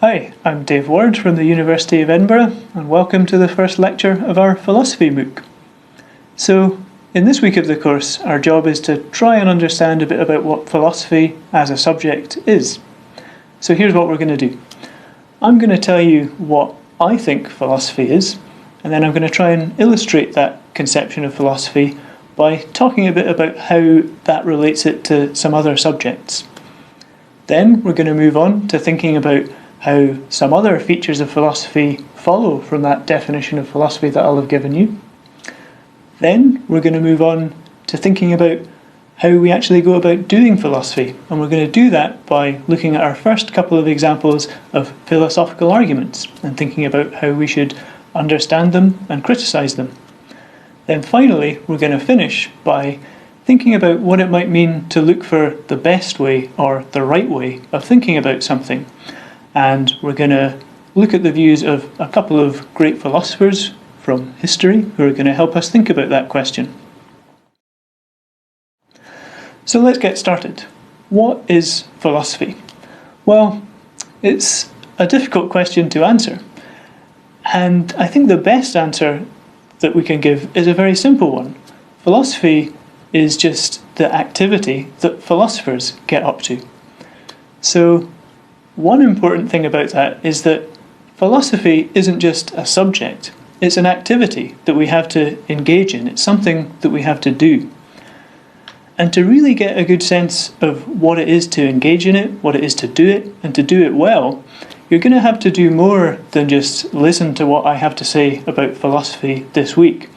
Hi, I'm Dave Ward from the University of Edinburgh, and welcome to the first lecture of our philosophy MOOC. So, in this week of the course, our job is to try and understand a bit about what philosophy as a subject is. So here's what we're going to do. I'm going to tell you what I think philosophy is, and then I'm going to try and illustrate that conception of philosophy by talking a bit about how that relates it to some other subjects. Then we're going to move on to thinking about how some other features of philosophy follow from that definition of philosophy that I'll have given you. Then we're going to move on to thinking about how we actually go about doing philosophy, and we're going to do that by looking at our first couple of examples of philosophical arguments and thinking about how we should understand them and criticise them. Then finally, we're going to finish by thinking about what it might mean to look for the best way or the right way of thinking about something. And we're going to look at the views of a couple of great philosophers from history who are going to help us think about that question. So let's get started. What is philosophy? Well, it's a difficult question to answer. And I think the best answer that we can give is a very simple one. Philosophy is just the activity that philosophers get up to. So one important thing about that is that philosophy isn't just a subject, it's an activity that we have to engage in, it's something that we have to do. And to really get a good sense of what it is to engage in it, what it is to do it, and to do it well, you're going to have to do more than just listen to what I have to say about philosophy this week.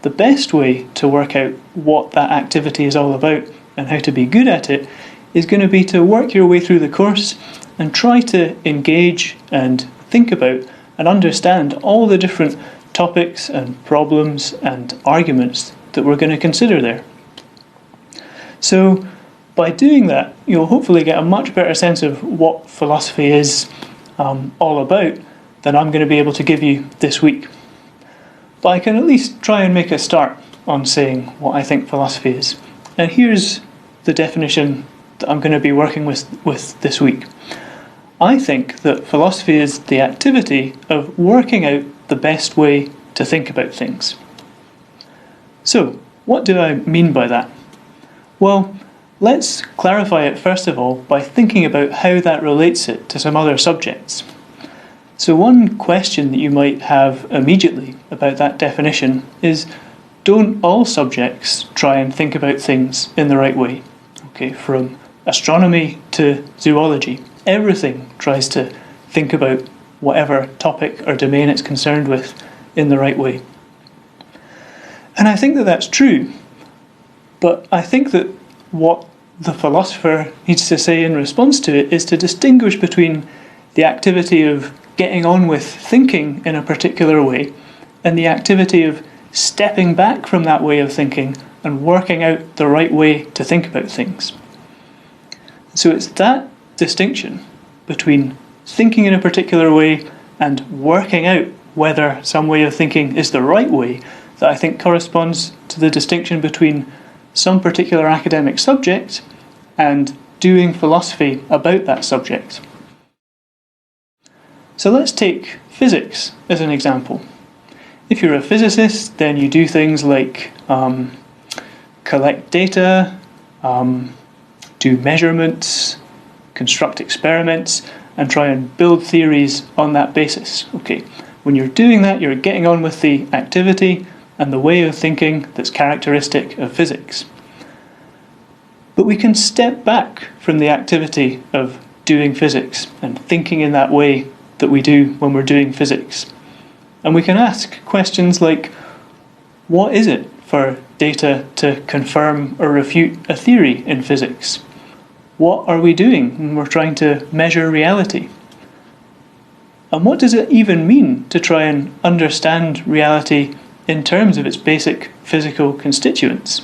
The best way to work out what that activity is all about and how to be good at it is going to be to work your way through the course and try to engage and think about and understand all the different topics and problems and arguments that we're going to consider there. So by doing that, you'll hopefully get a much better sense of what philosophy is all about than I'm going to be able to give you this week. But I can at least try and make a start on saying what I think philosophy is. And here's the definition that I'm going to be working with this week. I think that philosophy is the activity of working out the best way to think about things. So, what do I mean by that? Well, let's clarify it first of all by thinking about how that relates it to some other subjects. So one question that you might have immediately about that definition is, don't all subjects try and think about things in the right way? Okay, from astronomy to zoology, everything tries to think about whatever topic or domain it's concerned with in the right way. And I think that that's true, but I think that what the philosopher needs to say in response to it is to distinguish between the activity of getting on with thinking in a particular way and the activity of stepping back from that way of thinking and working out the right way to think about things. So it's that distinction between thinking in a particular way and working out whether some way of thinking is the right way that I think corresponds to the distinction between some particular academic subject and doing philosophy about that subject. So let's take physics as an example. If you're a physicist, then you do things like collect data, do measurements, construct experiments, and try and build theories on that basis. Okay, when you're doing that, you're getting on with the activity and the way of thinking that's characteristic of physics. But we can step back from the activity of doing physics and thinking in that way that we do when we're doing physics. And we can ask questions like, what is it for data to confirm or refute a theory in physics? What are we doing when we're trying to measure reality? And what does it even mean to try and understand reality in terms of its basic physical constituents?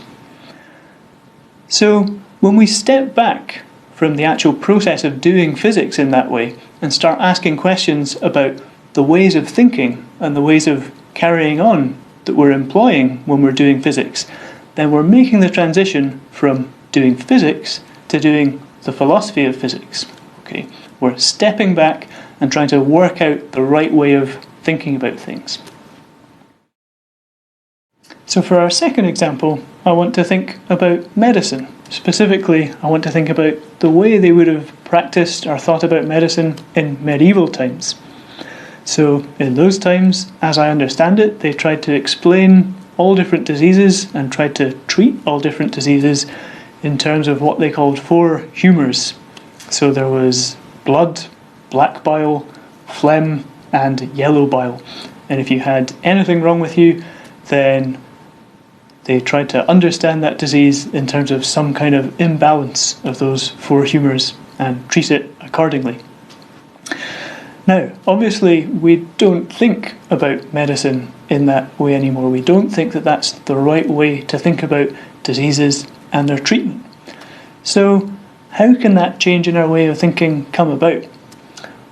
So when we step back from the actual process of doing physics in that way and start asking questions about the ways of thinking and the ways of carrying on that we're employing when we're doing physics, then we're making the transition from doing physics to doing the philosophy of physics. Okay, We're stepping back and trying to work out the right way of thinking about things. So for our second example, I want to think about medicine. Specifically, I want to think about the way they would have practiced or thought about medicine in medieval times. So in those times, as I understand it, they tried to explain all different diseases and tried to treat all different diseases in terms of what they called 4 humours. So there was blood, black bile, phlegm, and yellow bile. And if you had anything wrong with you, then they tried to understand that disease in terms of some kind of imbalance of those 4 humours and treat it accordingly. Now, obviously, we don't think about medicine in that way anymore. We don't think that that's the right way to think about diseases and their treatment. So, how can that change in our way of thinking come about?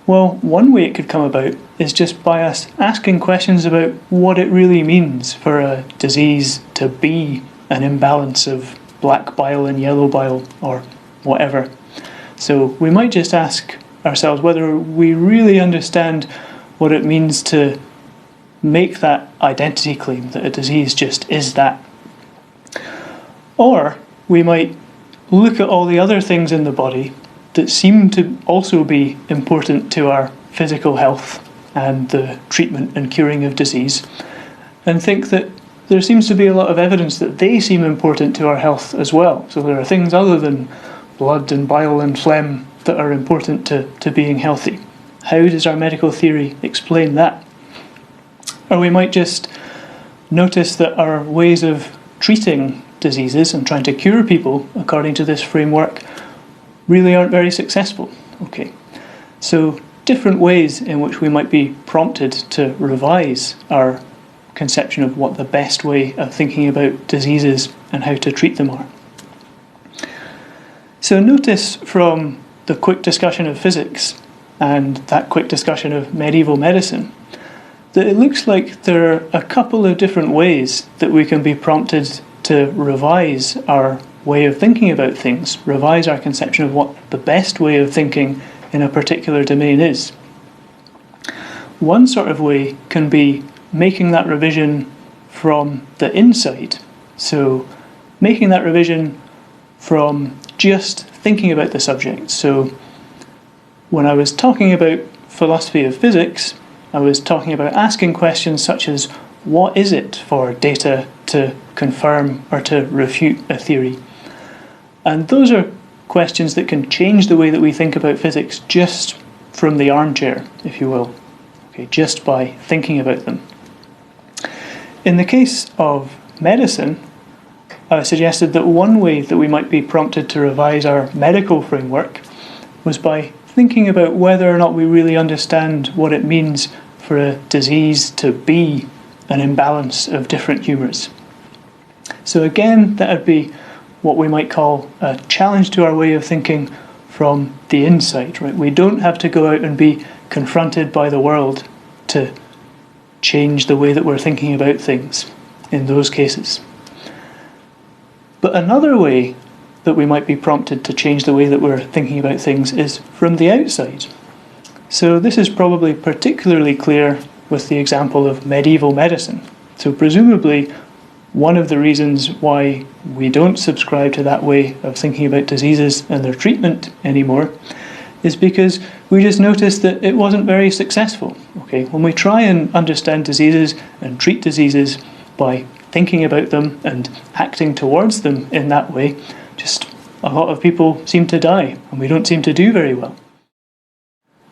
Well, one way it could come about is just by us asking questions about what it really means for a disease to be an imbalance of black bile and yellow bile, or whatever. So we might just ask ourselves whether we really understand what it means to make that identity claim that a disease just is that. Or we might look at all the other things in the body that seem to also be important to our physical health and the treatment and curing of disease, and think that there seems to be a lot of evidence that they seem important to our health as well. So there are things other than blood and bile and phlegm that are important to being healthy. How does our medical theory explain that? Or we might just notice that our ways of treating diseases and trying to cure people according to this framework really aren't very successful. Okay, so different ways in which we might be prompted to revise our conception of what the best way of thinking about diseases and how to treat them are. So notice from the quick discussion of physics and that quick discussion of medieval medicine that it looks like there are a couple of different ways that we can be prompted to revise our way of thinking about things, revise our conception of what the best way of thinking in a particular domain is. One sort of way can be making that revision from the inside. So making that revision from just thinking about the subject. So when I was talking about philosophy of physics, I was talking about asking questions such as, what is it for data to confirm or to refute a theory? And those are questions that can change the way that we think about physics just from the armchair, if you will. Okay, just by thinking about them. In the case of medicine, I suggested that one way that we might be prompted to revise our medical framework was by thinking about whether or not we really understand what it means for a disease to be an imbalance of different humours. So again, that would be what we might call a challenge to our way of thinking from the inside, right? We don't have to go out and be confronted by the world to change the way that we're thinking about things in those cases. But another way that we might be prompted to change the way that we're thinking about things is from the outside. So this is probably particularly clear with the example of medieval medicine. So presumably one of the reasons why we don't subscribe to that way of thinking about diseases and their treatment anymore is because we just noticed that it wasn't very successful. Okay, when we try and understand diseases and treat diseases by thinking about them and acting towards them in that way, just a lot of people seem to die and we don't seem to do very well.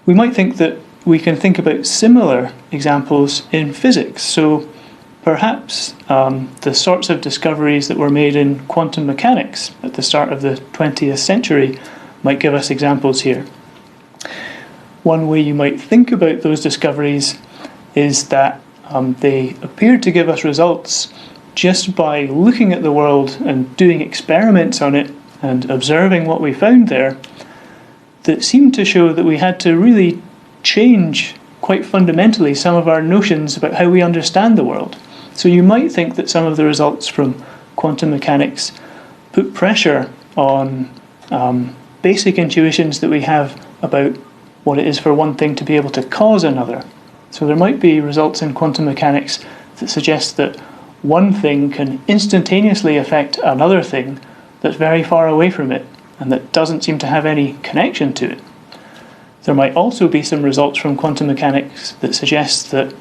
We might think that we can think about similar examples in physics. So perhaps the sorts of discoveries that were made in quantum mechanics at the start of the 20th century might give us examples here. One way you might think about those discoveries is that they appeared to give us results just by looking at the world and doing experiments on it and observing what we found there that seemed to show that we had to really change quite fundamentally some of our notions about how we understand the world. So you might think that some of the results from quantum mechanics put pressure on basic intuitions that we have about what it is for one thing to be able to cause another. So there might be results in quantum mechanics that suggest that one thing can instantaneously affect another thing that's very far away from it and that doesn't seem to have any connection to it. There might also be some results from quantum mechanics that suggest that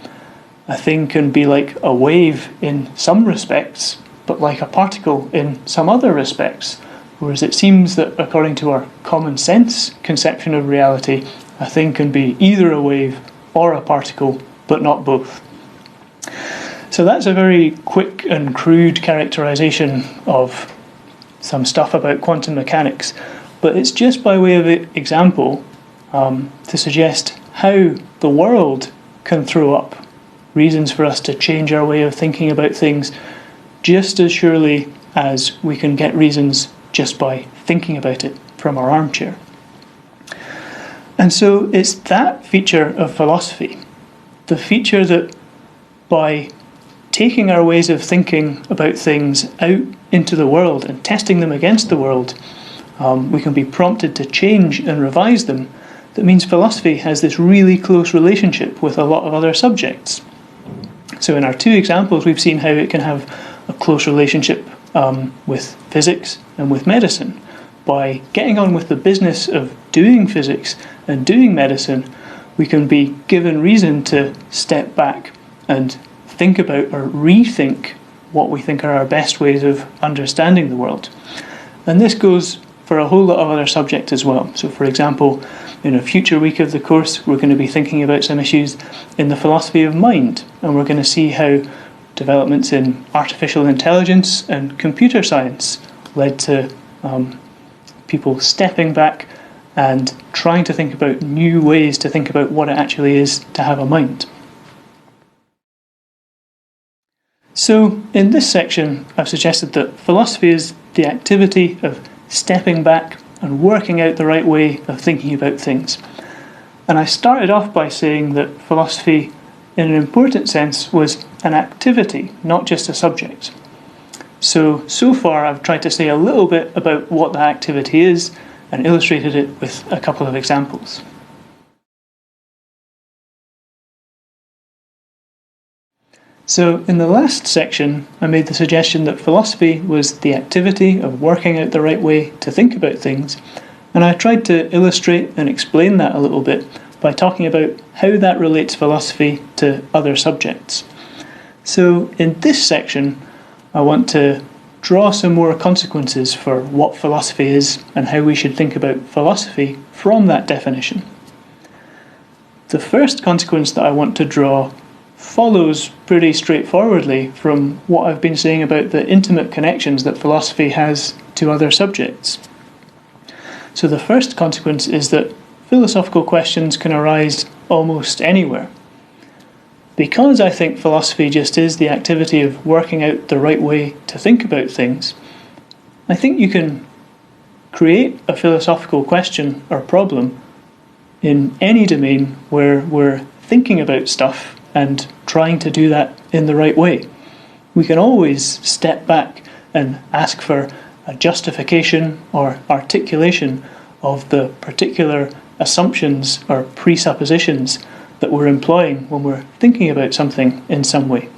a thing can be like a wave in some respects, but like a particle in some other respects, whereas it seems that according to our common sense conception of reality, a thing can be either a wave or a particle, but not both. So that's a very quick and crude characterization of some stuff about quantum mechanics, but it's just by way of example to suggest how the world can throw up reasons for us to change our way of thinking about things just as surely as we can get reasons just by thinking about it from our armchair. And so it's that feature of philosophy, the feature that by taking our ways of thinking about things out into the world and testing them against the world, we can be prompted to change and revise them. That means philosophy has this really close relationship with a lot of other subjects. So in our two examples, we've seen how it can have a close relationship with physics and with medicine. By getting on with the business of doing physics and doing medicine, we can be given reason to step back and think about or rethink what we think are our best ways of understanding the world. And this goes for a whole lot of other subjects as well. So for example, in a future week of the course, we're going to be thinking about some issues in the philosophy of mind, and we're going to see how developments in artificial intelligence and computer science led to people stepping back and trying to think about new ways to think about what it actually is to have a mind. So in this section, I've suggested that philosophy is the activity of stepping back and working out the right way of thinking about things. And I started off by saying that philosophy, in an important sense, was an activity, not just a subject. So far I've tried to say a little bit about what that activity is and illustrated it with a couple of examples. So in the last section, I made the suggestion that philosophy was the activity of working out the right way to think about things, and I tried to illustrate and explain that a little bit by talking about how that relates philosophy to other subjects. So in this section, I want to draw some more consequences for what philosophy is and how we should think about philosophy from that definition. The first consequence that I want to draw follows pretty straightforwardly from what I've been saying about the intimate connections that philosophy has to other subjects. So the first consequence is that philosophical questions can arise almost anywhere. Because I think philosophy just is the activity of working out the right way to think about things, I think you can create a philosophical question or problem in any domain where we're thinking about stuff and trying to do that in the right way. We can always step back and ask for a justification or articulation of the particular assumptions or presuppositions that we're employing when we're thinking about something in some way.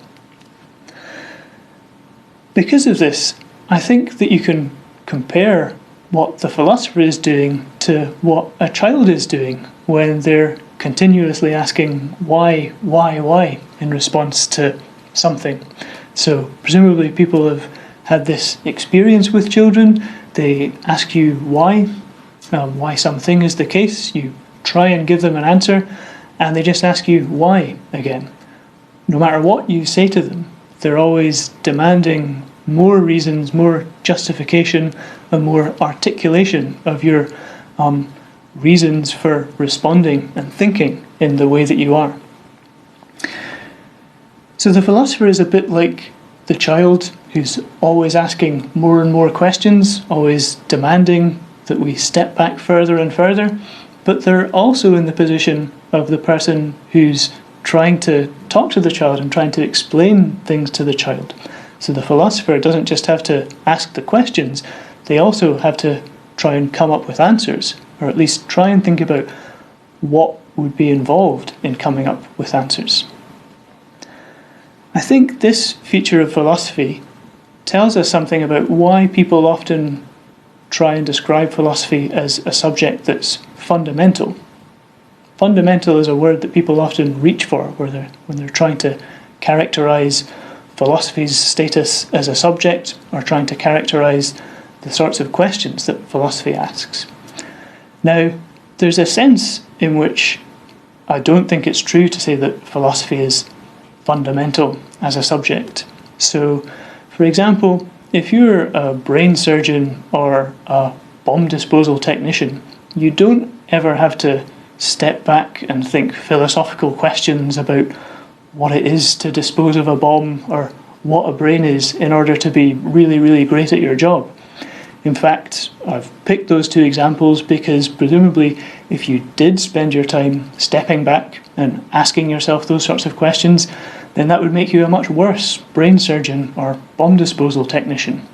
Because of this, I think that you can compare what the philosopher is doing to what a child is doing when they're continuously asking why in response to something. So presumably people have had this experience with children. They ask you why something is the case. You try and give them an answer, and they just ask you why again. No matter what you say to them, they're always demanding more reasons, more justification, and more articulation of your reasons for responding and thinking in the way that you are. So the philosopher is a bit like the child who's always asking more and more questions, always demanding that we step back further and further, but they're also in the position of the person who's trying to talk to the child and trying to explain things to the child. So the philosopher doesn't just have to ask the questions, they also have to try and come up with answers, or at least try and think about what would be involved in coming up with answers. I think this feature of philosophy tells us something about why people often try and describe philosophy as a subject that's fundamental. Fundamental is a word that people often reach for when they're trying to characterize philosophy's status as a subject or trying to characterize the sorts of questions that philosophy asks. Now, there's a sense in which I don't think it's true to say that philosophy is fundamental as a subject. So, for example, if you're a brain surgeon or a bomb disposal technician, you don't ever have to step back and think philosophical questions about what it is to dispose of a bomb or what a brain is in order to be really, really great at your job. In fact, I've picked those two examples because presumably if you did spend your time stepping back and asking yourself those sorts of questions, then that would make you a much worse brain surgeon or bomb disposal technician.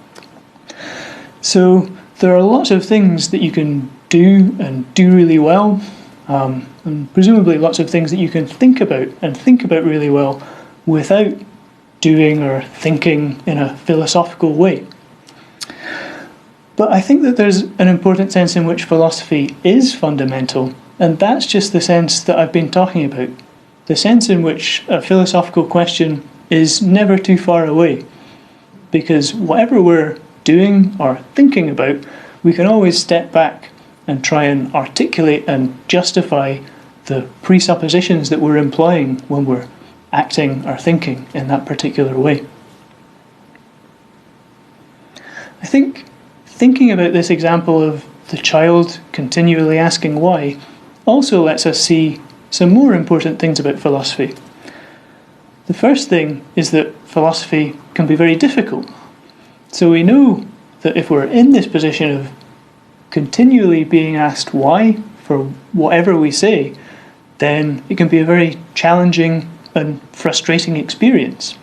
So there are lots of things that you can do and do really well, and presumably lots of things that you can think about really well without doing or thinking in a philosophical way. But I think that there's an important sense in which philosophy is fundamental, and that's just the sense that I've been talking about. The sense in which a philosophical question is never too far away, because whatever we're doing or thinking about, we can always step back and try and articulate and justify the presuppositions that we're implying when we're acting or thinking in that particular way. I think thinking about this example of the child continually asking why also lets us see some more important things about philosophy. The first thing is that philosophy can be very difficult. So we know that if we're in this position of continually being asked why for whatever we say, then it can be a very challenging and frustrating experience.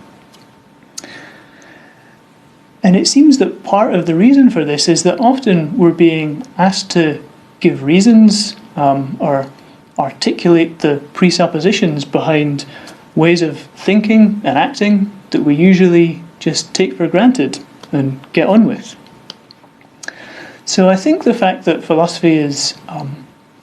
And it seems that part of the reason for this is that often we're being asked to give reasons or articulate the presuppositions behind ways of thinking and acting that we usually just take for granted and get on with. So I think the fact that philosophy is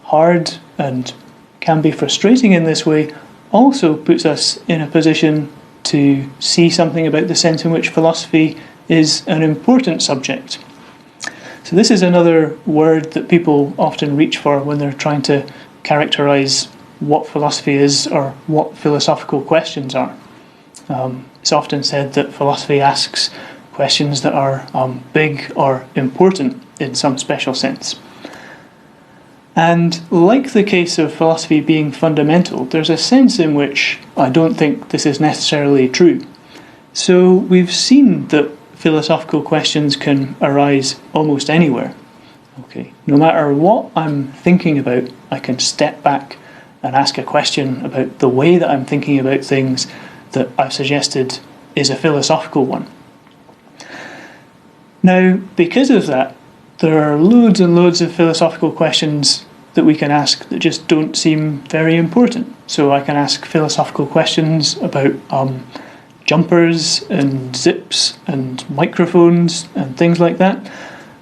hard and can be frustrating in this way also puts us in a position to see something about the sense in which philosophy is an important subject. So this is another word that people often reach for when they're trying to characterize what philosophy is or what philosophical questions are. It's often said that philosophy asks questions that are big or important in some special sense. And like the case of philosophy being fundamental, there's a sense in which I don't think this is necessarily true. So we've seen that philosophical questions can arise almost anywhere. Okay, no matter what I'm thinking about, I can step back and ask a question about the way that I'm thinking about things that I've suggested is a philosophical one. Now, because of that, there are loads and loads of philosophical questions that we can ask that just don't seem very important. So I can ask philosophical questions about jumpers and zips and microphones and things like that.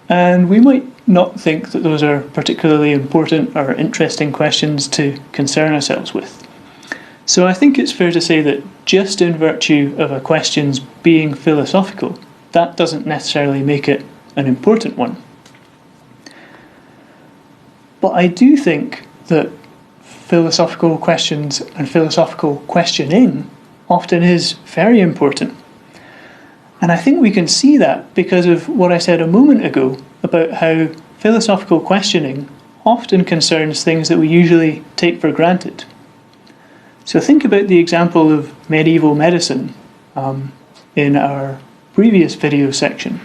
And we might not think that those are particularly important or interesting questions to concern ourselves with. So I think it's fair to say that just in virtue of a question's being philosophical, that doesn't necessarily make it an important one. But I do think that philosophical questions and philosophical questioning often is very important. And I think we can see that because of what I said a moment ago about how philosophical questioning often concerns things that we usually take for granted. So think about the example of medieval medicine in our previous video section.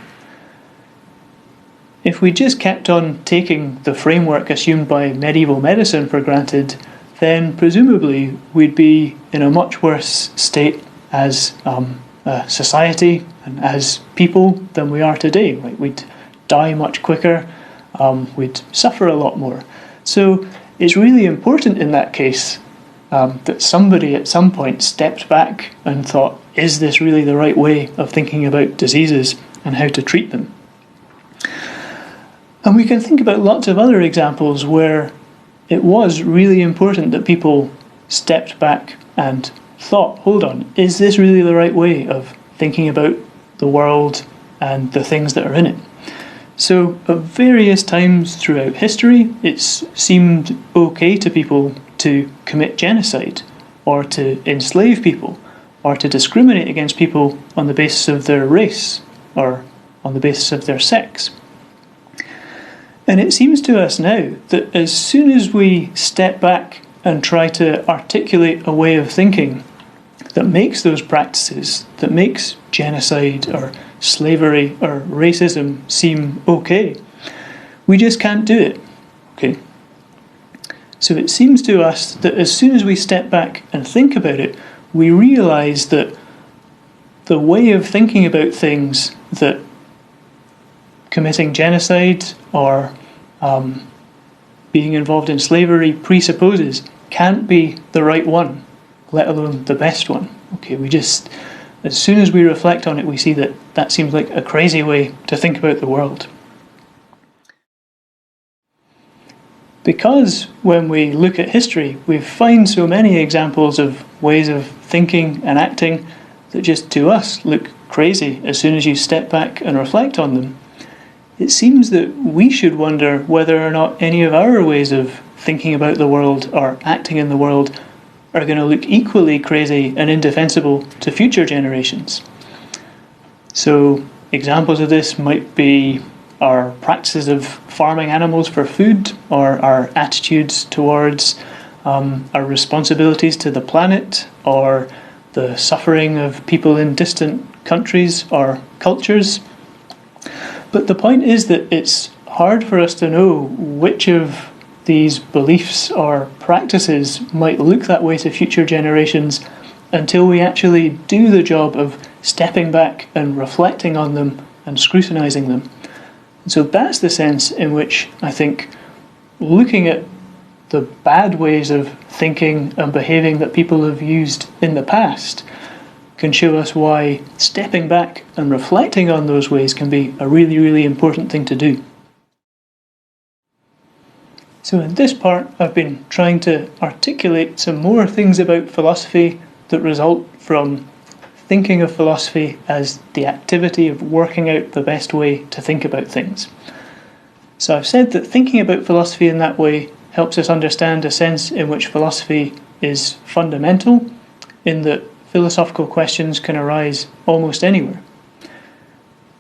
If we just kept on taking the framework assumed by medieval medicine for granted, then presumably we'd be in a much worse state as a society and as people than we are today. Like we'd die much quicker, we'd suffer a lot more. So it's really important in that case that somebody at some point stepped back and thought, is this really the right way of thinking about diseases and how to treat them? And we can think about lots of other examples where it was really important that people stepped back and thought, hold on, is this really the right way of thinking about the world and the things that are in it? So at various times throughout history, it's seemed okay to people to commit genocide, or to enslave people, or to discriminate against people on the basis of their race, or on the basis of their sex. And it seems to us now that as soon as we step back and try to articulate a way of thinking that makes those practices, that makes genocide or slavery or racism seem okay, we just can't do it. Okay. So it seems to us that as soon as we step back and think about it, we realise that the way of thinking about things that committing genocide or being involved in slavery presupposes can't be the right one, let alone the best one. Okay, as soon as we reflect on it, we see that that seems like a crazy way to think about the world. Because when we look at history, we find so many examples of ways of thinking and acting that just to us look crazy as soon as you step back and reflect on them. It seems that we should wonder whether or not any of our ways of thinking about the world or acting in the world are going to look equally crazy and indefensible to future generations. So examples of this might be our practices of farming animals for food, or our attitudes towards our responsibilities to the planet, or the suffering of people in distant countries or cultures. But the point is that it's hard for us to know which of these beliefs or practices might look that way to future generations until we actually do the job of stepping back and reflecting on them and scrutinising them. So that's the sense in which I think looking at the bad ways of thinking and behaving that people have used in the past can show us why stepping back and reflecting on those ways can be a really, really important thing to do. So in this part, I've been trying to articulate some more things about philosophy that result from thinking of philosophy as the activity of working out the best way to think about things. So I've said that thinking about philosophy in that way helps us understand a sense in which philosophy is fundamental, in that philosophical questions can arise almost anywhere.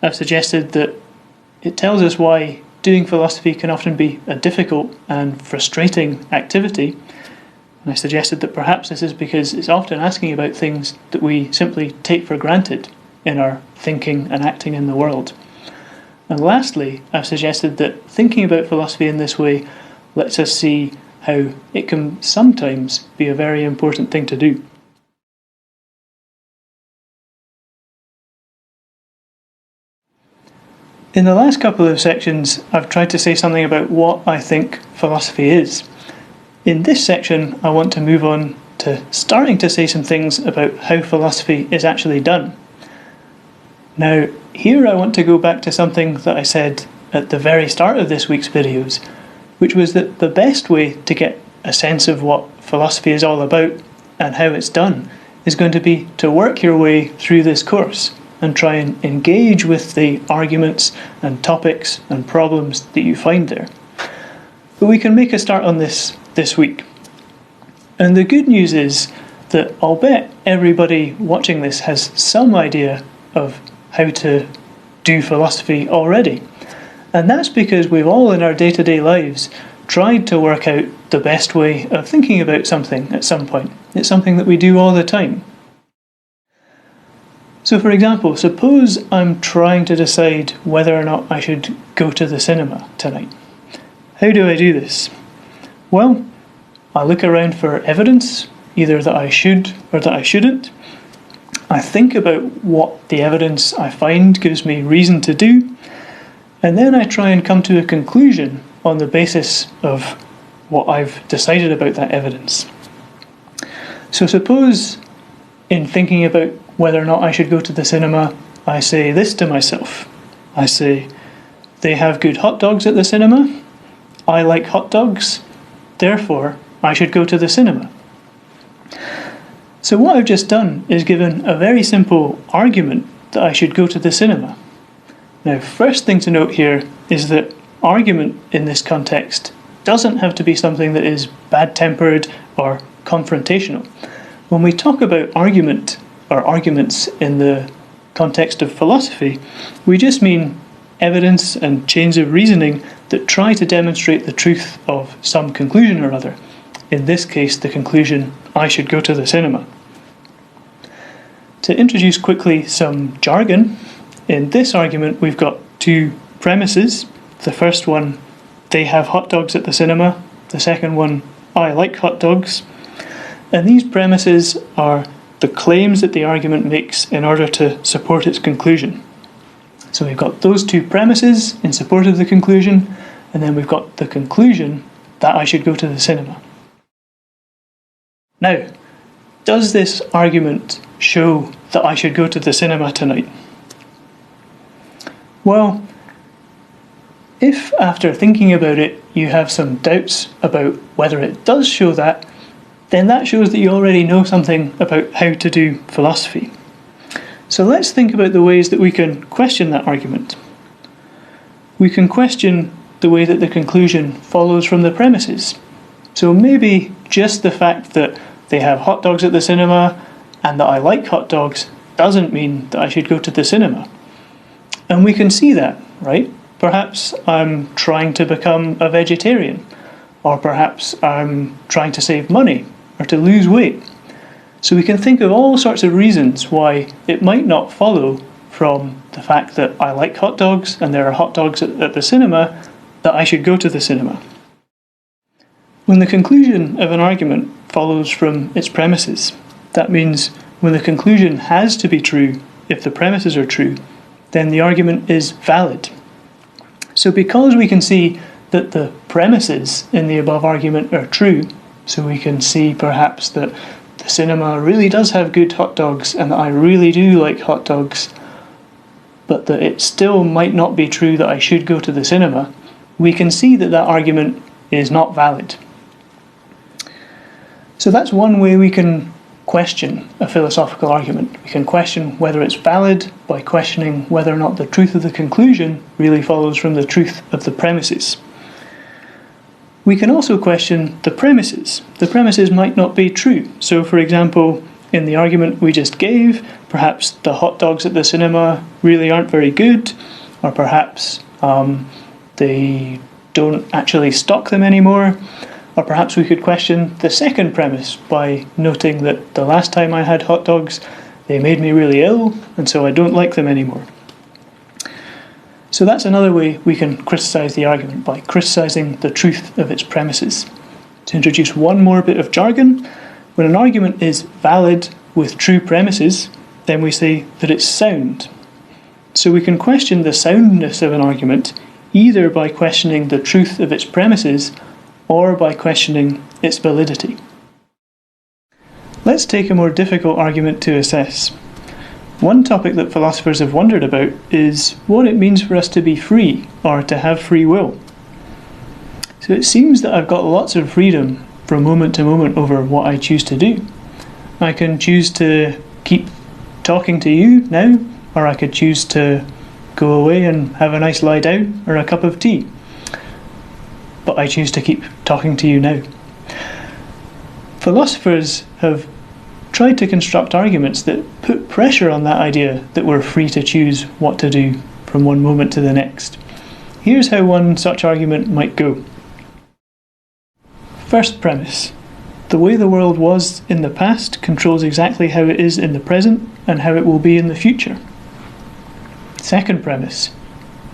I've suggested that it tells us why doing philosophy can often be a difficult and frustrating activity. And I suggested that perhaps this is because it's often asking about things that we simply take for granted in our thinking and acting in the world. And lastly, I've suggested that thinking about philosophy in this way lets us see how it can sometimes be a very important thing to do. In the last couple of sections, I've tried to say something about what I think philosophy is. In this section, I want to move on to starting to say some things about how philosophy is actually done. Now, here I want to go back to something that I said at the very start of this week's videos, which was that the best way to get a sense of what philosophy is all about and how it's done is going to be to work your way through this course and try and engage with the arguments and topics and problems that you find there. But we can make a start on this week. And the good news is that I'll bet everybody watching this has some idea of how to do philosophy already. And that's because we've all in our day-to-day lives tried to work out the best way of thinking about something at some point. It's something that we do all the time. So for example, suppose I'm trying to decide whether or not I should go to the cinema tonight. How do I do this? Well, I look around for evidence, either that I should or that I shouldn't. I think about what the evidence I find gives me reason to do, and then I try and come to a conclusion on the basis of what I've decided about that evidence. So suppose in thinking about whether or not I should go to the cinema, I say this to myself. I say, they have good hot dogs at the cinema, I like hot dogs, therefore I should go to the cinema. So what I've just done is given a very simple argument that I should go to the cinema. Now, first thing to note here is that argument in this context doesn't have to be something that is bad-tempered or confrontational. When we talk about argument or arguments in the context of philosophy, we just mean evidence and chains of reasoning that try to demonstrate the truth of some conclusion or other. In this case, the conclusion, I should go to the cinema. To introduce quickly some jargon, in this argument we've got two premises. The first one, they have hot dogs at the cinema. The second one, I like hot dogs. And these premises are the claims that the argument makes in order to support its conclusion. So we've got those two premises in support of the conclusion, and then we've got the conclusion that I should go to the cinema. Now, does this argument show that I should go to the cinema tonight? Well, if after thinking about it you have some doubts about whether it does show that, then that shows that you already know something about how to do philosophy. So let's think about the ways that we can question that argument. We can question the way that the conclusion follows from the premises. So maybe just the fact that they have hot dogs at the cinema and that I like hot dogs doesn't mean that I should go to the cinema. And we can see that, right? Perhaps I'm trying to become a vegetarian, or perhaps I'm trying to save money or to lose weight. So we can think of all sorts of reasons why it might not follow from the fact that I like hot dogs and there are hot dogs at the cinema that I should go to the cinema. When the conclusion of an argument follows from its premises, that means when the conclusion has to be true if the premises are true, then the argument is valid. So because we can see that the premises in the above argument are true, so we can see perhaps that the cinema really does have good hot dogs and that I really do like hot dogs, but that it still might not be true that I should go to the cinema, we can see that that argument is not valid. So that's one way we can question a philosophical argument. We can question whether it's valid by questioning whether or not the truth of the conclusion really follows from the truth of the premises. We can also question the premises. The premises might not be true. So, for example, in the argument we just gave, perhaps the hot dogs at the cinema really aren't very good, or perhaps they don't actually stock them anymore. Or perhaps we could question the second premise by noting that the last time I had hot dogs, they made me really ill, and so I don't like them anymore. So that's another way we can criticise the argument, by criticising the truth of its premises. To introduce one more bit of jargon, when an argument is valid with true premises, then we say that it's sound. So we can question the soundness of an argument either by questioning the truth of its premises or by questioning its validity. Let's take a more difficult argument to assess. One topic that philosophers have wondered about is what it means for us to be free, or to have free will. So it seems that I've got lots of freedom from moment to moment over what I choose to do. I can choose to keep talking to you now, or I could choose to go away and have a nice lie down or a cup of tea. But I choose to keep talking to you now. Philosophers have tried to construct arguments that put pressure on that idea that we're free to choose what to do from one moment to the next. Here's how one such argument might go. First premise: the way the world was in the past controls exactly how it is in the present and how it will be in the future. Second premise: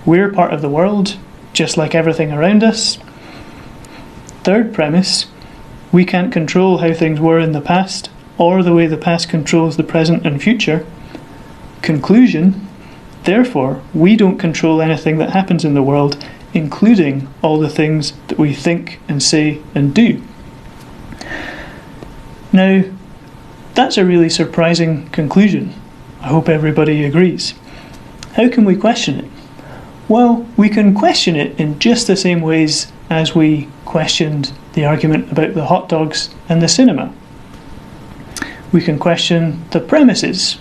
we're part of the world, just like everything around us. Third premise: we can't control how things were in the past, or the way the past controls the present and future. Conclusion: therefore, we don't control anything that happens in the world, including all the things that we think and say and do. Now, that's a really surprising conclusion. I hope everybody agrees. How can we question it? Well, we can question it in just the same ways as we questioned the argument about the hot dogs and the cinema. We can question the premises.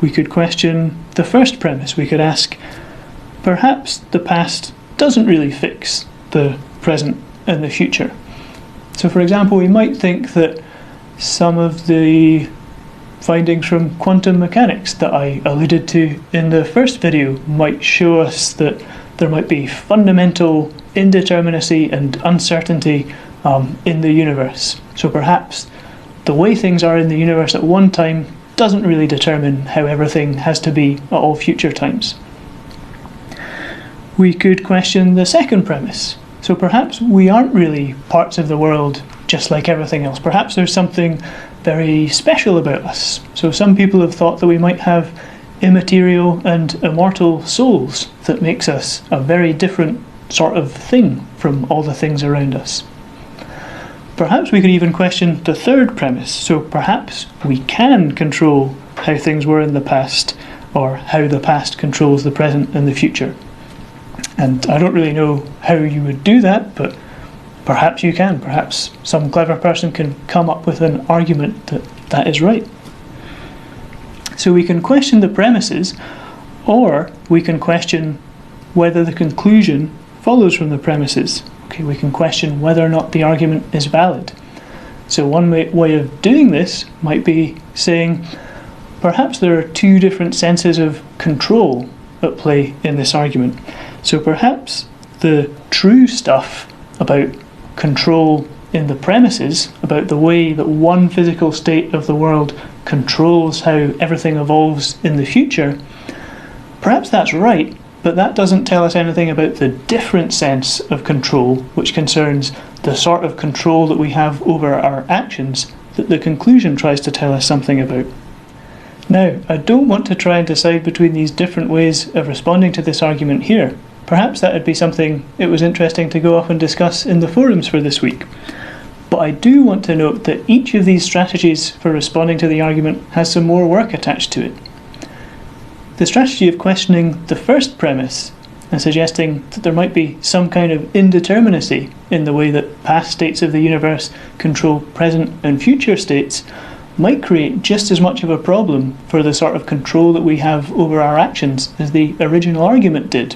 We could question the first premise. We could ask, perhaps the past doesn't really fix the present and the future. So, for example, we might think that some of the findings from quantum mechanics that I alluded to in the first video might show us that there might be fundamental indeterminacy and uncertainty in the universe. So perhaps the way things are in the universe at one time doesn't really determine how everything has to be at all future times. We could question the second premise. So perhaps we aren't really parts of the world just like everything else. Perhaps there's something very special about us. So some people have thought that we might have immaterial and immortal souls that makes us a very different sort of thing from all the things around us. Perhaps we could even question the third premise. So perhaps we can control how things were in the past, or how the past controls the present and the future. And I don't really know how you would do that, but perhaps you can. Perhaps some clever person can come up with an argument that that is right. So we can question the premises, or we can question whether the conclusion follows from the premises. Okay, we can question whether or not the argument is valid. So one way of doing this might be saying, perhaps there are two different senses of control at play in this argument. So perhaps the true stuff about control in the premises, about the way that one physical state of the world controls how everything evolves in the future, perhaps that's right, but that doesn't tell us anything about the different sense of control, which concerns the sort of control that we have over our actions that the conclusion tries to tell us something about. Now, I don't want to try and decide between these different ways of responding to this argument here. Perhaps that would be something it was interesting to go off and discuss in the forums for this week. But I do want to note that each of these strategies for responding to the argument has some more work attached to it. The strategy of questioning the first premise and suggesting that there might be some kind of indeterminacy in the way that past states of the universe control present and future states might create just as much of a problem for the sort of control that we have over our actions as the original argument did.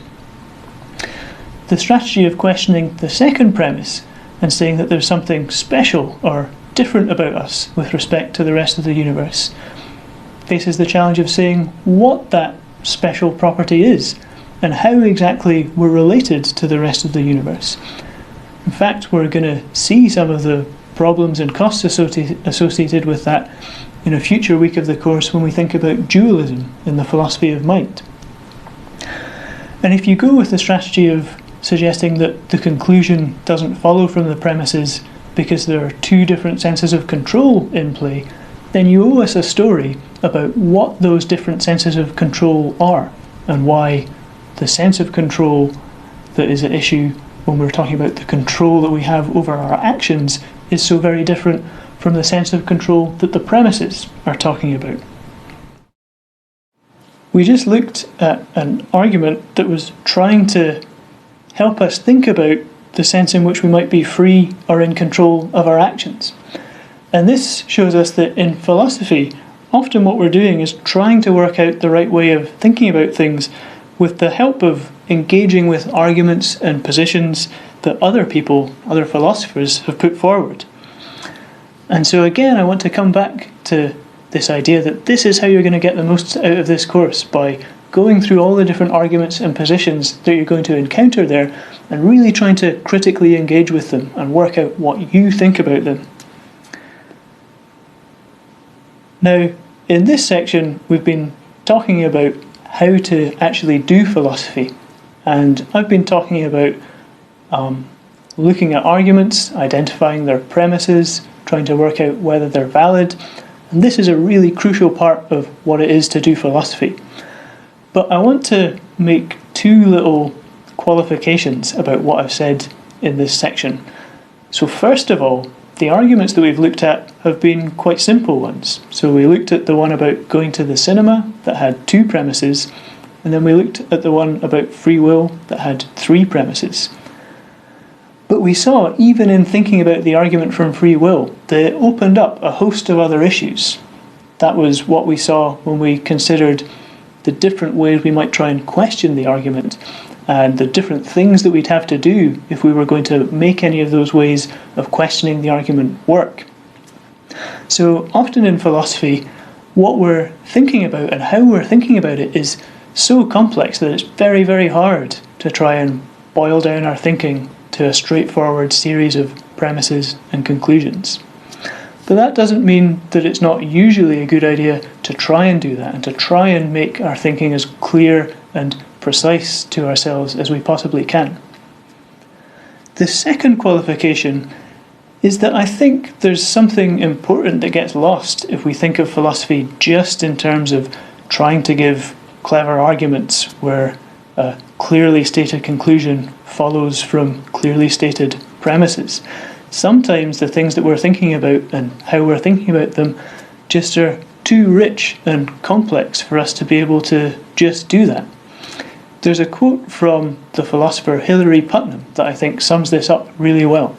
The strategy of questioning the second premise and saying that there's something special or different about us with respect to the rest of the universe faces the challenge of saying what that special property is and how exactly we're related to the rest of the universe. In fact, we're going to see some of the problems and costs associated with that in a future week of the course when we think about dualism in the philosophy of mind. And if you go with the strategy of suggesting that the conclusion doesn't follow from the premises because there are two different senses of control in play, then you owe us a story about what those different senses of control are and why the sense of control that is at issue when we're talking about the control that we have over our actions is so very different from the sense of control that the premises are talking about. We just looked at an argument that was trying to help us think about the sense in which we might be free or in control of our actions. And this shows us that in philosophy, often what we're doing is trying to work out the right way of thinking about things with the help of engaging with arguments and positions that other people, other philosophers, have put forward. And so again, I want to come back to this idea that this is how you're going to get the most out of this course, by going through all the different arguments and positions that you're going to encounter there and really trying to critically engage with them and work out what you think about them. Now, in this section, we've been talking about how to actually do philosophy, and I've been talking about looking at arguments, identifying their premises, trying to work out whether they're valid, and this is a really crucial part of what it is to do philosophy. But I want to make two little qualifications about what I've said in this section. So first of all, the arguments that we've looked at have been quite simple ones. So we looked at the one about going to the cinema that had 2 premises, and then we looked at the one about free will that had 3 premises. But we saw, even in thinking about the argument from free will, that it opened up a host of other issues. That was what we saw when we considered the different ways we might try and question the argument, and the different things that we'd have to do if we were going to make any of those ways of questioning the argument work. So often in philosophy, what we're thinking about and how we're thinking about it is so complex that it's very, very hard to try and boil down our thinking to a straightforward series of premises and conclusions. But that doesn't mean that it's not usually a good idea to try and do that, and to try and make our thinking as clear and precise to ourselves as we possibly can. The second qualification is that I think there's something important that gets lost if we think of philosophy just in terms of trying to give clever arguments where a clearly stated conclusion follows from clearly stated premises. Sometimes the things that we're thinking about and how we're thinking about them just are too rich and complex for us to be able to just do that. There's a quote from the philosopher Hilary Putnam that I think sums this up really well.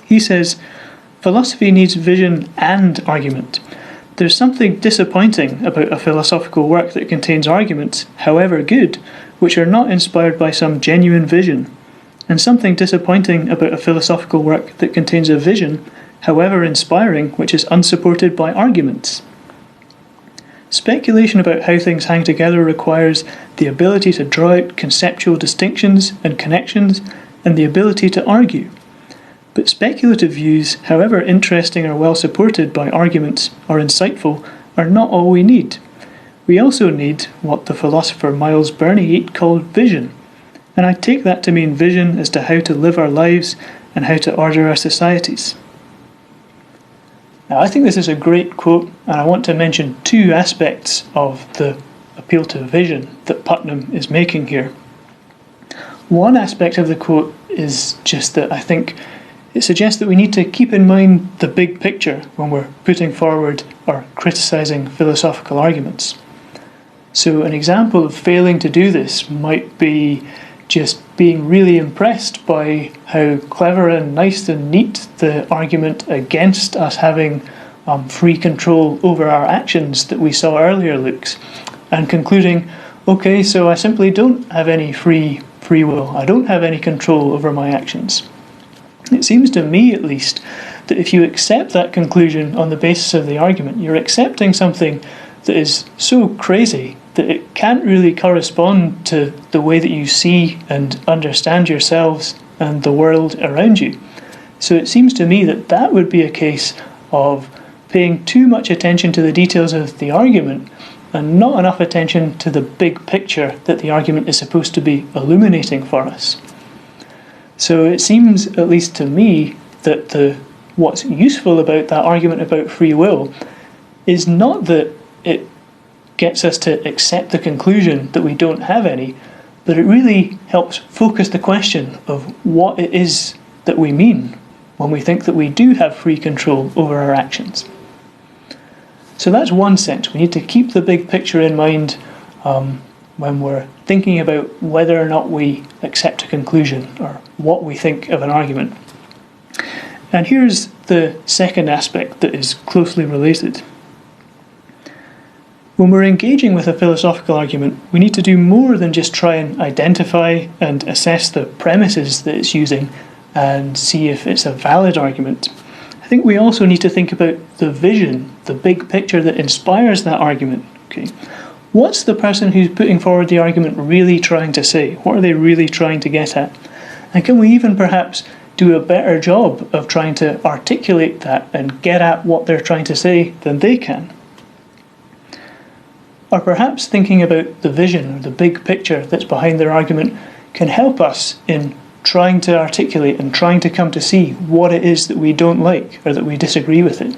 He says, "Philosophy needs vision and argument. There's something disappointing about a philosophical work that contains arguments, however good, which are not inspired by some genuine vision, and something disappointing about a philosophical work that contains a vision, however inspiring, which is unsupported by arguments. Speculation about how things hang together requires the ability to draw out conceptual distinctions and connections and the ability to argue. But speculative views, however interesting or well supported by arguments or insightful, are not all we need. We also need what the philosopher Miles Burney called vision, and I take that to mean vision as to how to live our lives and how to order our societies." Now, I think this is a great quote, and I want to mention 2 aspects of the appeal to vision that Putnam is making here. One aspect of the quote is just that I think it suggests that we need to keep in mind the big picture when we're putting forward or criticising philosophical arguments. So an example of failing to do this might be just being really impressed by how clever and nice and neat the argument against us having free control over our actions that we saw earlier looks, and concluding, okay, so I simply don't have any free will, I don't have any control over my actions. It seems to me, at least, that if you accept that conclusion on the basis of the argument, you're accepting something that is so crazy that it can't really correspond to the way that you see and understand yourselves and the world around you. So it seems to me that that would be a case of paying too much attention to the details of the argument and not enough attention to the big picture that the argument is supposed to be illuminating for us. So it seems, at least to me, that what's useful about that argument about free will is not that it gets us to accept the conclusion that we don't have any, but it really helps focus the question of what it is that we mean when we think that we do have free control over our actions. So that's one sense. We need to keep the big picture in mind when we're thinking about whether or not we accept a conclusion or what we think of an argument. And here's the second aspect that is closely related. When we're engaging with a philosophical argument, we need to do more than just try and identify and assess the premises that it's using and see if it's a valid argument. I think we also need to think about the vision, the big picture that inspires that argument. Okay, what's the person who's putting forward the argument really trying to say? What are they really trying to get at? And can we even perhaps do a better job of trying to articulate that and get at what they're trying to say than they can? Or perhaps thinking about the vision or the big picture that's behind their argument can help us in trying to articulate and trying to come to see what it is that we don't like or that we disagree with it.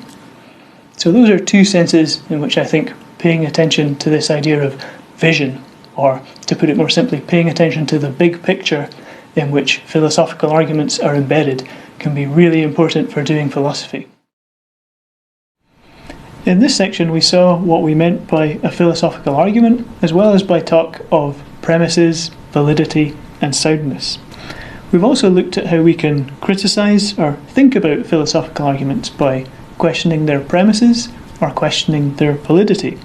So those are 2 senses in which I think paying attention to this idea of vision or, to put it more simply, paying attention to the big picture in which philosophical arguments are embedded can be really important for doing philosophy. In this section we saw what we meant by a philosophical argument, as well as by talk of premises, validity and soundness. We've also looked at how we can criticise or think about philosophical arguments by questioning their premises or questioning their validity.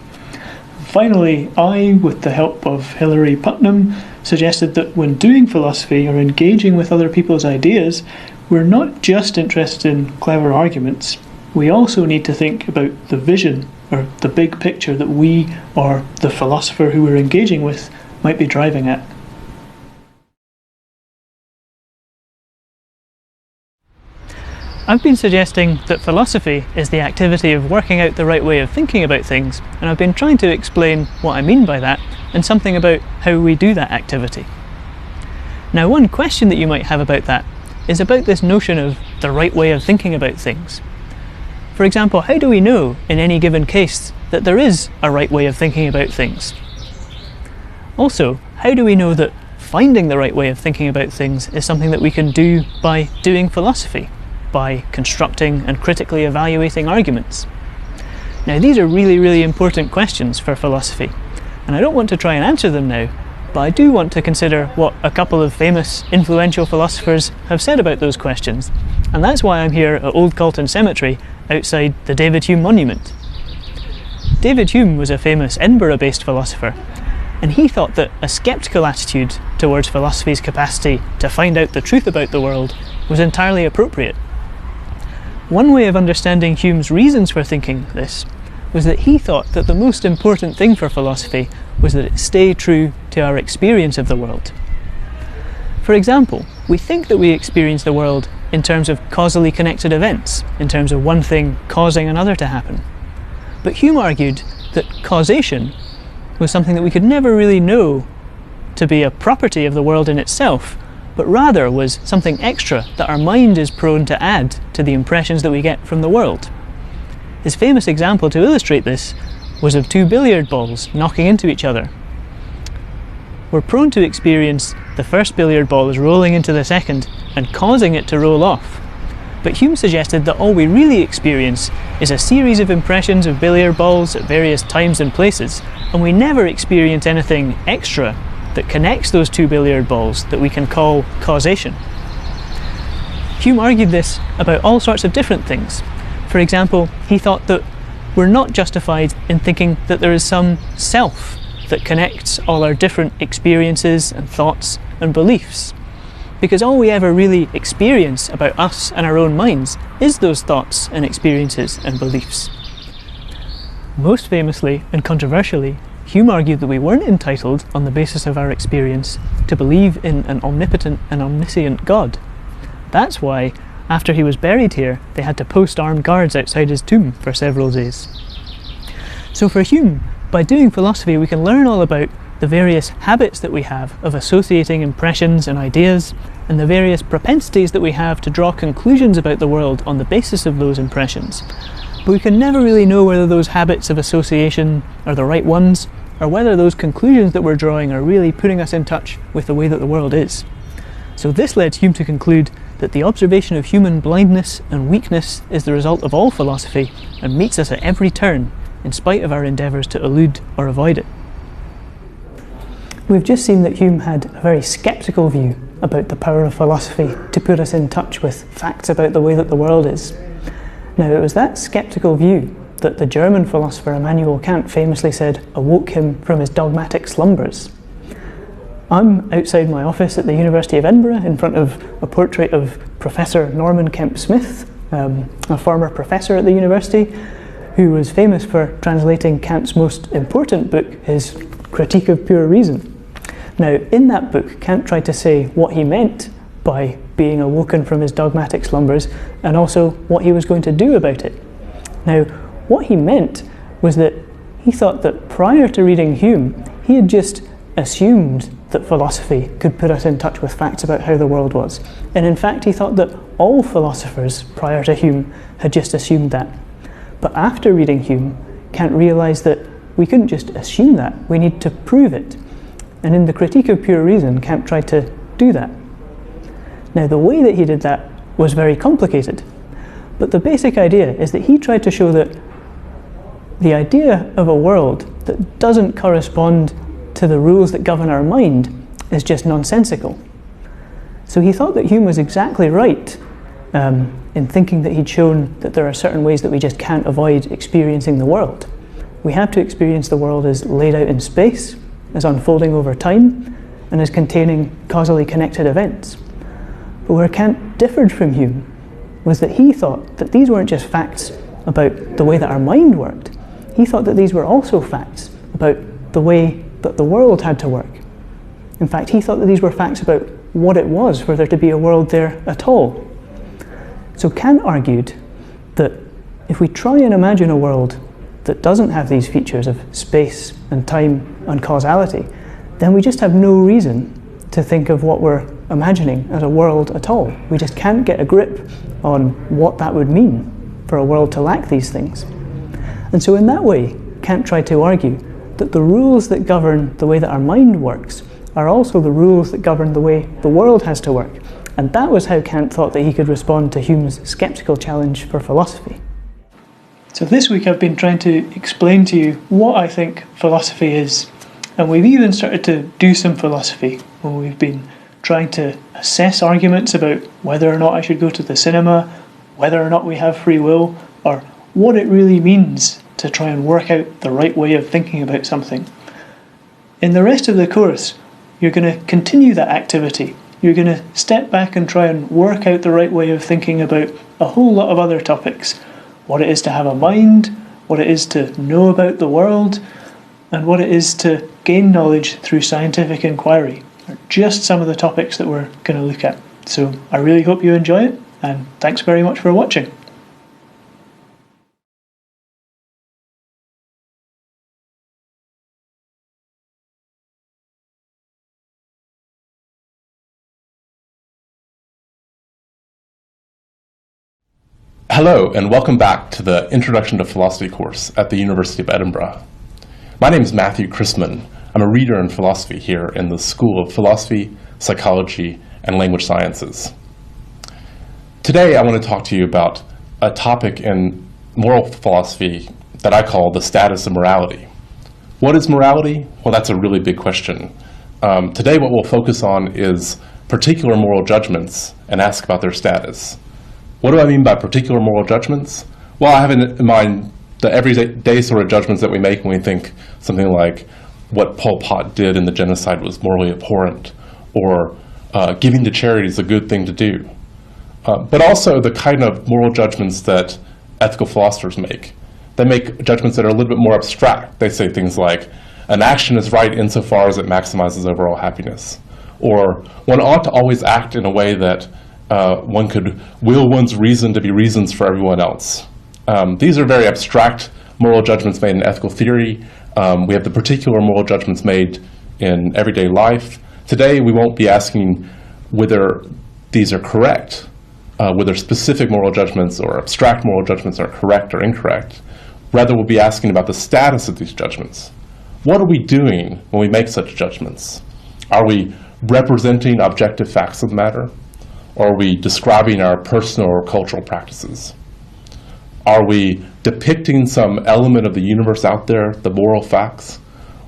Finally, I, with the help of Hilary Putnam, suggested that when doing philosophy or engaging with other people's ideas, we're not just interested in clever arguments. We also need to think about the vision or the big picture that we or the philosopher who we're engaging with might be driving at. I've been suggesting that philosophy is the activity of working out the right way of thinking about things, and I've been trying to explain what I mean by that and something about how we do that activity. Now, one question that you might have about that is about this notion of the right way of thinking about things. For example, how do we know in any given case that there is a right way of thinking about things? Also, how do we know that finding the right way of thinking about things is something that we can do by doing philosophy, by constructing and critically evaluating arguments? Now, these are really important questions for philosophy, and I don't want to try and answer them now, but I do want to consider what a couple of famous, influential philosophers have said about those questions, and that's why I'm here at Old Calton Cemetery outside the David Hume Monument. David Hume was a famous Edinburgh-based philosopher, and he thought that a sceptical attitude towards philosophy's capacity to find out the truth about the world was entirely appropriate. One way of understanding Hume's reasons for thinking this was that he thought that the most important thing for philosophy was that it stay true to our experience of the world. For example, we think that we experience the world in terms of causally connected events, in terms of one thing causing another to happen. But Hume argued that causation was something that we could never really know to be a property of the world in itself, but rather was something extra that our mind is prone to add to the impressions that we get from the world. His famous example to illustrate this was of two billiard balls knocking into each other. We're prone to experience the first billiard ball as rolling into the second and causing it to roll off. But Hume suggested that all we really experience is a series of impressions of billiard balls at various times and places, and we never experience anything extra that connects those two billiard balls that we can call causation. Hume argued this about all sorts of different things. For example, he thought that we're not justified in thinking that there is some self that connects all our different experiences and thoughts and beliefs, because all we ever really experience about us and our own minds is those thoughts and experiences and beliefs. Most famously and controversially, Hume argued that we weren't entitled, on the basis of our experience, to believe in an omnipotent and omniscient God. That's why, after he was buried here, they had to post armed guards outside his tomb for several days. So for Hume, by doing philosophy, we can learn all about the various habits that we have of associating impressions and ideas, and the various propensities that we have to draw conclusions about the world on the basis of those impressions. But we can never really know whether those habits of association are the right ones, or whether those conclusions that we're drawing are really putting us in touch with the way that the world is. So this led Hume to conclude that the observation of human blindness and weakness is the result of all philosophy and meets us at every turn, in spite of our endeavours to elude or avoid it. We've just seen that Hume had a very sceptical view about the power of philosophy to put us in touch with facts about the way that the world is. Now, it was that sceptical view that the German philosopher Immanuel Kant famously said awoke him from his dogmatic slumbers. I'm outside my office at the University of Edinburgh in front of a portrait of Professor Norman Kemp Smith, a former professor at the university, who was famous for translating Kant's most important book, his Critique of Pure Reason. Now, in that book, Kant tried to say what he meant by being awoken from his dogmatic slumbers, and also what he was going to do about it. Now, what he meant was that he thought that prior to reading Hume, he had just assumed that philosophy could put us in touch with facts about how the world was. And in fact, he thought that all philosophers prior to Hume had just assumed that. But after reading Hume, Kant realised that we couldn't just assume that, we need to prove it. And in the Critique of Pure Reason, Kant tried to do that. Now, the way that he did that was very complicated, but the basic idea is that he tried to show that the idea of a world that doesn't correspond to the rules that govern our mind is just nonsensical. So he thought that Hume was exactly right in thinking that he'd shown that there are certain ways that we just can't avoid experiencing the world. We have to experience the world as laid out in space, as unfolding over time, and as containing causally connected events. But where Kant differed from Hume was that he thought that these weren't just facts about the way that our mind worked. He thought that these were also facts about the way that the world had to work. In fact, he thought that these were facts about what it was for there to be a world there at all. So Kant argued that if we try and imagine a world that doesn't have these features of space and time and causality, then we just have no reason to think of what we're imagining as a world at all. We just can't get a grip on what that would mean for a world to lack these things. And so in that way, Kant tried to argue that the rules that govern the way that our mind works are also the rules that govern the way the world has to work. And that was how Kant thought that he could respond to Hume's skeptical challenge for philosophy. So this week I've been trying to explain to you what I think philosophy is. And we've even started to do some philosophy, when we've been trying to assess arguments about whether or not I should go to the cinema, whether or not we have free will, or what it really means to try and work out the right way of thinking about something. In the rest of the course, you're going to continue that activity. You're going to step back and try and work out the right way of thinking about a whole lot of other topics. What it is to have a mind, what it is to know about the world, and what it is to gain knowledge through scientific inquiry are just some of the topics that we're going to look at. So I really hope you enjoy it, and thanks very much for watching. Hello, and welcome back to the Introduction to Philosophy course at the University of Edinburgh. My name is Matthew Chrisman. I'm a reader in philosophy here in the School of Philosophy, Psychology, and Language Sciences. Today I want to talk to you about a topic in moral philosophy that I call the status of morality. What is morality? Well, that's a really big question. Today what we'll focus on is particular moral judgments and ask about their status. What do I mean by particular moral judgments? Well, I have in mind the everyday sort of judgments that we make when we think something like what Pol Pot did in the genocide was morally abhorrent, or giving to charity is a good thing to do. But also the kind of moral judgments that ethical philosophers make. They make judgments that are a little bit more abstract. They say things like, an action is right insofar as it maximizes overall happiness, or one ought to always act in a way that one could will one's reason to be reasons for everyone else. These are very abstract moral judgments made in ethical theory. We have the particular moral judgments made in everyday life. Today we won't be asking whether these are correct, whether specific moral judgments or abstract moral judgments are correct or incorrect. Rather, we'll be asking about the status of these judgments. What are we doing when we make such judgments? Are we representing objective facts of the matter? Or are we describing our personal or cultural practices? Are we depicting some element of the universe out there, the moral facts?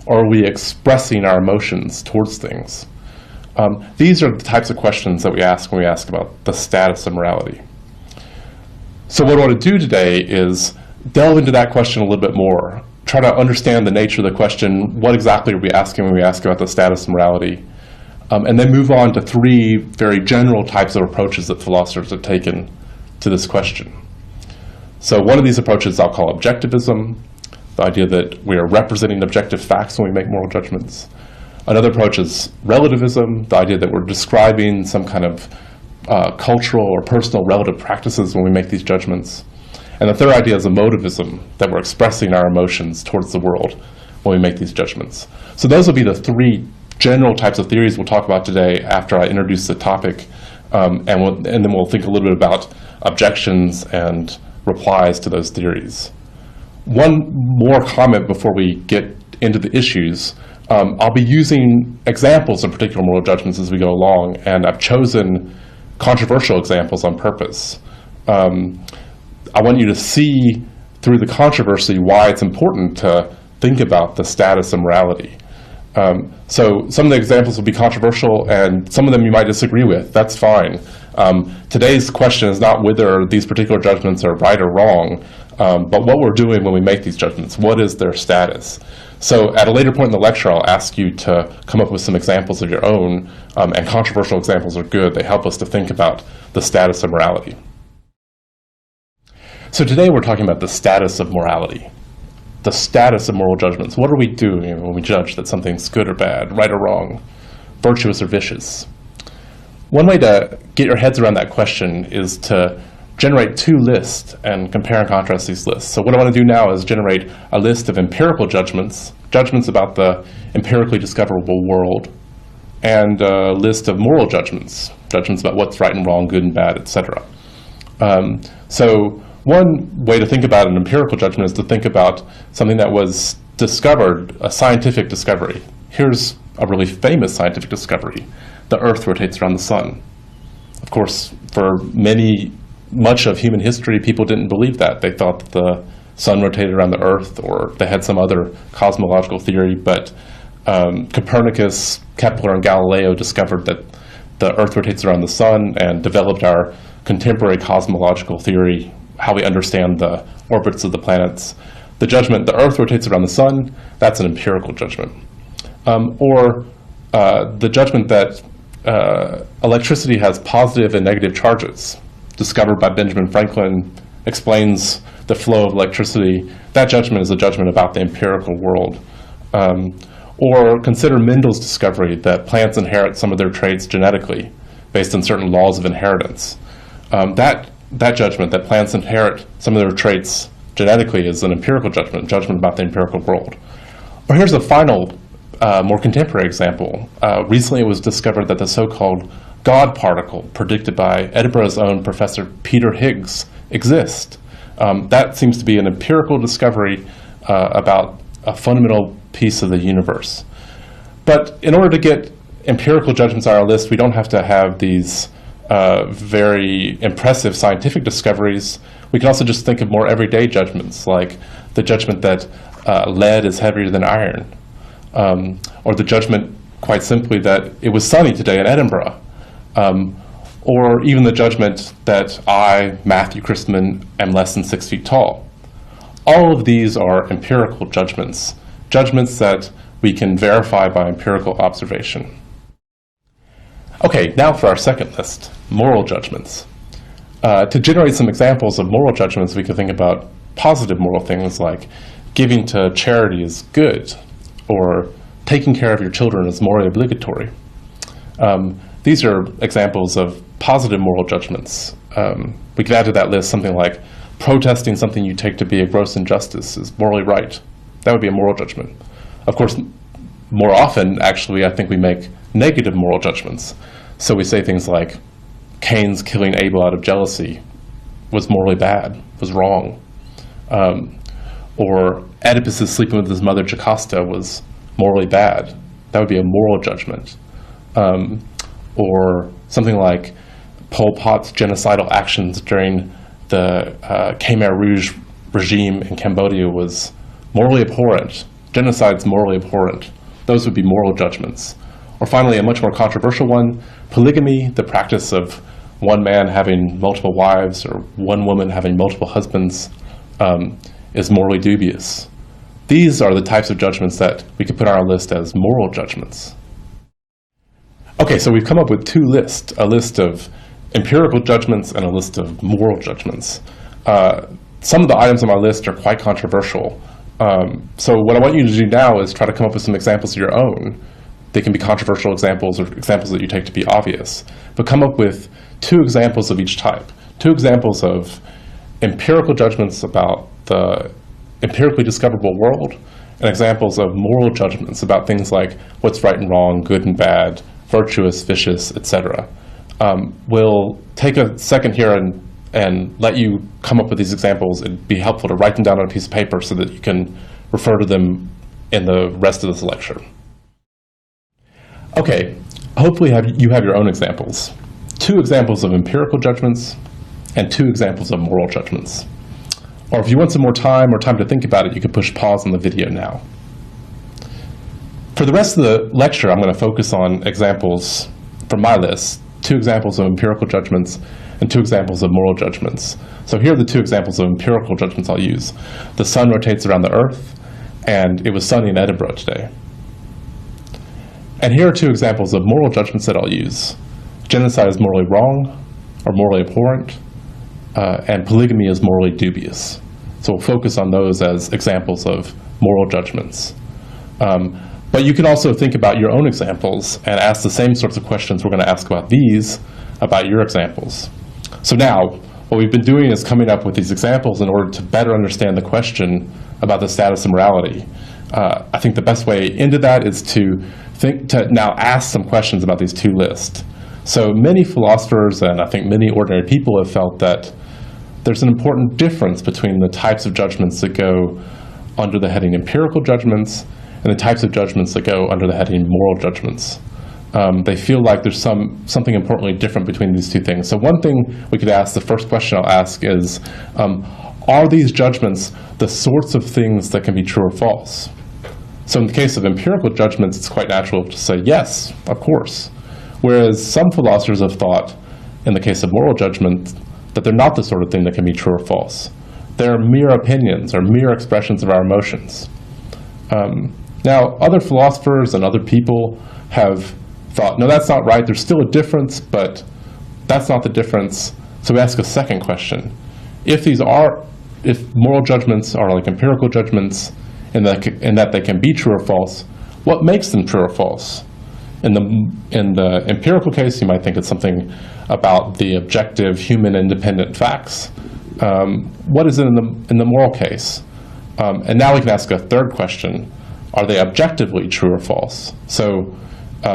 Or are we expressing our emotions towards things? These are the types of questions that we ask when we ask about the status of morality. So what I want to do today is delve into that question a little bit more, try to understand the nature of the question, what exactly are we asking when we ask about the status of morality, and then move on to three very general types of approaches that philosophers have taken to this question. So one of these approaches I'll call objectivism, the idea that we are representing objective facts when we make moral judgments. Another approach is relativism, the idea that we're describing some kind of cultural or personal relative practices when we make these judgments. And the third idea is emotivism, that we're expressing our emotions towards the world when we make these judgments. So those will be the three general types of theories we'll talk about today after I introduce the topic, and then we'll think a little bit about objections and replies to those theories. One more comment before we get into the issues. I'll be using examples of particular moral judgments as we go along, and I've chosen controversial examples on purpose. I want you to see through the controversy why it's important to think about the status of morality. So some of the examples will be controversial, and some of them you might disagree with. That's fine. Today's question is not whether these particular judgments are right or wrong, but what we're doing when we make these judgments. What is their status? So at a later point in the lecture, I'll ask you to come up with some examples of your own, and controversial examples are good. They help us to think about the status of morality. So today we're talking about the status of morality, the status of moral judgments. What are we doing when we judge that something's good or bad, right or wrong, virtuous or vicious? One way to get your heads around that question is to generate two lists and compare and contrast these lists. So what I want to do now is generate a list of empirical judgments, judgments about the empirically discoverable world, and a list of moral judgments, judgments about what's right and wrong, good and bad, etc. So one way to think about an empirical judgment is to think about something that was discovered, a scientific discovery. Here's a really famous scientific discovery. The Earth rotates around the sun. Of course, for much of human history, people didn't believe that. They thought that the sun rotated around the Earth, or they had some other cosmological theory, but Copernicus, Kepler, and Galileo discovered that the Earth rotates around the sun and developed our contemporary cosmological theory, how we understand the orbits of the planets. The judgment, the Earth rotates around the sun, that's an empirical judgment. Or the judgment that electricity has positive and negative charges, discovered by Benjamin Franklin, explains the flow of electricity. That judgment is a judgment about the empirical world. Or consider Mendel's discovery that plants inherit some of their traits genetically based on certain laws of inheritance. That judgment, that plants inherit some of their traits genetically, is an empirical judgment about the empirical world. Or here's a final, more contemporary example. Recently it was discovered that the so-called God particle predicted by Edinburgh's own Professor Peter Higgs exists. That seems to be an empirical discovery about a fundamental piece of the universe. But in order to get empirical judgments on our list, we don't have to have these very impressive scientific discoveries. We can also just think of more everyday judgments, like the judgment that lead is heavier than iron, or the judgment, quite simply, that it was sunny today in Edinburgh, or even the judgment that I, Matthew Christman, am less than 6 feet tall. All of these are empirical judgments, judgments that we can verify by empirical observation. Okay, now for our second list, moral judgments. To generate some examples of moral judgments, we could think about positive moral things like giving to charity is good, or taking care of your children is morally obligatory. These are examples of positive moral judgments. We could add to that list something like protesting something you take to be a gross injustice is morally right. That would be a moral judgment. Of course, more often, actually, I think we make negative moral judgments. So we say things like Cain's killing Abel out of jealousy was morally bad, was wrong. Or Oedipus' sleeping with his mother Jocasta was morally bad. That would be a moral judgment. Or something like Pol Pot's genocidal actions during the Khmer Rouge regime in Cambodia was morally abhorrent. Genocide's morally abhorrent. Those would be moral judgments. Or finally, a much more controversial one, polygamy, the practice of one man having multiple wives or one woman having multiple husbands, is morally dubious. These are the types of judgments that we could put on our list as moral judgments. Okay, so we've come up with two lists, a list of empirical judgments and a list of moral judgments. Some of the items on my list are quite controversial. So what I want you to do now is try to come up with some examples of your own. They can be controversial examples or examples that you take to be obvious. But come up with two examples of each type. Two examples of empirical judgments about the empirically discoverable world, and examples of moral judgments about things like what's right and wrong, good and bad, virtuous, vicious, etc. We'll take a second here and let you come up with these examples. It'd be helpful to write them down on a piece of paper so that you can refer to them in the rest of this lecture. Okay, hopefully you have your own examples. 2 examples of empirical judgments and 2 examples of moral judgments. Or if you want some more time or time to think about it, you can push pause on the video now. For the rest of the lecture, I'm going to focus on examples from my list, 2 examples of empirical judgments and 2 examples of moral judgments. So here are the 2 examples of empirical judgments I'll use. The sun rotates around the earth, and it was sunny in Edinburgh today. And here are 2 examples of moral judgments that I'll use. Genocide is morally wrong or morally abhorrent, and polygamy is morally dubious. So we'll focus on those as examples of moral judgments. But you can also think about your own examples and ask the same sorts of questions we're going to ask about these, about your examples. So now, what we've been doing is coming up with these examples in order to better understand the question about the status of morality. I think the best way into that is to now ask some questions about these 2 lists. So many philosophers, and I think many ordinary people, have felt that there's an important difference between the types of judgments that go under the heading empirical judgments and the types of judgments that go under the heading moral judgments. They feel like there's something importantly different between these 2 things. So one thing we could ask, the first question I'll ask is, are these judgments the sorts of things that can be true or false? So in the case of empirical judgments, it's quite natural to say yes, of course. Whereas some philosophers have thought, in the case of moral judgment, that they're not the sort of thing that can be true or false. They're mere opinions or mere expressions of our emotions. Now, other philosophers and other people have thought, no, that's not right. There's still a difference, but that's not the difference. So we ask a second question. If moral judgments are like empirical judgments, in that they can be true or false, what makes them true or false? In the empirical case, you might think it's something about the objective, human, independent facts. What is it in the moral case? And now we can ask a third question. Are they objectively true or false? So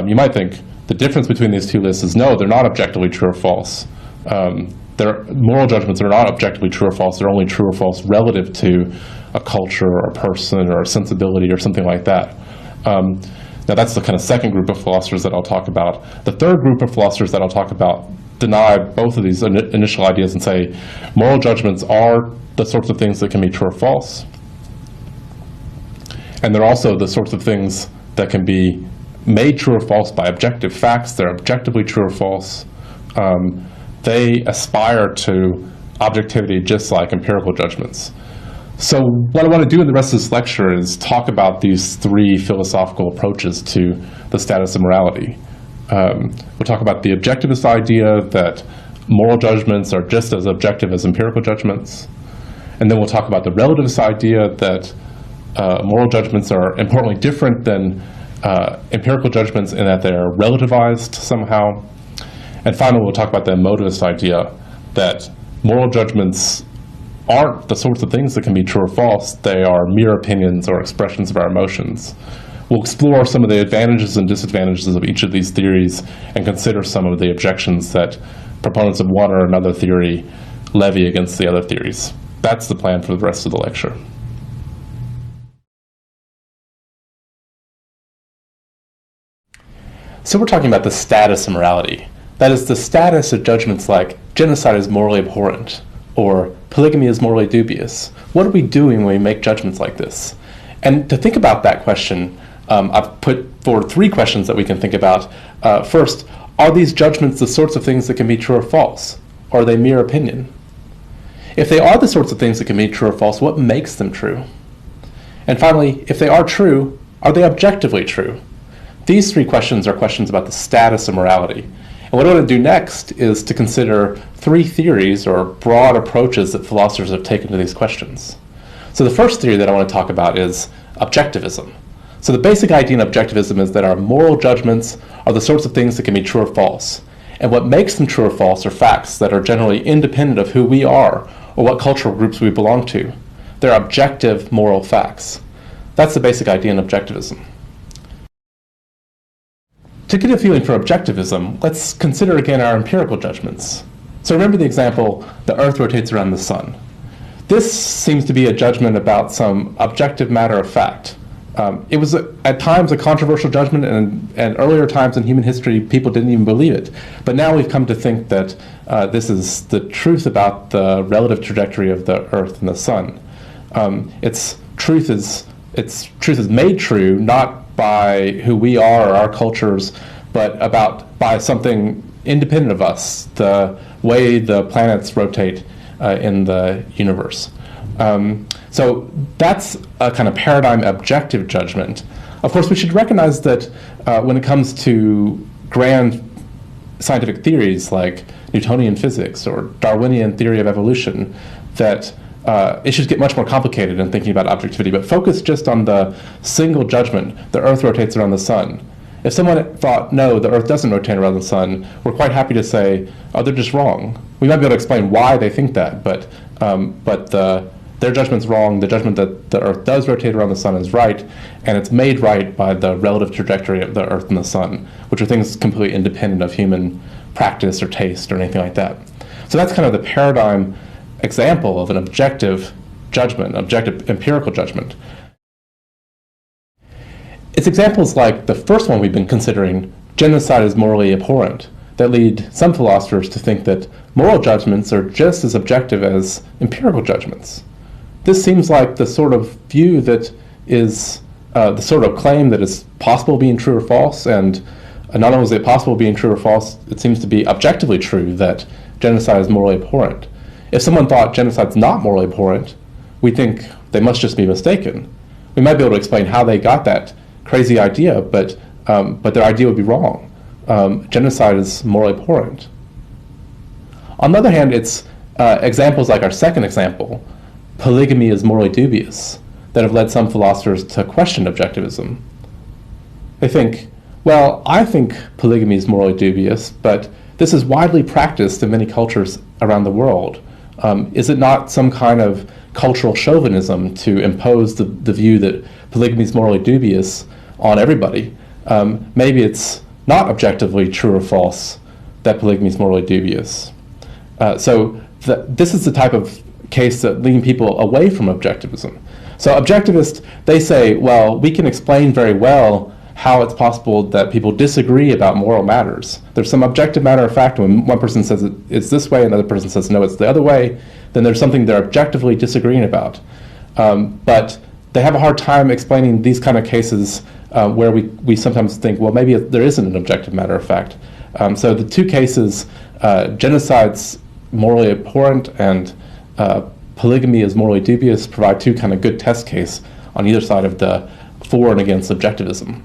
you might think the difference between these 2 lists is no, they're not objectively true or false. Moral judgments are not objectively true or false. They're only true or false relative to a culture or a person or a sensibility or something like that. Now that's the kind of second group of philosophers that I'll talk about. The third group of philosophers that I'll talk about deny both of these initial ideas and say moral judgments are the sorts of things that can be true or false. And they're also the sorts of things that can be made true or false by objective facts. They're objectively true or false. They aspire to objectivity just like empirical judgments. So what I want to do in the rest of this lecture is talk about these 3 philosophical approaches to the status of morality. We'll talk about the objectivist idea that moral judgments are just as objective as empirical judgments. And then we'll talk about the relativist idea that moral judgments are importantly different than empirical judgments in that they're relativized somehow. And finally, we'll talk about the emotivist idea that moral judgments aren't the sorts of things that can be true or false. They are mere opinions or expressions of our emotions. We'll explore some of the advantages and disadvantages of each of these theories and consider some of the objections that proponents of one or another theory levy against the other theories. That's the plan for the rest of the lecture. So we're talking about the status of morality. That is the status of judgments like genocide is morally abhorrent or polygamy is morally dubious. What are we doing when we make judgments like this? And to think about that question, I've put forward 3 questions that we can think about. First, are these judgments the sorts of things that can be true or false? Or are they mere opinion? If they are the sorts of things that can be true or false, what makes them true? And finally, if they are true, are they objectively true? These 3 questions are questions about the status of morality. And what I want to do next is to consider 3 theories or broad approaches that philosophers have taken to these questions. So the first theory that I want to talk about is objectivism. So the basic idea in objectivism is that our moral judgments are the sorts of things that can be true or false. And what makes them true or false are facts that are generally independent of who we are or what cultural groups we belong to. They're objective moral facts. That's the basic idea in objectivism. To get a feeling for objectivism, let's consider again our empirical judgments. So remember the example, the Earth rotates around the sun. This seems to be a judgment about some objective matter of fact. It was at times a controversial judgment, and earlier times in human history, people didn't even believe it. But now we've come to think that this is the truth about the relative trajectory of the Earth and the Sun. Its truth is made true not by who we are or our cultures, but by something independent of us, the way the planets rotate in the universe. So that's a kind of paradigm objective judgment. Of course, we should recognize that when it comes to grand scientific theories like Newtonian physics or Darwinian theory of evolution, that issues get much more complicated in thinking about objectivity, but focus just on the single judgment, the Earth rotates around the Sun. If someone thought, no, the Earth doesn't rotate around the Sun, we're quite happy to say, oh, they're just wrong. We might be able to explain why they think that, but their judgment's wrong. The judgment that the Earth does rotate around the Sun is right, and it's made right by the relative trajectory of the Earth and the Sun, which are things completely independent of human practice or taste or anything like that. So that's kind of the paradigm example of an objective judgment, objective empirical judgment. It's examples like the first one we've been considering, genocide is morally abhorrent, that lead some philosophers to think that moral judgments are just as objective as empirical judgments. This seems like the sort of view that is the sort of claim that is possible being true or false, and not only is it possible being true or false, it seems to be objectively true that genocide is morally abhorrent. If someone thought genocide's not morally abhorrent, we think they must just be mistaken. We might be able to explain how they got that crazy idea, but their idea would be wrong. Genocide is morally abhorrent. On the other hand, it's examples like our second example, polygamy is morally dubious, that have led some philosophers to question objectivism. They think, well, I think polygamy is morally dubious, but this is widely practiced in many cultures around the world. Is it not some kind of cultural chauvinism to impose the view that polygamy is morally dubious on everybody? Maybe it's not objectively true or false that polygamy is morally dubious. So this is the type of case that leading people away from objectivism. So objectivists, they say, well, we can explain very well how it's possible that people disagree about moral matters. There's some objective matter of fact. When one person says it's this way and another person says no, it's the other way, then there's something they're objectively disagreeing about. But they have a hard time explaining these kind of cases where we sometimes think, well, maybe there isn't an objective matter of fact. So the two cases, genocide's morally abhorrent and polygamy is morally dubious, provide two kind of good test case on either side of the for and against objectivism.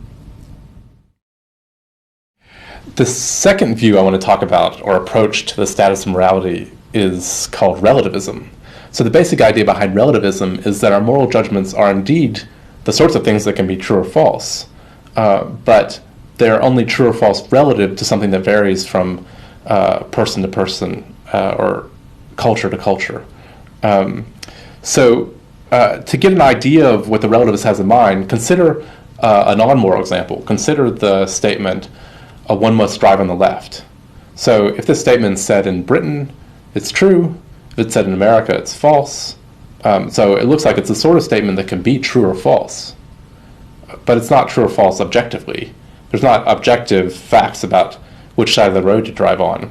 The second view I want to talk about, or approach to the status of morality, is called relativism. So the basic idea behind relativism is that our moral judgments are indeed the sorts of things that can be true or false, but they're only true or false relative to something that varies from person to person or culture to culture. So to get an idea of what the relativist has in mind, consider a non-moral example. Consider the statement, one must drive on the left. So if this statement is said in Britain, it's true. If it's said in America, it's false. So it looks like it's the sort of statement that can be true or false. But it's not true or false objectively. There's not objective facts about which side of the road to drive on.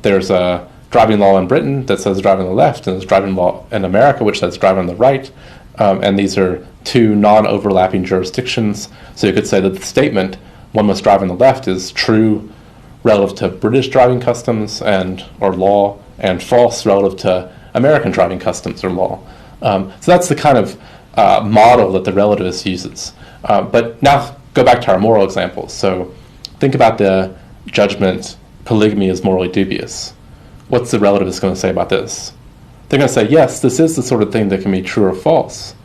There's a driving law in Britain that says drive on the left, and there's driving law in America which says drive on the right. And these are two non-overlapping jurisdictions. So you could say that the statement, one must drive on the left, is true relative to British driving customs or law, and false relative to American driving customs or law. So that's the kind of model that the relativist uses. But now go back to our moral examples. So think about the judgment, polygamy is morally dubious. What's the relativist going to say about this? They're going to say, yes, this is the sort of thing that can be true or false,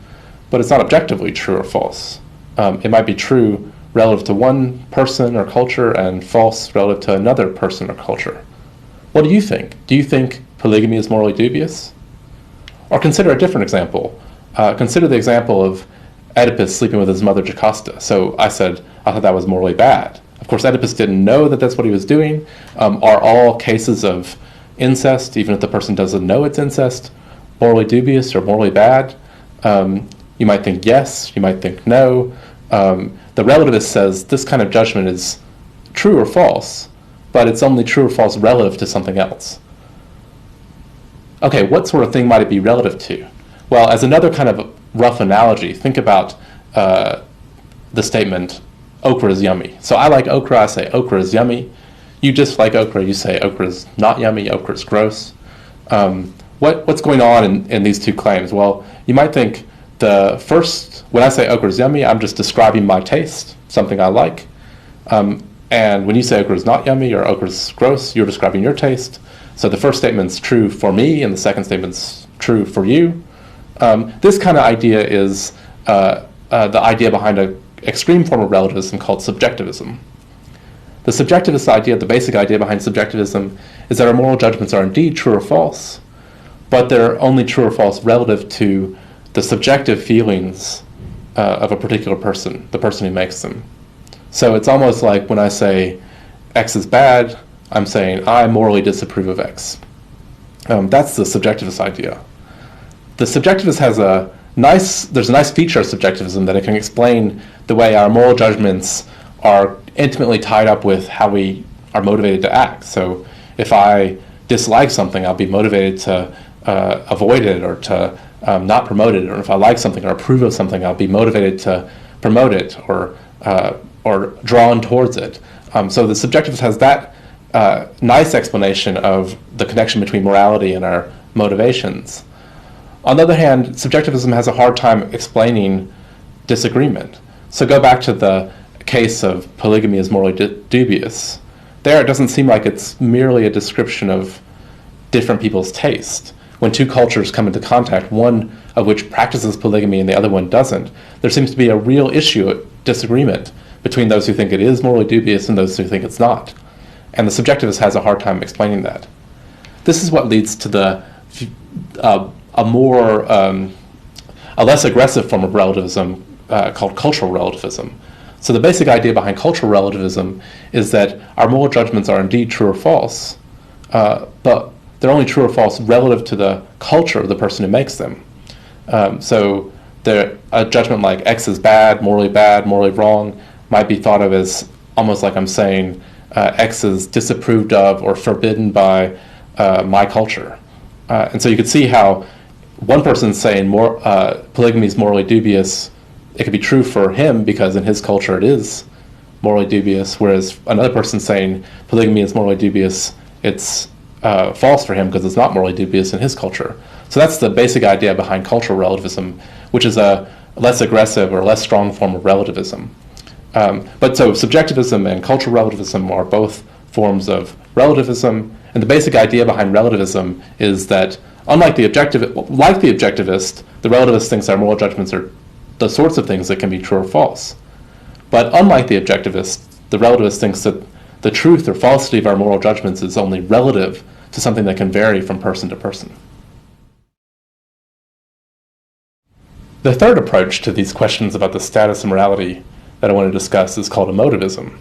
but it's not objectively true or false. It might be true relative to one person or culture and false relative to another person or culture. What do you think? Do you think polygamy is morally dubious? Or consider a different example. Consider the example of Oedipus sleeping with his mother Jocasta. So I said, I thought that was morally bad. Of course, Oedipus didn't know that that's what he was doing. Are all cases of incest, even if the person doesn't know it's incest, morally dubious or morally bad? You might think yes, you might think no. The relativist says this kind of judgment is true or false, but it's only true or false relative to something else. Okay, what sort of thing might it be relative to? Well, as another kind of rough analogy, think about the statement, okra is yummy. So I like okra, I say okra is yummy. You dislike okra, you say okra is not yummy, okra is gross. What's going on in these two claims? Well, you might think when I say okra is yummy, I'm just describing my taste, something I like. And when you say okra is not yummy or okra is gross, you're describing your taste. So the first statement's true for me, and the second statement's true for you. This kind of idea is the idea behind an extreme form of relativism called subjectivism. The subjectivist idea, the basic idea behind subjectivism, is that our moral judgments are indeed true or false, but they're only true or false relative to the subjective feelings of a particular person, the person who makes them. So it's almost like when I say X is bad, I'm saying I morally disapprove of X. That's the subjectivist idea. The subjectivist has there's a nice feature of subjectivism that it can explain the way our moral judgments are intimately tied up with how we are motivated to act. So if I dislike something, I'll be motivated to avoid it or to not promote it. Or if I like something or approve of something, I'll be motivated to promote it or drawn towards it. So the subjectivist has that nice explanation of the connection between morality and our motivations. On the other hand, subjectivism has a hard time explaining disagreement. So go back to the case of polygamy as morally dubious. There it doesn't seem like it's merely a description of different people's taste. When two cultures come into contact, one of which practices polygamy and the other one doesn't, there seems to be a real issue, disagreement, between those who think it is morally dubious and those who think it's not. And the subjectivist has a hard time explaining that. This is what leads to a less aggressive form of relativism called cultural relativism. So the basic idea behind cultural relativism is that our moral judgments are indeed true or false, but they're only true or false relative to the culture of the person who makes them. So a judgment like X is bad, morally wrong, might be thought of as almost like I'm saying X is disapproved of or forbidden by my culture. And so you could see how one person's saying polygamy is morally dubious. It could be true for him because in his culture it is morally dubious, whereas another person saying polygamy is morally dubious, it's false for him because it's not morally dubious in his culture. So that's the basic idea behind cultural relativism, which is a less aggressive or less strong form of relativism. But so subjectivism and cultural relativism are both forms of relativism, and the basic idea behind relativism is that unlike the objectivist, the relativist thinks our moral judgments are the sorts of things that can be true or false. But unlike the objectivist, the relativist thinks that the truth or falsity of our moral judgments is only relative to something that can vary from person to person. The third approach to these questions about the status and morality that I want to discuss is called emotivism.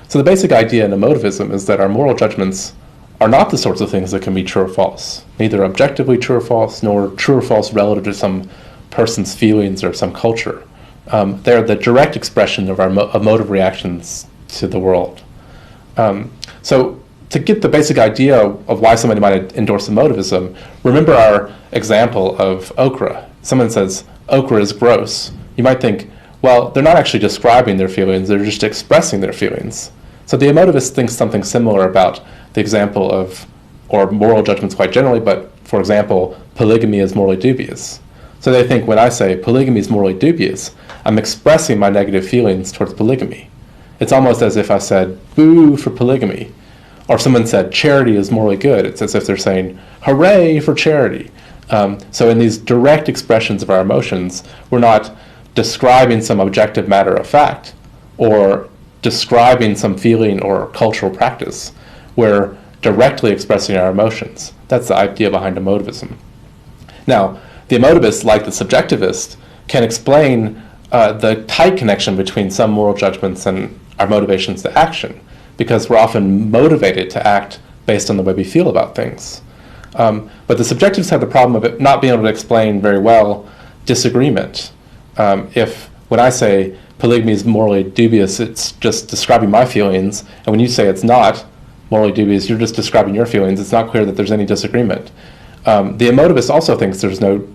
So the basic idea in emotivism is that our moral judgments are not the sorts of things that can be true or false, neither objectively true or false, nor true or false relative to some person's feelings or some culture. They're the direct expression of our emotive reactions to the world. So to get the basic idea of why somebody might endorse emotivism, remember our example of okra. Someone says, okra is gross. You might think, well, they're not actually describing their feelings, they're just expressing their feelings. So the emotivist thinks something similar about the example of, or moral judgments quite generally, but for example, polygamy is morally dubious. So they think when I say polygamy is morally dubious, I'm expressing my negative feelings towards polygamy. It's almost as if I said, boo for polygamy. Or if someone said charity is morally good, it's as if they're saying, hooray for charity. So in these direct expressions of our emotions, we're not describing some objective matter of fact or describing some feeling or cultural practice. We're directly expressing our emotions. That's the idea behind emotivism. Now, the emotivist, like the subjectivist, can explain the tight connection between some moral judgments and our motivations to action, because we're often motivated to act based on the way we feel about things. But the subjectivists have the problem of it not being able to explain very well disagreement. If when I say polygamy is morally dubious, it's just describing my feelings, and when you say it's not morally dubious, you're just describing your feelings. It's not clear that there's any disagreement. The emotivist also thinks there's no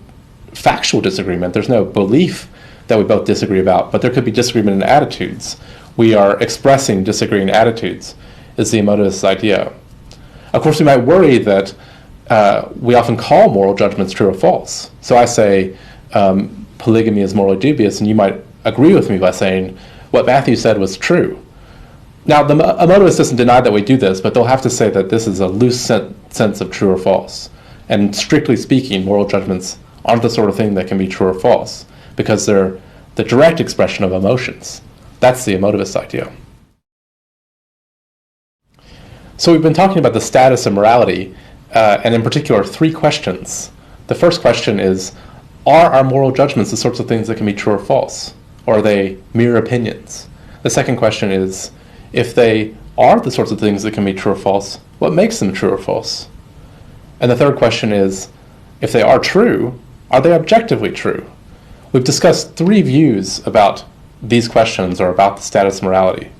factual disagreement. There's no belief that we both disagree about, but there could be disagreement in attitudes. We are expressing disagreeing attitudes, is the emotivist's idea. Of course, we might worry that we often call moral judgments true or false. So I say polygamy is morally dubious, and you might agree with me by saying what Matthew said was true. Now, the emotivist doesn't deny that we do this, but they'll have to say that this is a loose sense of true or false. And strictly speaking, moral judgments aren't the sort of thing that can be true or false, because they're the direct expression of emotions. That's the emotivist idea. So we've been talking about the status of morality, and in particular, 3 questions. The first question is, are our moral judgments the sorts of things that can be true or false? Or are they mere opinions? The second question is, if they are the sorts of things that can be true or false, what makes them true or false? And the third question is, if they are true, are they objectively true? We've discussed 3 views about these questions, or about the status of morality.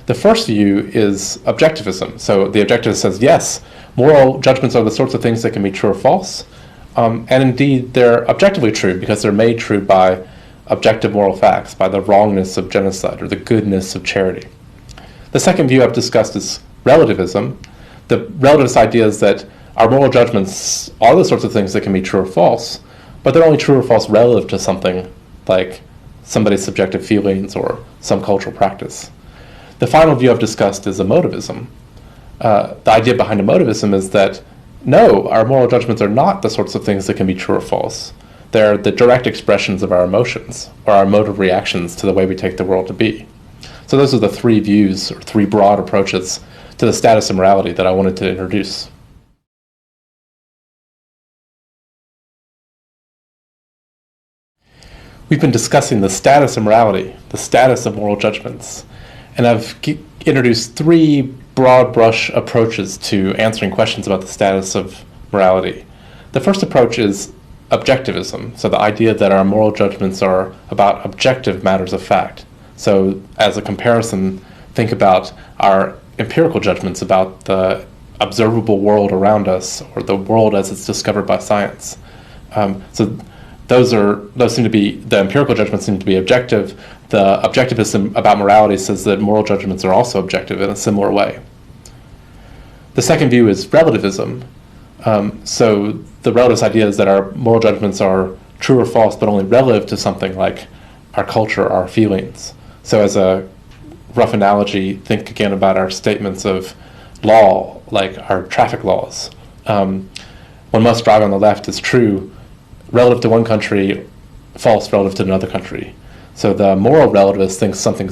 The first view is objectivism. So the objectivist says, yes, moral judgments are the sorts of things that can be true or false, and indeed they're objectively true because they're made true by objective moral facts, by the wrongness of genocide or the goodness of charity. The second view I've discussed is relativism. The relativist idea is that our moral judgments are the sorts of things that can be true or false, but they're only true or false relative to something like somebody's subjective feelings or some cultural practice. The final view I've discussed is emotivism. The idea behind emotivism is that no, our moral judgments are not the sorts of things that can be true or false. They're the direct expressions of our emotions, or our emotive reactions to the way we take the world to be. So those are the 3 views, or 3 broad approaches to the status of morality that I wanted to introduce. We've been discussing the status of morality, the status of moral judgments, and I've introduced 3 broad brush approaches to answering questions about the status of morality. The first approach is objectivism, so the idea that our moral judgments are about objective matters of fact. So as a comparison, think about our empirical judgments about the observable world around us, or the world as it's discovered by science. So those seem to be, the empirical judgments seem to be objective. The objectivism about morality says that moral judgments are also objective in a similar way. The second view is relativism. So the relativist idea is that our moral judgments are true or false, but only relative to something like our culture, our feelings. So as a rough analogy, think again about our statements of law, like our traffic laws. One must drive on the left is true relative to one country, false relative to another country. So the moral relativist thinks something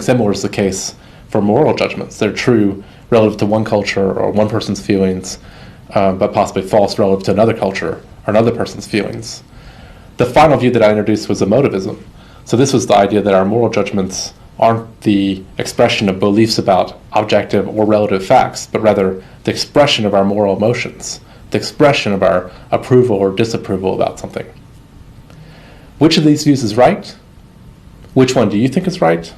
similar is the case for moral judgments. They're true relative to one culture or one person's feelings, but possibly false relative to another culture or another person's feelings. The final view that I introduced was emotivism. So this was the idea that our moral judgments aren't the expression of beliefs about objective or relative facts, but rather the expression of our moral emotions, the expression of our approval or disapproval about something. Which of these views is right? Which one do you think is right?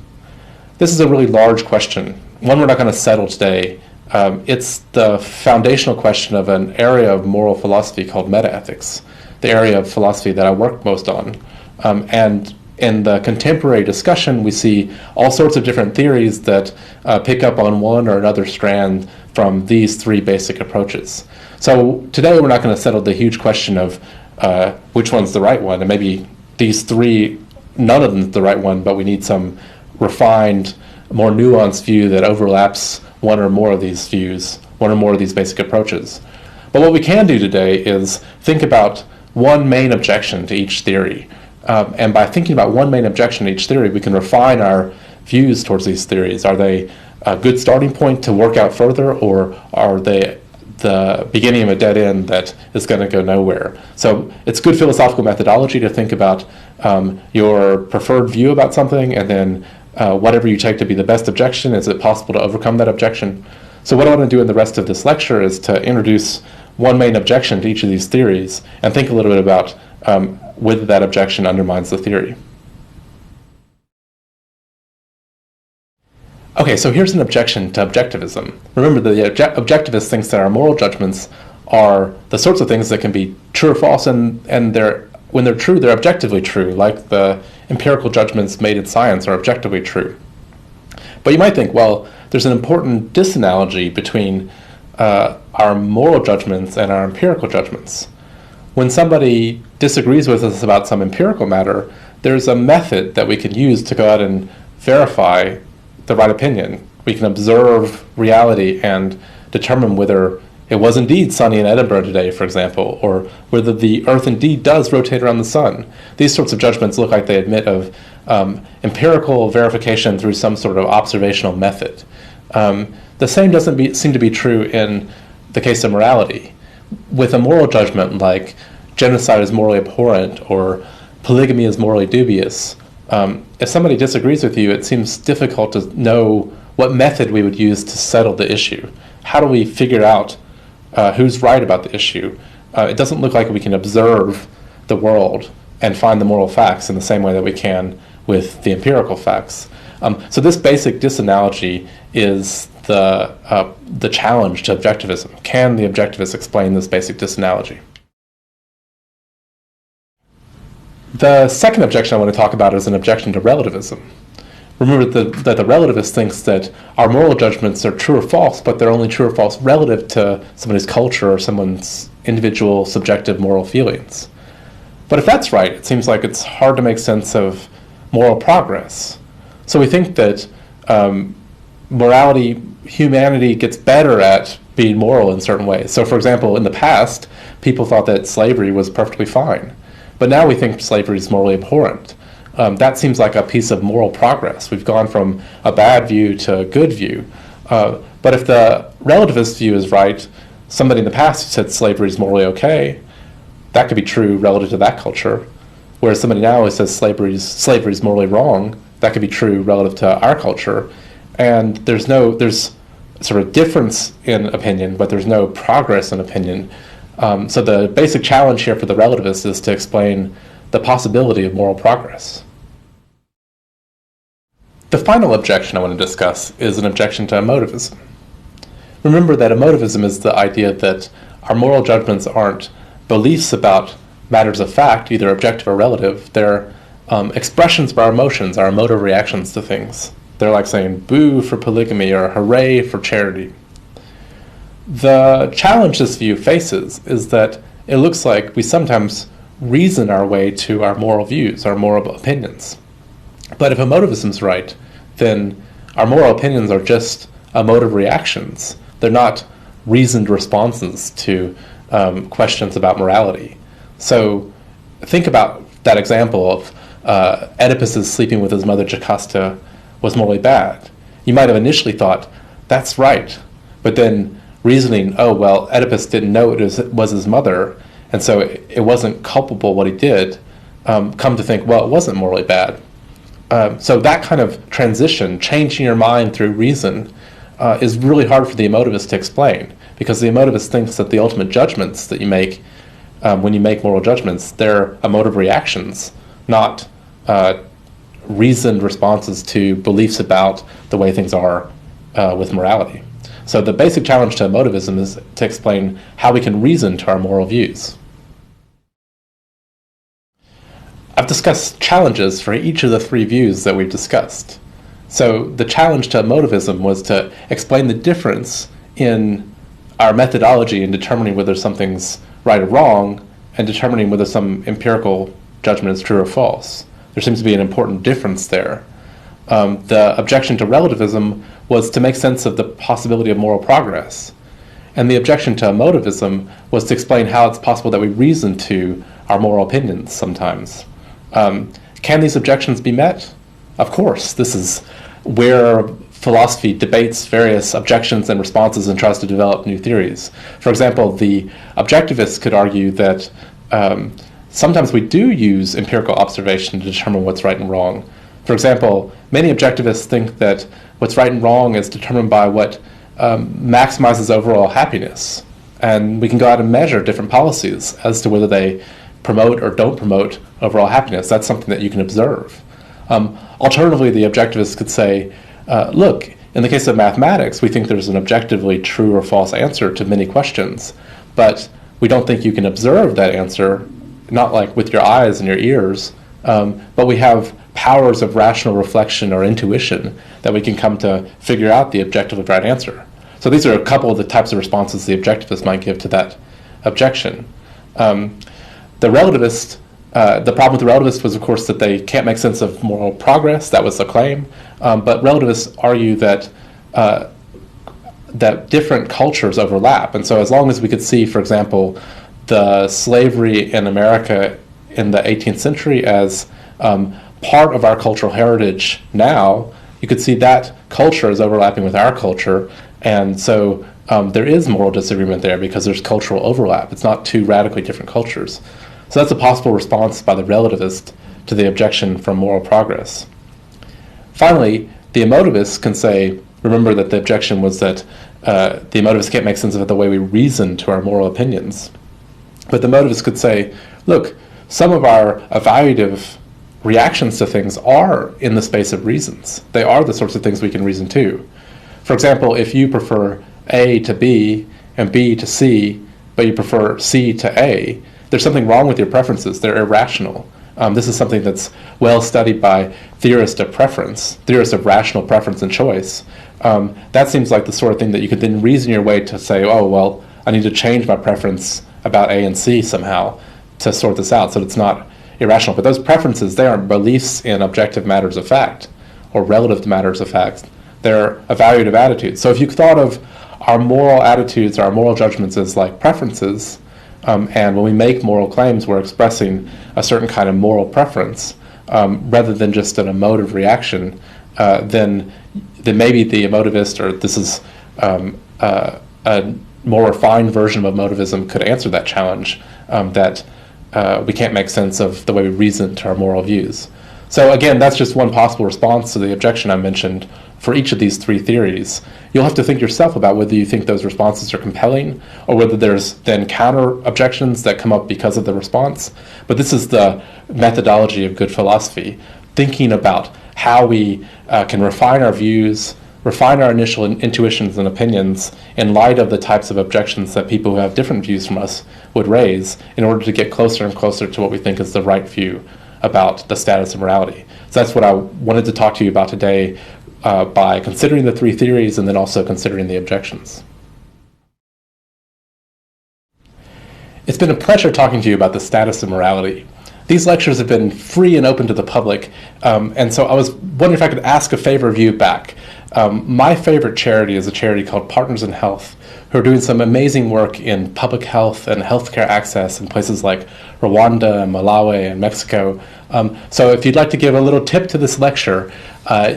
This is a really large question, one we're not going to settle today. It's the foundational question of an area of moral philosophy called metaethics, the area of philosophy that I work most on. And in the contemporary discussion, we see all sorts of different theories that pick up on one or another strand from these 3 basic approaches. So today we're not going to settle the huge question of which one's the right one, and maybe these 3, none of them is the right one, but we need some refined, more nuanced view that overlaps one or more of these views, one or more of these basic approaches. But what we can do today is think about one main objection to each theory. And by thinking about one main objection to each theory, we can refine our views towards these theories. Are they a good starting point to work out further, or are they the beginning of a dead end that is going to go nowhere? So it's good philosophical methodology to think about your preferred view about something, and then whatever you take to be the best objection, is it possible to overcome that objection? So what I want to do in the rest of this lecture is to introduce one main objection to each of these theories and think a little bit about whether that objection undermines the theory. Okay, so here's an objection to objectivism. Remember, the objectivist thinks that our moral judgments are the sorts of things that can be true or false, and when they're true, they're objectively true, like the empirical judgments made in science are objectively true. But you might think, well, there's an important disanalogy between our moral judgments and our empirical judgments. When somebody disagrees with us about some empirical matter, there's a method that we can use to go out and verify the right opinion. We can observe reality and determine whether it was indeed sunny in Edinburgh today, for example, or whether the Earth indeed does rotate around the sun. These sorts of judgments look like they admit of empirical verification through some sort of observational method. The same doesn't seem to be true in the case of morality. With a moral judgment like genocide is morally abhorrent or polygamy is morally dubious, if somebody disagrees with you, it seems difficult to know what method we would use to settle the issue. How do we figure out who's right about the issue? It doesn't look like we can observe the world and find the moral facts in the same way that we can with the empirical facts. So this basic disanalogy is the challenge to objectivism. Can the objectivist explain this basic disanalogy? The second objection I want to talk about is an objection to relativism. Remember that the relativist thinks that our moral judgments are true or false, but they're only true or false relative to somebody's culture or someone's individual subjective moral feelings. But if that's right, it seems like it's hard to make sense of moral progress. So we think that humanity gets better at being moral in certain ways. So for example, in the past, people thought that slavery was perfectly fine. But now we think slavery is morally abhorrent. That seems like a piece of moral progress. We've gone from a bad view to a good view. But if the relativist view is right, somebody in the past who said slavery is morally okay, that could be true relative to that culture. Whereas somebody now who says slavery is morally wrong, that could be true relative to our culture. And there's sort of difference in opinion, but there's no progress in opinion. So the basic challenge here for the relativist is to explain the possibility of moral progress. The final objection I want to discuss is an objection to emotivism. Remember that emotivism is the idea that our moral judgments aren't beliefs about matters of fact, either objective or relative. They're expressions of our emotions, our emotive reactions to things. They're like saying boo for polygamy or hooray for charity. The challenge this view faces is that it looks like we sometimes reason our way to our moral views, our moral opinions. But if emotivism's right, then our moral opinions are just emotive reactions. They're not reasoned responses to questions about morality. So think about that example of Oedipus sleeping with his mother Jocasta was morally bad. You might have initially thought, that's right, but then reasoning, oh, well, Oedipus didn't know it was his mother, and so it wasn't culpable what he did, come to think, well, it wasn't morally bad. So that kind of transition, changing your mind through reason, is really hard for the emotivist to explain, because the emotivist thinks that the ultimate judgments that you make when you make moral judgments, they're emotive reactions, not reasoned responses to beliefs about the way things are with morality. So the basic challenge to emotivism is to explain how we can reason to our moral views. I've discussed challenges for each of the three views that we've discussed. So the challenge to emotivism was to explain the difference in our methodology in determining whether something's right or wrong and determining whether some empirical judgment is true or false. There seems to be an important difference there. The objection to relativism was to make sense of the possibility of moral progress. And the objection to emotivism was to explain how it's possible that we reason to our moral opinions sometimes. Can these objections be met? Of course. This is where philosophy debates various objections and responses and tries to develop new theories. For example, the objectivists could argue that sometimes we do use empirical observation to determine what's right and wrong. For example, many objectivists think that what's right and wrong is determined by what maximizes overall happiness. And we can go out and measure different policies as to whether they promote or don't promote overall happiness. That's something that you can observe. Alternatively, the objectivists could say, look, In the case of mathematics, we think there's an objectively true or false answer to many questions, but we don't think you can observe that answer, not like with your eyes and your ears, but we have powers of rational reflection or intuition that we can come to figure out the objectively right answer. So these are a couple of the types of responses the objectivist might give to that objection. The relativist, the problem with the relativist was, of course, that they can't make sense of moral progress. That was the claim. But relativists argue that that different cultures overlap. And so as long as we could see, for example, the slavery in America in the 18th century as part of our cultural heritage now, you could see that culture is overlapping with our culture. And so there is moral disagreement there because there's cultural overlap. It's not two radically different cultures. So that's a possible response by the relativist to the objection from moral progress. Finally, the emotivist can say, remember that the objection was that the emotivist can't make sense of it the way we reason to our moral opinions. But the emotivist could say, look, some of our evaluative reactions to things are in the space of reasons. They are the sorts of things we can reason to. For example, if you prefer A to B and B to C, but you prefer C to A, there's something wrong with your preferences. They're irrational. This is something that's well studied by theorists of preference, theorists of rational preference and choice. That seems like the sort of thing that you could then reason your way to say, oh, well, I need to change my preference about A and C somehow to sort this out so that it's not irrational. But those preferences, they aren't beliefs in objective matters of fact or relative to matters of fact. They're evaluative attitudes. So if you thought of our moral attitudes, our moral judgments as like preferences, and when we make moral claims, we're expressing a certain kind of moral preference rather than just an emotive reaction, then maybe the emotivist, or this is a more refined version of emotivism, could answer that challenge that we can't make sense of the way we reason to our moral views. So again, that's just one possible response to the objection I mentioned for each of these three theories. You'll have to think yourself about whether you think those responses are compelling or whether there's then counter objections that come up because of the response. But this is the methodology of good philosophy, thinking about how we can refine our views, refine our initial intuitions and opinions in light of the types of objections that people who have different views from us would raise in order to get closer and closer to what we think is the right view about the status of morality. So that's what I wanted to talk to you about today by considering the three theories and then also considering the objections. It's been a pleasure talking to you about the status of morality. These lectures have been free and open to the public, and so I was wondering if I could ask a favor of you back. My favorite charity is a charity called Partners in Health, who are doing some amazing work in public health and healthcare access in places like Rwanda and Malawi and Mexico. So if you'd like to give a little tip to this lecture,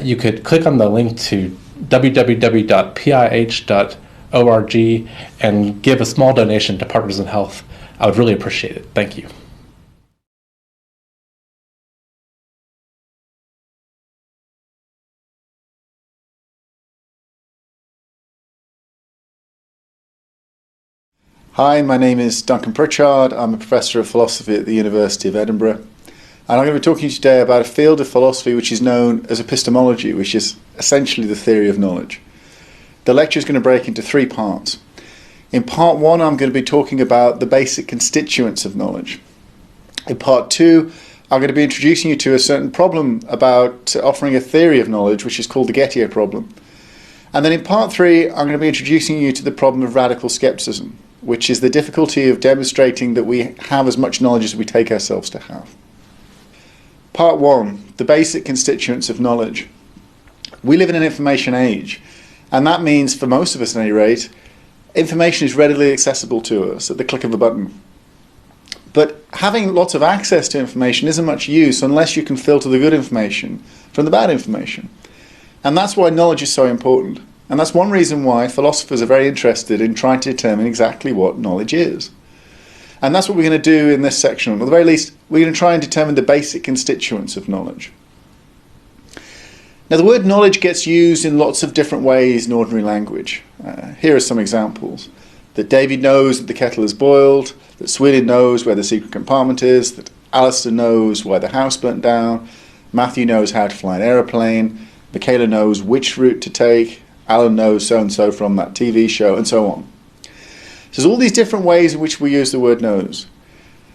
you could click on the link to www.pih.org and give a small donation to Partners in Health. I would really appreciate it. Thank you. Hi, my name is Duncan Pritchard. I'm a professor of philosophy at the University of Edinburgh. And I'm going to be talking to you today about a field of philosophy which is known as epistemology, which is essentially the theory of knowledge. The lecture is going to break into three parts. In part one, I'm going to be talking about the basic constituents of knowledge. In part two, I'm going to be introducing you to a certain problem about offering a theory of knowledge, which is called the Gettier problem. And then in part three, I'm going to be introducing you to the problem of radical skepticism, which is the difficulty of demonstrating that we have as much knowledge as we take ourselves to have. Part one, the basic constituents of knowledge. We live in an information age, and that means, for most of us at any rate, information is readily accessible to us at the click of a button. But having lots of access to information isn't much use unless you can filter the good information from the bad information. And that's why knowledge is so important. And that's one reason why philosophers are very interested in trying to determine exactly what knowledge is. And that's what we're going to do in this section. At the very least, we're going to try and determine the basic constituents of knowledge. Now, the word knowledge gets used in lots of different ways in ordinary language. Here are some examples. That David knows that the kettle is boiled, that Sweden knows where the secret compartment is, that Alistair knows why the house burnt down, Matthew knows how to fly an aeroplane, Michaela knows which route to take, Alan knows so-and-so from that TV show, and so on. So there's all these different ways in which we use the word knows.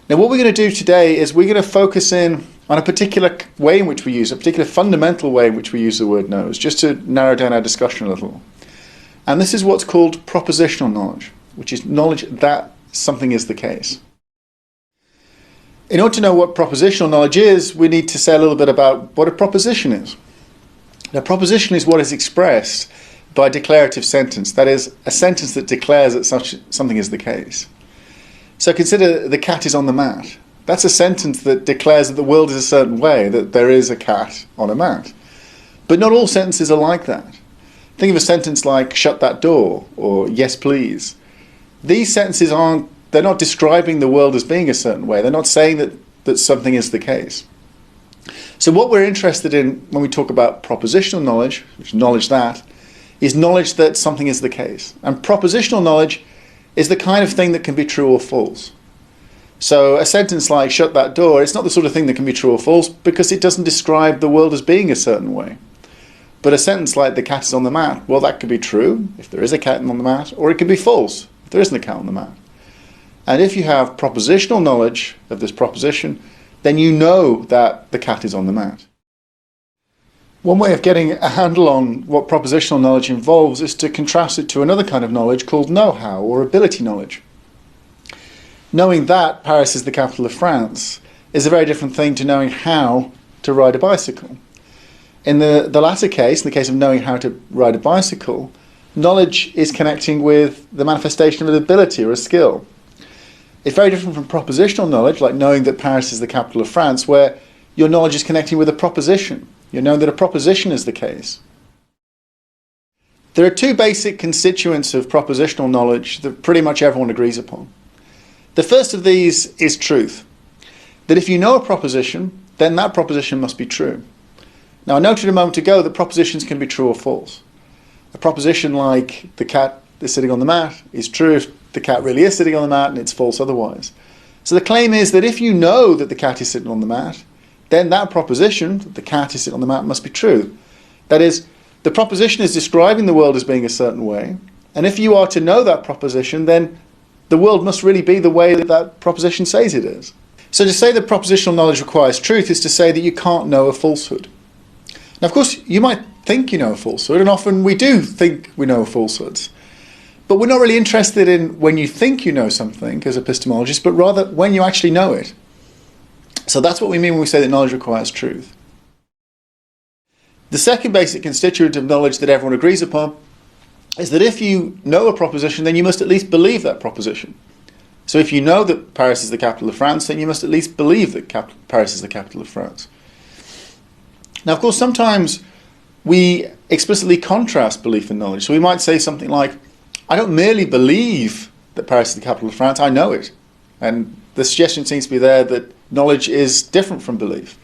Now what we're going to do today is we're going to focus in on a particular way in which we use, a particular fundamental way in which we use the word knows, just to narrow down our discussion a little. And this is what's called propositional knowledge, which is knowledge that something is the case. In order to know what propositional knowledge is, we need to say a little bit about what a proposition is. Now, proposition is what is expressed by a declarative sentence, that is, a sentence that declares that something is the case. So consider the cat is on the mat. That's a sentence that declares that the world is a certain way, that there is a cat on a mat. But not all sentences are like that. Think of a sentence like shut that door or yes please. These sentences they're not describing the world as being a certain way. They're not saying that something is the case. So what we're interested in when we talk about propositional knowledge, which is knowledge that, is knowledge that something is the case. And propositional knowledge is the kind of thing that can be true or false. So a sentence like shut that door, it's not the sort of thing that can be true or false because it doesn't describe the world as being a certain way. But a sentence like the cat is on the mat, well, that could be true if there is a cat on the mat, or it could be false if there isn't a cat on the mat. And if you have propositional knowledge of this proposition, then you know that the cat is on the mat. One way of getting a handle on what propositional knowledge involves is to contrast it to another kind of knowledge called know-how or ability knowledge. Knowing that Paris is the capital of France is a very different thing to knowing how to ride a bicycle. In the latter case, in the case of knowing how to ride a bicycle, knowledge is connecting with the manifestation of an ability or a skill. It's very different from propositional knowledge, like knowing that Paris is the capital of France, where your knowledge is connecting with a proposition. You're knowing that a proposition is the case. There are two basic constituents of propositional knowledge that pretty much everyone agrees upon. The first of these is truth. That if you know a proposition, then that proposition must be true. Now, I noted a moment ago that propositions can be true or false. A proposition like the cat is sitting on the mat is true if the cat really is sitting on the mat, and it's false otherwise. So the claim is that if you know that the cat is sitting on the mat, then that proposition, that the cat is sitting on the mat, must be true. That is, the proposition is describing the world as being a certain way, and if you are to know that proposition, then the world must really be the way that that proposition says it is. So to say that propositional knowledge requires truth is to say that you can't know a falsehood. Now, of course, you might think you know a falsehood, and often we do think we know falsehoods. But we're not really interested in when you think you know something as epistemologists, but rather when you actually know it. So that's what we mean when we say that knowledge requires truth. The second basic constituent of knowledge that everyone agrees upon is that if you know a proposition, then you must at least believe that proposition. So if you know that Paris is the capital of France, then you must at least believe that Paris is the capital of France. Now, of course, sometimes we explicitly contrast belief and knowledge. So we might say something like, I don't merely believe that Paris is the capital of France, I know it. And the suggestion seems to be there that knowledge is different from belief.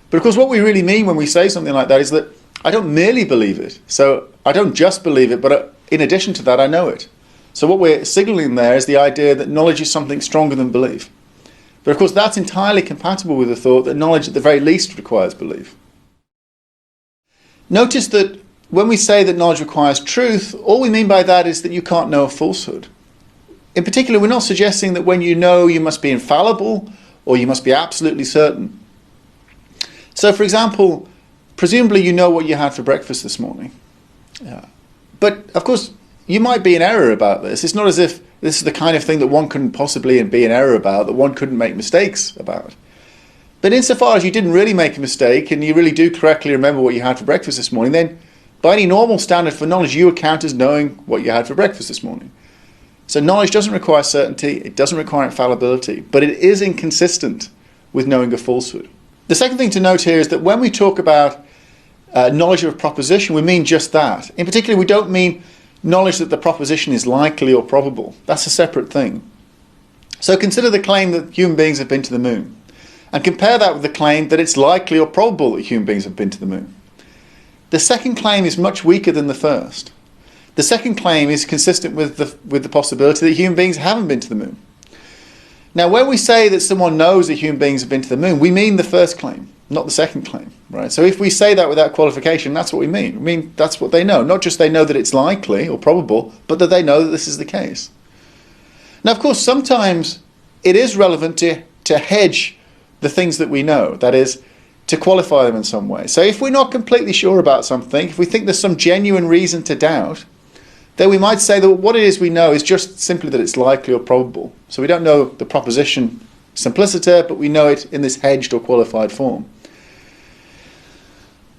But of course what we really mean when we say something like that is that I don't merely believe it. So I don't just believe it, but in addition to that I know it. So what we're signalling there is the idea that knowledge is something stronger than belief. But of course that's entirely compatible with the thought that knowledge at the very least requires belief. Notice that when we say that knowledge requires truth, all we mean by that is that you can't know a falsehood. In particular, we're not suggesting that when you know you must be infallible or you must be absolutely certain. So, for example, presumably you know what you had for breakfast this morning. But, of course, you might be in error about this. It's not as if this is the kind of thing that one couldn't possibly be in error about, that one couldn't make mistakes about. But insofar as you didn't really make a mistake and you really do correctly remember what you had for breakfast this morning, then by any normal standard for knowledge, you account as knowing what you had for breakfast this morning. So knowledge doesn't require certainty, it doesn't require infallibility, but it is inconsistent with knowing a falsehood. The second thing to note here is that when we talk about knowledge of a proposition, we mean just that. In particular, we don't mean knowledge that the proposition is likely or probable. That's a separate thing. So consider the claim that human beings have been to the moon, and compare that with the claim that it's likely or probable that human beings have been to the moon. The second claim is much weaker than the first. The second claim is consistent with the possibility that human beings haven't been to the moon. Now, when we say that someone knows that human beings have been to the moon, we mean the first claim. not the second claim, right? So if we say that without qualification, that's what we mean. I mean, that's what they know. Not just they know that it's likely or probable, but that they know that this is the case. Now, of course, sometimes it is relevant to hedge the things that we know, that is, to qualify them in some way. So if we're not completely sure about something, if we think there's some genuine reason to doubt, then we might say that what it is we know is just simply that it's likely or probable. So we don't know the proposition simpliciter, but we know it in this hedged or qualified form.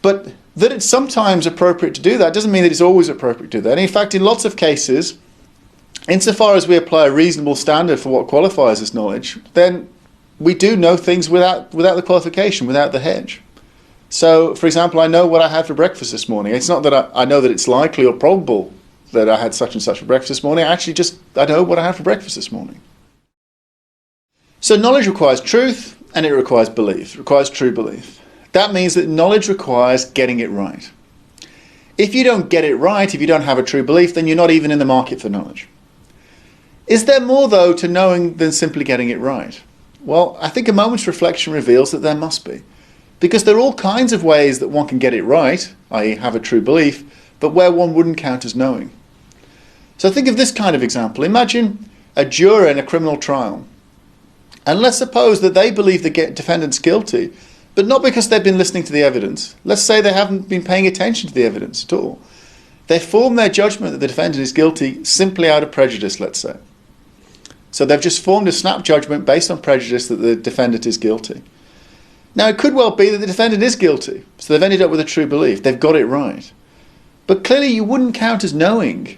But that it's sometimes appropriate to do that doesn't mean that it's always appropriate to do that. And in fact, in lots of cases, insofar as we apply a reasonable standard for what qualifies as knowledge, then we do know things without the qualification, without the hedge. So, for example, I know what I had for breakfast this morning. It's not that I know that it's likely or probable that I had such and such for breakfast this morning. I know what I had for breakfast this morning. So knowledge requires truth, and it requires belief. It requires true belief. That means that knowledge requires getting it right. If you don't get it right, if you don't have a true belief, then you're not even in the market for knowledge. Is there more, though, to knowing than simply getting it right? Well, I think a moment's reflection reveals that there must be. Because there are all kinds of ways that one can get it right, i.e. have a true belief, but where one wouldn't count as knowing. So think of this kind of example. Imagine a juror in a criminal trial. And let's suppose that they believe the defendant's guilty, but not because they've been listening to the evidence. Let's say they haven't been paying attention to the evidence at all. They form their judgment that the defendant is guilty simply out of prejudice, let's say. So they've just formed a snap judgment based on prejudice that the defendant is guilty. Now, it could well be that the defendant is guilty, so they've ended up with a true belief. They've got it right. But clearly you wouldn't count as knowing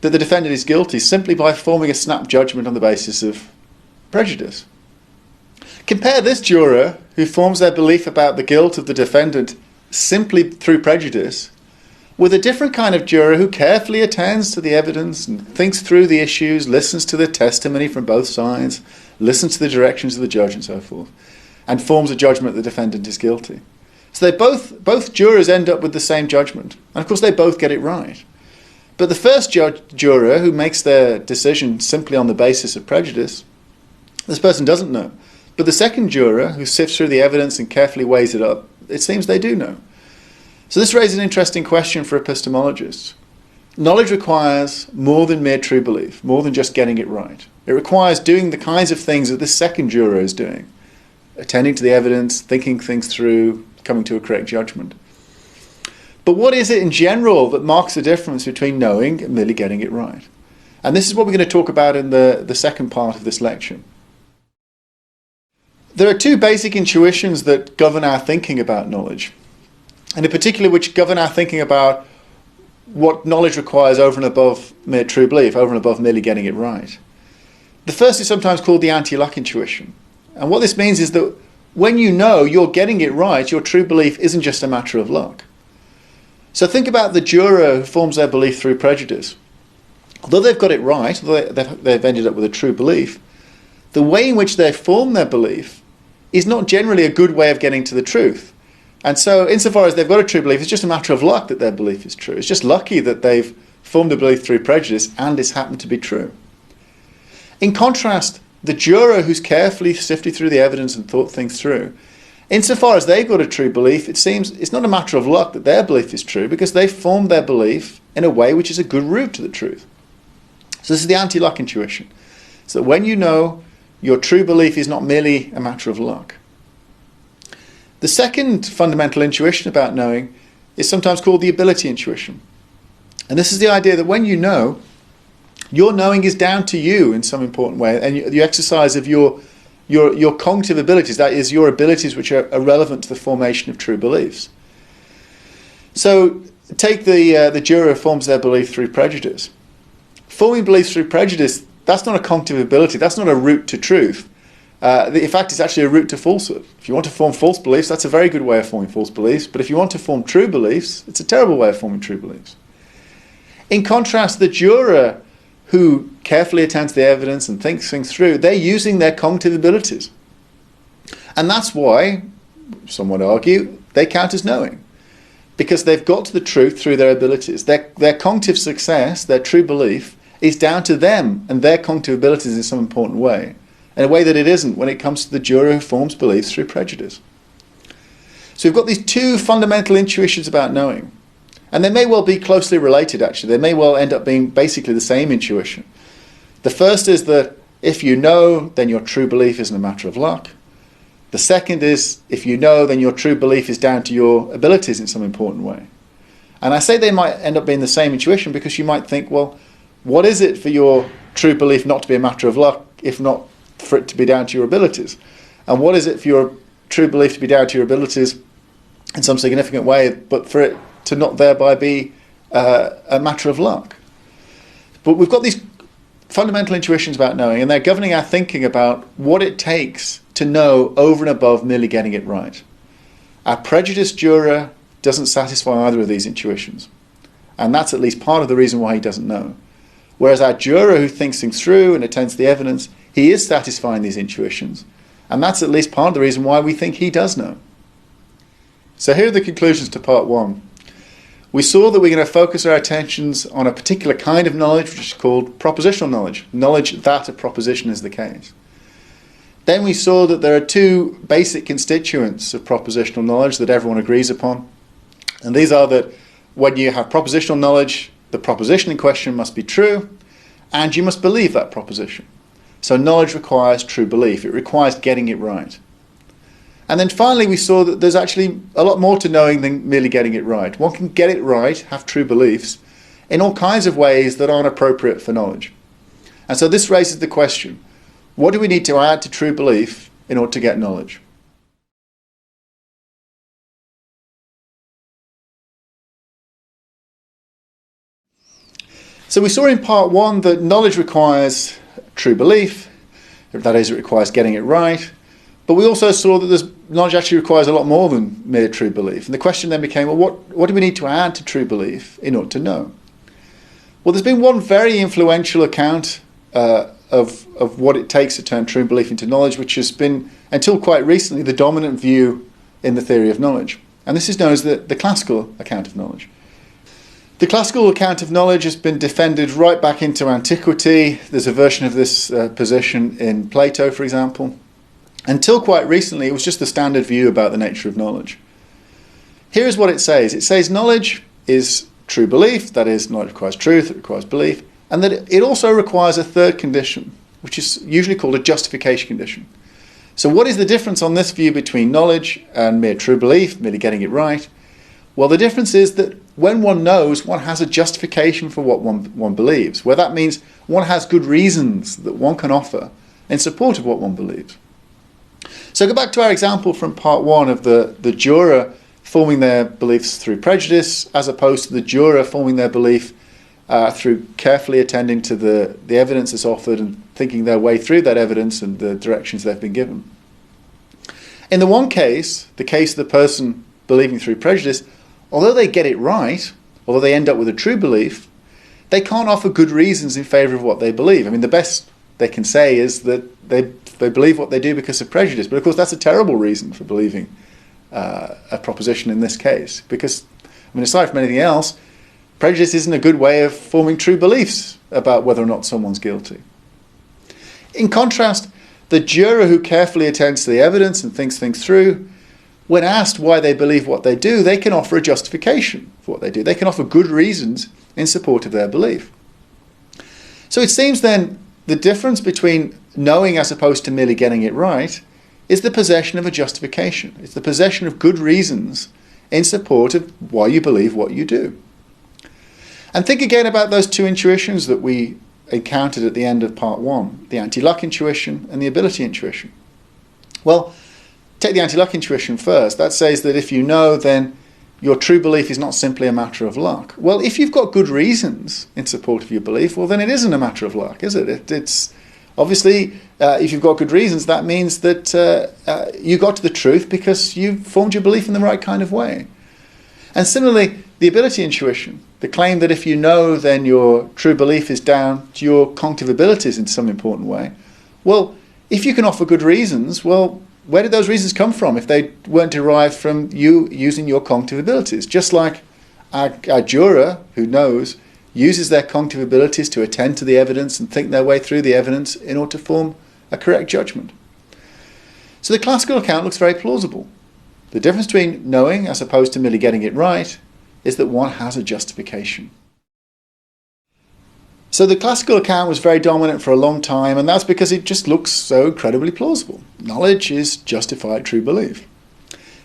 that the defendant is guilty simply by forming a snap judgment on the basis of prejudice. Compare this juror who forms their belief about the guilt of the defendant simply through prejudice with a different kind of juror who carefully attends to the evidence and thinks through the issues, listens to the testimony from both sides, listens to the directions of the judge and so forth, and forms a judgment that the defendant is guilty. So they both jurors end up with the same judgment. And of course they both get it right. But the first juror who makes their decision simply on the basis of prejudice, this person doesn't know. But the second juror who sifts through the evidence and carefully weighs it up, it seems they do know. So this raises an interesting question for epistemologists. Knowledge requires more than mere true belief, more than just getting it right. It requires doing the kinds of things that this second juror is doing. Attending to the evidence, thinking things through, coming to a correct judgment. But what is it in general that marks the difference between knowing and merely getting it right? And this is what we're going to talk about in the second part of this lecture. There are two basic intuitions that govern our thinking about knowledge, and in particular which govern our thinking about what knowledge requires over and above mere true belief, over and above merely getting it right. The first is sometimes called the anti-luck intuition. And what this means is that when you know you're getting it right, your true belief isn't just a matter of luck. So think about the juror who forms their belief through prejudice. Although they've got it right, although they've ended up with a true belief, the way in which they form their belief is not generally a good way of getting to the truth. And so insofar as they've got a true belief, it's just a matter of luck that their belief is true. It's just lucky that they've formed a belief through prejudice and it's happened to be true. In contrast, the juror who's carefully sifted through the evidence and thought things through, insofar as they've got a true belief, it seems it's not a matter of luck that their belief is true because they've formed their belief in a way which is a good route to the truth. So this is the anti-luck intuition. So when you know, your true belief is not merely a matter of luck. The second fundamental intuition about knowing is sometimes called the ability intuition. And this is the idea that when you know, your knowing is down to you in some important way, and the exercise of your cognitive abilities, that is, your abilities which are relevant to the formation of true beliefs. So take the juror who forms their belief through prejudice. Forming beliefs through prejudice, that's not a cognitive ability, that's not a route to truth. In fact, it's actually a route to falsehood. If you want to form false beliefs, that's a very good way of forming false beliefs, but if you want to form true beliefs, it's a terrible way of forming true beliefs. In contrast, the juror who carefully attends to the evidence and thinks things through, they're using their cognitive abilities. And that's why, some would argue, they count as knowing. Because they've got to the truth through their abilities. Their cognitive success, their true belief, is down to them and their cognitive abilities in some important way. In a way that it isn't when it comes to the juror who forms beliefs through prejudice. So we've got these two fundamental intuitions about knowing. And they may well be closely related, actually. They may well end up being basically the same intuition. The first is that if you know, then your true belief isn't a matter of luck. The second is, if you know, then your true belief is down to your abilities in some important way. And I say they might end up being the same intuition because you might think, well, what is it for your true belief not to be a matter of luck, if not for it to be down to your abilities? And what is it for your true belief to be down to your abilities in some significant way, but for it to not thereby be a matter of luck? But we've got these fundamental intuitions about knowing, and they're governing our thinking about what it takes to know over and above merely getting it right. Our prejudiced juror doesn't satisfy either of these intuitions, and that's at least part of the reason why he doesn't know. Whereas our juror who thinks things through and attends to the evidence, he is satisfying these intuitions, and that's at least part of the reason why we think he does know. So here are the conclusions to part one. We saw that we're going to focus our attentions on a particular kind of knowledge, which is called propositional knowledge, knowledge that a proposition is the case. Then we saw that there are two basic constituents of propositional knowledge that everyone agrees upon. And these are that when you have propositional knowledge, the proposition in question must be true, and you must believe that proposition. So knowledge requires true belief. It requires getting it right. And then finally we saw that there's actually a lot more to knowing than merely getting it right. One can get it right, have true beliefs, in all kinds of ways that aren't appropriate for knowledge. And so this raises the question, what do we need to add to true belief in order to get knowledge? So we saw in part one that knowledge requires true belief, that is, it requires getting it right. But we also saw that knowledge actually requires a lot more than mere true belief. And the question then became, well, what do we need to add to true belief in order to know? Well, there's been one very influential account of what it takes to turn true belief into knowledge, which has been, until quite recently, the dominant view in the theory of knowledge. And this is known as the classical account of knowledge. The classical account of knowledge has been defended right back into antiquity. There's a version of this position in Plato, for example. Until quite recently, it was just the standard view about the nature of knowledge. Here's what it says. It says knowledge is true belief, that is, knowledge requires truth, it requires belief, and that it also requires a third condition, which is usually called a justification condition. So what is the difference on this view between knowledge and mere true belief, merely getting it right? Well, the difference is that when one knows, one has a justification for what one believes, where that means one has good reasons that one can offer in support of what one believes. So go back to our example from part one of the juror forming their beliefs through prejudice, as opposed to the juror forming their belief through carefully attending to the evidence that's offered and thinking their way through that evidence and the directions they've been given. In the one case, the case of the person believing through prejudice, although they get it right, although they end up with a true belief, they can't offer good reasons in favour of what they believe. I mean, the best they can say is that they believe what they do because of prejudice. But of course, that's a terrible reason for believing a proposition in this case. Because, I mean, aside from anything else, prejudice isn't a good way of forming true beliefs about whether or not someone's guilty. In contrast, the juror who carefully attends to the evidence and thinks things through, when asked why they believe what they do, they can offer a justification for what they do. They can offer good reasons in support of their belief. So it seems then the difference between knowing as opposed to merely getting it right is the possession of a justification. It's the possession of good reasons in support of why you believe what you do. And think again about those two intuitions that we encountered at the end of part one, the anti-luck intuition and the ability intuition. Well, take the anti-luck intuition first. That says that if you know, then your true belief is not simply a matter of luck. Well, if you've got good reasons in support of your belief, well, then it isn't a matter of luck, is it? It's obviously, if you've got good reasons, that means that you got to the truth because you formed your belief in the right kind of way. And similarly, the ability intuition, the claim that if you know, then your true belief is down to your cognitive abilities in some important way. Well, if you can offer good reasons, well, where did those reasons come from if they weren't derived from you using your cognitive abilities? Just like our juror who knows uses their cognitive abilities to attend to the evidence and think their way through the evidence in order to form a correct judgment. So the classical account looks very plausible. The difference between knowing as opposed to merely getting it right is that one has a justification. So the classical account was very dominant for a long time, and that's because it just looks so incredibly plausible. Knowledge is justified true belief.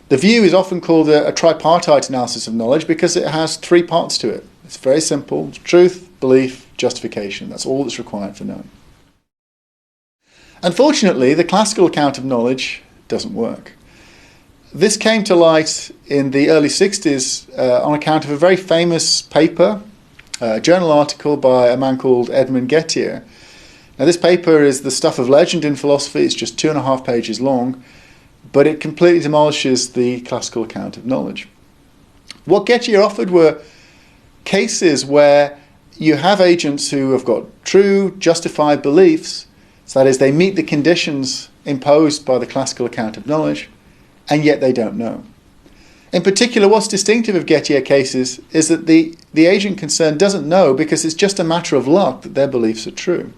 The view is often called a tripartite analysis of knowledge because it has three parts to it. It's very simple: truth, belief, justification. That's all that's required for knowing. Unfortunately, the classical account of knowledge doesn't work. This came to light in the early 60s on account of a very famous paper, a journal article by a man called Edmund Gettier. Now, this paper is the stuff of legend in philosophy. It's just 2.5 pages long, but it completely demolishes the classical account of knowledge. What Gettier offered were cases where you have agents who have got true, justified beliefs, so that is, they meet the conditions imposed by the classical account of knowledge, and yet they don't know. In particular, what's distinctive of Gettier cases is that the agent concerned doesn't know because it's just a matter of luck that their beliefs are true.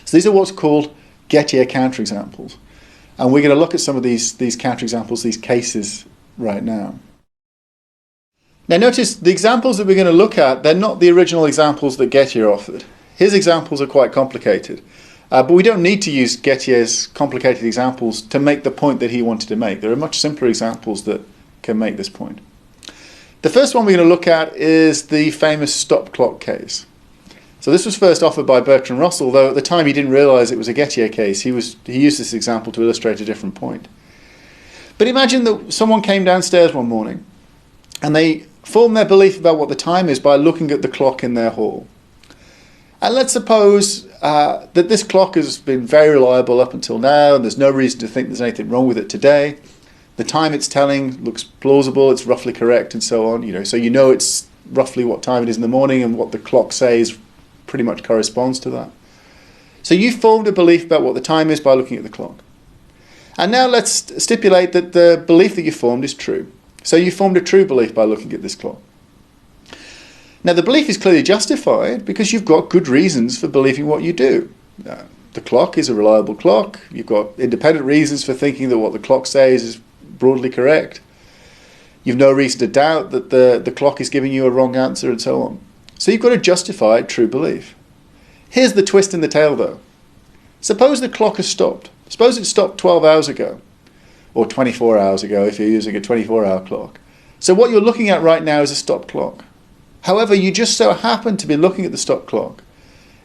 So these are what's called Gettier counterexamples. And we're going to look at some of these counterexamples, these cases, right now. Now notice the examples that we're going to look at, they're not the original examples that Gettier offered. His examples are quite complicated. But we don't need to use Gettier's complicated examples to make the point that he wanted to make. There are much simpler examples that can make this point. The first one we're going to look at is the famous stop clock case. So this was first offered by Bertrand Russell, though at the time he didn't realize it was a Gettier case. He used this example to illustrate a different point. But imagine that someone came downstairs one morning and they formed their belief about what the time is by looking at the clock in their hall. And let's suppose that this clock has been very reliable up until now, and there's no reason to think there's anything wrong with it today. The time it's telling looks plausible, it's roughly correct, and so on. So you know it's roughly what time it is in the morning, and what the clock says pretty much corresponds to that. So you formed a belief about what the time is by looking at the clock. And now let's stipulate that the belief that you formed is true. So you formed a true belief by looking at this clock. Now, the belief is clearly justified because you've got good reasons for believing what you do. The clock is a reliable clock. You've got independent reasons for thinking that what the clock says is broadly correct. You've no reason to doubt that the clock is giving you a wrong answer, and so on. So you've got a justified true belief. Here's the twist in the tale, though. Suppose the clock has stopped. Suppose it stopped 12 hours ago, or 24 hours ago if you're using a 24-hour clock. So what you're looking at right now is a stop clock. However, you just so happen to be looking at the stop clock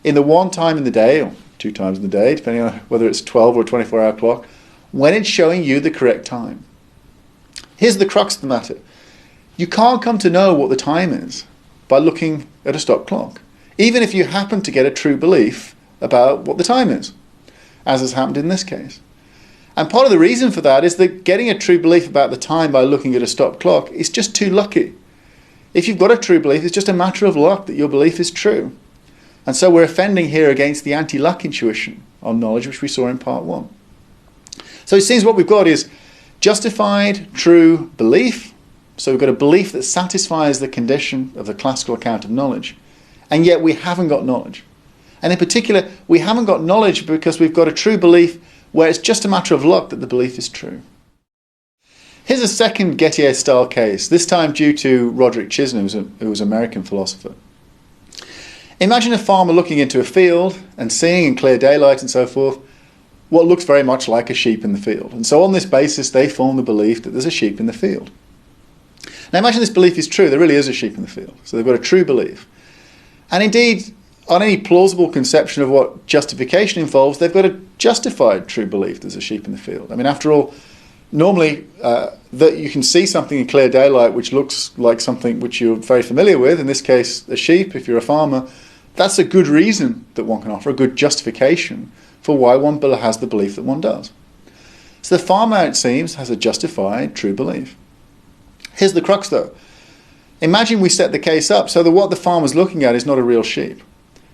in the one time in the day, or two times in the day, depending on whether it's 12 or a 24-hour clock, when it's showing you the correct time. Here's the crux of the matter. You can't come to know what the time is by looking at a stop clock, even if you happen to get a true belief about what the time is, as has happened in this case. And part of the reason for that is that getting a true belief about the time by looking at a stop clock is just too lucky. If you've got a true belief, it's just a matter of luck that your belief is true. And so we're offending here against the anti-luck intuition on knowledge, which we saw in part 1. So it seems what we've got is justified true belief. So we've got a belief that satisfies the condition of the classical account of knowledge. And yet we haven't got knowledge. And in particular, we haven't got knowledge because we've got a true belief where it's just a matter of luck that the belief is true. Here's a second Gettier-style case, this time due to Roderick Chisholm, who was an American philosopher. Imagine a farmer looking into a field and seeing in clear daylight and so forth what looks very much like a sheep in the field. And so on this basis, they form the belief that there's a sheep in the field. Now imagine this belief is true, there really is a sheep in the field. So they've got a true belief. And indeed, on any plausible conception of what justification involves, they've got a justified true belief there's a sheep in the field. I mean, after all, normally that you can see something in clear daylight which looks like something which you're very familiar with, in this case a sheep if you're a farmer, that's a good reason that one can offer, a good justification for why one has the belief that one does. So the farmer, it seems, has a justified true belief. Here's the crux though. Imagine we set the case up so that what the farmer's looking at is not a real sheep.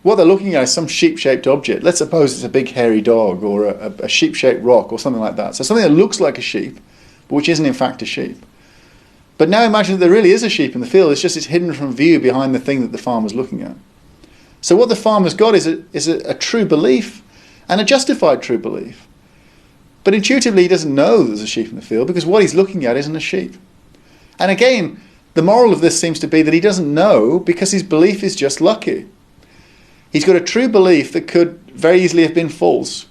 What they're looking at is some sheep-shaped object. Let's suppose it's a big hairy dog or a sheep-shaped rock or something like that. So something that looks like a sheep, but which isn't in fact a sheep. But now imagine that there really is a sheep in the field. It's hidden from view behind the thing that the farmer's looking at. So what the farmer's got is a true belief and a justified true belief. But intuitively he doesn't know there's a sheep in the field because what he's looking at isn't a sheep. And again, the moral of this seems to be that he doesn't know because his belief is just lucky. He's got a true belief that could very easily have been false.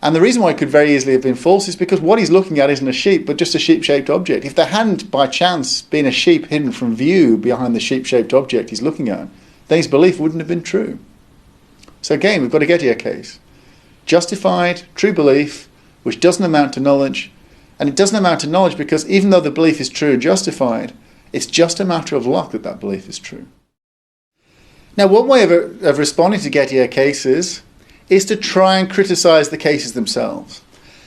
And the reason why it could very easily have been false is because what he's looking at isn't a sheep, but just a sheep-shaped object. If there hadn't, by chance, been a sheep hidden from view behind the sheep-shaped object he's looking at, then his belief wouldn't have been true. So again, we've got a Gettier case. Justified, true belief, which doesn't amount to knowledge. And it doesn't amount to knowledge because even though the belief is true and justified, it's just a matter of luck that that belief is true. Now, one way of responding to Gettier cases is to try and criticize the cases themselves.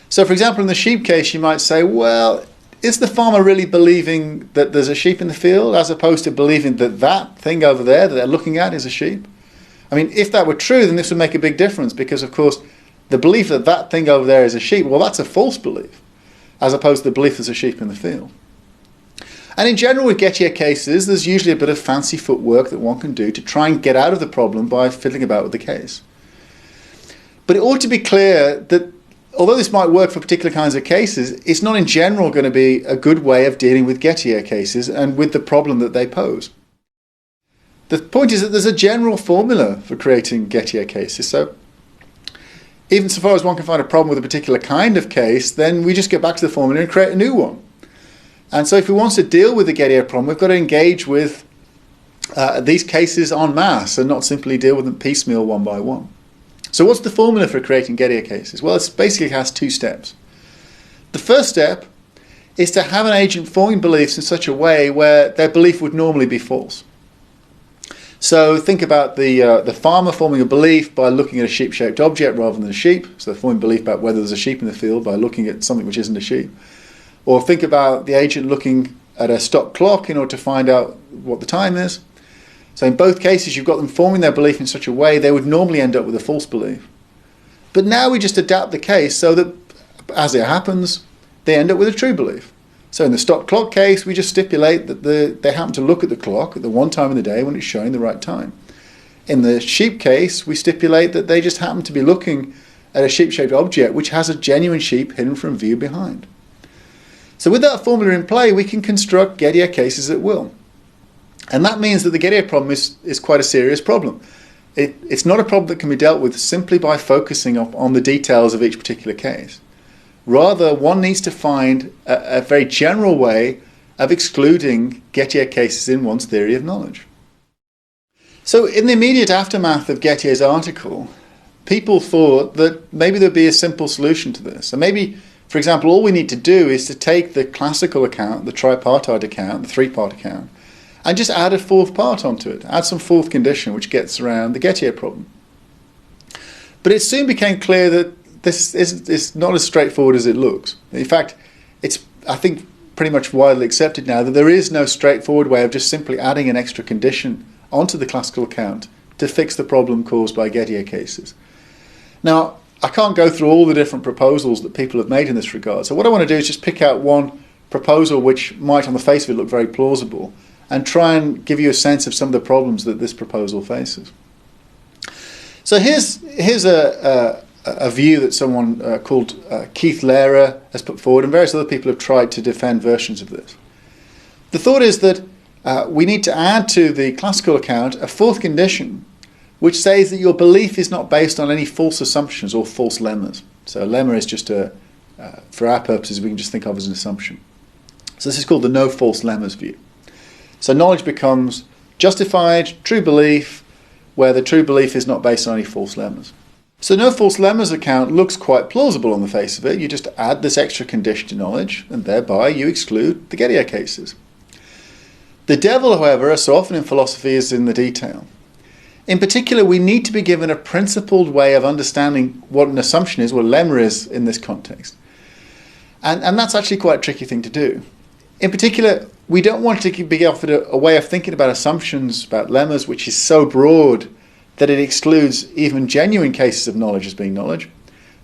So, for example, in the sheep case, you might say, well, is the farmer really believing that there's a sheep in the field as opposed to believing that that thing over there that they're looking at is a sheep? I mean, if that were true, then this would make a big difference because, of course, the belief that that thing over there is a sheep, well, that's a false belief, as opposed to the belief there's a sheep in the field. And in general, with Gettier cases, there's usually a bit of fancy footwork that one can do to try and get out of the problem by fiddling about with the case. But it ought to be clear that although this might work for particular kinds of cases, it's not in general going to be a good way of dealing with Gettier cases and with the problem that they pose. The point is that there's a general formula for creating Gettier cases. So even so far as one can find a problem with a particular kind of case, then we just get back to the formula and create a new one. And so if we want to deal with the Gettier problem, we've got to engage with these cases en masse and not simply deal with them piecemeal one by one. So what's the formula for creating Gettier cases? Well, it basically has two steps. The first step is to have an agent forming beliefs in such a way where their belief would normally be false. So think about the farmer forming a belief by looking at a sheep-shaped object rather than a sheep. So they're forming belief about whether there's a sheep in the field by looking at something which isn't a sheep. Or think about the agent looking at a stop clock in order to find out what the time is. So in both cases, you've got them forming their belief in such a way they would normally end up with a false belief. But now we just adapt the case so that, as it happens, they end up with a true belief. So in the stop clock case, we just stipulate that they happen to look at the clock at the one time of the day when it's showing the right time. In the sheep case, we stipulate that they just happen to be looking at a sheep-shaped object which has a genuine sheep hidden from view behind. So with that formula in play, we can construct Gettier cases at will. And that means that the Gettier problem is quite a serious problem. It's not a problem that can be dealt with simply by focusing on the details of each particular case. Rather, one needs to find a very general way of excluding Gettier cases in one's theory of knowledge. So in the immediate aftermath of Gettier's article, people thought that maybe there'd be a simple solution to this. And maybe, for example, all we need to do is to take the classical account, the tripartite account, the three-part account, and just add a fourth part onto it, add some fourth condition which gets around the Gettier problem. But it soon became clear that this is not as straightforward as it looks. In fact, it's, I think, pretty much widely accepted now that there is no straightforward way of just simply adding an extra condition onto the classical account to fix the problem caused by Gettier cases. Now, I can't go through all the different proposals that people have made in this regard, so what I want to do is just pick out one proposal which might on the face of it look very plausible and try and give you a sense of some of the problems that this proposal faces. So here's a view that someone called Keith Lehrer has put forward, and various other people have tried to defend versions of this. The thought is that we need to add to the classical account a fourth condition which says that your belief is not based on any false assumptions or false lemmas. So a lemma is just for our purposes, we can just think of as an assumption. So this is called the no false lemmas view. So knowledge becomes justified, true belief, where the true belief is not based on any false lemmas. So no false lemmas account looks quite plausible on the face of it. You just add this extra condition to knowledge, and thereby you exclude the Gettier cases. The devil, however, as so often in philosophy, is in the detail. In particular, we need to be given a principled way of understanding what an assumption is, what a lemma is in this context. And that's actually quite a tricky thing to do. In particular, we don't want to be offered a way of thinking about assumptions, about lemmas, which is so broad that it excludes even genuine cases of knowledge as being knowledge.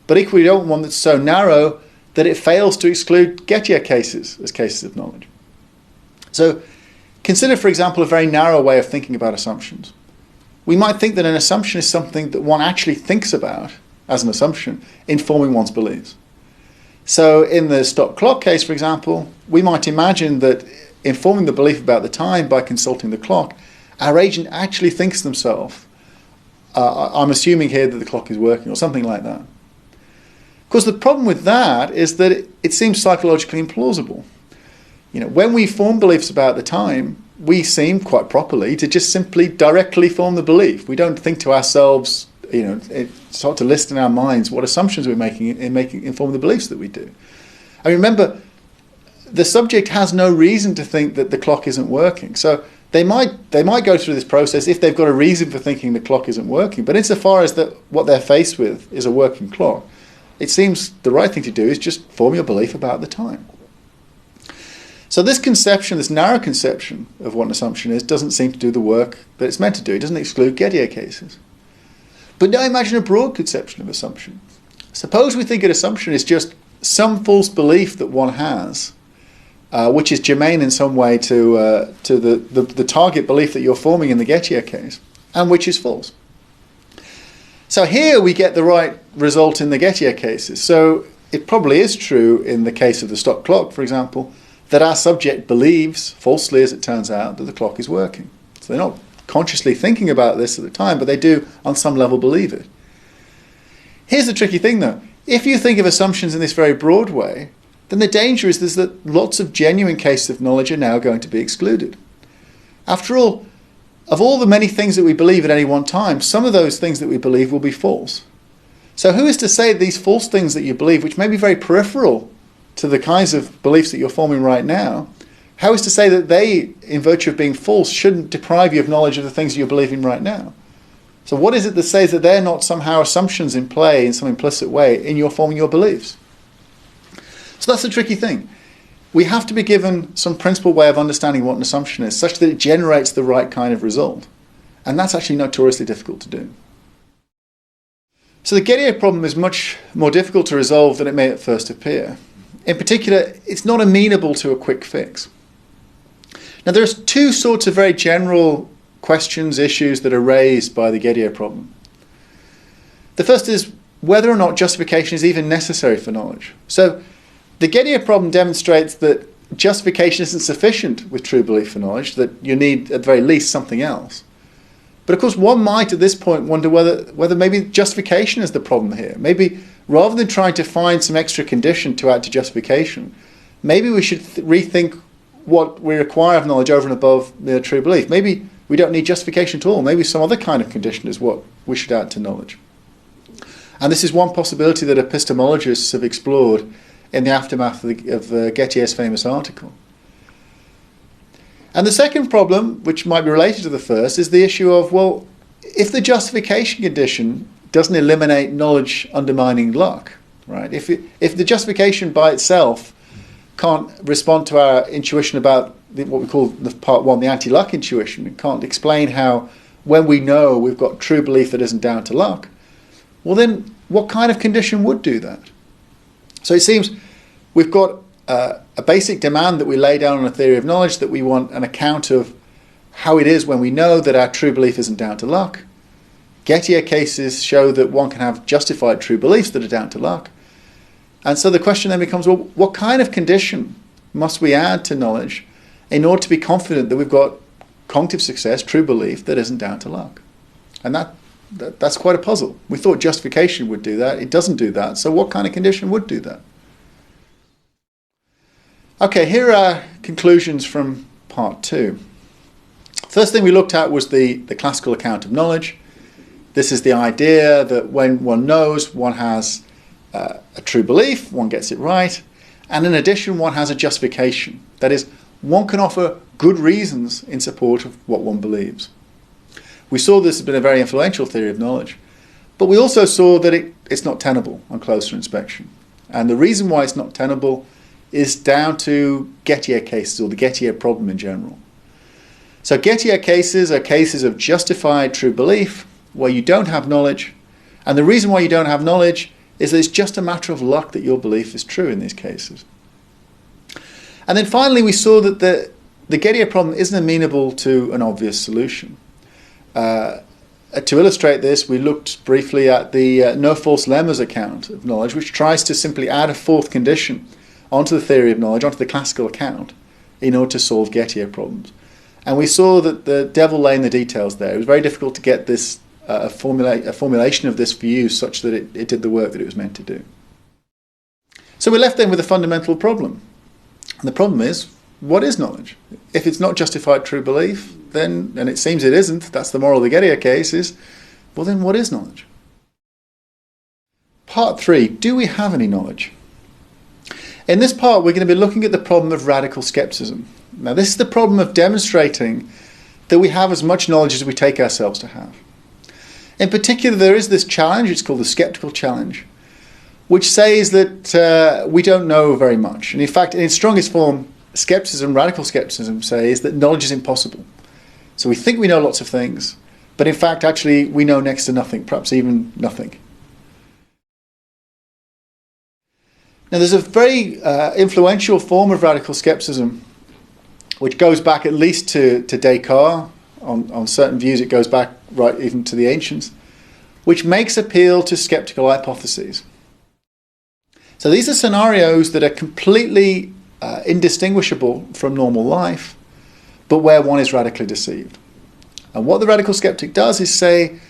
But equally, we don't want one that's so narrow that it fails to exclude Gettier cases as cases of knowledge. So consider, for example, a very narrow way of thinking about assumptions. We might think that an assumption is something that one actually thinks about as an assumption in forming one's beliefs. So in the stop clock case, for example, we might imagine that in forming the belief about the time by consulting the clock, our agent actually thinks to themselves, I'm assuming here that the clock is working, or something like that. Of course, the problem with that is that it seems psychologically implausible. When we form beliefs about the time, we seem quite properly to just simply directly form the belief. We don't think to ourselves, start to list in our minds what assumptions we're making in forming the beliefs that we do. I mean, remember, the subject has no reason to think that the clock isn't working. So they might go through this process if they've got a reason for thinking the clock isn't working. But insofar as that what they're faced with is a working clock, it seems the right thing to do is just form your belief about the time. So this conception, this narrow conception of what an assumption is, doesn't seem to do the work that it's meant to do. It doesn't exclude Gettier cases. But now imagine a broad conception of assumption. Suppose we think an assumption is just some false belief that one has, which is germane in some way to the target belief that you're forming in the Gettier case, and which is false. So here we get the right result in the Gettier cases. So it probably is true in the case of the stop clock, for example, that our subject believes, falsely as it turns out, that the clock is working. So they're not consciously thinking about this at the time, but they do on some level believe it. Here's the tricky thing though. If you think of assumptions in this very broad way, then the danger is that lots of genuine cases of knowledge are now going to be excluded. After all, of all the many things that we believe at any one time, some of those things that we believe will be false. So who is to say these false things that you believe, which may be very peripheral to the kinds of beliefs that you're forming right now, how is to say that they, in virtue of being false, shouldn't deprive you of knowledge of the things you're believing right now? So what is it that says that they're not somehow assumptions in play in some implicit way in your forming your beliefs? So that's the tricky thing. We have to be given some principled way of understanding what an assumption is, such that it generates the right kind of result. And that's actually notoriously difficult to do. So the Gettier problem is much more difficult to resolve than it may at first appear. In particular, it's not amenable to a quick fix. Now there's two sorts of very general questions, issues that are raised by the Gettier problem. The first is whether or not justification is even necessary for knowledge. So the Gettier problem demonstrates that justification isn't sufficient with true belief for knowledge, that you need at the very least something else. But of course one might at this point wonder whether maybe justification is the problem here. Maybe rather than trying to find some extra condition to add to justification, maybe we should rethink what we require of knowledge over and above mere true belief. Maybe we don't need justification at all. Maybe some other kind of condition is what we should add to knowledge. And this is one possibility that epistemologists have explored in the aftermath of Gettier's famous article. And the second problem, which might be related to the first, is the issue of, well, if the justification condition doesn't eliminate knowledge undermining luck, right? If the justification by itself can't respond to our intuition about what we call the part one, the anti-luck intuition, it can't explain how when we know we've got true belief that isn't down to luck, well then what kind of condition would do that? So it seems we've got a basic demand that we lay down on a theory of knowledge, that we want an account of how it is when we know that our true belief isn't down to luck. Gettier cases show that one can have justified true beliefs that are down to luck. And so the question then becomes, well, what kind of condition must we add to knowledge in order to be confident that we've got cognitive success, true belief, that isn't down to luck? And that's quite a puzzle. We thought justification would do that. It doesn't do that. So what kind of condition would do that? Okay, here are conclusions from part two. First thing we looked at was the classical account of knowledge. This is the idea that when one knows, one has a true belief, one gets it right, and in addition one has a justification. That is, one can offer good reasons in support of what one believes. We saw this has been a very influential theory of knowledge, but we also saw that it's not tenable on closer inspection. And the reason why it's not tenable is down to Gettier cases, or the Gettier problem in general. So Gettier cases are cases of justified true belief where you don't have knowledge, and the reason why you don't have knowledge is that it's just a matter of luck that your belief is true in these cases. And then finally we saw that the Gettier problem isn't amenable to an obvious solution. to illustrate this, we looked briefly at the no false lemmas account of knowledge, which tries to simply add a fourth condition onto the theory of knowledge, onto the classical account, in order to solve Gettier problems. And we saw that the devil lay in the details there. It was very difficult to get this a formulation of this view such that it did the work that it was meant to do. So we're left then with a fundamental problem. And the problem is, what is knowledge? If it's not justified true belief, then, and it seems it isn't, that's the moral of the Gettier case, is, well then what is knowledge? Part 3, do we have any knowledge? In this part we're going to be looking at the problem of radical skepticism. Now this is the problem of demonstrating that we have as much knowledge as we take ourselves to have. In particular, there is this challenge, it's called the skeptical challenge, which says that we don't know very much. And in fact, in its strongest form, skepticism, radical skepticism, says that knowledge is impossible. So we think we know lots of things, but in fact, actually, we know next to nothing, perhaps even nothing. Now, there's a very influential form of radical skepticism, which goes back at least to Descartes. On certain views, it goes back right even to the ancients, which makes appeal to skeptical hypotheses. So these are scenarios that are completely indistinguishable from normal life, but where one is radically deceived. And what the radical skeptic does is say,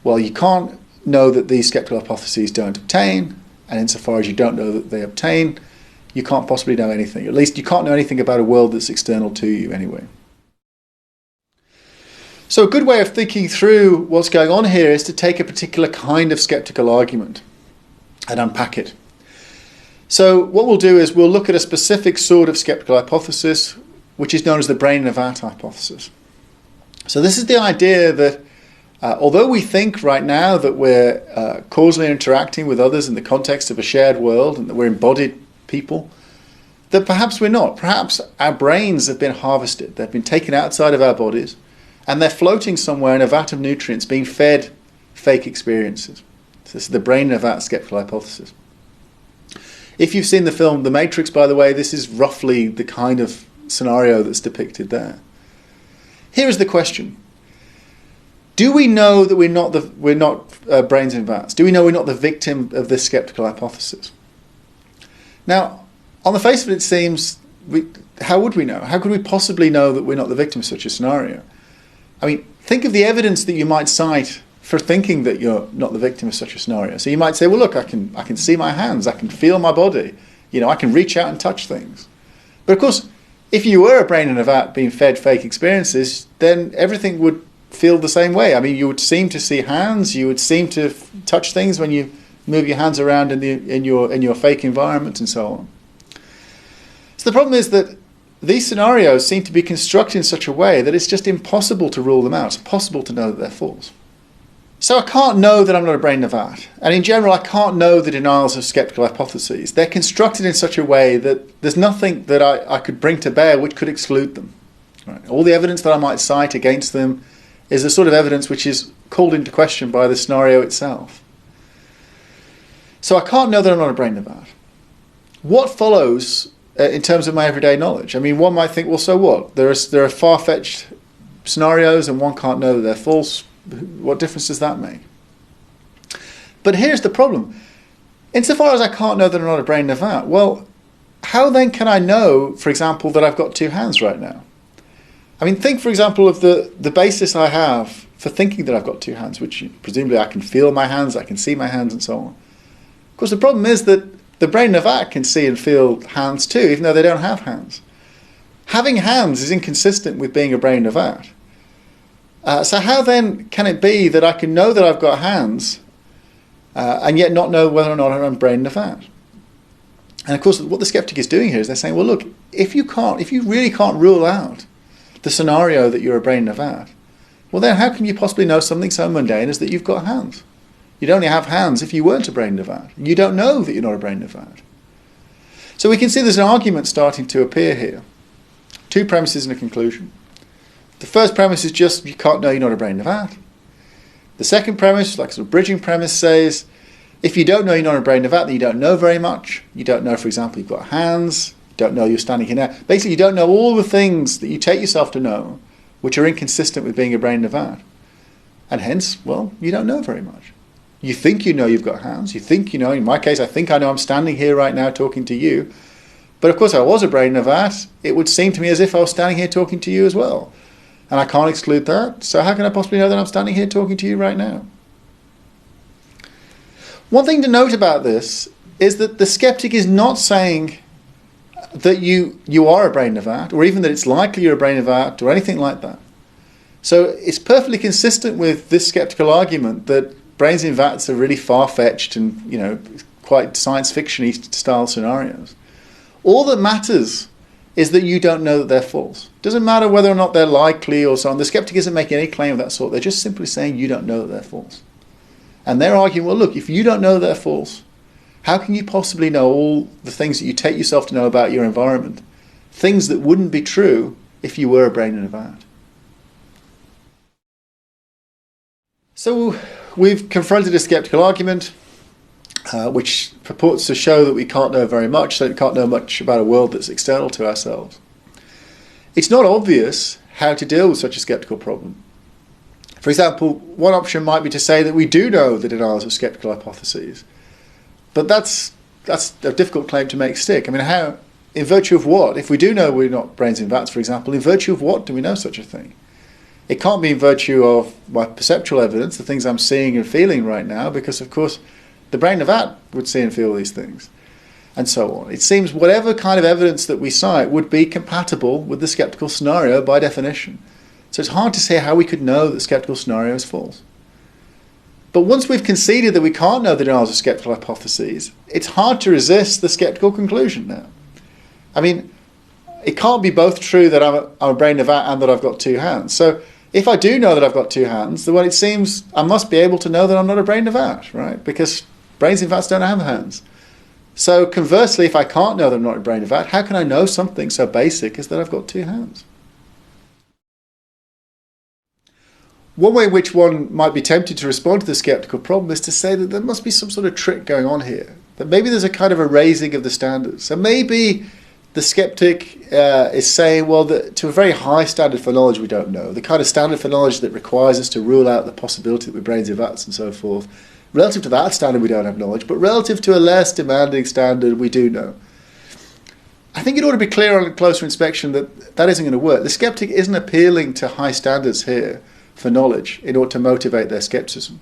well, you can't know that these skeptical hypotheses don't obtain, and insofar as you don't know that they obtain, you can't possibly know anything. At least you can't know anything about a world that's external to you anyway. So a good way of thinking through what's going on here is to take a particular kind of skeptical argument and unpack it. So what we'll do is we'll look at a specific sort of skeptical hypothesis, which is known as the brain of art hypothesis. So this is the idea that although we think right now that we're causally interacting with others in the context of a shared world and that we're embodied people, that perhaps we're not. Perhaps our brains have been harvested. They've been taken outside of our bodies and they're floating somewhere in a vat of nutrients being fed fake experiences. So this is the brain of art skeptical hypothesis. If you've seen the film The Matrix, by the way, this is roughly the kind of scenario that's depicted there. Here is the question. Do we know that we're not brains in vats? Do we know we're not the victim of this skeptical hypothesis? Now, on the face of it, it seems, how would we know? How could we possibly know that we're not the victim of such a scenario? I mean, think of the evidence that you might cite for thinking that you're not the victim of such a scenario. So you might say, well, look, I can see my hands, I can feel my body, I can reach out and touch things. But of course, if you were a brain in a vat being fed fake experiences, then everything would feel the same way. I mean, you would seem to see hands, you would seem to touch things when you move your hands around in your fake environment and so on. So the problem is that these scenarios seem to be constructed in such a way that it's just impossible to rule them out. It's impossible to know that they're false. So I can't know that I'm not a brain in a vat. And in general, I can't know the denials of skeptical hypotheses. They're constructed in such a way that there's nothing that I could bring to bear which could exclude them. Right. All the evidence that I might cite against them is the sort of evidence which is called into question by the scenario itself. So I can't know that I'm not a brain in a vat. What follows in terms of my everyday knowledge? I mean, one might think, well, so what? There are far-fetched scenarios and one can't know that they're false. What difference does that make? But here's the problem. Insofar as I can't know that I'm not a brain in a vat, well, how then can I know, for example, that I've got two hands right now? I mean, think, for example, of the basis I have for thinking that I've got two hands, which presumably I can feel my hands, I can see my hands, and so on. Of course, the problem is that the brain in a vat can see and feel hands too, even though they don't have hands. Having hands is inconsistent with being a brain in a vat. So how then can it be that I can know that I've got hands and yet not know whether or not I'm a brain in a vat? And of course, what the skeptic is doing here is they're saying, well, look, if you really can't rule out the scenario that you're a brain in a vat, well, then how can you possibly know something so mundane as that you've got hands? You'd only have hands if you weren't a brain in a vat. You don't know that you're not a brain in a vat. So we can see there's an argument starting to appear here. Two premises and a conclusion. The first premise is just you can't know you're not a brain in a vat. The second premise, like a sort of bridging premise, says if you don't know you're not a brain in a vat, then you don't know very much. You don't know, for example, you've got hands. You don't know you're standing here now. Basically, you don't know all the things that you take yourself to know, which are inconsistent with being a brain in a vat. And hence, well, you don't know very much. You think you know you've got hands. You think you know, in my case, I think I know I'm standing here right now talking to you. But of course, if I was a brain in a vat, it would seem to me as if I was standing here talking to you as well. And I can't exclude that. So how can I possibly know that I'm standing here talking to you right now? One thing to note about this is that the skeptic is not saying that you are a brain in a vat, or even that it's likely you're a brain in a vat, or anything like that. So it's perfectly consistent with this skeptical argument that brains in vats are really far-fetched and, you know, quite science fiction-y style scenarios. All that matters is that you don't know that they're false. It doesn't matter whether or not they're likely or so on. The skeptic isn't making any claim of that sort. They're just simply saying you don't know that they're false. And they're arguing, well, look, if you don't know they're false, how can you possibly know all the things that you take yourself to know about your environment? Things that wouldn't be true if you were a brain in a vat. So we've confronted a skeptical argument, which purports to show that we can't know very much, that we can't know much about a world that's external to ourselves. It's not obvious how to deal with such a skeptical problem. For example, one option might be to say that we do know the denials of skeptical hypotheses. But that's a difficult claim to make stick. I mean, how, in virtue of what? If we do know we're not brains in vats, for example, in virtue of what do we know such a thing? It can't be in virtue of my perceptual evidence, the things I'm seeing and feeling right now, because, of course, the brain in a vat would see and feel these things, and so on. It seems whatever kind of evidence that we cite would be compatible with the skeptical scenario by definition. So it's hard to say how we could know that the skeptical scenario is false. But once we've conceded that we can't know the denials of skeptical hypotheses, it's hard to resist the skeptical conclusion now. I mean, it can't be both true that I'm a brain in a vat and that I've got two hands. So if I do know that I've got two hands, then it seems I must be able to know that I'm not a brain in a vat, right? Because brains in vats don't have hands. So conversely, if I can't know that I'm not a brain in a vat, how can I know something so basic as that I've got two hands? One way in which one might be tempted to respond to the skeptical problem is to say that there must be some sort of trick going on here. That maybe there's a kind of a raising of the standards. So maybe the skeptic is saying, well, to a very high standard for knowledge we don't know. The kind of standard for knowledge that requires us to rule out the possibility that we're brains in vats and so forth. Relative to that standard we don't have knowledge, but relative to a less demanding standard we do know. I think it ought to be clear on closer inspection that that isn't going to work. The skeptic isn't appealing to high standards here for knowledge in order to motivate their skepticism.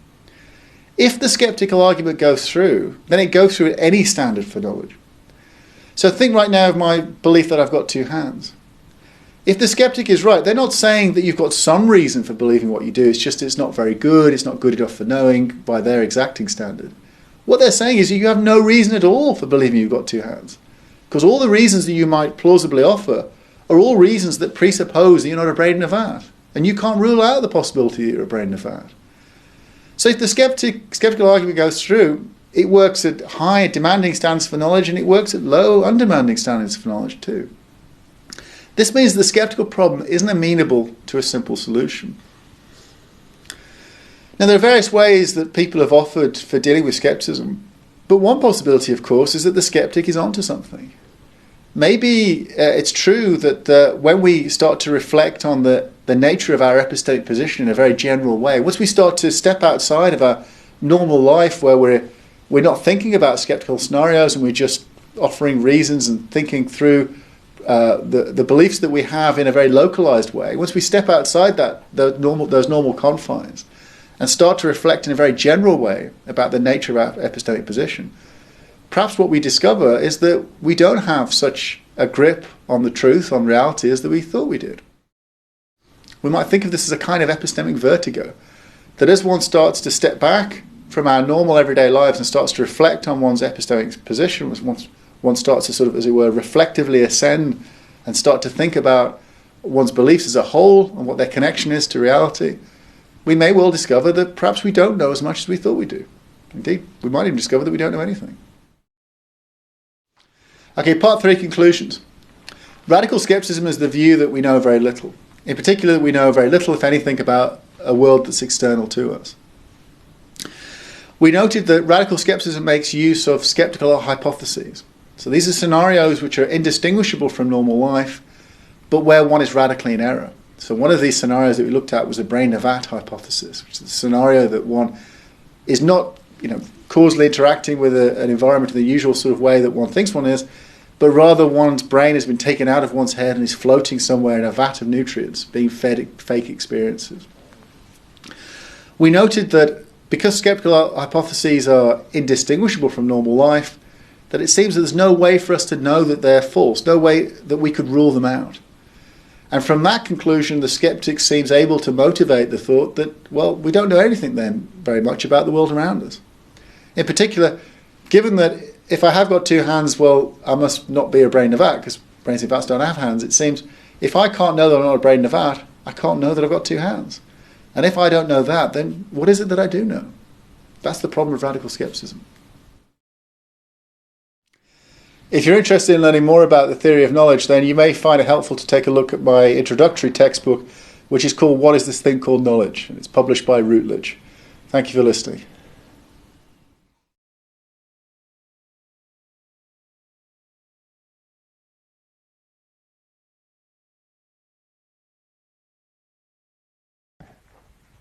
If the skeptical argument goes through, then it goes through at any standard for knowledge. So think right now of my belief that I've got two hands. If the skeptic is right, they're not saying that you've got some reason for believing what you do, it's just it's not very good, it's not good enough for knowing by their exacting standard. What they're saying is you have no reason at all for believing you've got two hands. Because all the reasons that you might plausibly offer are all reasons that presuppose that you're not a brain in a vat. And you can't rule out the possibility that you're a brain in a vat. So if the skeptical argument goes through, it works at high demanding standards for knowledge and it works at low undemanding standards for knowledge too. This means the skeptical problem isn't amenable to a simple solution. Now there are various ways that people have offered for dealing with skepticism, but one possibility of course is that the skeptic is onto something. Maybe it's true that when we start to reflect on the nature of our epistemic position in a very general way, once we start to step outside of our normal life where we're not thinking about skeptical scenarios and we're just offering reasons and thinking through the beliefs that we have in a very localized way, once we step outside those normal confines and start to reflect in a very general way about the nature of our epistemic position, perhaps what we discover is that we don't have such a grip on the truth, on reality, as that we thought we did. We might think of this as a kind of epistemic vertigo, that as one starts to step back from our normal everyday lives and starts to reflect on one's epistemic position, once one starts to sort of, as it were, reflectively ascend and start to think about one's beliefs as a whole and what their connection is to reality, we may well discover that perhaps we don't know as much as we thought we do. Indeed, we might even discover that we don't know anything. Okay, part 3, conclusions. Radical skepticism is the view that we know very little. In particular, we know very little, if anything, about a world that's external to us. We noted that radical skepticism makes use of skeptical hypotheses. So these are scenarios which are indistinguishable from normal life, but where one is radically in error. So one of these scenarios that we looked at was a brain-of-vat hypothesis, which is the scenario that one is not, causally interacting with an environment in the usual sort of way that one thinks one is, but rather one's brain has been taken out of one's head and is floating somewhere in a vat of nutrients, being fed fake experiences. We noted that because skeptical hypotheses are indistinguishable from normal life, that it seems that there's no way for us to know that they're false, no way that we could rule them out. And from that conclusion, the skeptic seems able to motivate the thought that, well, we don't know anything then very much about the world around us. In particular, given that if I have got two hands, well, I must not be a brain in a vat, because brains in vats don't have hands. It seems if I can't know that I'm not a brain in a vat, I can't know that I've got two hands. And if I don't know that, then what is it that I do know? That's the problem of radical skepticism. If you're interested in learning more about the theory of knowledge, then you may find it helpful to take a look at my introductory textbook, which is called What is This Thing Called Knowledge? And it's published by Routledge. Thank you for listening.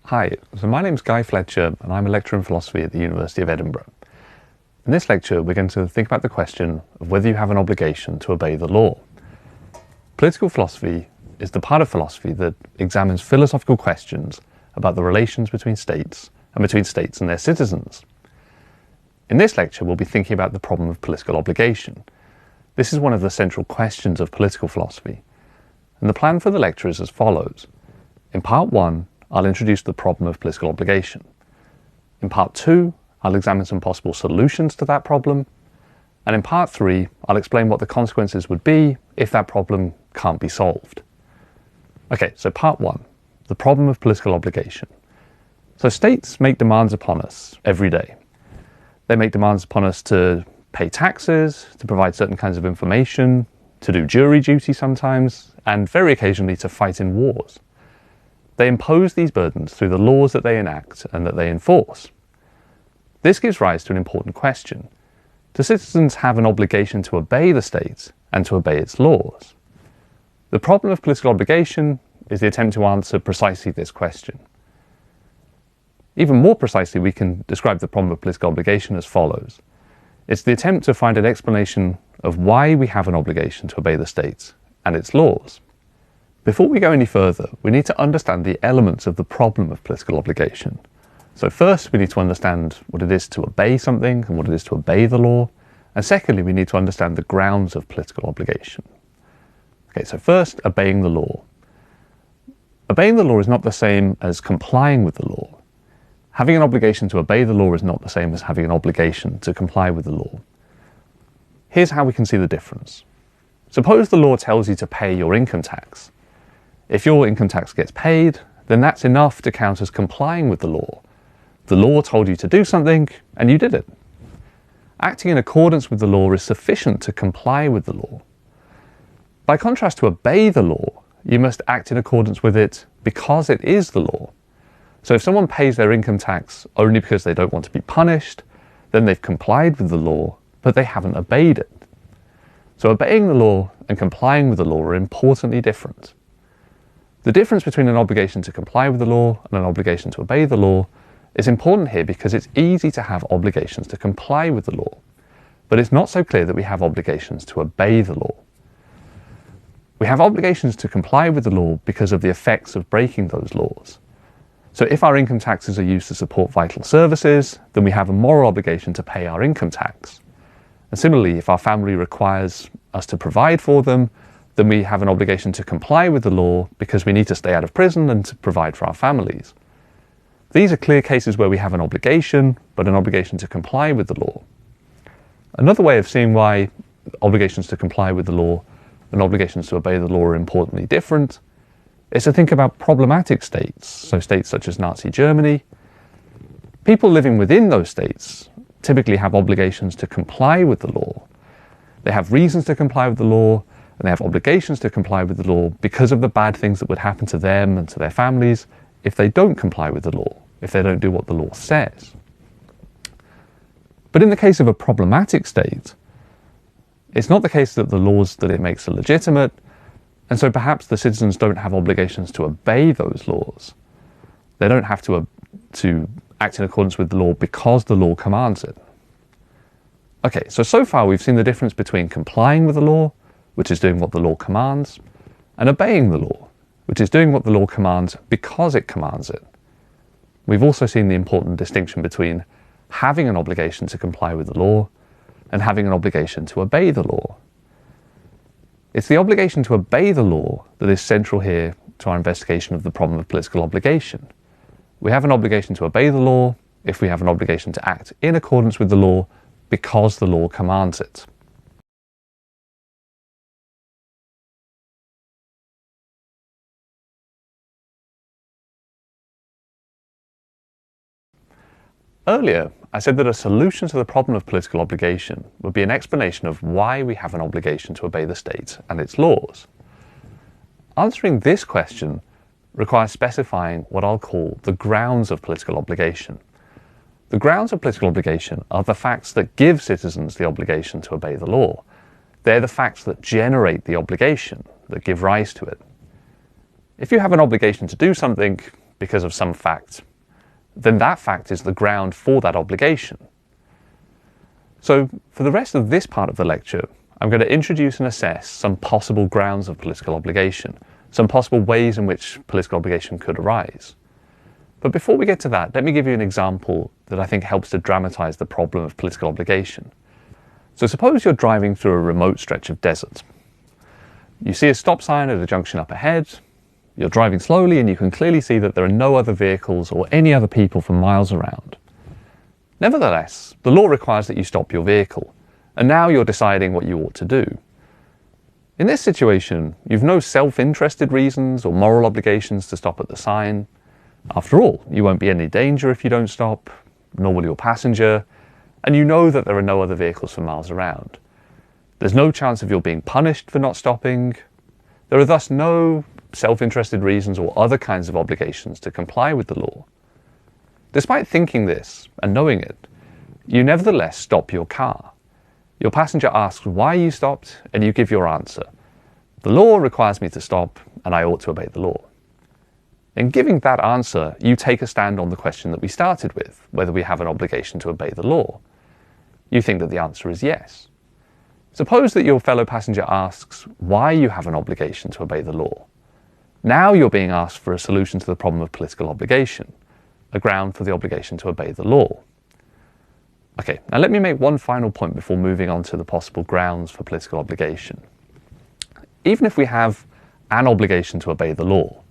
Hi, so my name's Guy Fletcher and I'm a lecturer in philosophy at the University of Edinburgh. In this lecture we're going to think about the question of whether you have an obligation to obey the law. Political philosophy is the part of philosophy that examines philosophical questions about the relations between states and between states and their citizens. In this lecture we'll be thinking about the problem of political obligation. This is one of the central questions of political philosophy, and the plan for the lecture is as follows. In part 1, I'll introduce the problem of political obligation. In part 2, I'll examine some possible solutions to that problem. And in part 3, I'll explain what the consequences would be if that problem can't be solved. Okay, so part 1, the problem of political obligation. So states make demands upon us every day. They make demands upon us to pay taxes, to provide certain kinds of information, to do jury duty sometimes, and very occasionally to fight in wars. They impose these burdens through the laws that they enact and that they enforce. This gives rise to an important question. Do citizens have an obligation to obey the state and to obey its laws? The problem of political obligation is the attempt to answer precisely this question. Even more precisely, we can describe the problem of political obligation as follows. It's the attempt to find an explanation of why we have an obligation to obey the state and its laws. Before we go any further, we need to understand the elements of the problem of political obligation. So first, we need to understand what it is to obey something and what it is to obey the law. And secondly, we need to understand the grounds of political obligation. Okay, so first, obeying the law. Obeying the law is not the same as complying with the law. Having an obligation to obey the law is not the same as having an obligation to comply with the law. Here's how we can see the difference. Suppose the law tells you to pay your income tax. If your income tax gets paid, then that's enough to count as complying with the law. The law told you to do something, and you did it. Acting in accordance with the law is sufficient to comply with the law. By contrast, to obey the law, you must act in accordance with it because it is the law. So if someone pays their income tax only because they don't want to be punished, then they've complied with the law, but they haven't obeyed it. So obeying the law and complying with the law are importantly different. The difference between an obligation to comply with the law and an obligation to obey the law is important here because it's easy to have obligations to comply with the law, but it's not so clear that we have obligations to obey the law. We have obligations to comply with the law because of the effects of breaking those laws. So if our income taxes are used to support vital services, then we have a moral obligation to pay our income tax. And similarly, if our family requires us to provide for them, then we have an obligation to comply with the law because we need to stay out of prison and to provide for our families. These are clear cases where we have an obligation, but an obligation to comply with the law. Another way of seeing why obligations to comply with the law and obligations to obey the law are importantly different is to think about problematic states, so states such as Nazi Germany. People living within those states typically have obligations to comply with the law. They have reasons to comply with the law, and they have obligations to comply with the law because of the bad things that would happen to them and to their families if they don't comply with the law, if they don't do what the law says. But in the case of a problematic state, it's not the case that the laws that it makes are legitimate, And so perhaps the citizens don't have obligations to obey those laws. They don't have to act in accordance with the law because the law commands it. Okay, so far we've seen the difference between complying with the law, which is doing what the law commands, and obeying the law, which is doing what the law commands because it commands it. We've also seen the important distinction between having an obligation to comply with the law and having an obligation to obey the law. It's the obligation to obey the law that is central here to our investigation of the problem of political obligation. We have an obligation to obey the law if we have an obligation to act in accordance with the law because the law commands it. Earlier, I said that a solution to the problem of political obligation would be an explanation of why we have an obligation to obey the state and its laws. Answering this question requires specifying what I'll call the grounds of political obligation. The grounds of political obligation are the facts that give citizens the obligation to obey the law. They're the facts that generate the obligation, that give rise to it. If you have an obligation to do something because of some fact, then that fact is the ground for that obligation. So for the rest of this part of the lecture, I'm going to introduce and assess some possible grounds of political obligation, some possible ways in which political obligation could arise. But before we get to that, let me give you an example that I think helps to dramatize the problem of political obligation. So suppose you're driving through a remote stretch of desert. You see a stop sign at a junction up ahead. You're driving slowly and you can clearly see that there are no other vehicles or any other people for miles around. Nevertheless, the law requires that you stop your vehicle, and now you're deciding what you ought to do. In this situation, you've no self-interested reasons or moral obligations to stop at the sign. After all, you won't be in any danger if you don't stop, nor will your passenger, and you know that there are no other vehicles for miles around. There's no chance of your being punished for not stopping. There are thus no self-interested reasons or other kinds of obligations to comply with the law. Despite thinking this and knowing it, you nevertheless stop your car. Your passenger asks why you stopped, and you give your answer. The law requires me to stop, and I ought to obey the law. In giving that answer, you take a stand on the question that we started with, whether we have an obligation to obey the law. You think that the answer is yes. Suppose that your fellow passenger asks why you have an obligation to obey the law. Now you're being asked for a solution to the problem of political obligation, a ground for the obligation to obey the law. Okay, now let me make one final point before moving on to the possible grounds for political obligation. Even if we have an obligation to obey the law,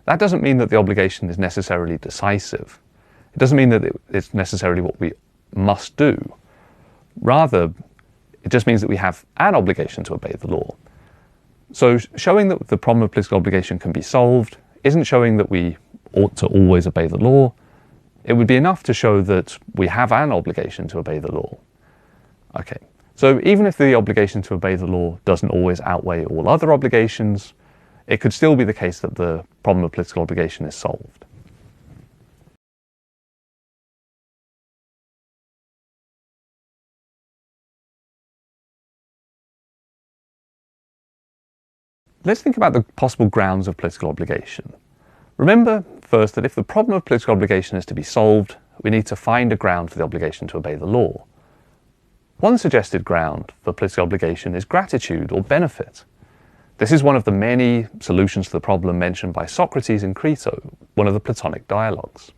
that doesn't mean that the obligation is necessarily decisive. It doesn't mean that it's necessarily what we must do. Rather, it just means that we have an obligation to obey the law. So showing that the problem of political obligation can be solved isn't showing that we ought to always obey the law. It would be enough to show that we have an obligation to obey the law. Okay, so even if the obligation to obey the law doesn't always outweigh all other obligations, it could still be the case that the problem of political obligation is solved. Let's think about the possible grounds of political obligation. Remember first that if the problem of political obligation is to be solved, we need to find a ground for the obligation to obey the law. One suggested ground for political obligation is gratitude or benefit. This is one of the many solutions to the problem mentioned by Socrates in Crito, one of the Platonic dialogues.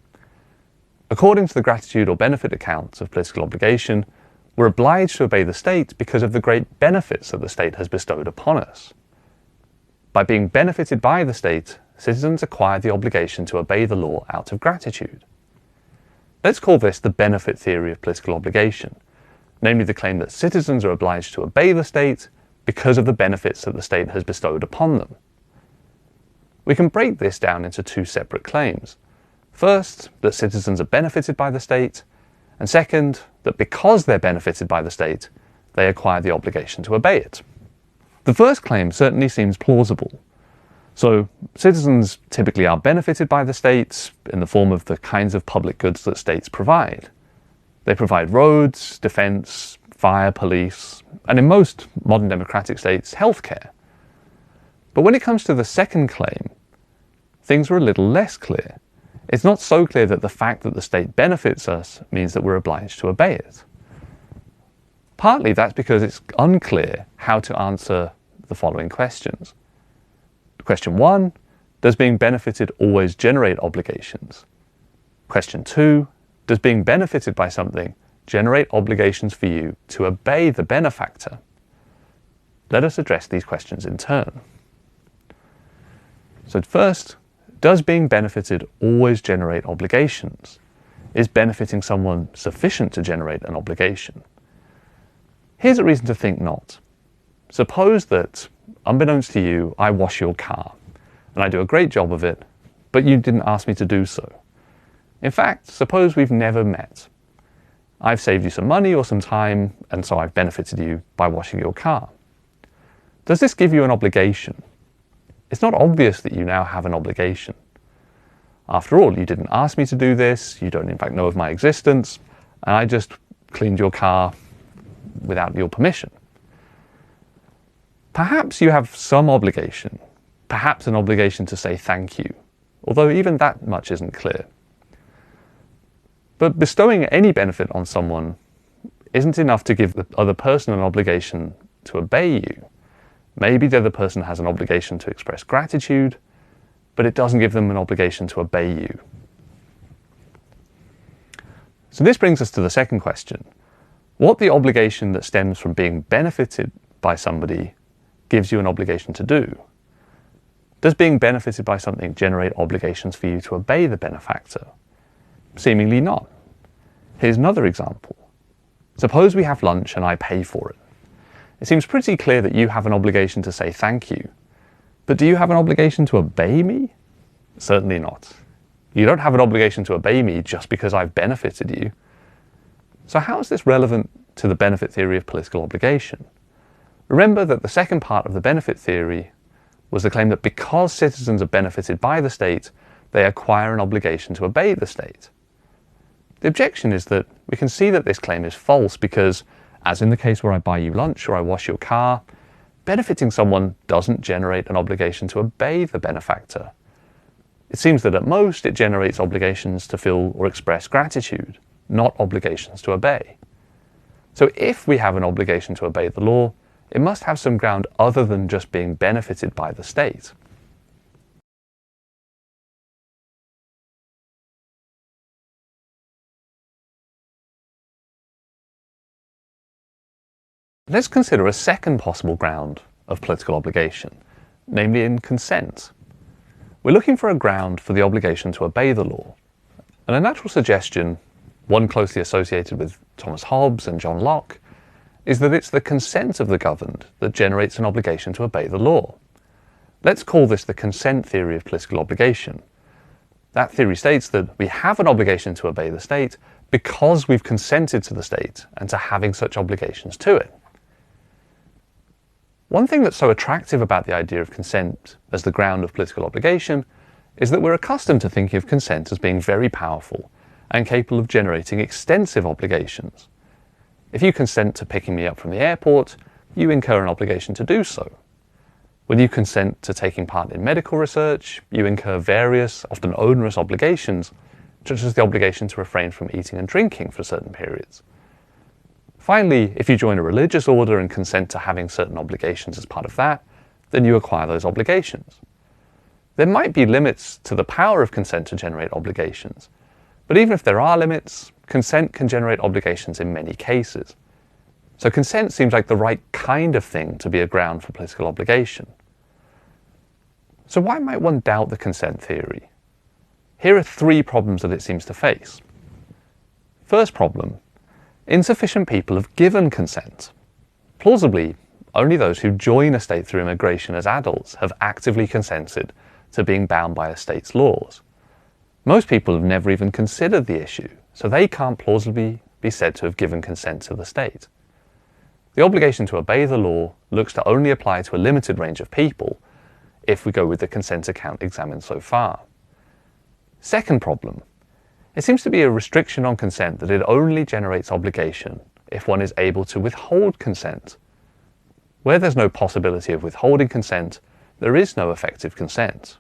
According to the gratitude or benefit accounts of political obligation, we're obliged to obey the state because of the great benefits that the state has bestowed upon us. By being benefited by the state, citizens acquire the obligation to obey the law out of gratitude. Let's call this the benefit theory of political obligation, namely the claim that citizens are obliged to obey the state because of the benefits that the state has bestowed upon them. We can break this down into two separate claims. First, that citizens are benefited by the state, and second, that because they're benefited by the state, they acquire the obligation to obey it. The first claim certainly seems plausible. So, citizens typically are benefited by the state in the form of the kinds of public goods that states provide. They provide roads, defense, fire, police, and in most modern democratic states, healthcare. But when it comes to the second claim, things are a little less clear. It's not so clear that the fact that the state benefits us means that we're obliged to obey it. Partly that's because it's unclear how to answer the following questions. Question 1, does being benefited always generate obligations? Question 2, does being benefited by something generate obligations for you to obey the benefactor? Let us address these questions in turn. So first, does being benefited always generate obligations? Is benefiting someone sufficient to generate an obligation? Here's a reason to think not. Suppose that, unbeknownst to you, I wash your car, and I do a great job of it, but you didn't ask me to do so. In fact, suppose we've never met. I've saved you some money or some time, and so I've benefited you by washing your car. Does this give you an obligation? It's not obvious that you now have an obligation. After all, you didn't ask me to do this, you don't in fact know of my existence, and I just cleaned your car without your permission. Perhaps you have some obligation, perhaps an obligation to say thank you, although even that much isn't clear. But bestowing any benefit on someone isn't enough to give the other person an obligation to obey you. Maybe the other person has an obligation to express gratitude, but it doesn't give them an obligation to obey you. So this brings us to the second question. What the obligation that stems from being benefited by somebody gives you an obligation to do? Does being benefited by something generate obligations for you to obey the benefactor? Seemingly not. Here's another example. Suppose we have lunch and I pay for it. It seems pretty clear that you have an obligation to say thank you. But do you have an obligation to obey me? Certainly not. You don't have an obligation to obey me just because I've benefited you. So how is this relevant to the benefit theory of political obligation? Remember that the second part of the benefit theory was the claim that because citizens are benefited by the state, they acquire an obligation to obey the state. The objection is that we can see that this claim is false because, as in the case where I buy you lunch or I wash your car, benefiting someone doesn't generate an obligation to obey the benefactor. It seems that at most it generates obligations to feel or express gratitude, not obligations to obey. So if we have an obligation to obey the law, it must have some ground other than just being benefited by the state. Let's consider a second possible ground of political obligation, namely in consent. We're looking for a ground for the obligation to obey the law. And a natural suggestion, one closely associated with Thomas Hobbes and John Locke, is that it's the consent of the governed that generates an obligation to obey the law. Let's call this the consent theory of political obligation. That theory states that we have an obligation to obey the state because we've consented to the state and to having such obligations to it. One thing that's so attractive about the idea of consent as the ground of political obligation is that we're accustomed to thinking of consent as being very powerful and capable of generating extensive obligations. If you consent to picking me up from the airport, you incur an obligation to do so. When you consent to taking part in medical research, you incur various, often onerous obligations, such as the obligation to refrain from eating and drinking for certain periods. Finally, if you join a religious order and consent to having certain obligations as part of that, then you acquire those obligations. There might be limits to the power of consent to generate obligations, but even if there are limits, consent can generate obligations in many cases. So consent seems like the right kind of thing to be a ground for political obligation. So why might one doubt the consent theory? Here are three problems that it seems to face. First problem, insufficient people have given consent. Plausibly, only those who join a state through immigration as adults have actively consented to being bound by a state's laws. Most people have never even considered the issue, so they can't plausibly be said to have given consent to the state. The obligation to obey the law looks to only apply to a limited range of people, if we go with the consent account examined so far. Second problem, it seems to be a restriction on consent that it only generates obligation if one is able to withhold consent. Where there's no possibility of withholding consent, there is no effective consent.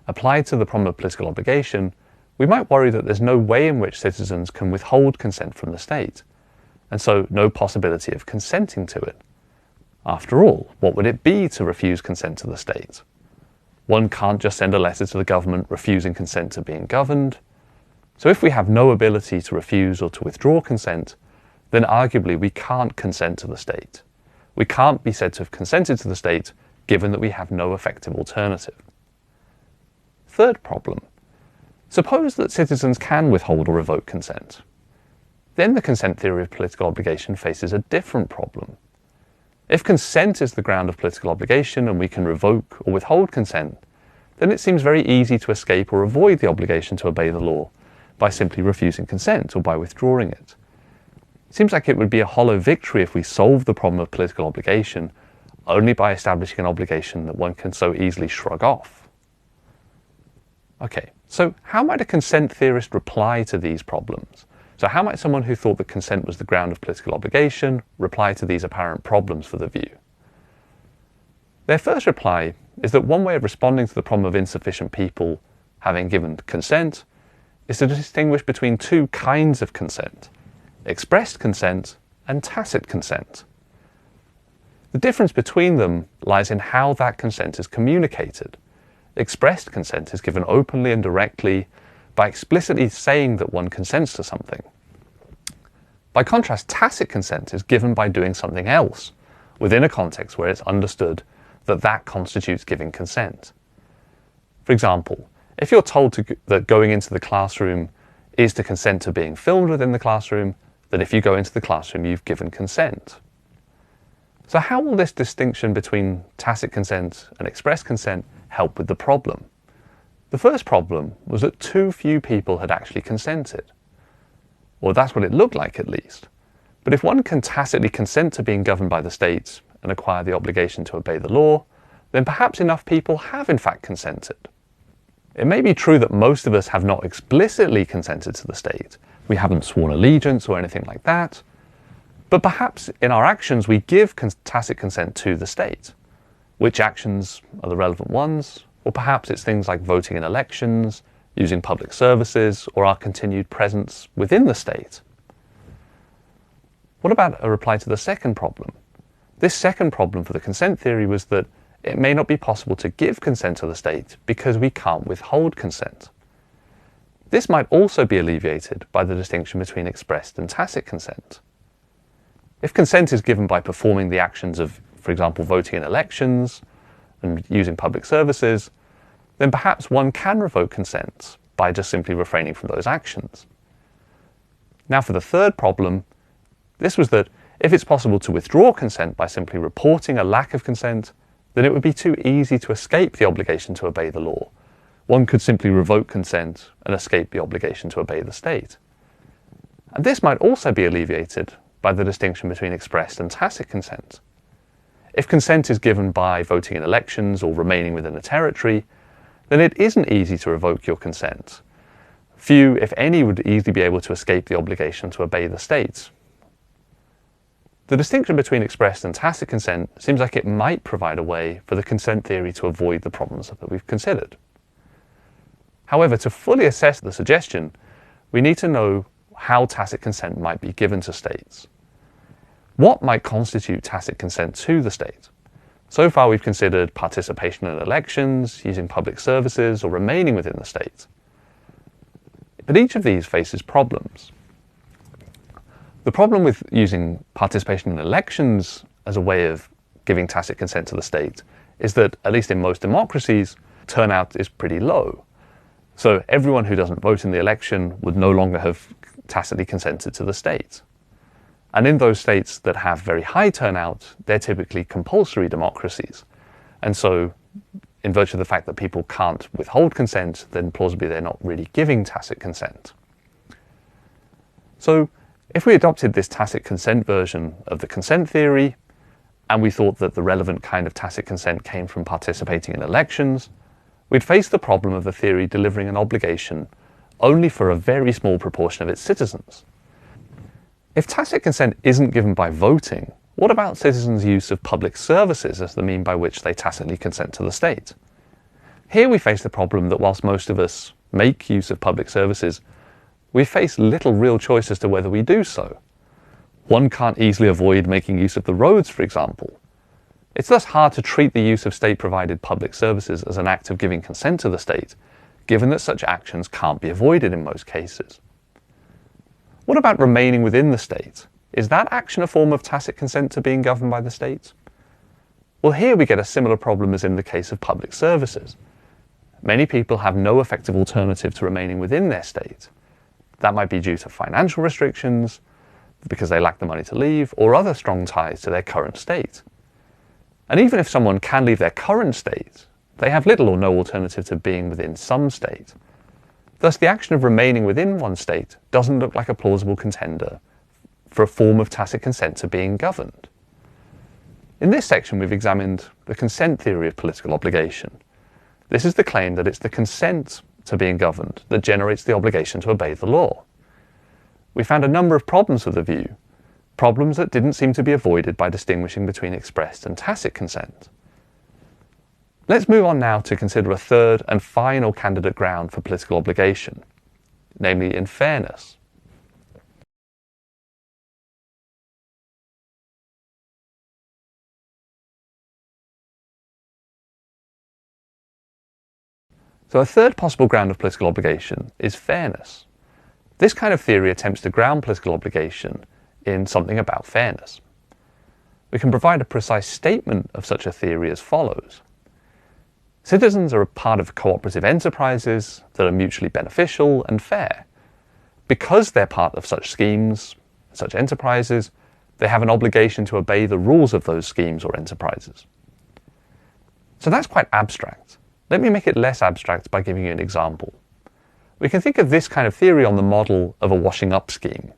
Applied to the problem of political obligation, we might worry that there's no way in which citizens can withhold consent from the state, and so no possibility of consenting to it. After all, what would it be to refuse consent to the state? One can't just send a letter to the government refusing consent to being governed. So if we have no ability to refuse or to withdraw consent, then arguably we can't consent to the state. We can't be said to have consented to the state given that we have no effective alternative. Third problem. Suppose that citizens can withhold or revoke consent. Then the consent theory of political obligation faces a different problem. If consent is the ground of political obligation and we can revoke or withhold consent, then it seems very easy to escape or avoid the obligation to obey the law by simply refusing consent or by withdrawing it. It seems like it would be a hollow victory if we solved the problem of political obligation only by establishing an obligation that one can so easily shrug off. Okay, so how might a consent theorist reply to these problems? So how might someone who thought that consent was the ground of political obligation reply to these apparent problems for the view? Their first reply is that one way of responding to the problem of insufficient people having given consent is to distinguish between two kinds of consent: expressed consent and tacit consent. The difference between them lies in how that consent is communicated. Expressed consent is given openly and directly by explicitly saying that one consents to something. By contrast, tacit consent is given by doing something else within a context where it's understood that that constitutes giving consent. For example, if you're told that going into the classroom is to consent to being filmed within the classroom, then if you go into the classroom, you've given consent. So how will this distinction between tacit consent and express consent help with the problem? The first problem was that too few people had actually consented. Well, that's what it looked like, at least. But if one can tacitly consent to being governed by the state and acquire the obligation to obey the law, then perhaps enough people have in fact consented. It may be true that most of us have not explicitly consented to the state. We haven't sworn allegiance or anything like that. But perhaps in our actions we give tacit consent to the state. Which actions are the relevant ones? Or perhaps it's things like voting in elections, using public services, or our continued presence within the state. What about a reply to the second problem? This second problem for the consent theory was that it may not be possible to give consent to the state because we can't withhold consent. This might also be alleviated by the distinction between expressed and tacit consent. If consent is given by performing the actions of, for example, voting in elections and using public services, then perhaps one can revoke consent by just simply refraining from those actions. Now for the third problem, this was that if it's possible to withdraw consent by simply reporting a lack of consent, then it would be too easy to escape the obligation to obey the law. One could simply revoke consent and escape the obligation to obey the state. And this might also be alleviated by the distinction between expressed and tacit consent. If consent is given by voting in elections or remaining within a territory, then it isn't easy to revoke your consent. Few, if any, would easily be able to escape the obligation to obey the state. The distinction between expressed and tacit consent seems like it might provide a way for the consent theory to avoid the problems that we've considered. However, to fully assess the suggestion, we need to know how tacit consent might be given to states. What might constitute tacit consent to the state? So far we've considered participation in elections, using public services, or remaining within the state. But each of these faces problems. The problem with using participation in elections as a way of giving tacit consent to the state is that, at least in most democracies, turnout is pretty low. So everyone who doesn't vote in the election would no longer have tacitly consented to the state. And in those states that have very high turnout, they're typically compulsory democracies. And so, in virtue of the fact that people can't withhold consent, then plausibly they're not really giving tacit consent. So, if we adopted this tacit consent version of the consent theory, and we thought that the relevant kind of tacit consent came from participating in elections, we'd face the problem of the theory delivering an obligation only for a very small proportion of its citizens. If tacit consent isn't given by voting, What about citizens' use of public services as the mean by which they tacitly consent to the state? Here we face the problem that whilst most of us make use of public services, we face little real choice as to whether we do so. One can't easily avoid making use of the roads, for example. It's thus hard to treat the use of state-provided public services as an act of giving consent to the state, given that such actions can't be avoided in most cases. What about remaining within the state? Is that action a form of tacit consent to being governed by the state? Well, here we get a similar problem as in the case of public services. Many people have no effective alternative to remaining within their state. That might be due to financial restrictions, because they lack the money to leave, or other strong ties to their current state. And even if someone can leave their current state, they have little or no alternative to being within some state. Thus, the action of remaining within one state doesn't look like a plausible contender for a form of tacit consent to being governed. In this section, we've examined the consent theory of political obligation. This is the claim that it's the consent to being governed that generates the obligation to obey the law. We found a number of problems with the view, problems that didn't seem to be avoided by distinguishing between expressed and tacit consent. Let's move on now to consider a third and final candidate ground for political obligation, namely in fairness. So a third possible ground of political obligation is fairness. This kind of theory attempts to ground political obligation in something about fairness. We can provide a precise statement of such a theory as follows. Citizens are a part of cooperative enterprises that are mutually beneficial and fair. Because they're part of such schemes, such enterprises, they have an obligation to obey the rules of those schemes or enterprises. So that's quite abstract. Let me make it less abstract by giving you an example. We can think of this kind of theory on the model of a washing up scheme.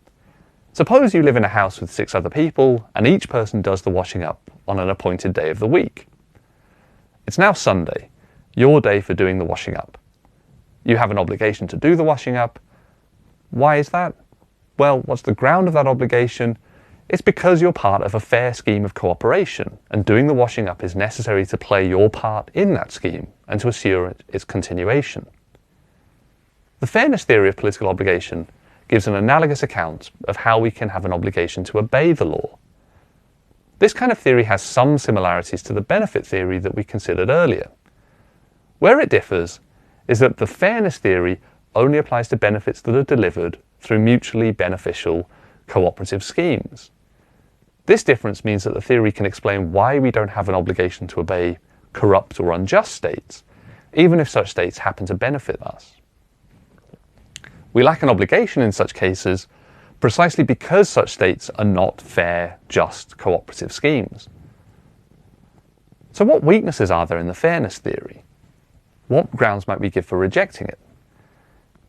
Suppose you live in a house with 6 other people, and each person does the washing up on an appointed day of the week. It's now Sunday, your day for doing the washing up. You have an obligation to do the washing up. Why is that? Well, what's the ground of that obligation? It's because you're part of a fair scheme of cooperation, and doing the washing up is necessary to play your part in that scheme and to assure its continuation. The fairness theory of political obligation gives an analogous account of how we can have an obligation to obey the law. This kind of theory has some similarities to the benefit theory that we considered earlier. Where it differs is that the fairness theory only applies to benefits that are delivered through mutually beneficial cooperative schemes. This difference means that the theory can explain why we don't have an obligation to obey corrupt or unjust states, even if such states happen to benefit us. We lack an obligation in such cases precisely because such states are not fair, just, cooperative schemes. So what weaknesses are there in the fairness theory? What grounds might we give for rejecting it?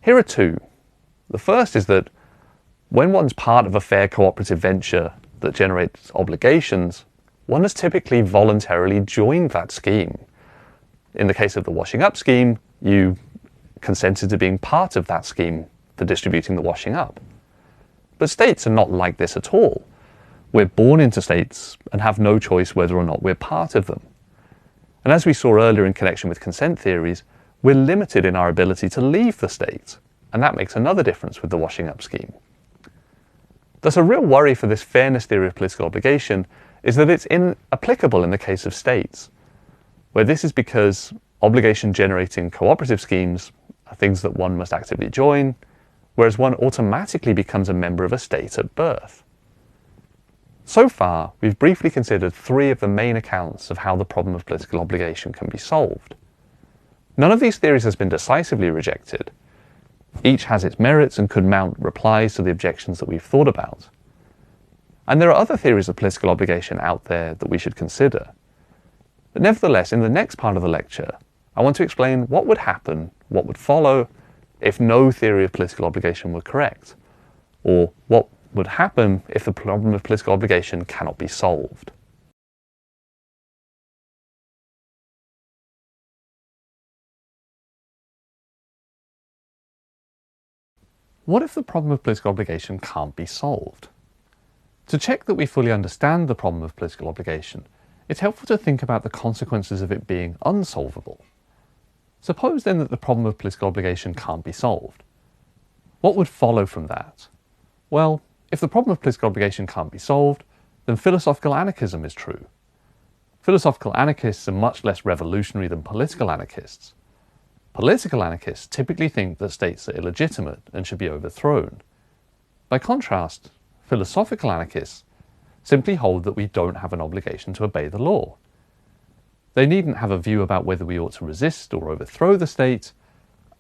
Here are 2. The first is that when one's part of a fair cooperative venture that generates obligations, one has typically voluntarily joined that scheme. In the case of the washing up scheme, you consented to being part of that scheme for distributing the washing up. But states are not like this at all. We're born into states and have no choice whether or not we're part of them. And as we saw earlier in connection with consent theories, we're limited in our ability to leave the state, and that makes another difference with the washing up scheme. Thus, a real worry for this fairness theory of political obligation is that it's inapplicable in the case of states, where this is because obligation-generating cooperative schemes are things that one must actively join, whereas one automatically becomes a member of a state at birth. So far, we've briefly considered 3 of the main accounts of how the problem of political obligation can be solved. None of these theories has been decisively rejected. Each has its merits and could mount replies to the objections that we've thought about. And there are other theories of political obligation out there that we should consider. But nevertheless, in the next part of the lecture, I want to explain what would happen, what would follow, if no theory of political obligation were correct, or what would happen if the problem of political obligation cannot be solved. What if the problem of political obligation can't be solved? To check that we fully understand the problem of political obligation, it's helpful to think about the consequences of it being unsolvable. Suppose then that the problem of political obligation can't be solved. What would follow from that? Well, if the problem of political obligation can't be solved, then philosophical anarchism is true. Philosophical anarchists are much less revolutionary than political anarchists. Political anarchists typically think that states are illegitimate and should be overthrown. By contrast, philosophical anarchists simply hold that we don't have an obligation to obey the law. They needn't have a view about whether we ought to resist or overthrow the state,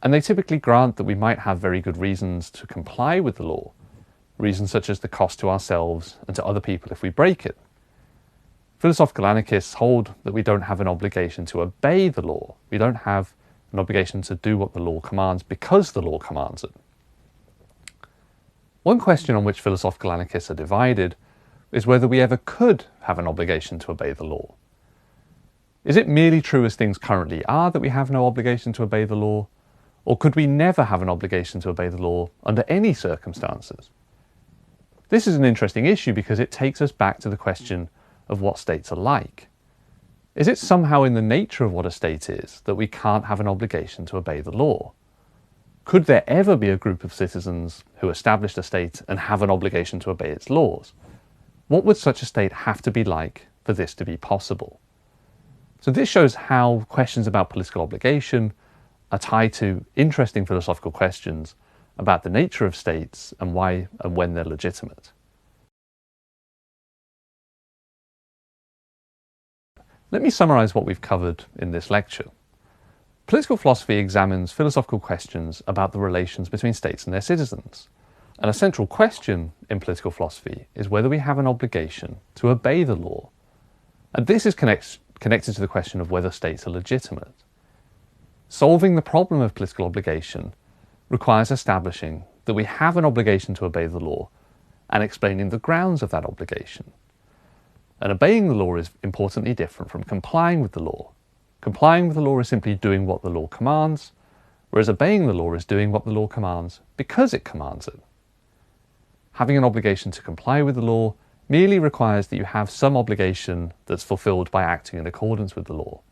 and they typically grant that we might have very good reasons to comply with the law, reasons such as the cost to ourselves and to other people if we break it. Philosophical anarchists hold that we don't have an obligation to obey the law. We don't have an obligation to do what the law commands because the law commands it. One question on which philosophical anarchists are divided is whether we ever could have an obligation to obey the law. Is it merely true as things currently are that we have no obligation to obey the law, or could we never have an obligation to obey the law under any circumstances? This is an interesting issue because it takes us back to the question of what states are like. Is it somehow in the nature of what a state is that we can't have an obligation to obey the law? Could there ever be a group of citizens who established a state and have an obligation to obey its laws? What would such a state have to be like for this to be possible? So this shows how questions about political obligation are tied to interesting philosophical questions about the nature of states and why and when they're legitimate. Let me summarize what we've covered in this lecture. Political philosophy examines philosophical questions about the relations between states and their citizens. And a central question in political philosophy is whether we have an obligation to obey the law. And this is connected to the question of whether states are legitimate. Solving the problem of political obligation requires establishing that we have an obligation to obey the law and explaining the grounds of that obligation. And obeying the law is importantly different from complying with the law. Complying with the law is simply doing what the law commands, whereas obeying the law is doing what the law commands because it commands it. Having an obligation to comply with the law merely requires that you have some obligation that's fulfilled by acting in accordance with the law.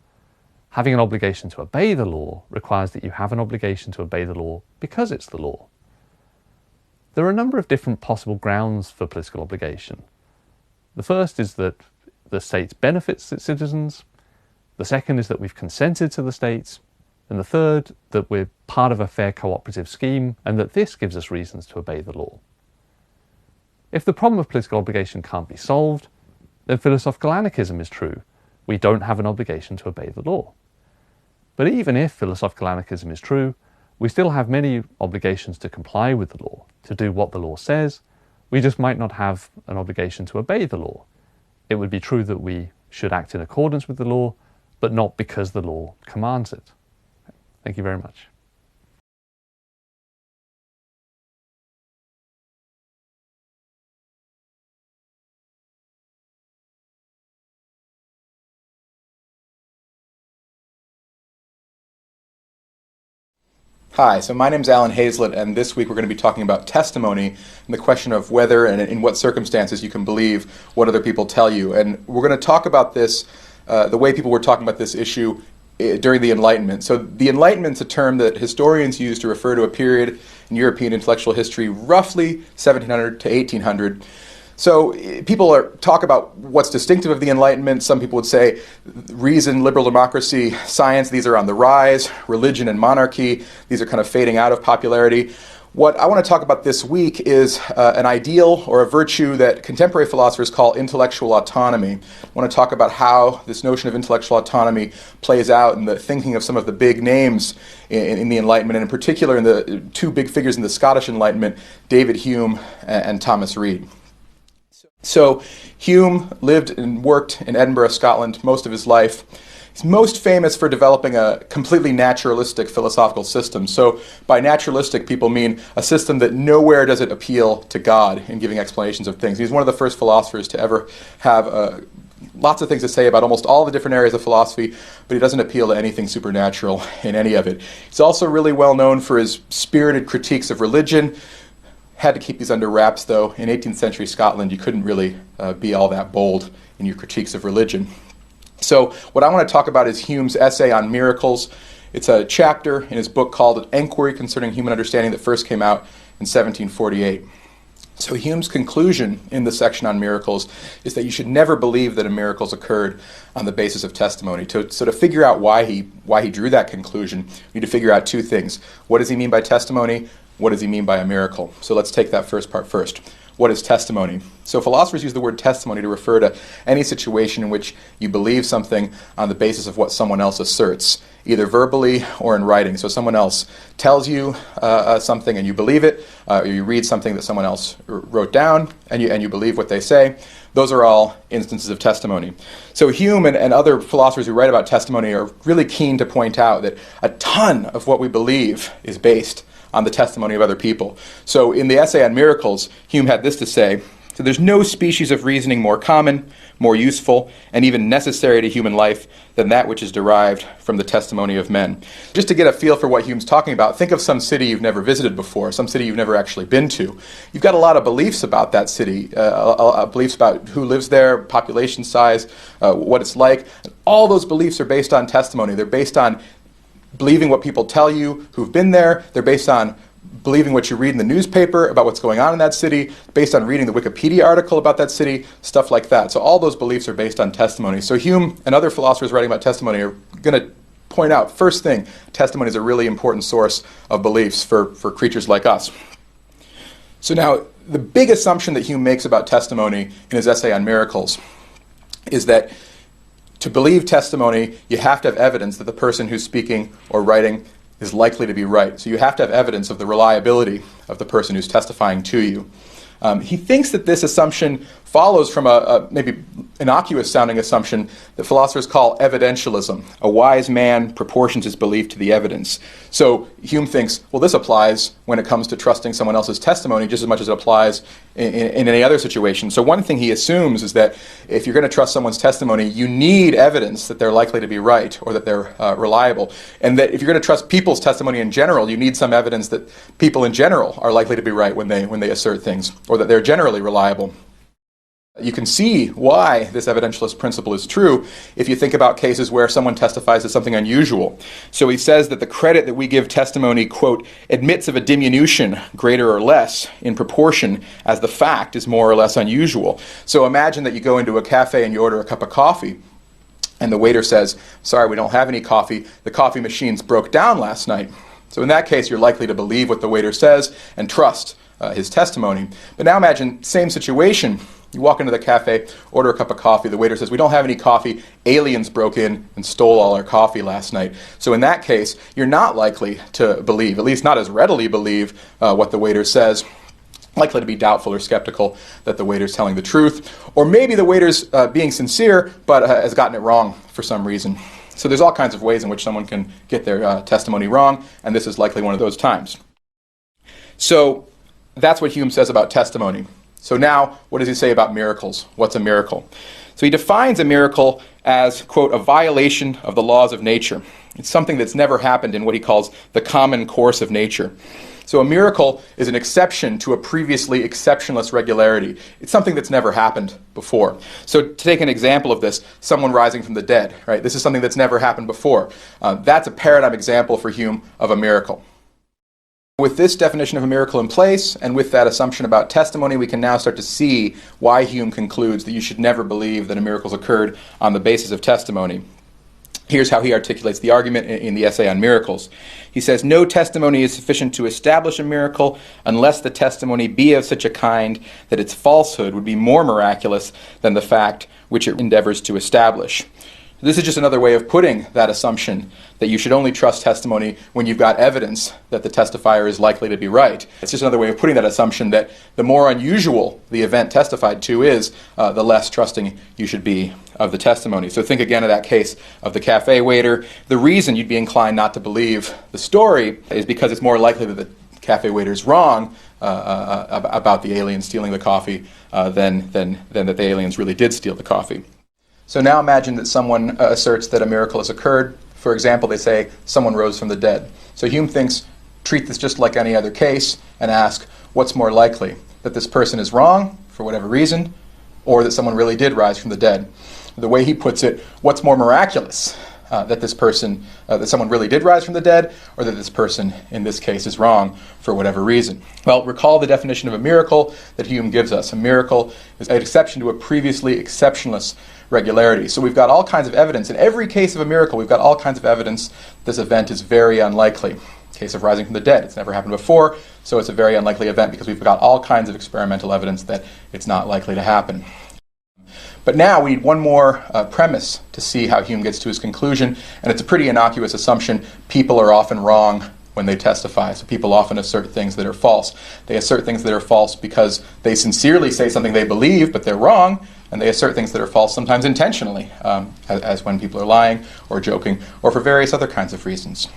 Having an obligation to obey the law requires that you have an obligation to obey the law because it's the law. There are a number of different possible grounds for political obligation. The first is that the state benefits its citizens. The second is that we've consented to the state. And the third, that we're part of a fair cooperative scheme and that this gives us reasons to obey the law. If the problem of political obligation can't be solved, then philosophical anarchism is true. We don't have an obligation to obey the law. But even if philosophical anarchism is true, we still have many obligations to comply with the law, to do what the law says. We just might not have an obligation to obey the law. It would be true that we should act in accordance with the law, but not because the law commands it. Thank you very much. Hi, so my name is Alan Hazlett, and this week we're going to be talking about testimony and the question of whether and in what circumstances you can believe what other people tell you. And we're going to talk about this, the way people were talking about this issue during the Enlightenment. So the Enlightenment's a term that historians use to refer to a period in European intellectual history roughly 1700 to 1800. So people talk about what's distinctive of the Enlightenment. Some people would say reason, liberal democracy, science, these are on the rise. Religion and monarchy, these are kind of fading out of popularity. What I want to talk about this week is an ideal or a virtue that contemporary philosophers call intellectual autonomy. I want to talk about how this notion of intellectual autonomy plays out in the thinking of some of the big names in the Enlightenment, and in particular in the two big figures in the Scottish Enlightenment, David Hume and Thomas Reid. So Hume lived and worked in Edinburgh, Scotland, most of his life. He's most famous for developing a completely naturalistic philosophical system. So by naturalistic, people mean a system that nowhere does it appeal to God in giving explanations of things. He's one of the first philosophers to ever have lots of things to say about almost all the different areas of philosophy, but he doesn't appeal to anything supernatural in any of it. He's also really well known for his spirited critiques of religion, had to keep these under wraps, though. In 18th century Scotland, you couldn't really be all that bold in your critiques of religion. So what I want to talk about is Hume's essay on miracles. It's a chapter in his book called An Enquiry Concerning Human Understanding that first came out in 1748. So Hume's conclusion in the section on miracles is that you should never believe that miracles occurred on the basis of testimony. So to figure out why he drew that conclusion, you need to figure out two things. What does he mean by testimony? What does he mean by a miracle? So let's take that first part first. What is testimony? So philosophers use the word testimony to refer to any situation in which you believe something on the basis of what someone else asserts, either verbally or in writing. So someone else tells you something and you believe it, or you read something that someone else wrote down and you believe what they say. Those are all instances of testimony. So Hume and other philosophers who write about testimony are really keen to point out that a ton of what we believe is based on the testimony of other people. So in the essay on miracles, Hume had this to say: so there's no species of reasoning more common, more useful, and even necessary to human life than that which is derived from the testimony of men. Just to get a feel for what Hume's talking about, think of some city you've never visited before, some city you've never actually been to. You've got a lot of beliefs about that city, beliefs about who lives there, population size, what it's like. And all those beliefs are based on testimony. They're based on believing what people tell you who've been there. They're based on believing what you read in the newspaper about what's going on in that city, based on reading the Wikipedia article about that city, stuff like that. So all those beliefs are based on testimony. So Hume and other philosophers writing about testimony are going to point out, first thing, testimony is a really important source of beliefs for creatures like us. So now, the big assumption that Hume makes about testimony in his essay on miracles is that to believe testimony, you have to have evidence that the person who's speaking or writing is likely to be right. So you have to have evidence of the reliability of the person who's testifying to you. He thinks that this assumption follows from a maybe innocuous-sounding assumption that philosophers call evidentialism. A wise man proportions his belief to the evidence. So Hume thinks, well, this applies when it comes to trusting someone else's testimony just as much as it applies in any other situation. So one thing he assumes is that if you're going to trust someone's testimony, you need evidence that they're likely to be right or that they're reliable. And that if you're going to trust people's testimony in general, you need some evidence that people in general are likely to be right when they assert things, or that they're generally reliable. You can see why this evidentialist principle is true if you think about cases where someone testifies to something unusual. So he says that the credit that we give testimony, quote, admits of a diminution, greater or less, in proportion as the fact is more or less unusual. So imagine that you go into a cafe and you order a cup of coffee, and the waiter says, sorry, we don't have any coffee. The coffee machines broke down last night. So in that case, you're likely to believe what the waiter says and trust his testimony. But now imagine, same situation. You walk into the cafe, order a cup of coffee. The waiter says, we don't have any coffee. Aliens broke in and stole all our coffee last night. So in that case, you're not likely to believe, at least not as readily believe, what the waiter says. Likely to be doubtful or skeptical that the waiter's telling the truth. Or maybe the waiter's being sincere, but has gotten it wrong for some reason. So there's all kinds of ways in which someone can get their testimony wrong, and this is likely one of those times. So that's what Hume says about testimony. So now, what does he say about miracles? What's a miracle? So he defines a miracle as, quote, a violation of the laws of nature. It's something that's never happened in what he calls the common course of nature. So a miracle is an exception to a previously exceptionless regularity. It's something that's never happened before. So to take an example of this, someone rising from the dead, right? This is something that's never happened before. That's a paradigm example for Hume of a miracle. With this definition of a miracle in place, and with that assumption about testimony, we can now start to see why Hume concludes that you should never believe that a miracle's occurred on the basis of testimony. Here's how he articulates the argument in the essay on miracles. He says, no testimony is sufficient to establish a miracle unless the testimony be of such a kind that its falsehood would be more miraculous than the fact which it endeavors to establish. This is just another way of putting that assumption that you should only trust testimony when you've got evidence that the testifier is likely to be right. It's just another way of putting that assumption that the more unusual the event testified to is, the less trusting you should be of the testimony. So think again of that case of the cafe waiter. The reason you'd be inclined not to believe the story is because it's more likely that the cafe waiter's wrong about the aliens stealing the coffee than that the aliens really did steal the coffee. So now imagine that someone asserts that a miracle has occurred. For example, they say someone rose from the dead. So Hume thinks treat this just like any other case and ask, what's more likely, that this person is wrong for whatever reason, or that someone really did rise from the dead? The way he puts it, what's more miraculous, that someone really did rise from the dead, or that this person, in this case, is wrong for whatever reason? Well, recall the definition of a miracle that Hume gives us. A miracle is an exception to a previously exceptionless regularity. So we've got all kinds of evidence. In every case of a miracle, we've got all kinds of evidence this event is very unlikely. Case of rising from the dead, it's never happened before, so it's a very unlikely event because we've got all kinds of experimental evidence that it's not likely to happen. But now we need one more premise to see how Hume gets to his conclusion, and it's a pretty innocuous assumption. People are often wrong when they testify, so people often assert things that are false. They assert things that are false because they sincerely say something they believe, but they're wrong, and they assert things that are false sometimes intentionally, as when people are lying or joking, or for various other kinds of reasons.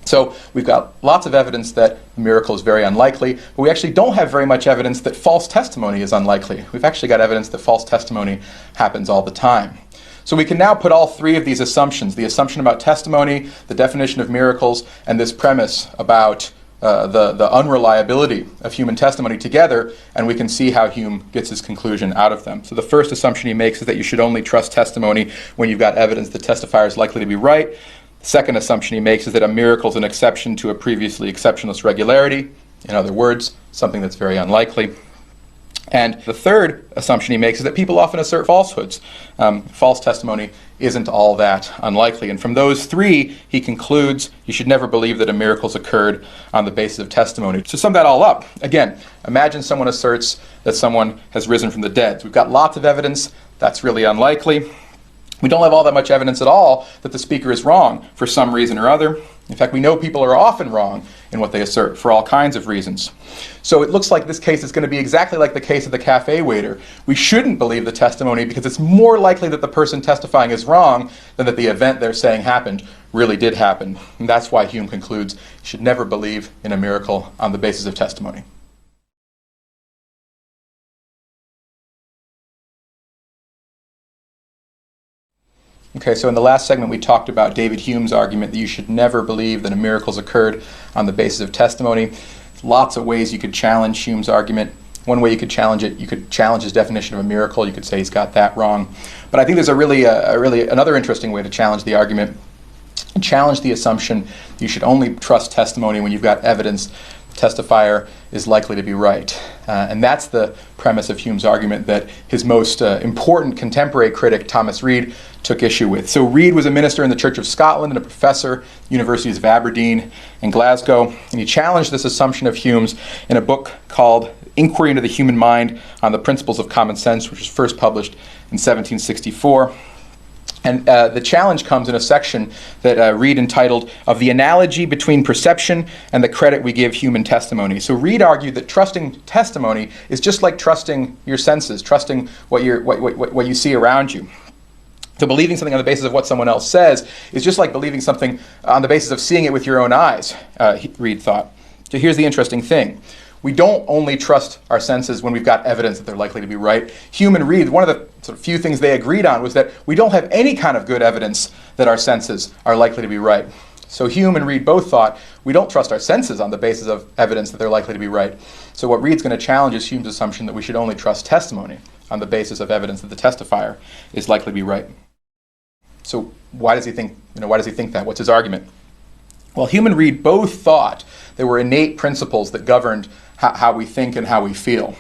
So we've got lots of evidence that a miracle is very unlikely, but we actually don't have very much evidence that false testimony is unlikely. We've actually got evidence that false testimony happens all the time. So we can now put all three of these assumptions, the assumption about testimony, the definition of miracles, and this premise about the unreliability of human testimony together, and we can see how Hume gets his conclusion out of them. So the first assumption he makes is that you should only trust testimony when you've got evidence the testifier is likely to be right. The second assumption he makes is that a miracle is an exception to a previously exceptionless regularity. In other words, something that's very unlikely. And the third assumption he makes is that people often assert falsehoods. False testimony isn't all that unlikely. And from those three, he concludes you should never believe that a miracle's occurred on the basis of testimony. To sum that all up, again, imagine someone asserts that someone has risen from the dead. So we've got lots of evidence that's really unlikely. We don't have all that much evidence at all that the speaker is wrong for some reason or other. In fact, we know people are often wrong in what they assert for all kinds of reasons. So it looks like this case is going to be exactly like the case of the cafe waiter. We shouldn't believe the testimony because it's more likely that the person testifying is wrong than that the event they're saying happened really did happen. And that's why Hume concludes you should never believe in a miracle on the basis of testimony. Okay, so in the last segment we talked about David Hume's argument that you should never believe that a miracle's occurred on the basis of testimony. Lots of ways you could challenge Hume's argument. One way you could challenge it, you could challenge his definition of a miracle. You could say he's got that wrong. But I think there's a really another interesting way to challenge the argument. Challenge the assumption you should only trust testimony when you've got evidence the testifier is likely to be right. And that's the premise of Hume's argument that his most important contemporary critic, Thomas Reid, took issue with. So Reid was a minister in the Church of Scotland and a professor at universities of Aberdeen and Glasgow, and he challenged this assumption of Hume's in a book called Inquiry into the Human Mind on the Principles of Common Sense, which was first published in 1764. And the challenge comes in a section that Reid entitled, Of the Analogy Between Perception and the Credit We Give Human Testimony. So Reid argued that trusting testimony is just like trusting your senses, trusting what you see around you. So believing something on the basis of what someone else says is just like believing something on the basis of seeing it with your own eyes, Reid thought. So here's the interesting thing. We don't only trust our senses when we've got evidence that they're likely to be right. Hume and Reid, one of the sort of few things they agreed on was that we don't have any kind of good evidence that our senses are likely to be right. So Hume and Reid both thought we don't trust our senses on the basis of evidence that they're likely to be right. So what Reid's going to challenge is Hume's assumption that we should only trust testimony on the basis of evidence that the testifier is likely to be right. So why does he think that? What's his argument? Well, Hume and Reid both thought there were innate principles that governed how we think and how we feel.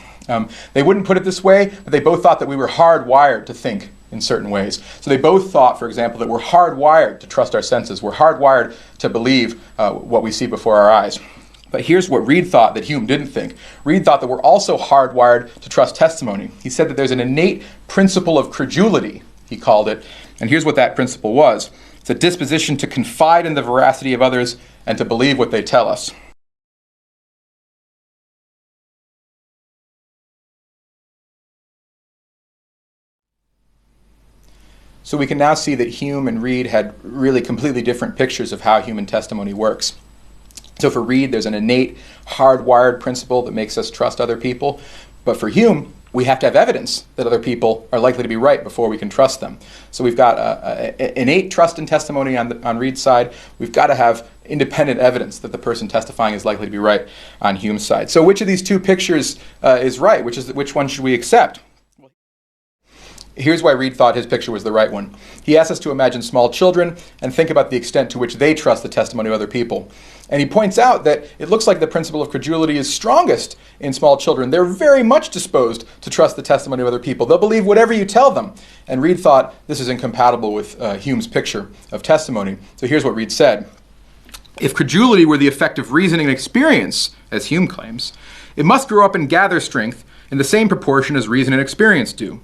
They wouldn't put it this way, but they both thought that we were hardwired to think in certain ways. So they both thought, for example, that we're hardwired to trust our senses. We're hardwired to believe what we see before our eyes. But here's what Reid thought that Hume didn't think. Reid thought that we're also hardwired to trust testimony. He said that there's an innate principle of credulity, he called it. And here's what that principle was. It's a disposition to confide in the veracity of others and to believe what they tell us. So we can now see that Hume and Reid had really completely different pictures of how human testimony works. So for Reid, there's an innate, hardwired principle that makes us trust other people. But for Hume, we have to have evidence that other people are likely to be right before we can trust them. So we've got innate trust in testimony on Reid's side. We've got to have independent evidence that the person testifying is likely to be right on Hume's side. So which of these two pictures is right? Which one should we accept? Here's why Reid thought his picture was the right one. He asks us to imagine small children and think about the extent to which they trust the testimony of other people. And he points out that it looks like the principle of credulity is strongest in small children. They're very much disposed to trust the testimony of other people. They'll believe whatever you tell them. And Reid thought this is incompatible with Hume's picture of testimony. So here's what Reid said. If credulity were the effect of reasoning and experience, as Hume claims, it must grow up and gather strength in the same proportion as reason and experience do.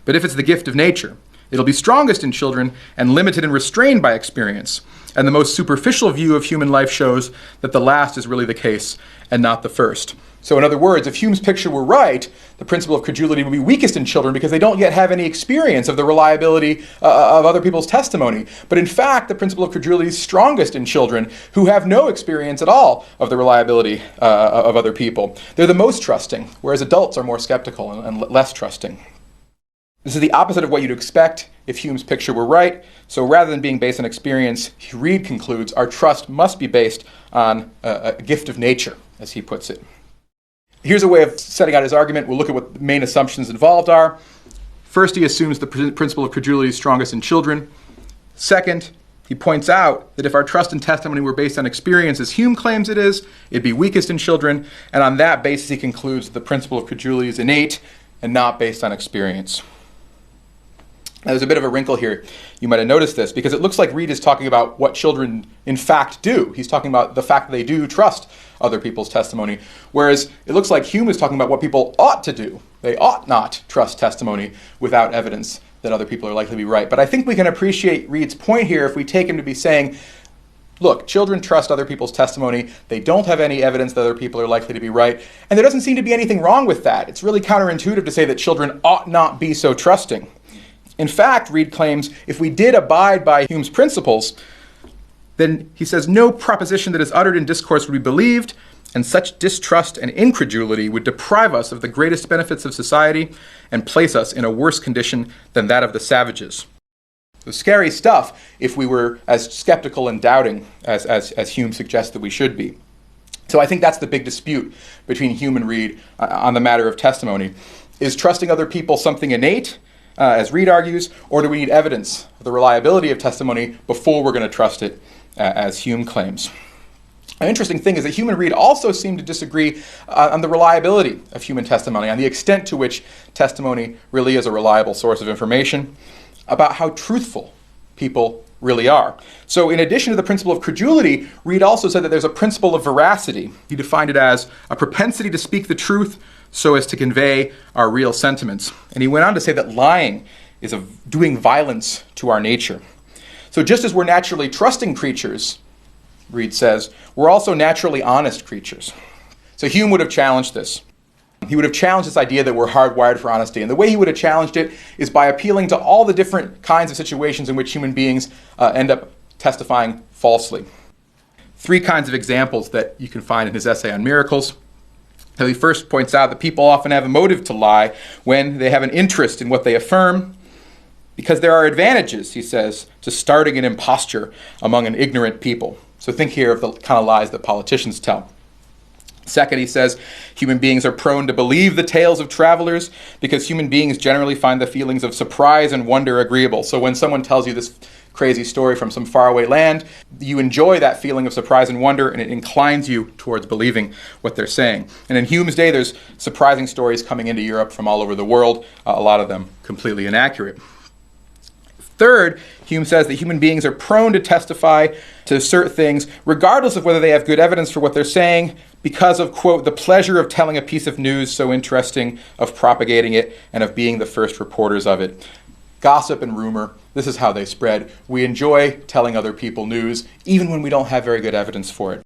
But if it's the gift of nature, it'll be strongest in children and limited and restrained by experience. And the most superficial view of human life shows that the last is really the case and not the first. So in other words, if Hume's picture were right, the principle of credulity would be weakest in children because they don't yet have any experience of the reliability of other people's testimony. But in fact, the principle of credulity is strongest in children who have no experience at all of the reliability of other people. They're the most trusting, whereas adults are more skeptical and less trusting. This is the opposite of what you'd expect if Hume's picture were right. So rather than being based on experience, Reid concludes our trust must be based on a gift of nature, as he puts it. Here's a way of setting out his argument. We'll look at what the main assumptions involved are. First, he assumes the principle of credulity is strongest in children. Second, he points out that if our trust and testimony were based on experience, as Hume claims it is, it'd be weakest in children. And on that basis, he concludes the principle of credulity is innate and not based on experience. Now, there's a bit of a wrinkle here. You might have noticed this because it looks like Reid is talking about what children in fact do. He's talking about the fact that they do trust other people's testimony, whereas it looks like Hume is talking about what people ought to do. They ought not trust testimony without evidence that other people are likely to be right. But I think we can appreciate Reid's point here if we take him to be saying, look, children trust other people's testimony. They don't have any evidence that other people are likely to be right. And there doesn't seem to be anything wrong with that. It's really counterintuitive to say that children ought not be so trusting. In fact, Reid claims if we did abide by Hume's principles, then he says no proposition that is uttered in discourse would be believed, and such distrust and incredulity would deprive us of the greatest benefits of society and place us in a worse condition than that of the savages. So scary stuff if we were as skeptical and doubting as Hume suggests that we should be. So I think that's the big dispute between Hume and Reid on the matter of testimony. Is trusting other people something innate, as Reid argues, or do we need evidence of the reliability of testimony before we're going to trust it, as Hume claims? An interesting thing is that Hume and Reid also seem to disagree on the reliability of human testimony, on the extent to which testimony really is a reliable source of information, about how truthful people really are. So in addition to the principle of credulity, Reid also said that there's a principle of veracity. He defined it as a propensity to speak the truth so as to convey our real sentiments. And he went on to say that lying is doing violence to our nature. So just as we're naturally trusting creatures, Reid says, we're also naturally honest creatures. So Hume would have challenged this. He would have challenged this idea that we're hardwired for honesty. And the way he would have challenged it is by appealing to all the different kinds of situations in which human beings end up testifying falsely. 3 kinds of examples that you can find in his essay on miracles. So he first points out that people often have a motive to lie when they have an interest in what they affirm, because there are advantages, he says, to starting an imposture among an ignorant people. So think here of the kind of lies that politicians tell. Second, he says, human beings are prone to believe the tales of travelers because human beings generally find the feelings of surprise and wonder agreeable. So when someone tells you this crazy story from some faraway land, you enjoy that feeling of surprise and wonder, and it inclines you towards believing what they're saying. And in Hume's day, there's surprising stories coming into Europe from all over the world, a lot of them completely inaccurate. Third, Hume says that human beings are prone to testify to assert things regardless of whether they have good evidence for what they're saying because of, quote, the pleasure of telling a piece of news so interesting, of propagating it, and of being the first reporters of it. Gossip and rumor, this is how they spread. We enjoy telling other people news, even when we don't have very good evidence for it.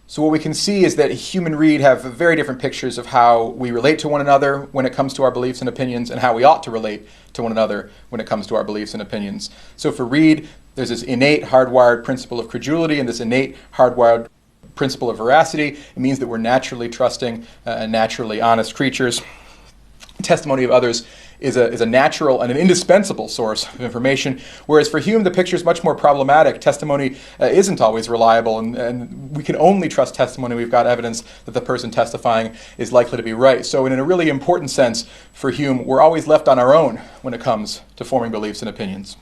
So what we can see is that Hume and Reid have very different pictures of how we relate to one another when it comes to our beliefs and opinions, and how we ought to relate to one another when it comes to our beliefs and opinions. So for Reid, there's this innate hardwired principle of credulity and this innate hardwired principle of veracity. It means that we're naturally trusting and naturally honest creatures. testimony of others is a natural and an indispensable source of information, whereas for Hume the picture is much more problematic. Testimony isn't always reliable, and we can only trust testimony we've got evidence that the person testifying is likely to be right. So in a really important sense for Hume, we're always left on our own when it comes to forming beliefs and opinions.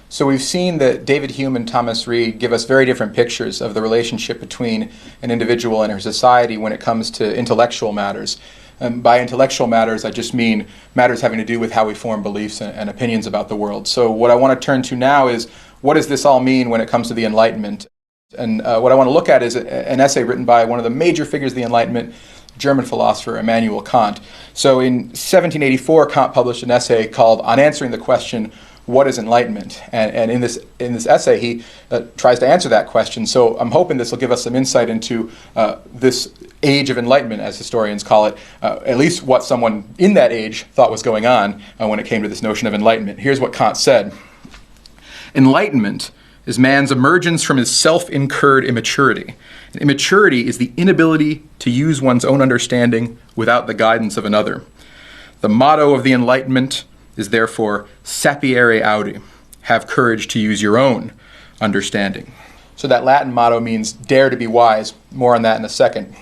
So we've seen that David Hume and Thomas Reid give us very different pictures of the relationship between an individual and her society when it comes to intellectual matters. And by intellectual matters, I just mean matters having to do with how we form beliefs and opinions about the world. So what I want to turn to now is, what does this all mean when it comes to the Enlightenment? And what I want to look at is an essay written by one of the major figures of the Enlightenment, German philosopher Immanuel Kant. So in 1784, Kant published an essay called On Answering the Question, What is Enlightenment? And in this essay, he tries to answer that question. So I'm hoping this will give us some insight into this age of enlightenment, as historians call it, at least what someone in that age thought was going on when it came to this notion of enlightenment. Here's what Kant said. Enlightenment is man's emergence from his self-incurred immaturity. And immaturity is the inability to use one's own understanding without the guidance of another. The motto of the Enlightenment is therefore sapiere audi, have courage to use your own understanding. So that Latin motto means dare to be wise. More on that in a second.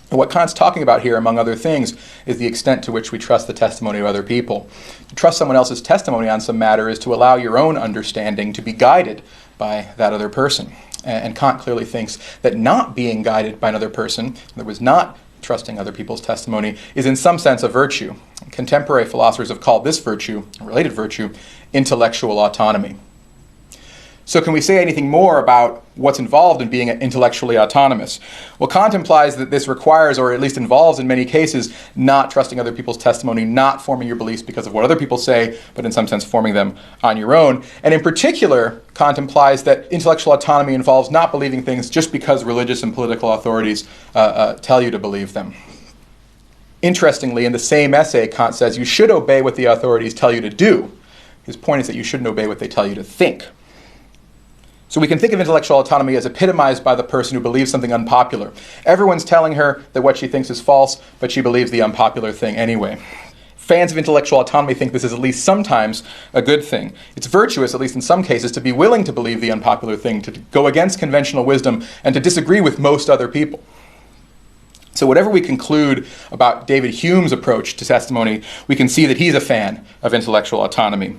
And what Kant's talking about here, among other things, is the extent to which we trust the testimony of other people. To trust someone else's testimony on some matter is to allow your own understanding to be guided by that other person. And Kant clearly thinks that not being guided by another person, in other words, not trusting other people's testimony, is in some sense a virtue. Contemporary philosophers have called this virtue, a related virtue, intellectual autonomy. So can we say anything more about what's involved in being intellectually autonomous? Well, Kant implies that this requires, or at least involves in many cases, not trusting other people's testimony, not forming your beliefs because of what other people say, but in some sense forming them on your own. And in particular, Kant implies that intellectual autonomy involves not believing things just because religious and political authorities tell you to believe them. Interestingly, in the same essay, Kant says you should obey what the authorities tell you to do. His point is that you shouldn't obey what they tell you to think. So we can think of intellectual autonomy as epitomized by the person who believes something unpopular. Everyone's telling her that what she thinks is false, but she believes the unpopular thing anyway. Fans of intellectual autonomy think this is at least sometimes a good thing. It's virtuous, at least in some cases, to be willing to believe the unpopular thing, to go against conventional wisdom, and to disagree with most other people. So whatever we conclude about David Hume's approach to testimony, we can see that he's a fan of intellectual autonomy.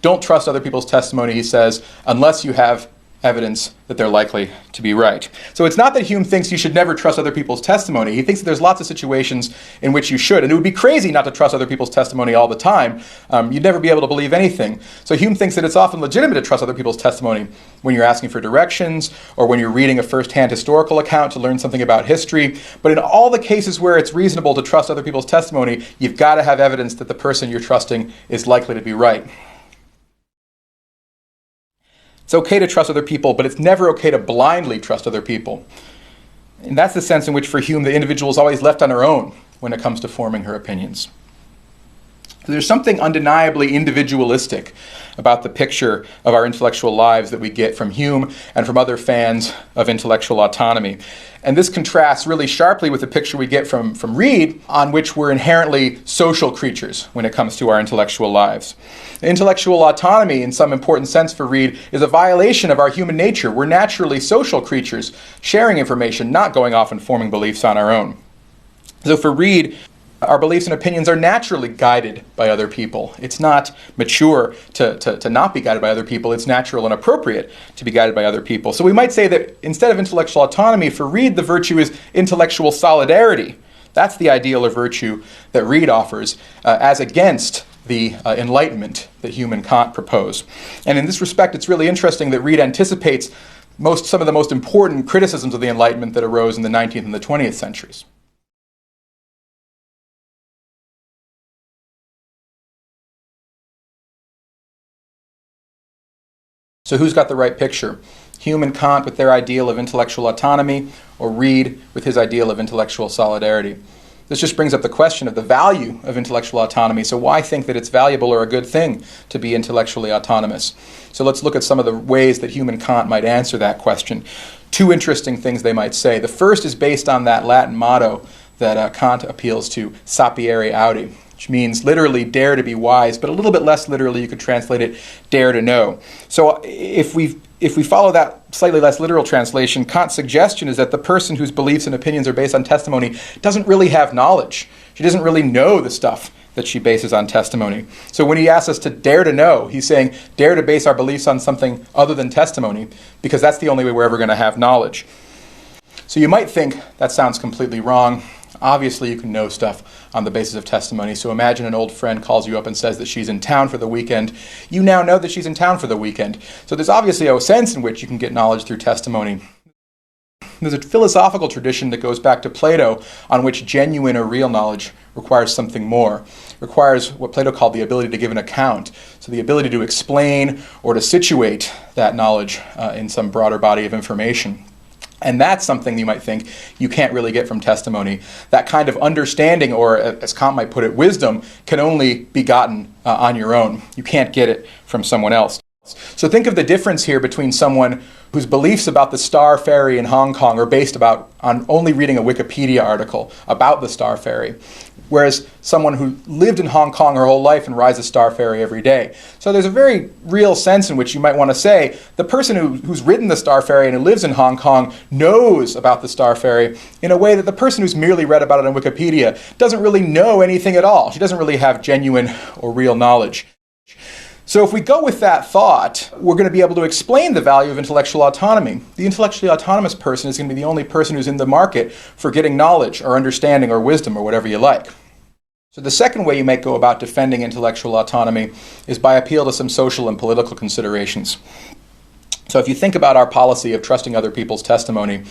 Don't trust other people's testimony, he says, unless you have evidence that they're likely to be right. So it's not that Hume thinks you should never trust other people's testimony. He thinks that there's lots of situations in which you should. And it would be crazy not to trust other people's testimony all the time. You'd never be able to believe anything. So Hume thinks that it's often legitimate to trust other people's testimony when you're asking for directions or when you're reading a first-hand historical account to learn something about history. But in all the cases where it's reasonable to trust other people's testimony, you've got to have evidence that the person you're trusting is likely to be right. It's okay to trust other people, but it's never okay to blindly trust other people. And that's the sense in which, for Hume, the individual is always left on her own when it comes to forming her opinions. There's something undeniably individualistic about the picture of our intellectual lives that we get from Hume and from other fans of intellectual autonomy. And this contrasts really sharply with the picture we get from Reid, on which we're inherently social creatures when it comes to our intellectual lives. Intellectual autonomy, in some important sense for Reid, is a violation of our human nature. We're naturally social creatures, sharing information, not going off and forming beliefs on our own. So for Reid, our beliefs and opinions are naturally guided by other people. It's not mature to not be guided by other people. It's natural and appropriate to be guided by other people. So we might say that instead of intellectual autonomy, for Reid, the virtue is intellectual solidarity. That's the ideal or virtue that Reid offers as against the Enlightenment that Hume and Kant propose. And in this respect, it's really interesting that Reid anticipates some of the most important criticisms of the Enlightenment that arose in the 19th and the 20th centuries. So who's got the right picture? Hume and Kant with their ideal of intellectual autonomy, or Reid with his ideal of intellectual solidarity? This just brings up the question of the value of intellectual autonomy. So why think that it's valuable or a good thing to be intellectually autonomous? So let's look at some of the ways that Hume and Kant might answer that question. Two interesting things they might say. The first is based on that Latin motto that Kant appeals to, sapere aude, which means literally dare to be wise, but a little bit less literally you could translate it dare to know. So if we follow that slightly less literal translation, Kant's suggestion is that the person whose beliefs and opinions are based on testimony doesn't really have knowledge. She doesn't really know the stuff that she bases on testimony. So when he asks us to dare to know, he's saying dare to base our beliefs on something other than testimony, because that's the only way we're ever going to have knowledge. So you might think that sounds completely wrong. Obviously, you can know stuff on the basis of testimony. So imagine an old friend calls you up and says that she's in town for the weekend. You now know that she's in town for the weekend. So there's obviously a sense in which you can get knowledge through testimony. There's a philosophical tradition that goes back to Plato on which genuine or real knowledge requires something more. It requires what Plato called the ability to give an account. So the ability to explain or to situate that knowledge in some broader body of information. And that's something you might think you can't really get from testimony. That kind of understanding, or as Kant might put it, wisdom, can only be gotten on your own. You can't get it from someone else. So think of the difference here between someone whose beliefs about the Star Ferry in Hong Kong are based on only reading a Wikipedia article about the Star Ferry, whereas someone who lived in Hong Kong her whole life and rides the Star Ferry every day. So there's a very real sense in which you might want to say the person who's ridden the Star Ferry and who lives in Hong Kong knows about the Star Ferry in a way that the person who's merely read about it on Wikipedia doesn't really know anything at all. She doesn't really have genuine or real knowledge. So if we go with that thought, we're going to be able to explain the value of intellectual autonomy. The intellectually autonomous person is going to be the only person who's in the market for getting knowledge or understanding or wisdom or whatever you like. So the second way you might go about defending intellectual autonomy is by appeal to some social and political considerations. So if you think about our policy of trusting other people's testimony,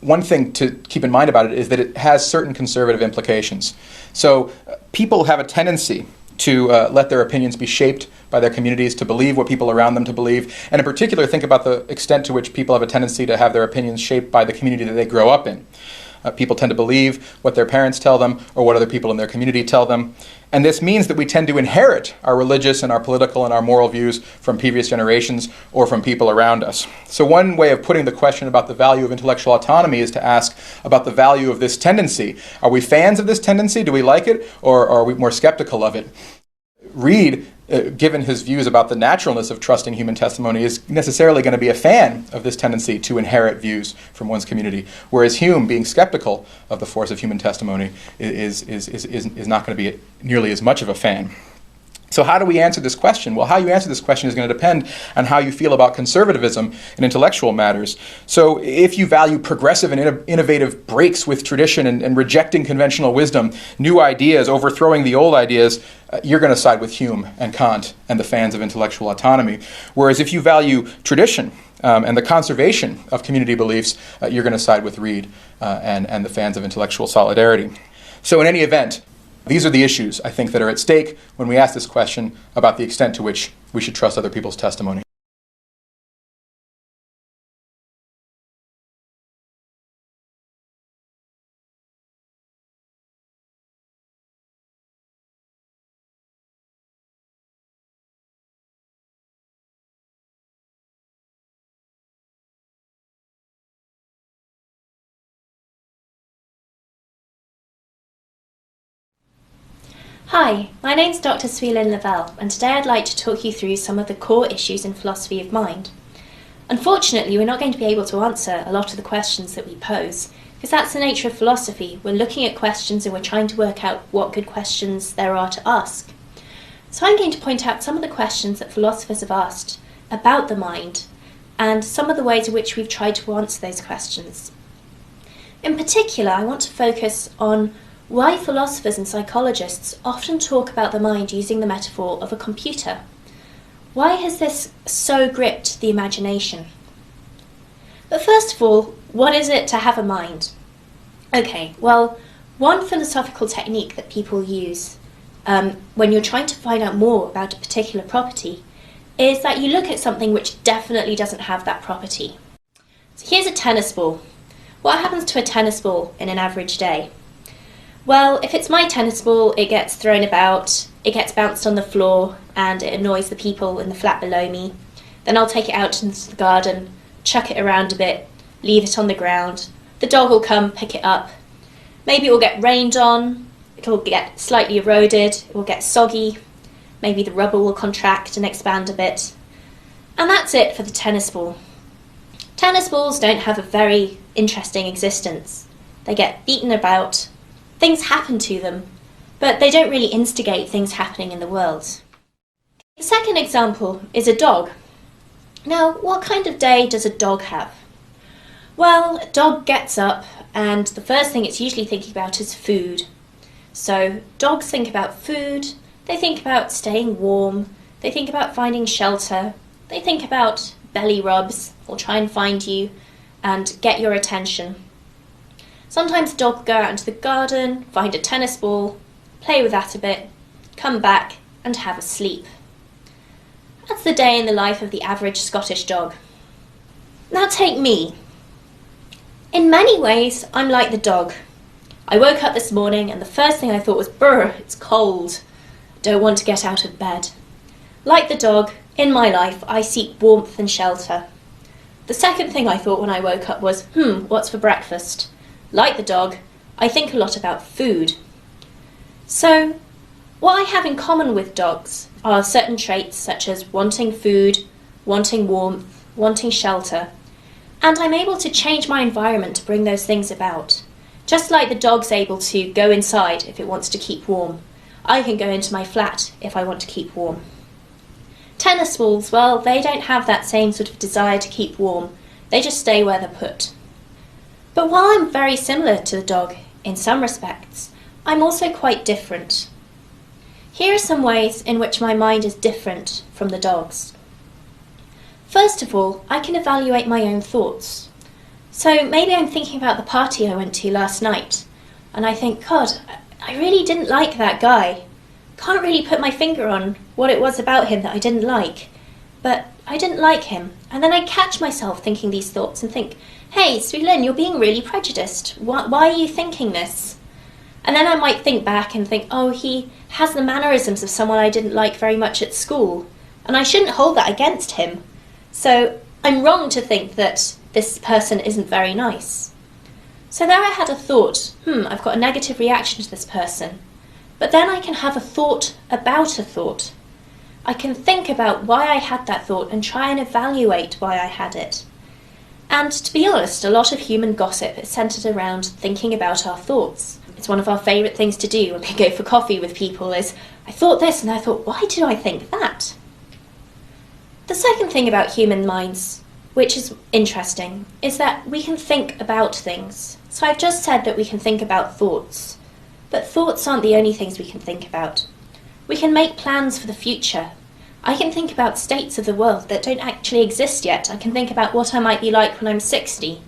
one thing to keep in mind about it is that it has certain conservative implications. So people have a tendency to let their opinions be shaped by their communities, to believe what people around them to believe, and in particular think about the extent to which people have a tendency to have their opinions shaped by the community that they grow up in. People tend to believe what their parents tell them or what other people in their community tell them. And this means that we tend to inherit our religious and our political and our moral views from previous generations or from people around us. So one way of putting the question about the value of intellectual autonomy is to ask about the value of this tendency. Are we fans of this tendency? Do we like it? Or are we more skeptical of it? Reid, given his views about the naturalness of trusting human testimony, is necessarily going to be a fan of this tendency to inherit views from one's community, whereas Hume, being skeptical of the force of human testimony, is not going to be nearly as much of a fan. So how do we answer this question? Well, how you answer this question is going to depend on how you feel about conservatism in intellectual matters. So if you value progressive and innovative breaks with tradition and rejecting conventional wisdom, new ideas, overthrowing the old ideas, you're going to side with Hume and Kant and the fans of intellectual autonomy. Whereas if you value tradition and the conservation of community beliefs, you're going to side with Reid and the fans of intellectual solidarity. So in any event, these are the issues, I think, that are at stake when we ask this question about the extent to which we should trust other people's testimony. Hi, my name's Dr. Swelin Lavelle, and today I'd like to talk you through some of the core issues in philosophy of mind. Unfortunately, we're not going to be able to answer a lot of the questions that we pose, because that's the nature of philosophy. We're looking at questions and we're trying to work out what good questions there are to ask. So I'm going to point out some of the questions that philosophers have asked about the mind, and some of the ways in which we've tried to answer those questions. In particular, I want to focus on why philosophers and psychologists often talk about the mind using the metaphor of a computer. Why has this so gripped the imagination? But first of all, what is it to have a mind? Okay, well, one philosophical technique that people use when you're trying to find out more about a particular property is that you look at something which definitely doesn't have that property. So here's a tennis ball. What happens to a tennis ball in an average day? Well, if it's my tennis ball, it gets thrown about, it gets bounced on the floor, and it annoys the people in the flat below me. Then I'll take it out into the garden, chuck it around a bit, leave it on the ground. The dog will come, pick it up. Maybe it will get rained on, it'll get slightly eroded, it will get soggy. Maybe the rubber will contract and expand a bit. And that's it for the tennis ball. Tennis balls don't have a very interesting existence. They get beaten about, things happen to them, but they don't really instigate things happening in the world. The second example is a dog. Now, what kind of day does a dog have? Well, a dog gets up and the first thing it's usually thinking about is food. So dogs think about food, they think about staying warm, they think about finding shelter, they think about belly rubs or try and find you and get your attention. Sometimes dogs go out into the garden, find a tennis ball, play with that a bit, come back and have a sleep. That's the day in the life of the average Scottish dog. Now take me. In many ways, I'm like the dog. I woke up this morning and the first thing I thought was, brr, it's cold. Don't want to get out of bed. Like the dog, in my life, I seek warmth and shelter. The second thing I thought when I woke up was, what's for breakfast? Like the dog, I think a lot about food. So, what I have in common with dogs are certain traits such as wanting food, wanting warmth, wanting shelter, and I'm able to change my environment to bring those things about. Just like the dog's able to go inside if it wants to keep warm, I can go into my flat if I want to keep warm. Tennis balls, well, they don't have that same sort of desire to keep warm, they just stay where they're put. But while I'm very similar to the dog in some respects, I'm also quite different. Here are some ways in which my mind is different from the dog's. First of all, I can evaluate my own thoughts. So maybe I'm thinking about the party I went to last night, and I think, God, I really didn't like that guy. Can't really put my finger on what it was about him that I didn't like, but I didn't like him. And then I catch myself thinking these thoughts and think, hey, Sui Lin, you're being really prejudiced. Why are you thinking this? And then I might think back and think, oh, he has the mannerisms of someone I didn't like very much at school, and I shouldn't hold that against him. So I'm wrong to think that this person isn't very nice. So there I had a thought, I've got a negative reaction to this person. But then I can have a thought about a thought. I can think about why I had that thought and try and evaluate why I had it. And to be honest, a lot of human gossip is centred around thinking about our thoughts. It's one of our favourite things to do when we go for coffee with people is, I thought this and I thought, why did I think that? The second thing about human minds, which is interesting, is that we can think about things. So I've just said that we can think about thoughts. But thoughts aren't the only things we can think about. We can make plans for the future. I can think about states of the world that don't actually exist yet. I can think about what I might be like when I'm 60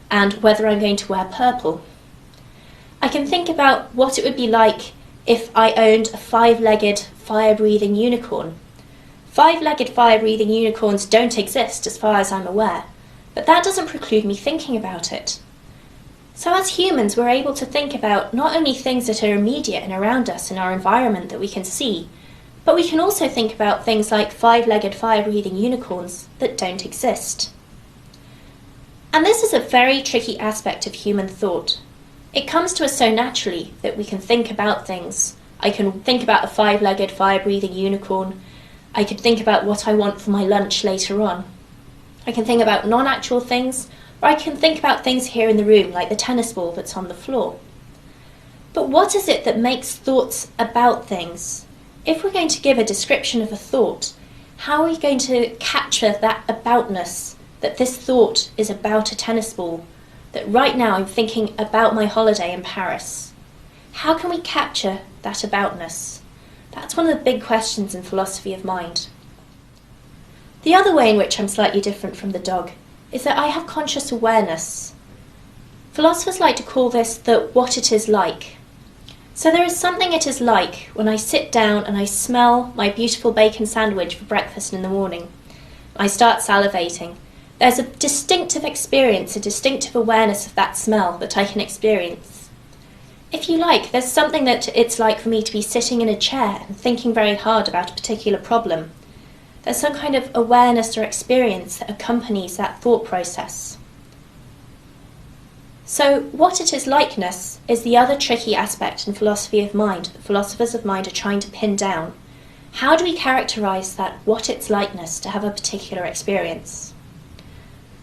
and whether I'm going to wear purple. I can think about what it would be like if I owned a 5-legged, fire-breathing unicorn. 5-legged, fire-breathing unicorns don't exist as far as I'm aware, but that doesn't preclude me thinking about it. So as humans, we're able to think about not only things that are immediate and around us in our environment that we can see, but we can also think about things like 5-legged, fire-breathing unicorns that don't exist. And this is a very tricky aspect of human thought. It comes to us so naturally that we can think about things. I can think about a 5-legged, fire-breathing unicorn. I could think about what I want for my lunch later on. I can think about non-actual things, or I can think about things here in the room, like the tennis ball that's on the floor. But what is it that makes thoughts about things? If we're going to give a description of a thought, how are we going to capture that aboutness, that this thought is about a tennis ball, that right now I'm thinking about my holiday in Paris? How can we capture that aboutness? That's one of the big questions in philosophy of mind. The other way in which I'm slightly different from the dog is that I have conscious awareness. Philosophers like to call this the what it is like. So there is something it is like when I sit down and I smell my beautiful bacon sandwich for breakfast in the morning. I start salivating. There's a distinctive experience, a distinctive awareness of that smell that I can experience. if you like, there's something that it's like for me to be sitting in a chair and thinking very hard about a particular problem. There's some kind of awareness or experience that accompanies that thought process. So what it is likeness is the other tricky aspect in philosophy of mind that philosophers of mind are trying to pin down. How do we characterise that what it's likeness to have a particular experience?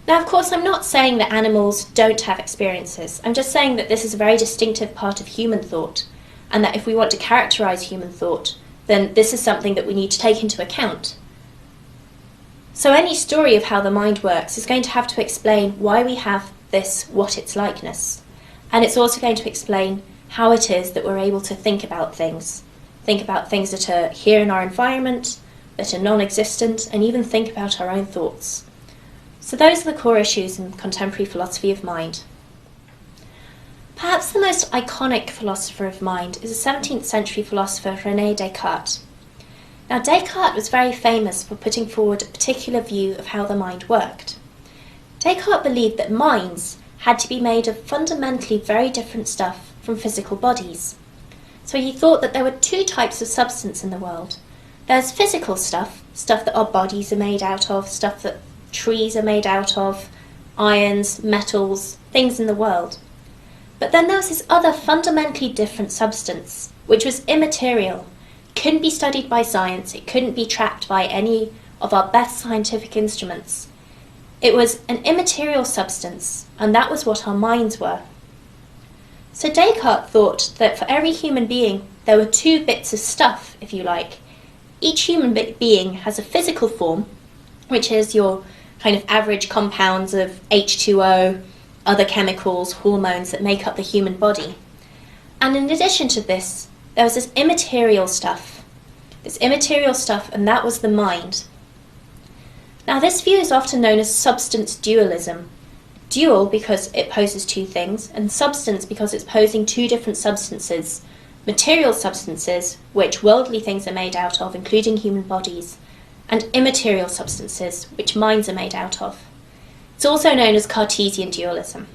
Now, of course, I'm not saying that animals don't have experiences. I'm just saying that this is a very distinctive part of human thought, and that if we want to characterise human thought, then this is something that we need to take into account. So any story of how the mind works is going to have to explain why we have this what it's likeness, and it's also going to explain how it is that we're able to think about things that are here in our environment, that are non-existent, and even think about our own thoughts. So those are the core issues in contemporary philosophy of mind. Perhaps the most iconic philosopher of mind is a 17th century philosopher, René Descartes. Now, Descartes was very famous for putting forward a particular view of how the mind worked. Descartes believed that minds had to be made of fundamentally very different stuff from physical bodies. So he thought that there were two types of substance in the world. There's physical stuff that our bodies are made out of, stuff that trees are made out of, irons, metals, things in the world. But then there was this other fundamentally different substance, which was immaterial. It couldn't be studied by science, it couldn't be tracked by any of our best scientific instruments. It was an immaterial substance, and that was what our minds were. So Descartes thought that for every human being, there were two bits of stuff, if you like. Each human being has a physical form, which is your kind of average compounds of H2O, other chemicals, hormones that make up the human body. And in addition to this, there was this immaterial stuff, and that was the mind. Now, this view is often known as substance dualism. Dual because it poses two things, and substance because it's posing two different substances. Material substances, which worldly things are made out of, including human bodies, and immaterial substances, which minds are made out of. It's also known as Cartesian dualism.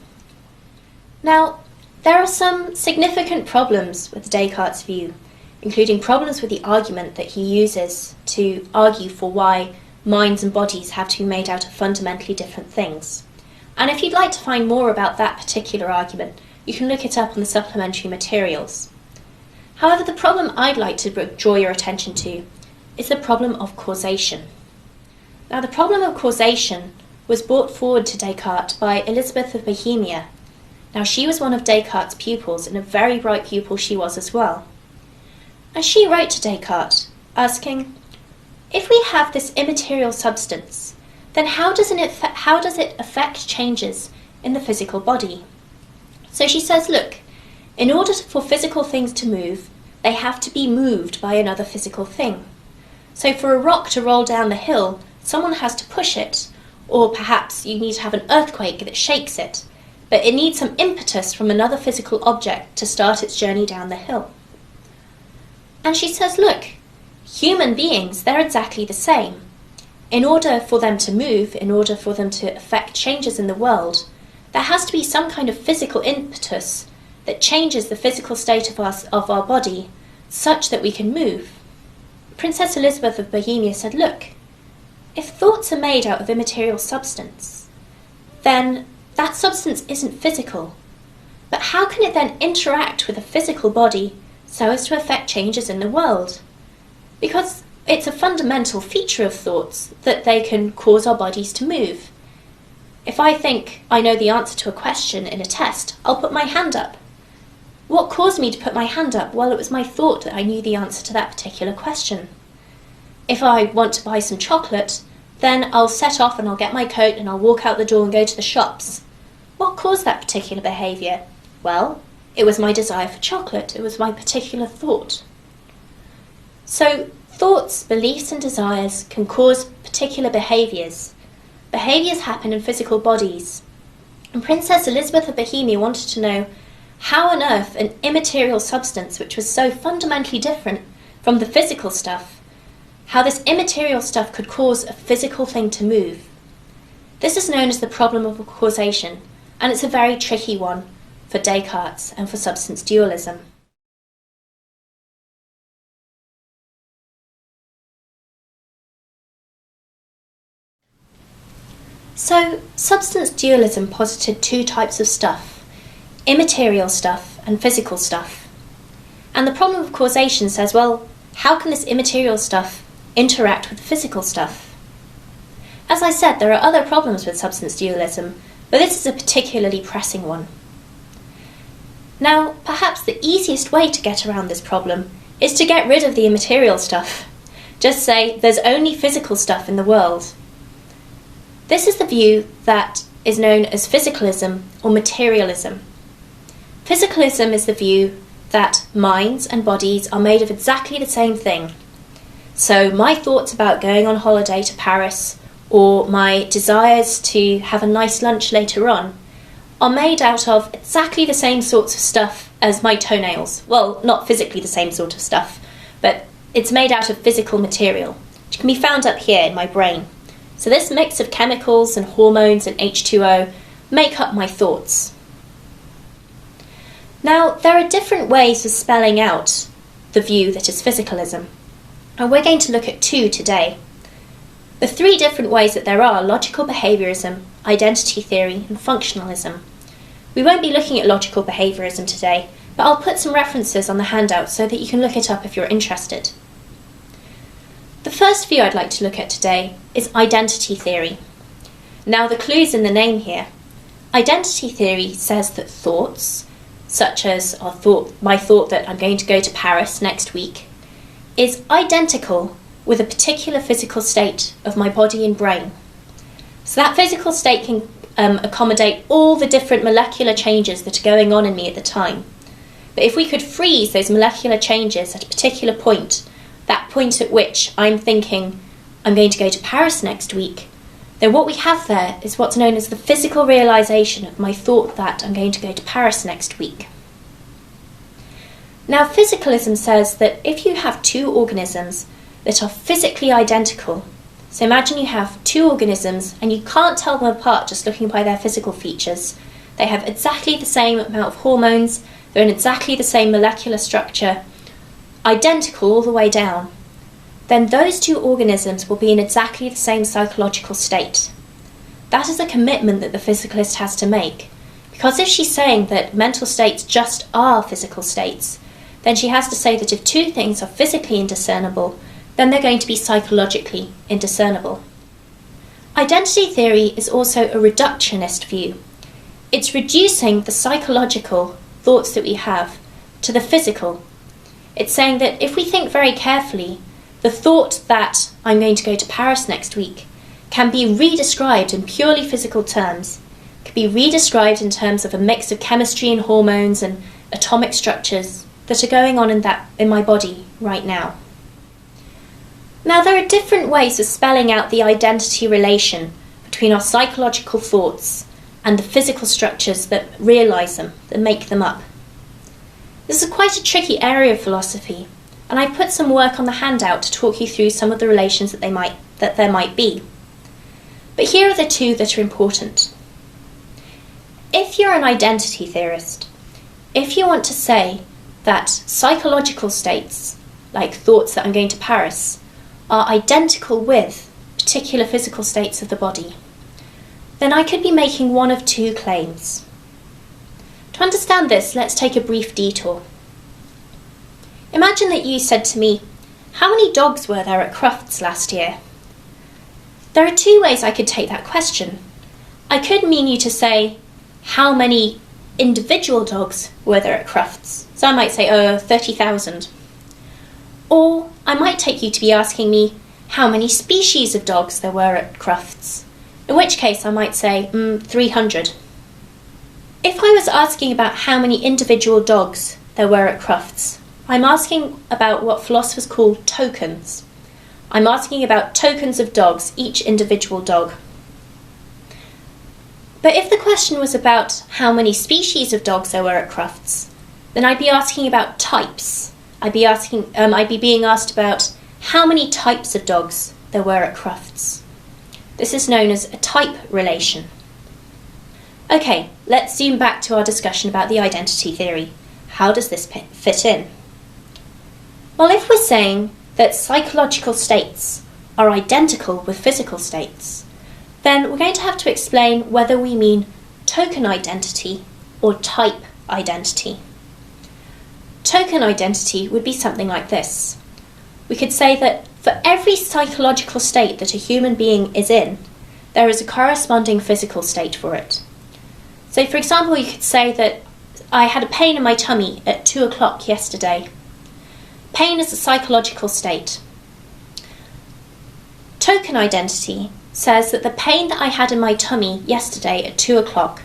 Now, there are some significant problems with Descartes' view, including problems with the argument that he uses to argue for why minds and bodies have to be made out of fundamentally different things. And if you'd like to find more about that particular argument, you can look it up on the supplementary materials. However, the problem I'd like to draw your attention to is the problem of causation. Now, the problem of causation was brought forward to Descartes by Elizabeth of Bohemia. Now, she was one of Descartes' pupils, and a very bright pupil she was as well. And she wrote to Descartes, asking, if we have this immaterial substance, then how does it affect changes in the physical body? So she says, look, in order for physical things to move, they have to be moved by another physical thing. So for a rock to roll down the hill, someone has to push it, or perhaps you need to have an earthquake that shakes it, but it needs some impetus from another physical object to start its journey down the hill. And she says, look, human beings, they're exactly the same. In order for them to move, in order for them to affect changes in the world, there has to be some kind of physical impetus that changes the physical state of our body such that we can move. Princess Elizabeth of Bohemia said, look, if thoughts are made out of immaterial substance, then that substance isn't physical. But how can it then interact with a physical body so as to affect changes in the world? Because it's a fundamental feature of thoughts that they can cause our bodies to move. If I think I know the answer to a question in a test, I'll put my hand up. What caused me to put my hand up? Well, it was my thought that I knew the answer to that particular question. If I want to buy some chocolate, then I'll set off and I'll get my coat and I'll walk out the door and go to the shops. What caused that particular behaviour? Well, it was my desire for chocolate. It was my particular thought. So, thoughts, beliefs and desires can cause particular behaviours. Behaviours happen in physical bodies. And Princess Elizabeth of Bohemia wanted to know how on earth an immaterial substance, which was so fundamentally different from the physical stuff, how this immaterial stuff could cause a physical thing to move. This is known as the problem of causation, and it's a very tricky one, for Descartes and for substance dualism. So, substance dualism posited two types of stuff, immaterial stuff and physical stuff. And the problem of causation says, well, how can this immaterial stuff interact with physical stuff? As I said, there are other problems with substance dualism, but this is a particularly pressing one. Now, perhaps the easiest way to get around this problem is to get rid of the immaterial stuff. Just say, there's only physical stuff in the world. This is the view that is known as physicalism or materialism. Physicalism is the view that minds and bodies are made of exactly the same thing. So my thoughts about going on holiday to Paris or my desires to have a nice lunch later on are made out of exactly the same sorts of stuff as my toenails. Well, not physically the same sort of stuff, but it's made out of physical material, which can be found up here in my brain. So this mix of chemicals and hormones and H2O make up my thoughts. Now, there are different ways of spelling out the view that is physicalism, and we're going to look at two today. The three different ways that there are logical behaviourism, identity theory and functionalism. We won't be looking at logical behaviourism today, but I'll put some references on the handout so that you can look it up if you're interested. The first view I'd like to look at today is identity theory. Now, the clue's in the name here. Identity theory says that thoughts, such as my thought that I'm going to go to Paris next week, is identical with a particular physical state of my body and brain. So that physical state can accommodate all the different molecular changes that are going on in me at the time. But if we could freeze those molecular changes at a particular point, that point at which I'm thinking I'm going to go to Paris next week, then what we have there is what's known as the physical realisation of my thought that I'm going to go to Paris next week. Now, physicalism says that if you have two organisms that are physically identical, so imagine you have two organisms and you can't tell them apart just looking by their physical features. They have exactly the same amount of hormones, they're in exactly the same molecular structure, identical all the way down, then those two organisms will be in exactly the same psychological state. That is a commitment that the physicalist has to make, because if she's saying that mental states just are physical states, then she has to say that if two things are physically indiscernible, then they're going to be psychologically indiscernible. Identity theory is also a reductionist view. It's reducing the psychological thoughts that we have to the physical. It's saying that if we think very carefully, the thought that I'm going to go to Paris next week can be redescribed in purely physical terms, can be redescribed in terms of a mix of chemistry and hormones and atomic structures that are going on in my body right now. Now, there are different ways of spelling out the identity relation between our psychological thoughts and the physical structures that realise them, that make them up. This is quite a tricky area of philosophy, and I put some work on the handout to talk you through some of the relations that there might be. But here are the two that are important. If you're an identity theorist, if you want to say that psychological states, like thoughts that I'm going to Paris, are identical with particular physical states of the body, then I could be making one of two claims. To understand this, let's take a brief detour. Imagine that you said to me, how many dogs were there at Crufts last year? There are two ways I could take that question. I could mean you to say, how many individual dogs were there at Crufts? So I might say, 30,000. Or I might take you to be asking me how many species of dogs there were at Crufts, in which case I might say 300. If I was asking about how many individual dogs there were at Crufts, I'm asking about what philosophers call tokens. I'm asking about tokens of dogs, each individual dog. But if the question was about how many species of dogs there were at Crufts, then I'd be asking about types. I'd be being asked about how many types of dogs there were at Crufts. This is known as a type relation. Okay, let's zoom back to our discussion about the identity theory. How does this fit in? Well, if we're saying that psychological states are identical with physical states, then we're going to have to explain whether we mean token identity or type identity. Token identity would be something like this. We could say that for every psychological state that a human being is in, there is a corresponding physical state for it. So, for example, you could say that I had a pain in my tummy at 2 o'clock yesterday. Pain is a psychological state. Token identity says that the pain that I had in my tummy yesterday at 2 o'clock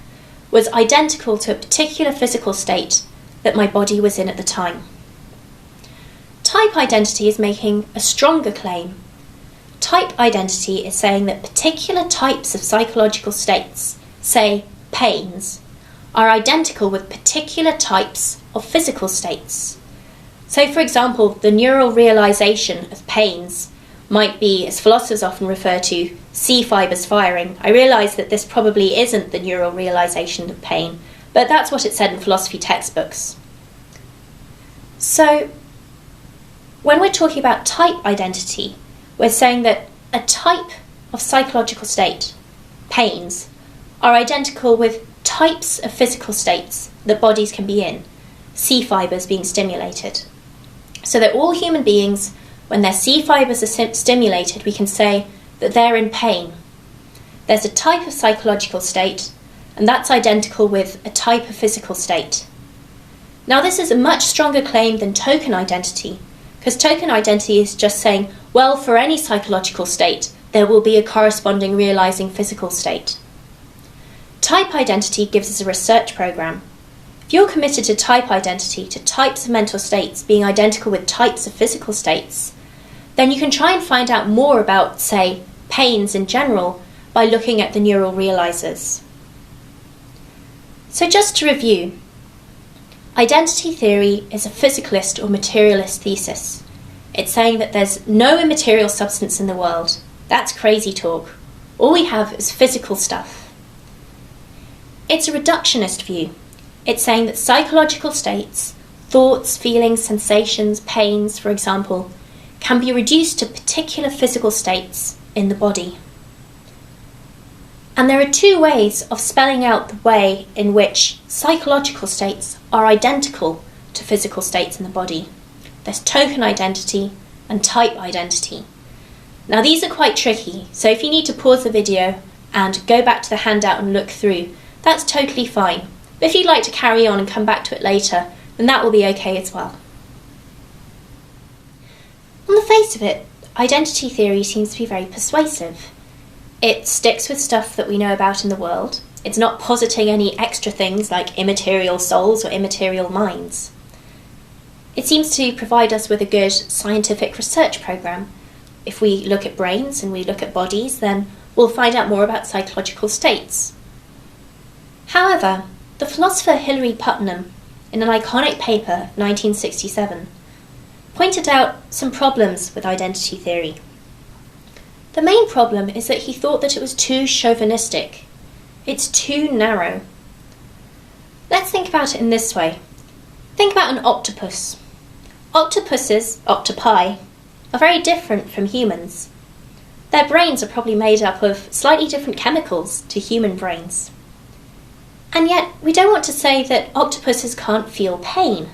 was identical to a particular physical state that my body was in at the time. Type identity is making a stronger claim. Type identity is saying that particular types of psychological states, say pains, are identical with particular types of physical states. So, for example, the neural realization of pains might be, as philosophers often refer to, C fibers firing. I realise that this probably isn't the neural realization of pain, but that's what it said in philosophy textbooks. So, when we're talking about type identity, we're saying that a type of psychological state, pains, are identical with types of physical states that bodies can be in, C fibers being stimulated. So that all human beings, when their C fibers are stimulated, we can say that they're in pain. There's a type of psychological state, and that's identical with a type of physical state. Now, this is a much stronger claim than token identity, because token identity is just saying, well, for any psychological state, there will be a corresponding realizing physical state. Type identity gives us a research program. If you're committed to type identity, to types of mental states being identical with types of physical states, then you can try and find out more about, say, pains in general by looking at the neural realizers. So just to review, identity theory is a physicalist or materialist thesis. It's saying that there's no immaterial substance in the world. That's crazy talk. All we have is physical stuff. It's a reductionist view. It's saying that psychological states, thoughts, feelings, sensations, pains, for example, can be reduced to particular physical states in the body. And there are two ways of spelling out the way in which psychological states are identical to physical states in the body. There's token identity and type identity. Now these are quite tricky, so if you need to pause the video and go back to the handout and look through, that's totally fine. But if you'd like to carry on and come back to it later, then that will be okay as well. On the face of it, identity theory seems to be very persuasive. It sticks with stuff that we know about in the world. It's not positing any extra things like immaterial souls or immaterial minds. It seems to provide us with a good scientific research program. If we look at brains and we look at bodies, then we'll find out more about psychological states. However, the philosopher Hilary Putnam, in an iconic paper, 1967, pointed out some problems with identity theory. The main problem is that he thought that it was too chauvinistic. It's too narrow. Let's think about it in this way. Think about an octopus. Octopuses, octopi, are very different from humans. Their brains are probably made up of slightly different chemicals to human brains. And yet, we don't want to say that octopuses can't feel pain.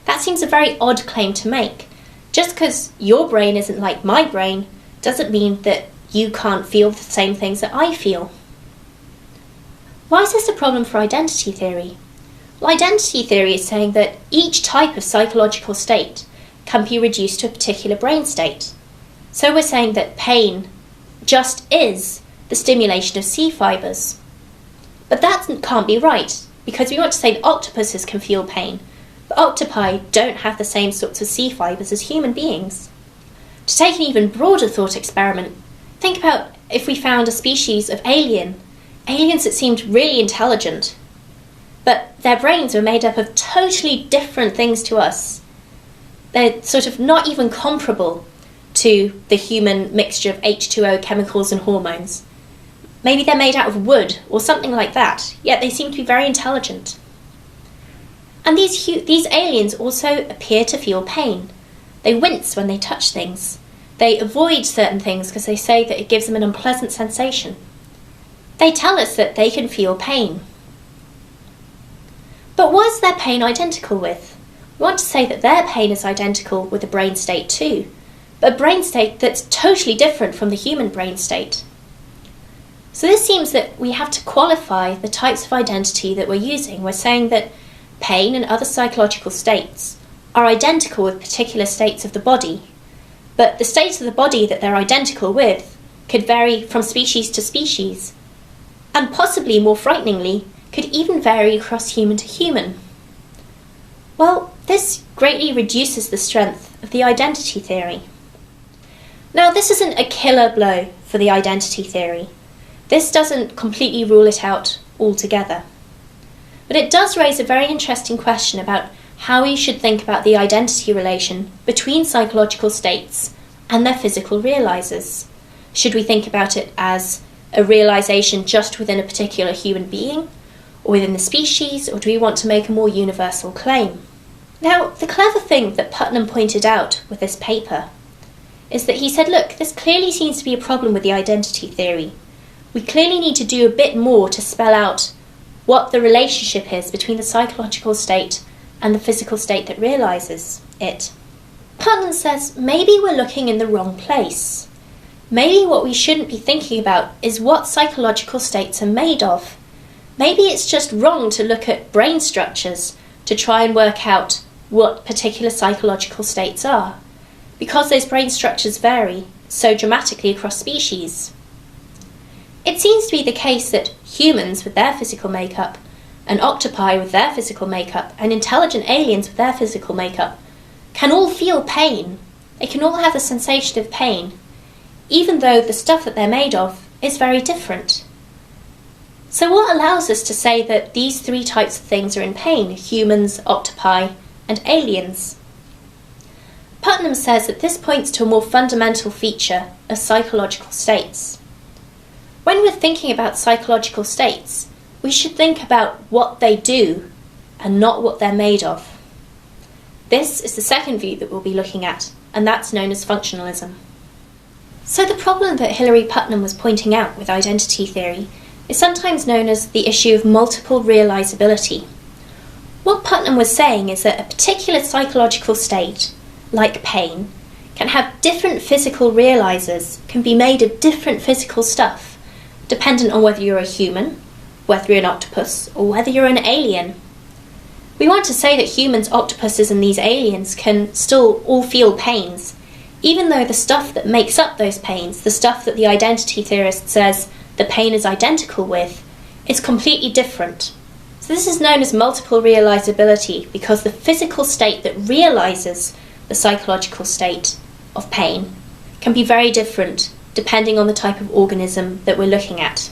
That seems a very odd claim to make. Just because your brain isn't like my brain doesn't mean that you can't feel the same things that I feel. Why is this a problem for identity theory? Well, identity theory is saying that each type of psychological state can be reduced to a particular brain state. So we're saying that pain just is the stimulation of C fibers. But that can't be right, because we want to say that octopuses can feel pain, but octopi don't have the same sorts of C fibers as human beings. To take an even broader thought experiment, think about if we found a species of aliens that seemed really intelligent, but their brains were made up of totally different things to us. They're sort of not even comparable to the human mixture of H2O chemicals and hormones. Maybe they're made out of wood or something like that, yet they seem to be very intelligent. And these aliens also appear to feel pain. They wince when they touch things. They avoid certain things because they say that it gives them an unpleasant sensation. They tell us that they can feel pain. But what is their pain identical with? We want to say that their pain is identical with a brain state too, but a brain state that's totally different from the human brain state. So this seems that we have to qualify the types of identity that we're using. We're saying that pain and other psychological states are identical with particular states of the body, but the states of the body that they're identical with could vary from species to species, and possibly more frighteningly, could even vary across human to human. Well, this greatly reduces the strength of the identity theory. Now, this isn't a killer blow for the identity theory. This doesn't completely rule it out altogether. But it does raise a very interesting question about how we should think about the identity relation between psychological states and their physical realizers. Should we think about it as a realization just within a particular human being, or within the species, or do we want to make a more universal claim? Now, the clever thing that Putnam pointed out with this paper is that he said, look, this clearly seems to be a problem with the identity theory. We clearly need to do a bit more to spell out what the relationship is between the psychological state and the physical state that realizes it. Putnam says maybe we're looking in the wrong place. Maybe what we shouldn't be thinking about is what psychological states are made of. Maybe it's just wrong to look at brain structures to try and work out what particular psychological states are, because those brain structures vary so dramatically across species. It seems to be the case that humans with their physical makeup, and octopi with their physical makeup, and intelligent aliens with their physical makeup can all feel pain. They can all have the sensation of pain, even though the stuff that they're made of is very different. So what allows us to say that these three types of things are in pain: humans, octopi, and aliens? Putnam says that this points to a more fundamental feature of psychological states. When we're thinking about psychological states, we should think about what they do and not what they're made of. This is the second view that we'll be looking at, and that's known as functionalism. So the problem that Hilary Putnam was pointing out with identity theory is sometimes known as the issue of multiple realizability. What Putnam was saying is that a particular psychological state, like pain, can have different physical realizers, can be made of different physical stuff, dependent on whether you're a human, whether you're an octopus, or whether you're an alien. We want to say that humans, octopuses, and these aliens can still all feel pains, even though the stuff that makes up those pains, the stuff that the identity theorist says the pain is identical with, is completely different. So this is known as multiple realizability, because the physical state that realizes the psychological state of pain can be very different depending on the type of organism that we're looking at.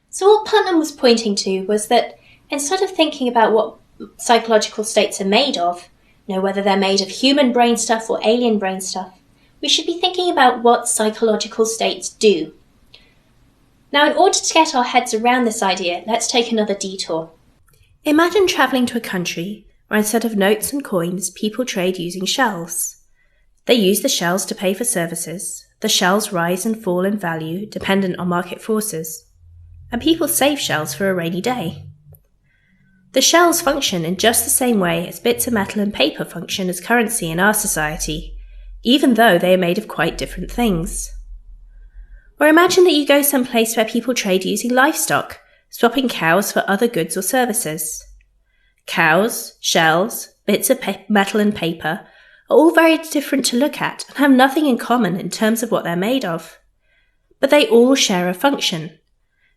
So what Putnam was pointing to was that instead of thinking about what psychological states are made of, whether they're made of human brain stuff or alien brain stuff, we should be thinking about what psychological states do. Now, in order to get our heads around this idea, let's take another detour. Imagine travelling to a country where instead of notes and coins, people trade using shells. They use the shells to pay for services. The shells rise and fall in value dependent on market forces, and people save shells for a rainy day. The shells function in just the same way as bits of metal and paper function as currency in our society, even though they are made of quite different things. Or imagine that you go someplace where people trade using livestock, swapping cows for other goods or services. Cows, shells, bits of metal and paper are all very different to look at and have nothing in common in terms of what they're made of. But they all share a function.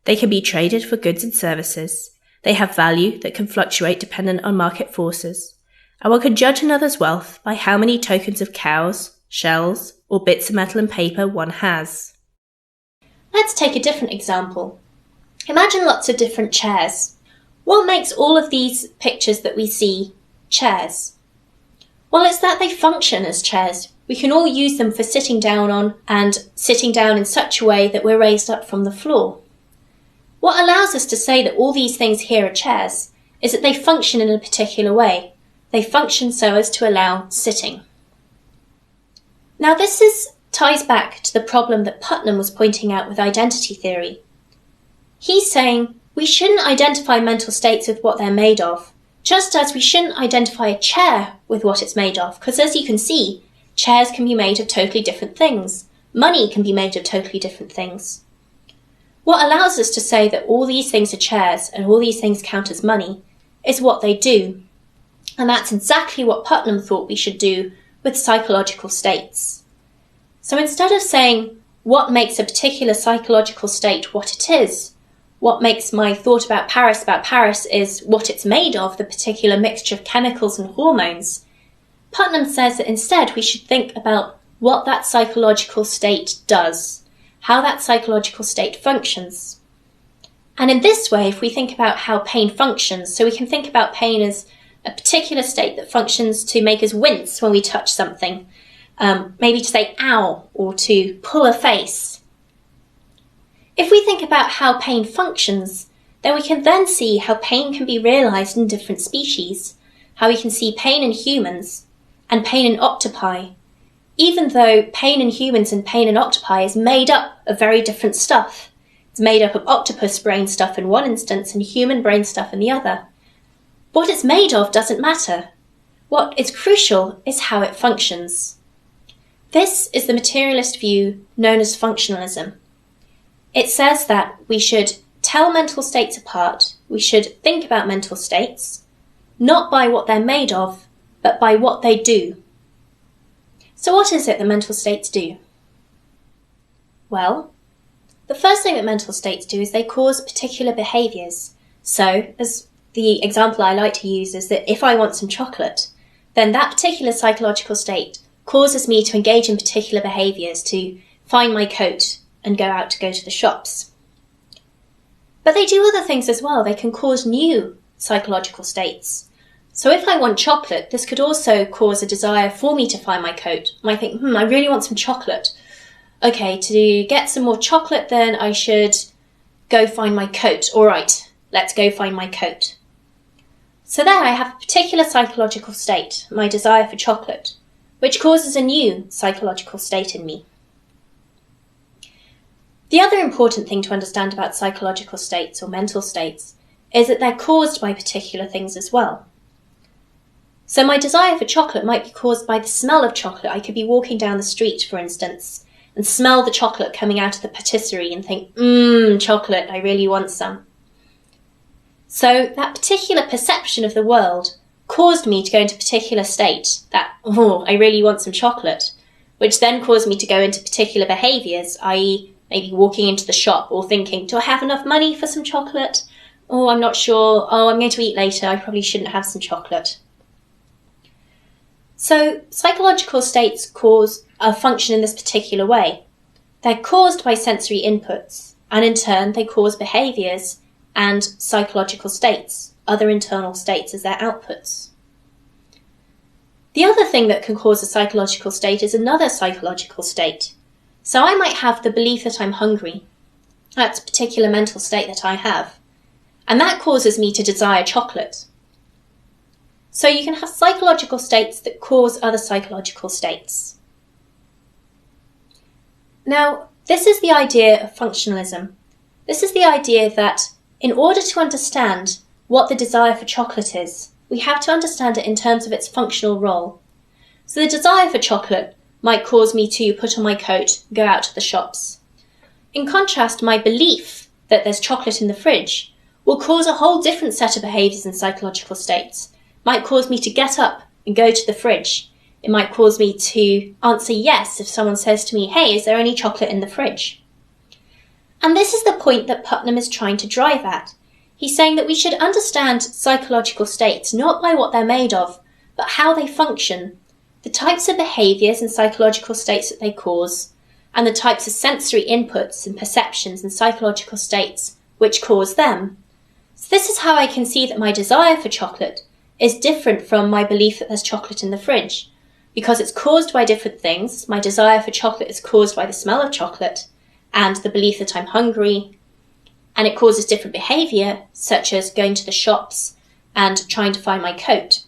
They can be traded for goods and services. They have value that can fluctuate dependent on market forces. And one can judge another's wealth by how many tokens of cows, shells, or bits of metal and paper one has. Let's take a different example. Imagine lots of different chairs. What makes all of these pictures that we see chairs? Well, it's that they function as chairs. We can all use them for sitting down on and sitting down in such a way that we're raised up from the floor. What allows us to say that all these things here are chairs is that they function in a particular way. They function so as to allow sitting. Now this ties back to the problem that Putnam was pointing out with identity theory. He's saying we shouldn't identify mental states with what they're made of, just as we shouldn't identify a chair with what it's made of, because as you can see, chairs can be made of totally different things. Money can be made of totally different things. What allows us to say that all these things are chairs and all these things count as money is what they do. And that's exactly what Putnam thought we should do with psychological states. So instead of saying what makes a particular psychological state what it is, what makes my thought about Paris is what it's made of, the particular mixture of chemicals and hormones, Putnam says that instead we should think about what that psychological state does, how that psychological state functions. And in this way, if we think about how pain functions, so we can think about pain as a particular state that functions to make us wince when we touch something, maybe to say ow or to pull a face. If we think about how pain functions, then we can then see how pain can be realised in different species, how we can see pain in humans and pain in octopi, even though pain in humans and pain in octopi is made up of very different stuff. It's made up of octopus brain stuff in one instance and human brain stuff in the other. What it's made of doesn't matter. What is crucial is how it functions. This is the materialist view known as functionalism. It says that we should tell mental states apart, we should think about mental states, not by what they're made of, but by what they do. So what is it that mental states do? Well, the first thing that mental states do is they cause particular behaviours. So, as the example I like to use is that if I want some chocolate, then that particular psychological state causes me to engage in particular behaviours, to find my coat and go to the shops. But they do other things as well. They can cause new psychological states. So if I want chocolate, this could also cause a desire for me to find my coat. I might think, I really want some chocolate. Okay, to get some more chocolate, then I should go find my coat. All right, let's go find my coat. So there I have a particular psychological state, my desire for chocolate, which causes a new psychological state in me. The other important thing to understand about psychological states or mental states is that they're caused by particular things as well. So my desire for chocolate might be caused by the smell of chocolate. I could be walking down the street, for instance, and smell the chocolate coming out of the patisserie and think, chocolate, I really want some. So that particular perception of the world caused me to go into a particular state, that, I really want some chocolate, which then caused me to go into particular behaviours, i.e. maybe walking into the shop or thinking, do I have enough money for some chocolate? Oh, I'm not sure. Oh, I'm going to eat later. I probably shouldn't have some chocolate. So psychological states cause a function in this particular way. They're caused by sensory inputs, and in turn they cause behaviours and psychological states, other internal states as their outputs. The other thing that can cause a psychological state is another psychological state. So I might have the belief that I'm hungry. That's a particular mental state that I have. And that causes me to desire chocolate. So you can have psychological states that cause other psychological states. Now, this is the idea of functionalism. This is the idea that in order to understand what the desire for chocolate is, we have to understand it in terms of its functional role. So the desire for chocolate might cause me to put on my coat and go out to the shops. In contrast, my belief that there's chocolate in the fridge will cause a whole different set of behaviours and psychological states. It might cause me to get up and go to the fridge. It might cause me to answer yes if someone says to me, hey, is there any chocolate in the fridge? And this is the point that Putnam is trying to drive at. He's saying that we should understand psychological states not by what they're made of, but how they function, the types of behaviours and psychological states that they cause, and the types of sensory inputs and perceptions and psychological states which cause them. So this is how I can see that my desire for chocolate is different from my belief that there's chocolate in the fridge, because it's caused by different things. My desire for chocolate is caused by the smell of chocolate and the belief that I'm hungry, and it causes different behaviour, such as going to the shops and trying to find my coat.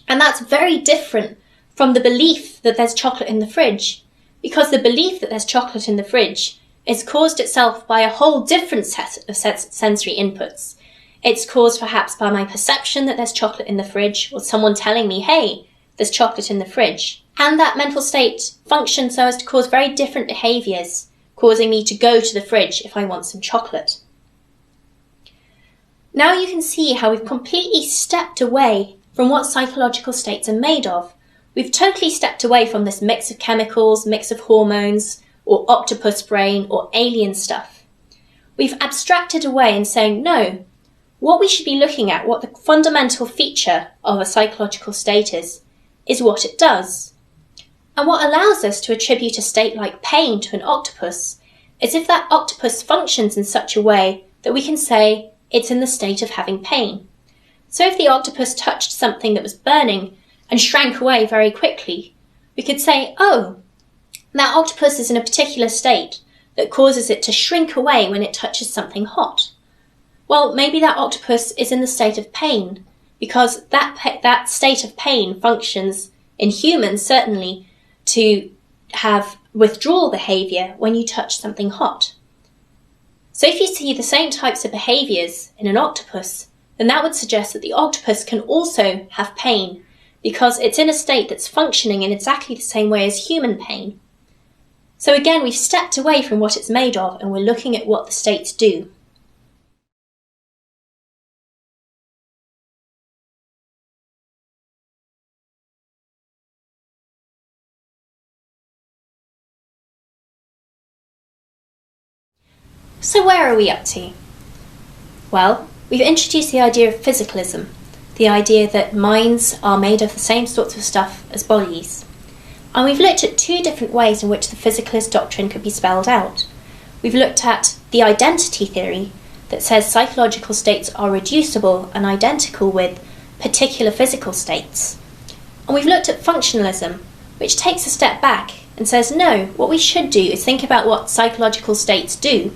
And that's very different from the belief that there's chocolate in the fridge, because the belief that there's chocolate in the fridge is caused itself by a whole different set of sensory inputs. It's caused perhaps by my perception that there's chocolate in the fridge, or someone telling me, hey, there's chocolate in the fridge. And that mental state functions so as to cause very different behaviours, causing me to go to the fridge if I want some chocolate. Now you can see how we've completely stepped away from what psychological states are made of. We've totally stepped away from this mix of chemicals, mix of hormones, or octopus brain, or alien stuff. We've abstracted away and saying, no, what we should be looking at, what the fundamental feature of a psychological state is what it does. And what allows us to attribute a state like pain to an octopus is if that octopus functions in such a way that we can say it's in the state of having pain. So if the octopus touched something that was burning and shrank away very quickly, we could say, oh, that octopus is in a particular state that causes it to shrink away when it touches something hot. Well, maybe that octopus is in the state of pain, because that state of pain functions in humans, certainly, to have withdrawal behaviour when you touch something hot. So if you see the same types of behaviours in an octopus, then that would suggest that the octopus can also have pain, because it's in a state that's functioning in exactly the same way as human pain. So again, we've stepped away from what it's made of, and we're looking at what the states do. So where are we up to? Well, we've introduced the idea of physicalism, the idea that minds are made of the same sorts of stuff as bodies. And we've looked at two different ways in which the physicalist doctrine could be spelled out. We've looked at the identity theory that says psychological states are reducible and identical with particular physical states. And we've looked at functionalism, which takes a step back and says, no, what we should do is think about what psychological states do.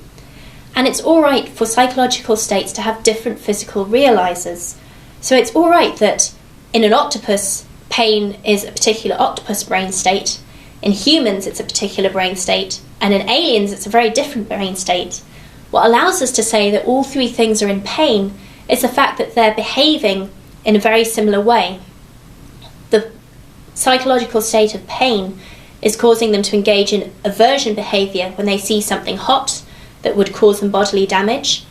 And it's all right for psychological states to have different physical realizers. So it's all right that in an octopus, pain is a particular octopus brain state. In humans, it's a particular brain state. And in aliens, it's a very different brain state. What allows us to say that all three things are in pain is the fact that they're behaving in a very similar way. The psychological state of pain is causing them to engage in aversion behavior when they see something hot that would cause them bodily damage.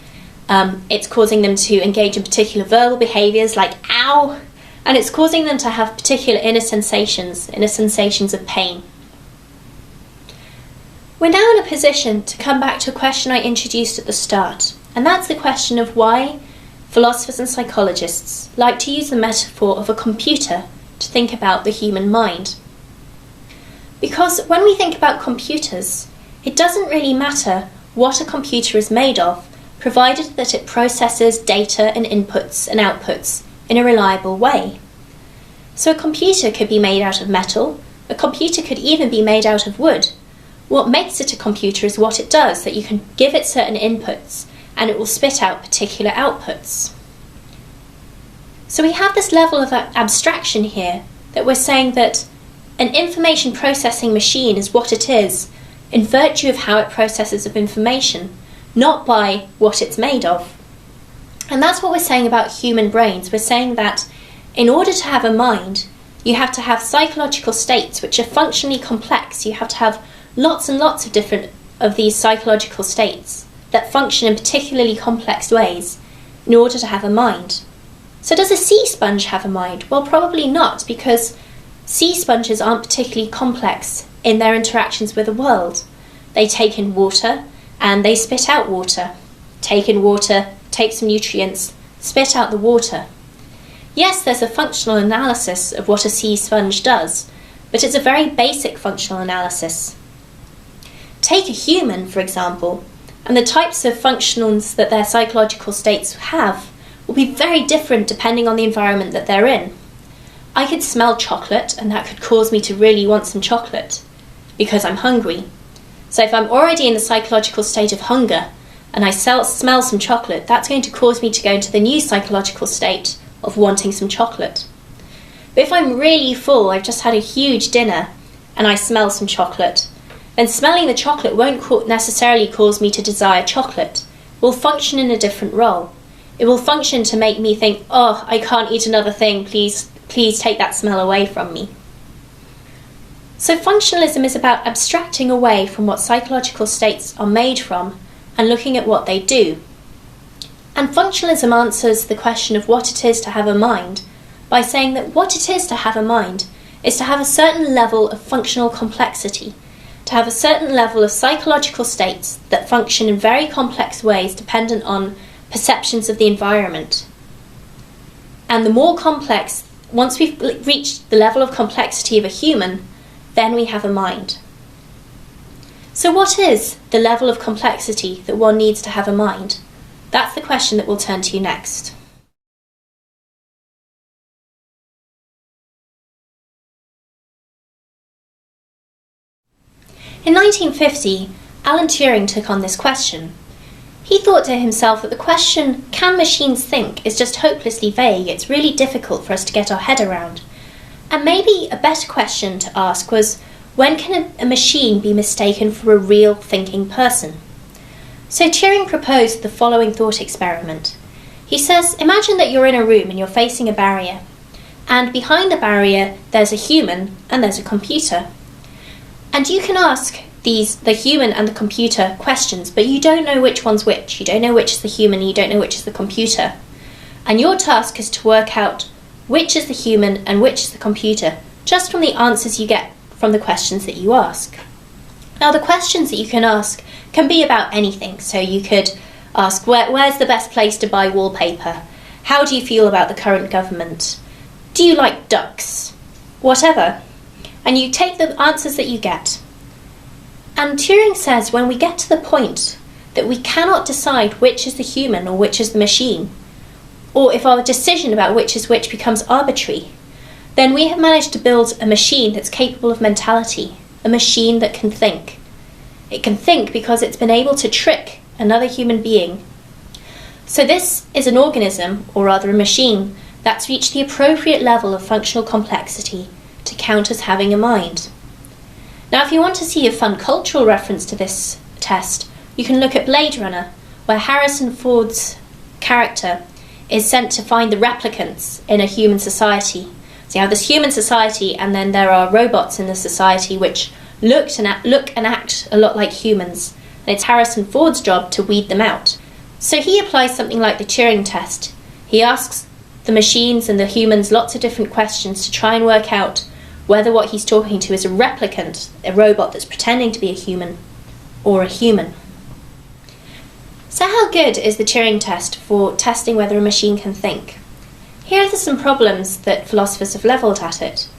It's causing them to engage in particular verbal behaviours like ow, and it's causing them to have particular inner sensations of pain. We're now in a position to come back to a question I introduced at the start, and that's the question of why philosophers and psychologists like to use the metaphor of a computer to think about the human mind. Because when we think about computers, it doesn't really matter what a computer is made of, provided that it processes data and inputs and outputs in a reliable way. So a computer could be made out of metal, a computer could even be made out of wood. What makes it a computer is what it does, that you can give it certain inputs and it will spit out particular outputs. So we have this level of abstraction here, that we're saying that an information processing machine is what it is, in virtue of how it processes of information, not by what it's made of. And that's what we're saying about human brains. We're saying that in order to have a mind, you have to have psychological states which are functionally complex. You have to have lots and lots of different of these psychological states that function in particularly complex ways in order to have a mind. So does a sea sponge have a mind? Well, probably not, because sea sponges aren't particularly complex in their interactions with the world. They take in water and they spit out water. Take in water, take some nutrients, spit out the water. Yes, there's a functional analysis of what a sea sponge does, but it's a very basic functional analysis. Take a human, for example, and the types of functions that their psychological states have will be very different depending on the environment that they're in. I could smell chocolate and that could cause me to really want some chocolate because I'm hungry. So if I'm already in the psychological state of hunger and I smell some chocolate, that's going to cause me to go into the new psychological state of wanting some chocolate. But if I'm really full, I've just had a huge dinner and I smell some chocolate, then smelling the chocolate won't necessarily cause me to desire chocolate. It will function in a different role. It will function to make me think, oh, I can't eat another thing, please take that smell away from me. So functionalism is about abstracting away from what psychological states are made from and looking at what they do. And functionalism answers the question of what it is to have a mind by saying that what it is to have a mind is to have a certain level of functional complexity, to have a certain level of psychological states that function in very complex ways dependent on perceptions of the environment. And the more complex, once we've reached the level of complexity of a human, then we have a mind. So what is the level of complexity that one needs to have a mind? That's the question that we'll turn to next. In 1950, Alan Turing took on this question. He thought to himself that the question, can machines think, is just hopelessly vague. It's really difficult for us to get our head around. And maybe a better question to ask was, when can a machine be mistaken for a real thinking person? So Turing proposed the following thought experiment. He says, imagine that you're in a room and you're facing a barrier. And behind the barrier, there's a human and there's a computer. And you can ask the human and the computer questions, but you don't know which one's which. You don't know which is the human and you don't know which is the computer. And your task is to work out which is the human and which is the computer, just from the answers you get from the questions that you ask. Now, the questions that you can ask can be about anything. So you could ask, where's the best place to buy wallpaper? How do you feel about the current government? Do you like ducks? Whatever. And you take the answers that you get. And Turing says when we get to the point that we cannot decide which is the human or which is the machine, or if our decision about which is which becomes arbitrary, then we have managed to build a machine that's capable of mentality, a machine that can think. It can think because it's been able to trick another human being. So this is an organism, or rather a machine, that's reached the appropriate level of functional complexity to count as having a mind. Now, if you want to see a fun cultural reference to this test, you can look at Blade Runner, where Harrison Ford's character is sent to find the replicants in a human society. So you have this human society, and then there are robots in the society which look and act a lot like humans. And it's Harrison Ford's job to weed them out. So he applies something like the Turing test. He asks the machines and the humans lots of different questions to try and work out whether what he's talking to is a replicant, a robot that's pretending to be a human, or a human. So how good is the Turing test for testing whether a machine can think? Here are some problems that philosophers have levelled at it.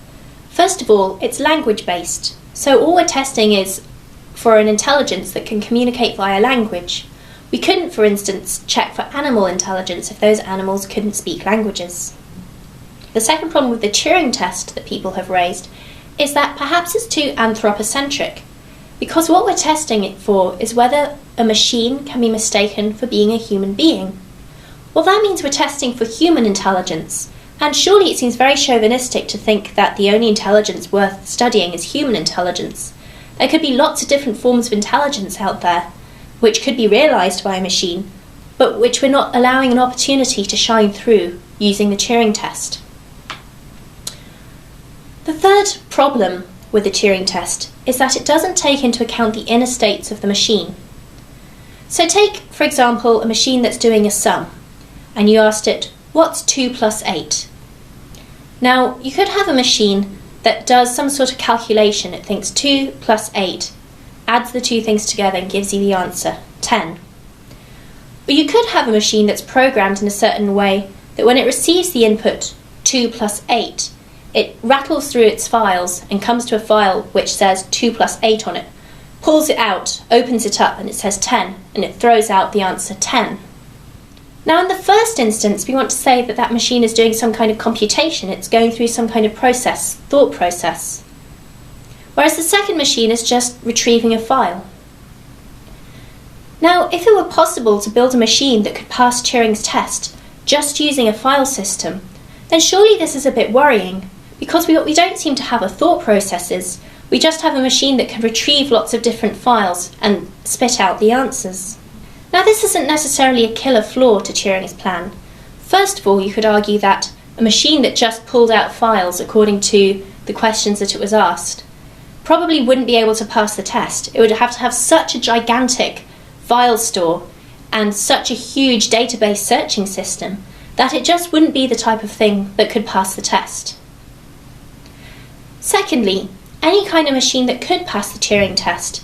First of all, it's language-based, so all we're testing is for an intelligence that can communicate via language. We couldn't, for instance, check for animal intelligence if those animals couldn't speak languages. The second problem with the Turing test that people have raised is that perhaps it's too anthropocentric, because what we're testing it for is whether a machine can be mistaken for being a human being. Well, that means we're testing for human intelligence, and surely it seems very chauvinistic to think that the only intelligence worth studying is human intelligence. There could be lots of different forms of intelligence out there, which could be realised by a machine, but which we're not allowing an opportunity to shine through using the Turing test. The third problem with the Turing test is that it doesn't take into account the inner states of the machine. So take, for example, a machine that's doing a sum, and you asked it, what's 2 plus 8? Now, you could have a machine that does some sort of calculation. It thinks 2 plus 8, adds the two things together and gives you the answer, 10. But you could have a machine that's programmed in a certain way that when it receives the input 2 plus 8, it rattles through its files and comes to a file which says 2 plus 8 on it, pulls it out, opens it up, and it says 10, and it throws out the answer 10. Now, in the first instance, we want to say that that machine is doing some kind of computation. It's going through some kind of process, thought process. Whereas the second machine is just retrieving a file. Now, if it were possible to build a machine that could pass Turing's test just using a file system, then surely this is a bit worrying, because we don't seem to have a thought processes. We just have a machine that can retrieve lots of different files and spit out the answers. Now, this isn't necessarily a killer flaw to Turing's plan. First of all, you could argue that a machine that just pulled out files according to the questions that it was asked probably wouldn't be able to pass the test. It would have to have such a gigantic file store and such a huge database searching system that it just wouldn't be the type of thing that could pass the test. Secondly, any kind of machine that could pass the Turing test,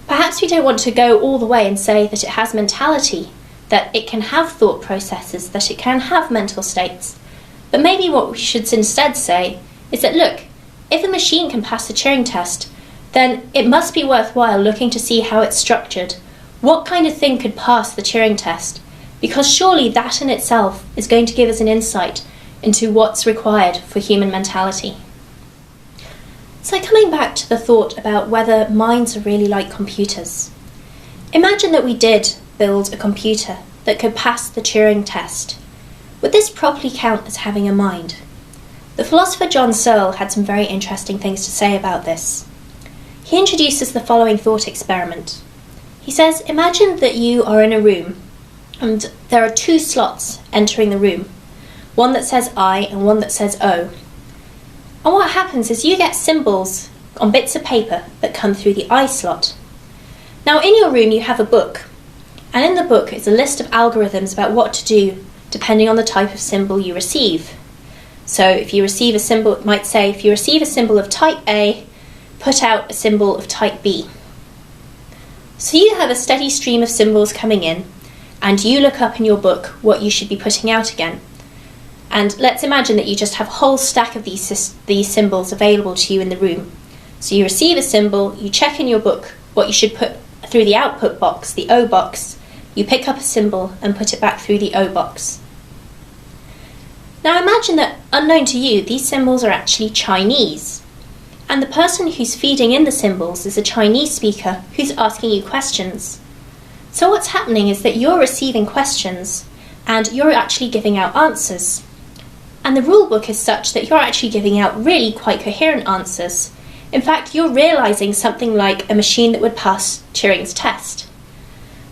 perhaps we don't want to go all the way and say that it has mentality, that it can have thought processes, that it can have mental states. But maybe what we should instead say is that, look, if a machine can pass the Turing test, then it must be worthwhile looking to see how it's structured. What kind of thing could pass the Turing test? Because surely that in itself is going to give us an insight into what's required for human mentality. So coming back to the thought about whether minds are really like computers. Imagine that we did build a computer that could pass the Turing test. Would this properly count as having a mind? The philosopher John Searle had some very interesting things to say about this. He introduces the following thought experiment. He says, imagine that you are in a room and there are two slots entering the room, one that says I and one that says O. And what happens is you get symbols on bits of paper that come through the I slot. Now in your room you have a book, and in the book is a list of algorithms about what to do depending on the type of symbol you receive. So if you receive a symbol, it might say, if you receive a symbol of type A, put out a symbol of type B. So you have a steady stream of symbols coming in, and you look up in your book what you should be putting out again. And let's imagine that you just have a whole stack of these symbols available to you in the room. So you receive a symbol, you check in your book what you should put through the output box, the O box, you pick up a symbol and put it back through the O box. Now imagine that, unknown to you, these symbols are actually Chinese. And the person who's feeding in the symbols is a Chinese speaker who's asking you questions. So what's happening is that you're receiving questions and you're actually giving out answers. And the rule book is such that you're actually giving out really quite coherent answers. In fact, you're realizing something like a machine that would pass Turing's test.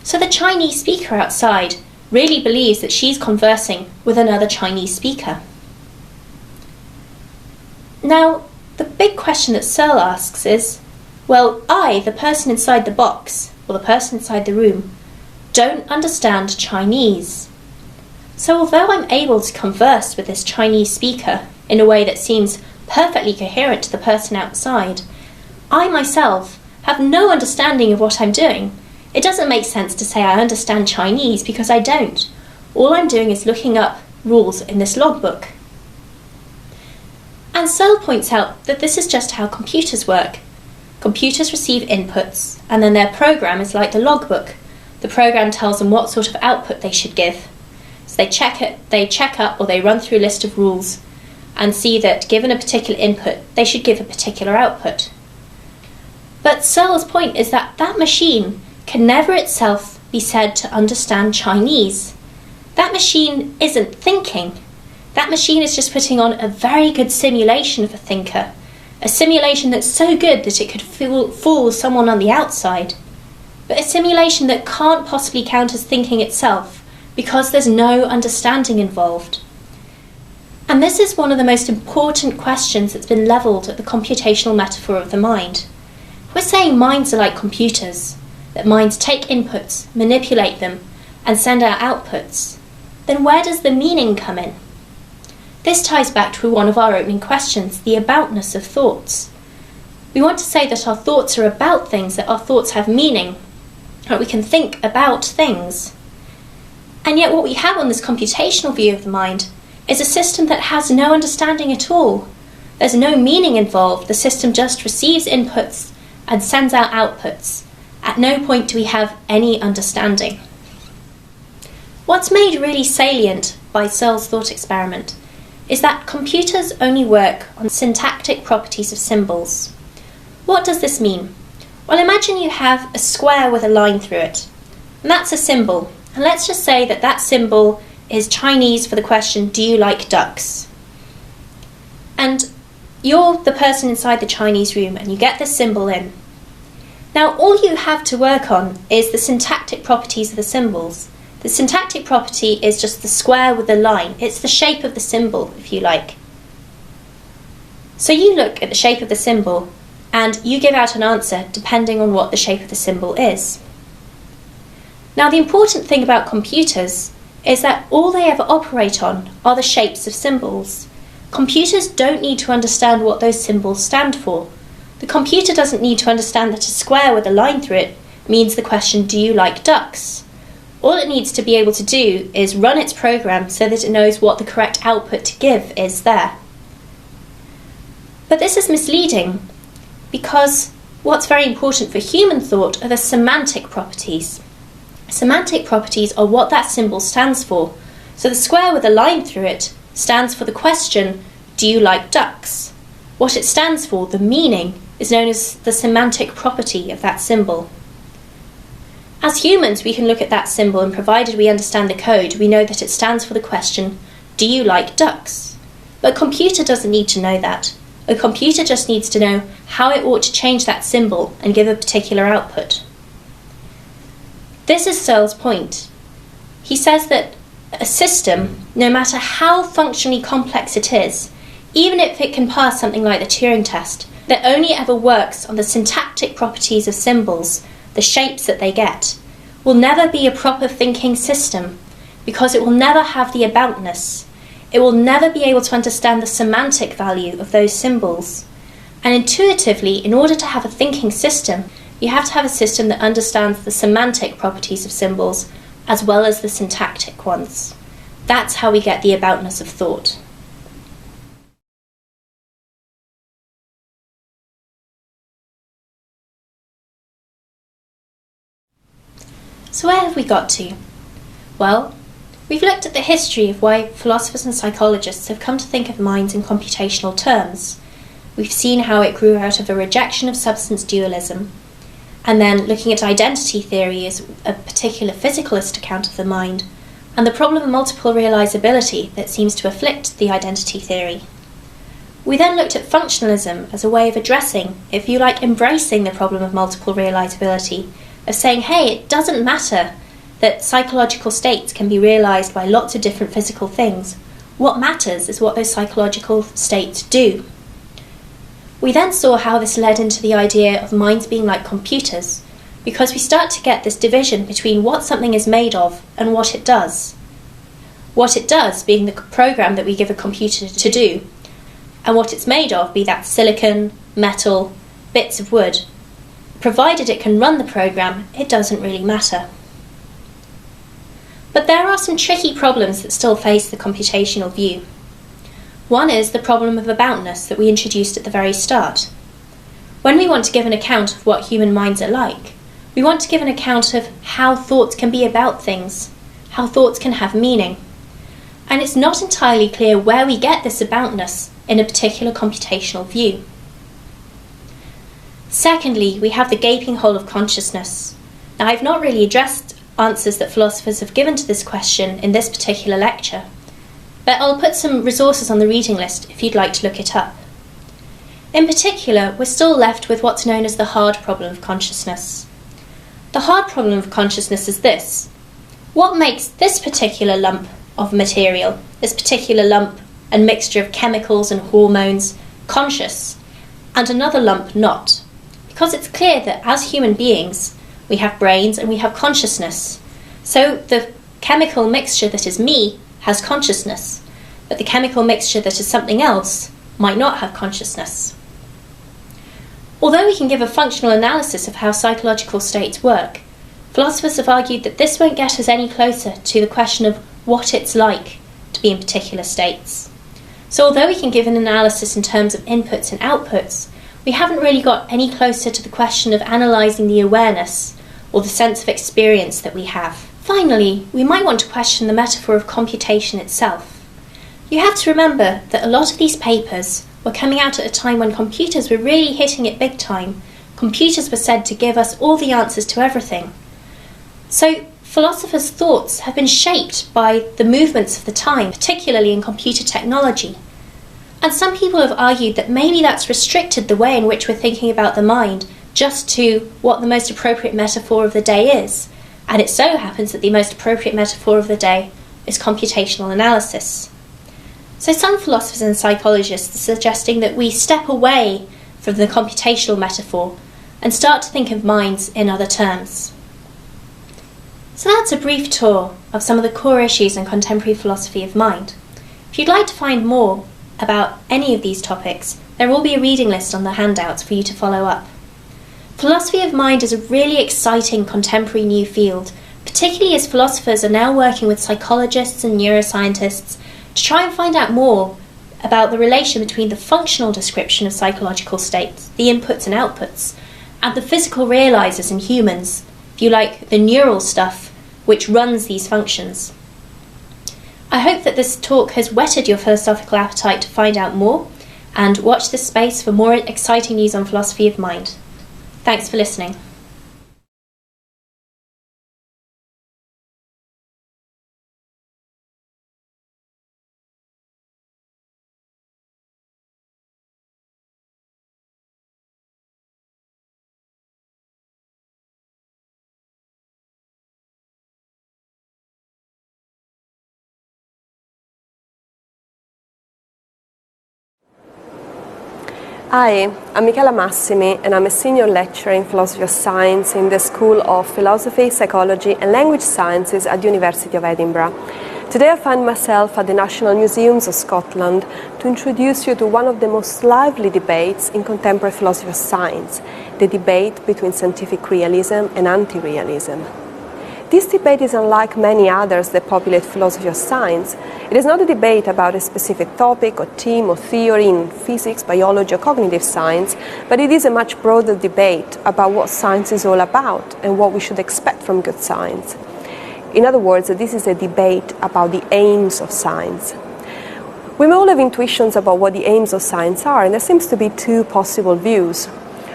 So the Chinese speaker outside really believes that she's conversing with another Chinese speaker. Now, the big question that Searle asks is, well, I, the person inside the box, or the person inside the room, don't understand Chinese. So although I'm able to converse with this Chinese speaker in a way that seems perfectly coherent to the person outside, I myself have no understanding of what I'm doing. It doesn't make sense to say I understand Chinese because I don't. All I'm doing is looking up rules in this logbook. And Searle points out that this is just how computers work. Computers receive inputs, and then their program is like the logbook. The program tells them what sort of output they should give. So they check up or they run through a list of rules and see that given a particular input, they should give a particular output. But Searle's point is that that machine can never itself be said to understand Chinese. That machine isn't thinking. That machine is just putting on a very good simulation of a thinker, a simulation that's so good that it could fool someone on the outside, but a simulation that can't possibly count as thinking itself because there's no understanding involved. And this is one of the most important questions that's been levelled at the computational metaphor of the mind. We're saying minds are like computers, that minds take inputs, manipulate them, and send out outputs. Then where does the meaning come in? This ties back to one of our opening questions, the aboutness of thoughts. We want to say that our thoughts are about things, that our thoughts have meaning, that we can think about things. And yet what we have on this computational view of the mind is a system that has no understanding at all. There's no meaning involved. The system just receives inputs and sends out outputs. At no point do we have any understanding. What's made really salient by Searle's thought experiment is that computers only work on syntactic properties of symbols. What does this mean? Well, imagine you have a square with a line through it, and that's a symbol. And let's just say that that symbol is Chinese for the question, do you like ducks? And you're the person inside the Chinese room, and you get this symbol in. Now, all you have to work on is the syntactic properties of the symbols. The syntactic property is just the square with the line. It's the shape of the symbol, if you like. So you look at the shape of the symbol, and you give out an answer depending on what the shape of the symbol is. Now, the important thing about computers is that all they ever operate on are the shapes of symbols. Computers don't need to understand what those symbols stand for. The computer doesn't need to understand that a square with a line through it means the question, do you like ducks? All it needs to be able to do is run its program so that it knows what the correct output to give is there. But this is misleading because what's very important for human thought are the semantic properties. Semantic properties are what that symbol stands for. So the square with a line through it stands for the question, do you like ducks? What it stands for, the meaning, is known as the semantic property of that symbol. As humans, we can look at that symbol, and provided we understand the code, we know that it stands for the question, do you like ducks? But a computer doesn't need to know that. A computer just needs to know how it ought to change that symbol and give a particular output. This is Searle's point. He says that a system, no matter how functionally complex it is, even if it can pass something like the Turing test, that only ever works on the syntactic properties of symbols, the shapes that they get, will never be a proper thinking system because it will never have the aboutness. It will never be able to understand the semantic value of those symbols. And intuitively, in order to have a thinking system, you have to have a system that understands the semantic properties of symbols as well as the syntactic ones. That's how we get the aboutness of thought. So where have we got to? Well, we've looked at the history of why philosophers and psychologists have come to think of minds in computational terms. We've seen how it grew out of a rejection of substance dualism, and then looking at identity theory as a particular physicalist account of the mind, and the problem of multiple realizability that seems to afflict the identity theory. We then looked at functionalism as a way of addressing, if you like, embracing the problem of multiple realizability, of saying, hey, it doesn't matter that psychological states can be realized by lots of different physical things. What matters is what those psychological states do. We then saw how this led into the idea of minds being like computers, because we start to get this division between what something is made of and what it does. What it does being the program that we give a computer to do, and what it's made of, be that silicon, metal, bits of wood. Provided it can run the program, it doesn't really matter. But there are some tricky problems that still face the computational view. One is the problem of aboutness that we introduced at the very start. When we want to give an account of what human minds are like, we want to give an account of how thoughts can be about things, how thoughts can have meaning. And it's not entirely clear where we get this aboutness in a particular computational view. Secondly, we have the gaping hole of consciousness. Now, I've not really addressed answers that philosophers have given to this question in this particular lecture, but I'll put some resources on the reading list if you'd like to look it up. In particular, we're still left with what's known as the hard problem of consciousness. The hard problem of consciousness is this. What makes this particular lump of material, this particular lump and mixture of chemicals and hormones, conscious, and another lump not? Because it's clear that as human beings, we have brains and we have consciousness. So the chemical mixture that is me has consciousness, but the chemical mixture that is something else might not have consciousness. Although we can give a functional analysis of how psychological states work, philosophers have argued that this won't get us any closer to the question of what it's like to be in particular states. So although we can give an analysis in terms of inputs and outputs, we haven't really got any closer to the question of analysing the awareness or the sense of experience that we have Finally, we might want to question the metaphor of computation itself. You have to remember that a lot of these papers were coming out at a time when computers were really hitting it big time. Computers were said to give us all the answers to everything. So, philosophers' thoughts have been shaped by the movements of the time, particularly in computer technology. And some people have argued that maybe that's restricted the way in which we're thinking about the mind just to what the most appropriate metaphor of the day is. And it so happens that the most appropriate metaphor of the day is computational analysis. So some philosophers and psychologists are suggesting that we step away from the computational metaphor and start to think of minds in other terms. So that's a brief tour of some of the core issues in contemporary philosophy of mind. If you'd like to find more about any of these topics, there will be a reading list on the handouts for you to follow up. Philosophy of mind is a really exciting contemporary new field, particularly as philosophers are now working with psychologists and neuroscientists to try and find out more about the relation between the functional description of psychological states, the inputs and outputs, and the physical realizers in humans, if you like, the neural stuff which runs these functions. I hope that this talk has whetted your philosophical appetite to find out more, and watch this space for more exciting news on philosophy of mind. Thanks for listening. Hi, I'm Michela Massimi and I'm a senior lecturer in philosophy of science in the School of Philosophy, Psychology and Language Sciences at the University of Edinburgh. Today I find myself at the National Museums of Scotland to introduce you to one of the most lively debates in contemporary philosophy of science, the debate between scientific realism and anti-realism. This debate is unlike many others that populate philosophy of science. It is not a debate about a specific topic or theme or theory in physics, biology or cognitive science, but it is a much broader debate about what science is all about and what we should expect from good science. In other words, this is a debate about the aims of science. We may all have intuitions about what the aims of science are, and there seems to be two possible views.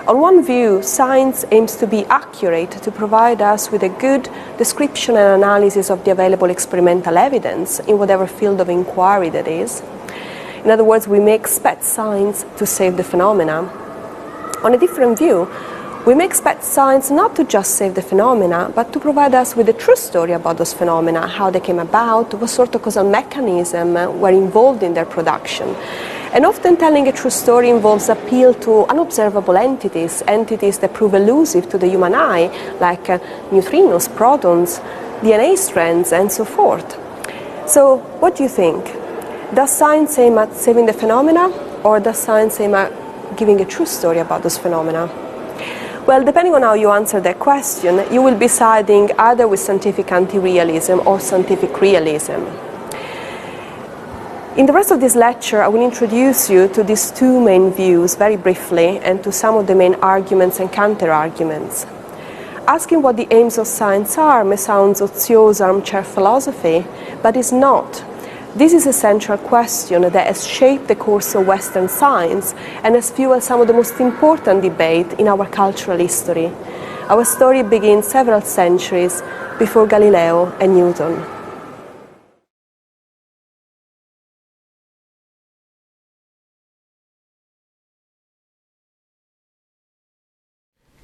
On one view, science aims to be accurate, to provide us with a good description and analysis of the available experimental evidence in whatever field of inquiry that is. In other words, we may expect science to save the phenomena. On a different view, we may expect science not to just save the phenomena, but to provide us with a true story about those phenomena, how they came about, what sort of causal mechanism were involved in their production. And often telling a true story involves appeal to unobservable entities that prove elusive to the human eye, like neutrinos, protons, DNA strands, and so forth. So, what do you think? Does science aim at saving the phenomena, or does science aim at giving a true story about those phenomena? Well, depending on how you answer that question, you will be siding either with scientific anti-realism or scientific realism. In the rest of this lecture, I will introduce you to these two main views very briefly and to some of the main arguments and counter-arguments. Asking what the aims of science are may sound ozioso armchair philosophy, but it's not. This is a central question that has shaped the course of Western science and has fueled some of the most important debate in our cultural history. Our story begins several centuries before Galileo and Newton.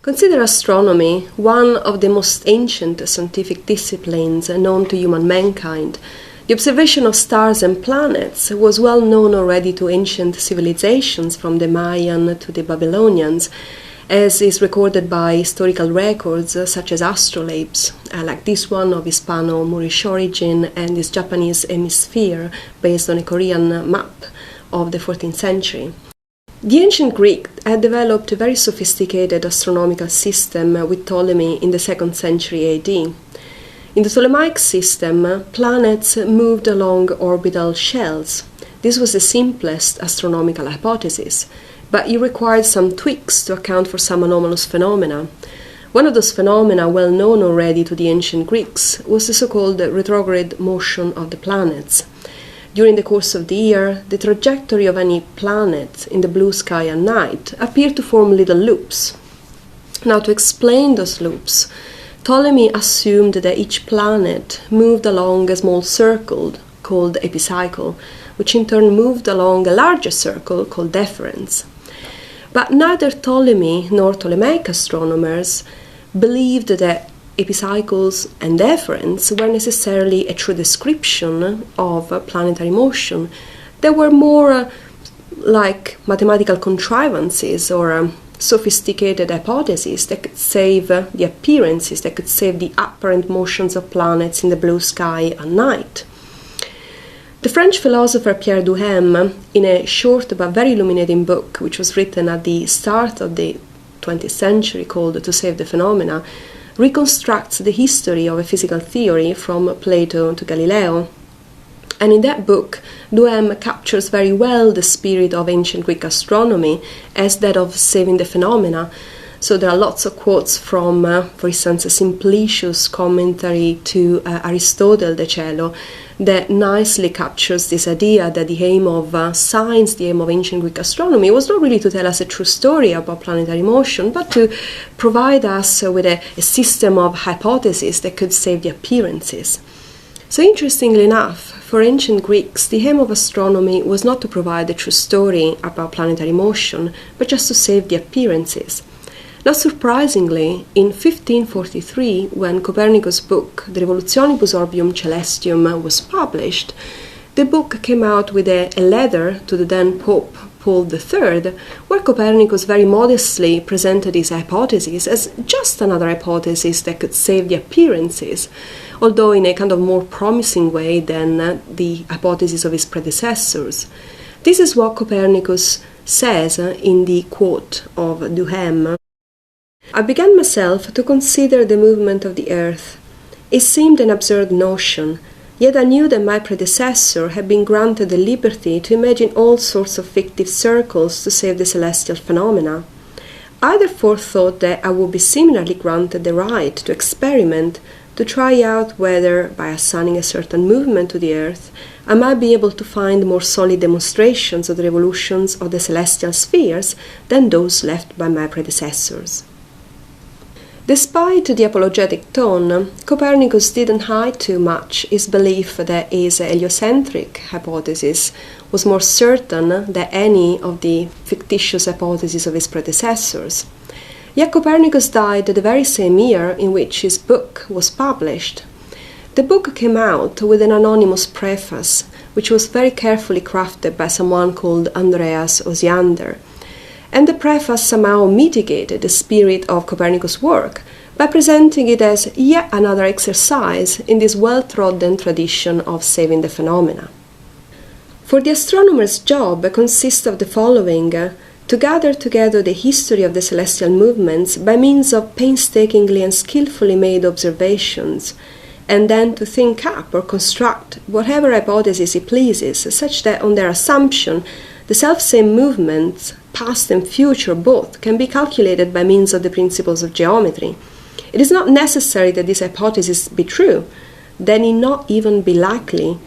Consider astronomy, one of the most ancient scientific disciplines known to human mankind. The observation of stars and planets was well known already to ancient civilizations, from the Mayan to the Babylonians, as is recorded by historical records such as astrolabes, like this one of Hispano-Moorish origin and this Japanese hemisphere based on a Korean map of the 14th century. The ancient Greeks had developed a very sophisticated astronomical system with Ptolemy in the 2nd century AD. In the Ptolemaic system, planets moved along orbital shells. This was the simplest astronomical hypothesis, but it required some tweaks to account for some anomalous phenomena. One of those phenomena well known already to the ancient Greeks was the so-called retrograde motion of the planets. During the course of the year, the trajectory of any planet in the blue sky at night appeared to form little loops. Now, to explain those loops, Ptolemy assumed that each planet moved along a small circle called epicycle, which in turn moved along a larger circle called deferens. But neither Ptolemy nor Ptolemaic astronomers believed that epicycles and deferens were necessarily a true description of planetary motion. They were more like mathematical contrivances or sophisticated hypotheses that could save the appearances, that could save the apparent motions of planets in the blue sky at night. The French philosopher Pierre Duhem, in a short but very illuminating book which was written at the start of the 20th century called To Save the Phenomena, reconstructs the history of a physical theory from Plato to Galileo. And in that book, Duhem captures very well the spirit of ancient Greek astronomy as that of saving the phenomena. So there are lots of quotes from, for instance, Simplicius' commentary to Aristotle de Cello that nicely captures this idea that the aim of science, the aim of ancient Greek astronomy, was not really to tell us a true story about planetary motion, but to provide us with a system of hypotheses that could save the appearances. So interestingly enough, for ancient Greeks, the aim of astronomy was not to provide a true story about planetary motion, but just to save the appearances. Not surprisingly, in 1543, when Copernicus' book, De Revolutionibus Orbium Celestium, was published, the book came out with a letter to the then Pope Paul III, where Copernicus very modestly presented his hypothesis as just another hypothesis that could save the appearances, although in a kind of more promising way than the hypothesis of his predecessors. This is what Copernicus says in the quote of Duhem. I began myself to consider the movement of the earth. It seemed an absurd notion, yet I knew that my predecessor had been granted the liberty to imagine all sorts of fictive circles to save the celestial phenomena. I therefore thought that I would be similarly granted the right to experiment, to try out whether, by assigning a certain movement to the earth, I might be able to find more solid demonstrations of the revolutions of the celestial spheres than those left by my predecessors. Despite the apologetic tone, Copernicus didn't hide too much his belief that his heliocentric hypothesis was more certain than any of the fictitious hypotheses of his predecessors. Yet Copernicus died the very same year in which his book was published. The book came out with an anonymous preface, which was very carefully crafted by someone called Andreas Osiander. And the preface somehow mitigated the spirit of Copernicus' work by presenting it as yet another exercise in this well-trodden tradition of saving the phenomena. For the astronomer's job consists of the following: to gather together the history of the celestial movements by means of painstakingly and skillfully made observations, and then to think up or construct whatever hypothesis he pleases, such that on their assumption the self-same movements, past and future both, can be calculated by means of the principles of geometry. It is not necessary that this hypothesis be true, they need not even be likely.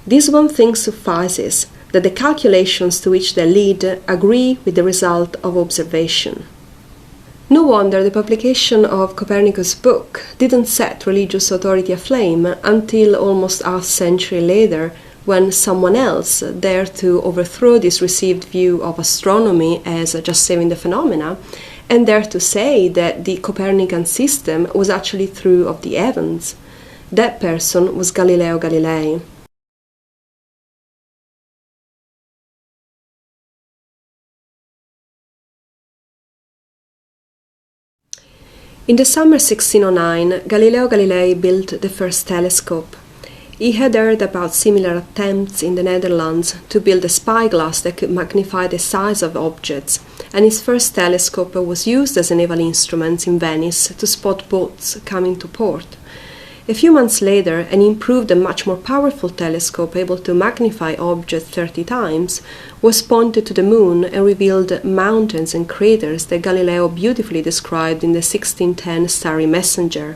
This one thing suffices, that the calculations to which they lead agree with the result of observation. No wonder the publication of Copernicus' book didn't set religious authority aflame until almost half a century later, when someone else dared to overthrow this received view of astronomy as just saving the phenomena, and dared to say that the Copernican system was actually true of the heavens. That person was Galileo Galilei. In the summer 1609, Galileo Galilei built the first telescope. He had heard about similar attempts in the Netherlands to build a spyglass that could magnify the size of objects, and his first telescope was used as a naval instrument in Venice to spot boats coming to port. A few months later, an improved and much more powerful telescope able to magnify objects 30 times was pointed to the moon and revealed mountains and craters that Galileo beautifully described in the 1610 Starry Messenger.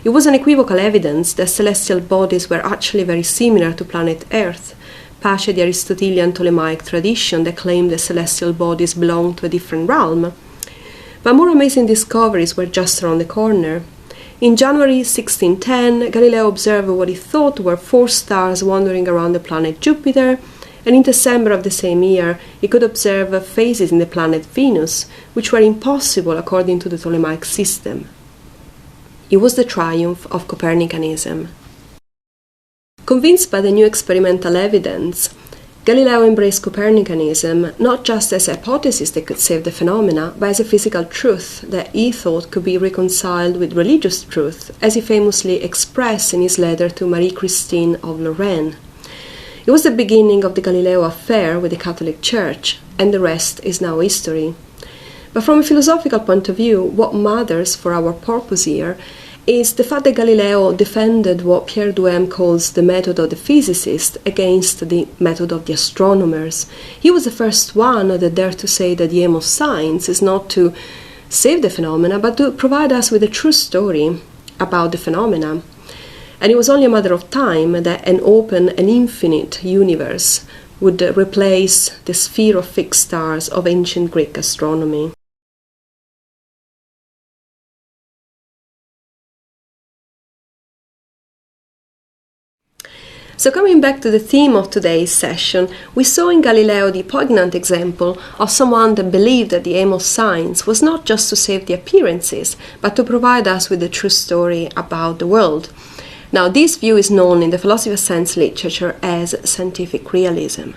It was unequivocal evidence that celestial bodies were actually very similar to planet Earth, pace the Aristotelian Ptolemaic tradition that claimed that celestial bodies belonged to a different realm. But more amazing discoveries were just around the corner. In January 1610, Galileo observed what he thought were 4 stars wandering around the planet Jupiter, and in December of the same year, he could observe phases in the planet Venus, which were impossible according to the Ptolemaic system. It was the triumph of Copernicanism. Convinced by the new experimental evidence, Galileo embraced Copernicanism not just as a hypothesis that could save the phenomena, but as a physical truth that he thought could be reconciled with religious truth, as he famously expressed in his letter to Marie Christine of Lorraine. It was the beginning of the Galileo affair with the Catholic Church, and the rest is now history. But from a philosophical point of view, what matters for our purpose here is the fact that Galileo defended what Pierre Duhem calls the method of the physicist against the method of the astronomers. He was the first one that dared to say that the aim of science is not to save the phenomena, but to provide us with a true story about the phenomena. And it was only a matter of time that an open and infinite universe would replace the sphere of fixed stars of ancient Greek astronomy. So coming back to the theme of today's session, we saw in Galileo the poignant example of someone that believed that the aim of science was not just to save the appearances, but to provide us with the true story about the world. Now, this view is known in the philosophy of science literature as scientific realism.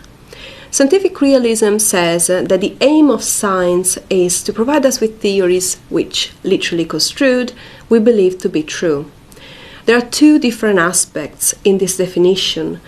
Scientific realism says that the aim of science is to provide us with theories which, literally construed, we believe to be true. There are 2 different aspects in this definition.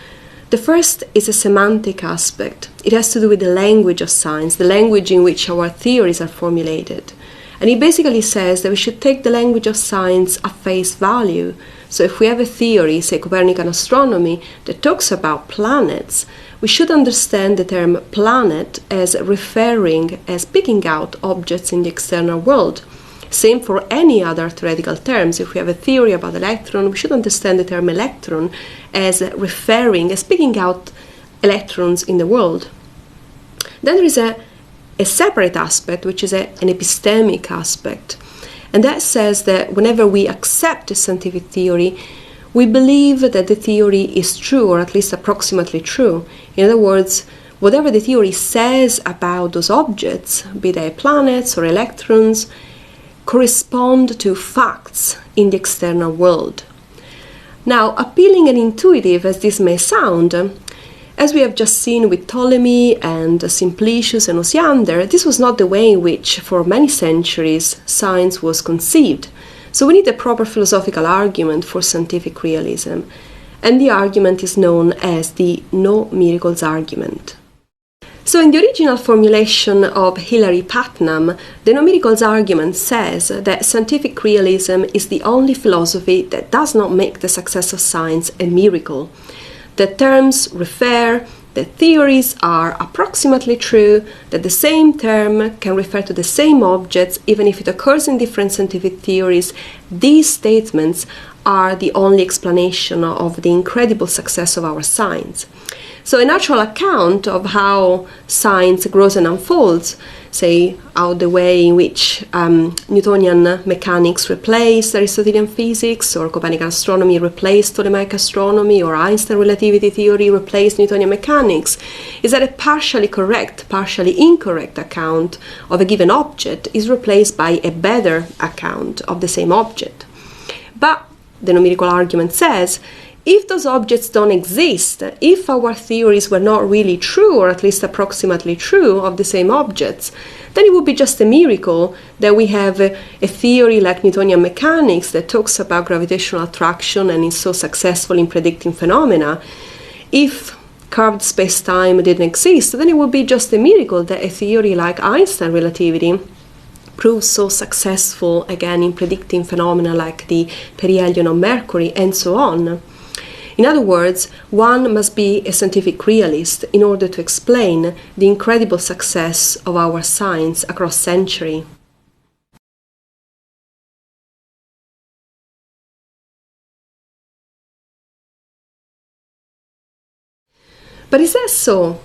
The first is a semantic aspect. It has to do with the language of science, the language in which our theories are formulated. And it basically says that we should take the language of science at face value. So if we have a theory, say Copernican astronomy, that talks about planets, we should understand the term planet as referring, as picking out objects in the external world. Same for any other theoretical terms. If we have a theory about electron, we should understand the term electron as referring, as picking out electrons in the world. Then there is a separate aspect, which is an epistemic aspect. And that says that whenever we accept a scientific theory, we believe that the theory is true, or at least approximately true. In other words, whatever the theory says about those objects, be they planets or electrons, correspond to facts in the external world. Now, appealing and intuitive as this may sound, as we have just seen with Ptolemy and Simplicius and Osiander, this was not the way in which, for many centuries, science was conceived. So we need a proper philosophical argument for scientific realism, and the argument is known as the no miracles argument. So in the original formulation of Hilary Putnam, the no miracles argument says that scientific realism is the only philosophy that does not make the success of science a miracle. That terms refer, that theories are approximately true, that the same term can refer to the same objects even if it occurs in different scientific theories. These statements are the only explanation of the incredible success of our science. So a natural account of how science grows and unfolds, say how the way in which Newtonian mechanics replaced Aristotelian physics, or Copernican astronomy replaced Ptolemaic astronomy, or Einstein relativity theory replaced Newtonian mechanics, is that a partially correct, partially incorrect account of a given object is replaced by a better account of the same object. But the no miracle argument says, if those objects don't exist, if our theories were not really true, or at least approximately true, of the same objects, then it would be just a miracle that we have a theory like Newtonian mechanics that talks about gravitational attraction and is so successful in predicting phenomena. If curved space-time didn't exist, then it would be just a miracle that a theory like Einstein relativity proved so successful, again, in predicting phenomena like the perihelion of Mercury, and so on. In other words, one must be a scientific realist in order to explain the incredible success of our science across centuries. But is that so?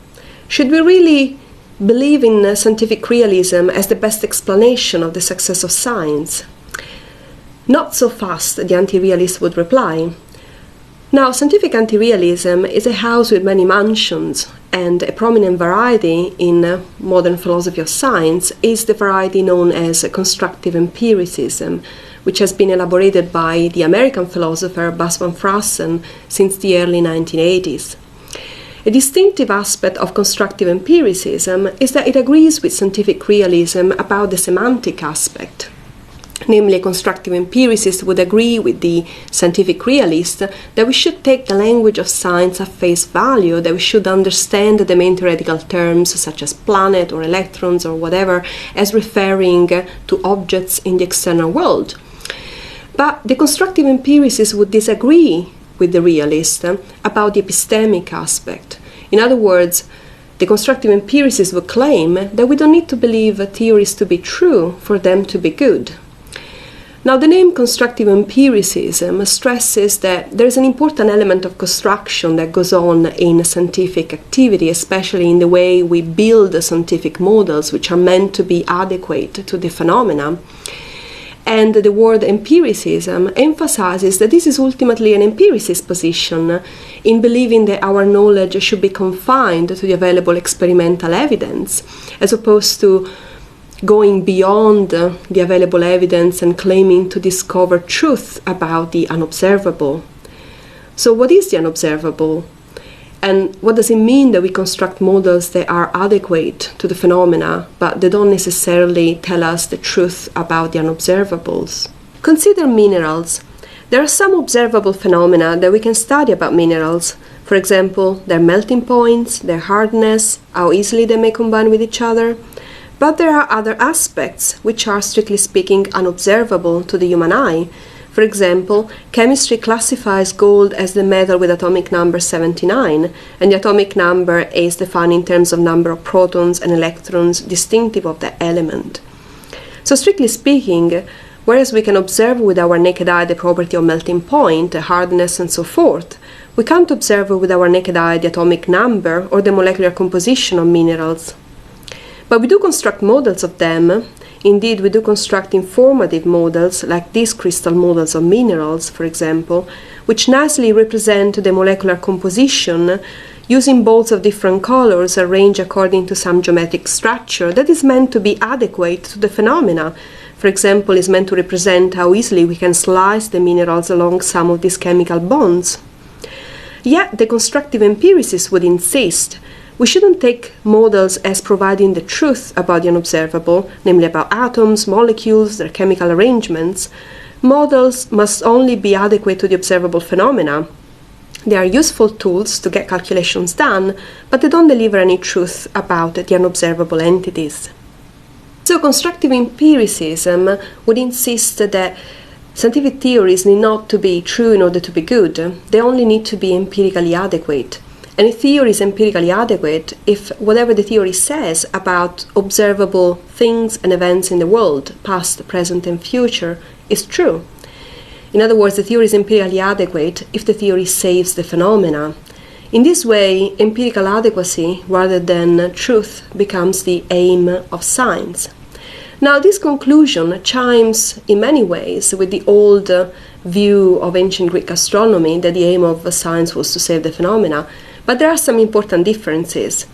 Should we really believe in scientific realism as the best explanation of the success of science? Not so fast, the anti-realist would reply. Now, scientific anti-realism is a house with many mansions, and a prominent variety in modern philosophy of science is the variety known as constructive empiricism, which has been elaborated by the American philosopher Bas van Fraassen since the early 1980s. A distinctive aspect of constructive empiricism is that it agrees with scientific realism about the semantic aspect. Namely, a constructive empiricist would agree with the scientific realist that we should take the language of science at face value, that we should understand the main theoretical terms such as planet or electrons or whatever as referring to objects in the external world. But the constructive empiricist would disagree with the realist about the epistemic aspect. In other words, the constructive empiricist would claim that we don't need to believe theories to be true for them to be good. Now, the name constructive empiricism stresses that there is an important element of construction that goes on in scientific activity, especially in the way we build scientific models which are meant to be adequate to the phenomena. And the word empiricism emphasizes that this is ultimately an empiricist position in believing that our knowledge should be confined to the available experimental evidence, as opposed to going beyond the available evidence and claiming to discover truth about the unobservable. So what is the unobservable? And what does it mean that we construct models that are adequate to the phenomena, but they don't necessarily tell us the truth about the unobservables? Consider minerals. There are some observable phenomena that we can study about minerals. For example, their melting points, their hardness, how easily they may combine with each other. But there are other aspects which are, strictly speaking, unobservable to the human eye. For example, chemistry classifies gold as the metal with atomic number 79, and the atomic number is defined in terms of number of protons and electrons distinctive of that element. So, strictly speaking, whereas we can observe with our naked eye the property of melting point, hardness, and so forth, we can't observe with our naked eye the atomic number or the molecular composition of minerals. But we do construct models of them. Indeed, we do construct informative models, like these crystal models of minerals, for example, which nicely represent the molecular composition using balls of different colors arranged according to some geometric structure that is meant to be adequate to the phenomena. For example, is meant to represent how easily we can slice the minerals along some of these chemical bonds. Yet, the constructive empiricist would insist we shouldn't take models as providing the truth about the unobservable, namely about atoms, molecules, their chemical arrangements. Models must only be adequate to the observable phenomena. They are useful tools to get calculations done, but they don't deliver any truth about the unobservable entities. So constructive empiricism would insist that scientific theories need not to be true in order to be good. They only need to be empirically adequate. And a theory is empirically adequate if whatever the theory says about observable things and events in the world, past, present, and future, is true. In other words, the theory is empirically adequate if the theory saves the phenomena. In this way, empirical adequacy, rather than truth, becomes the aim of science. Now, this conclusion chimes in many ways with the old view of ancient Greek astronomy that the aim of science was to save the phenomena. But there are some important differences.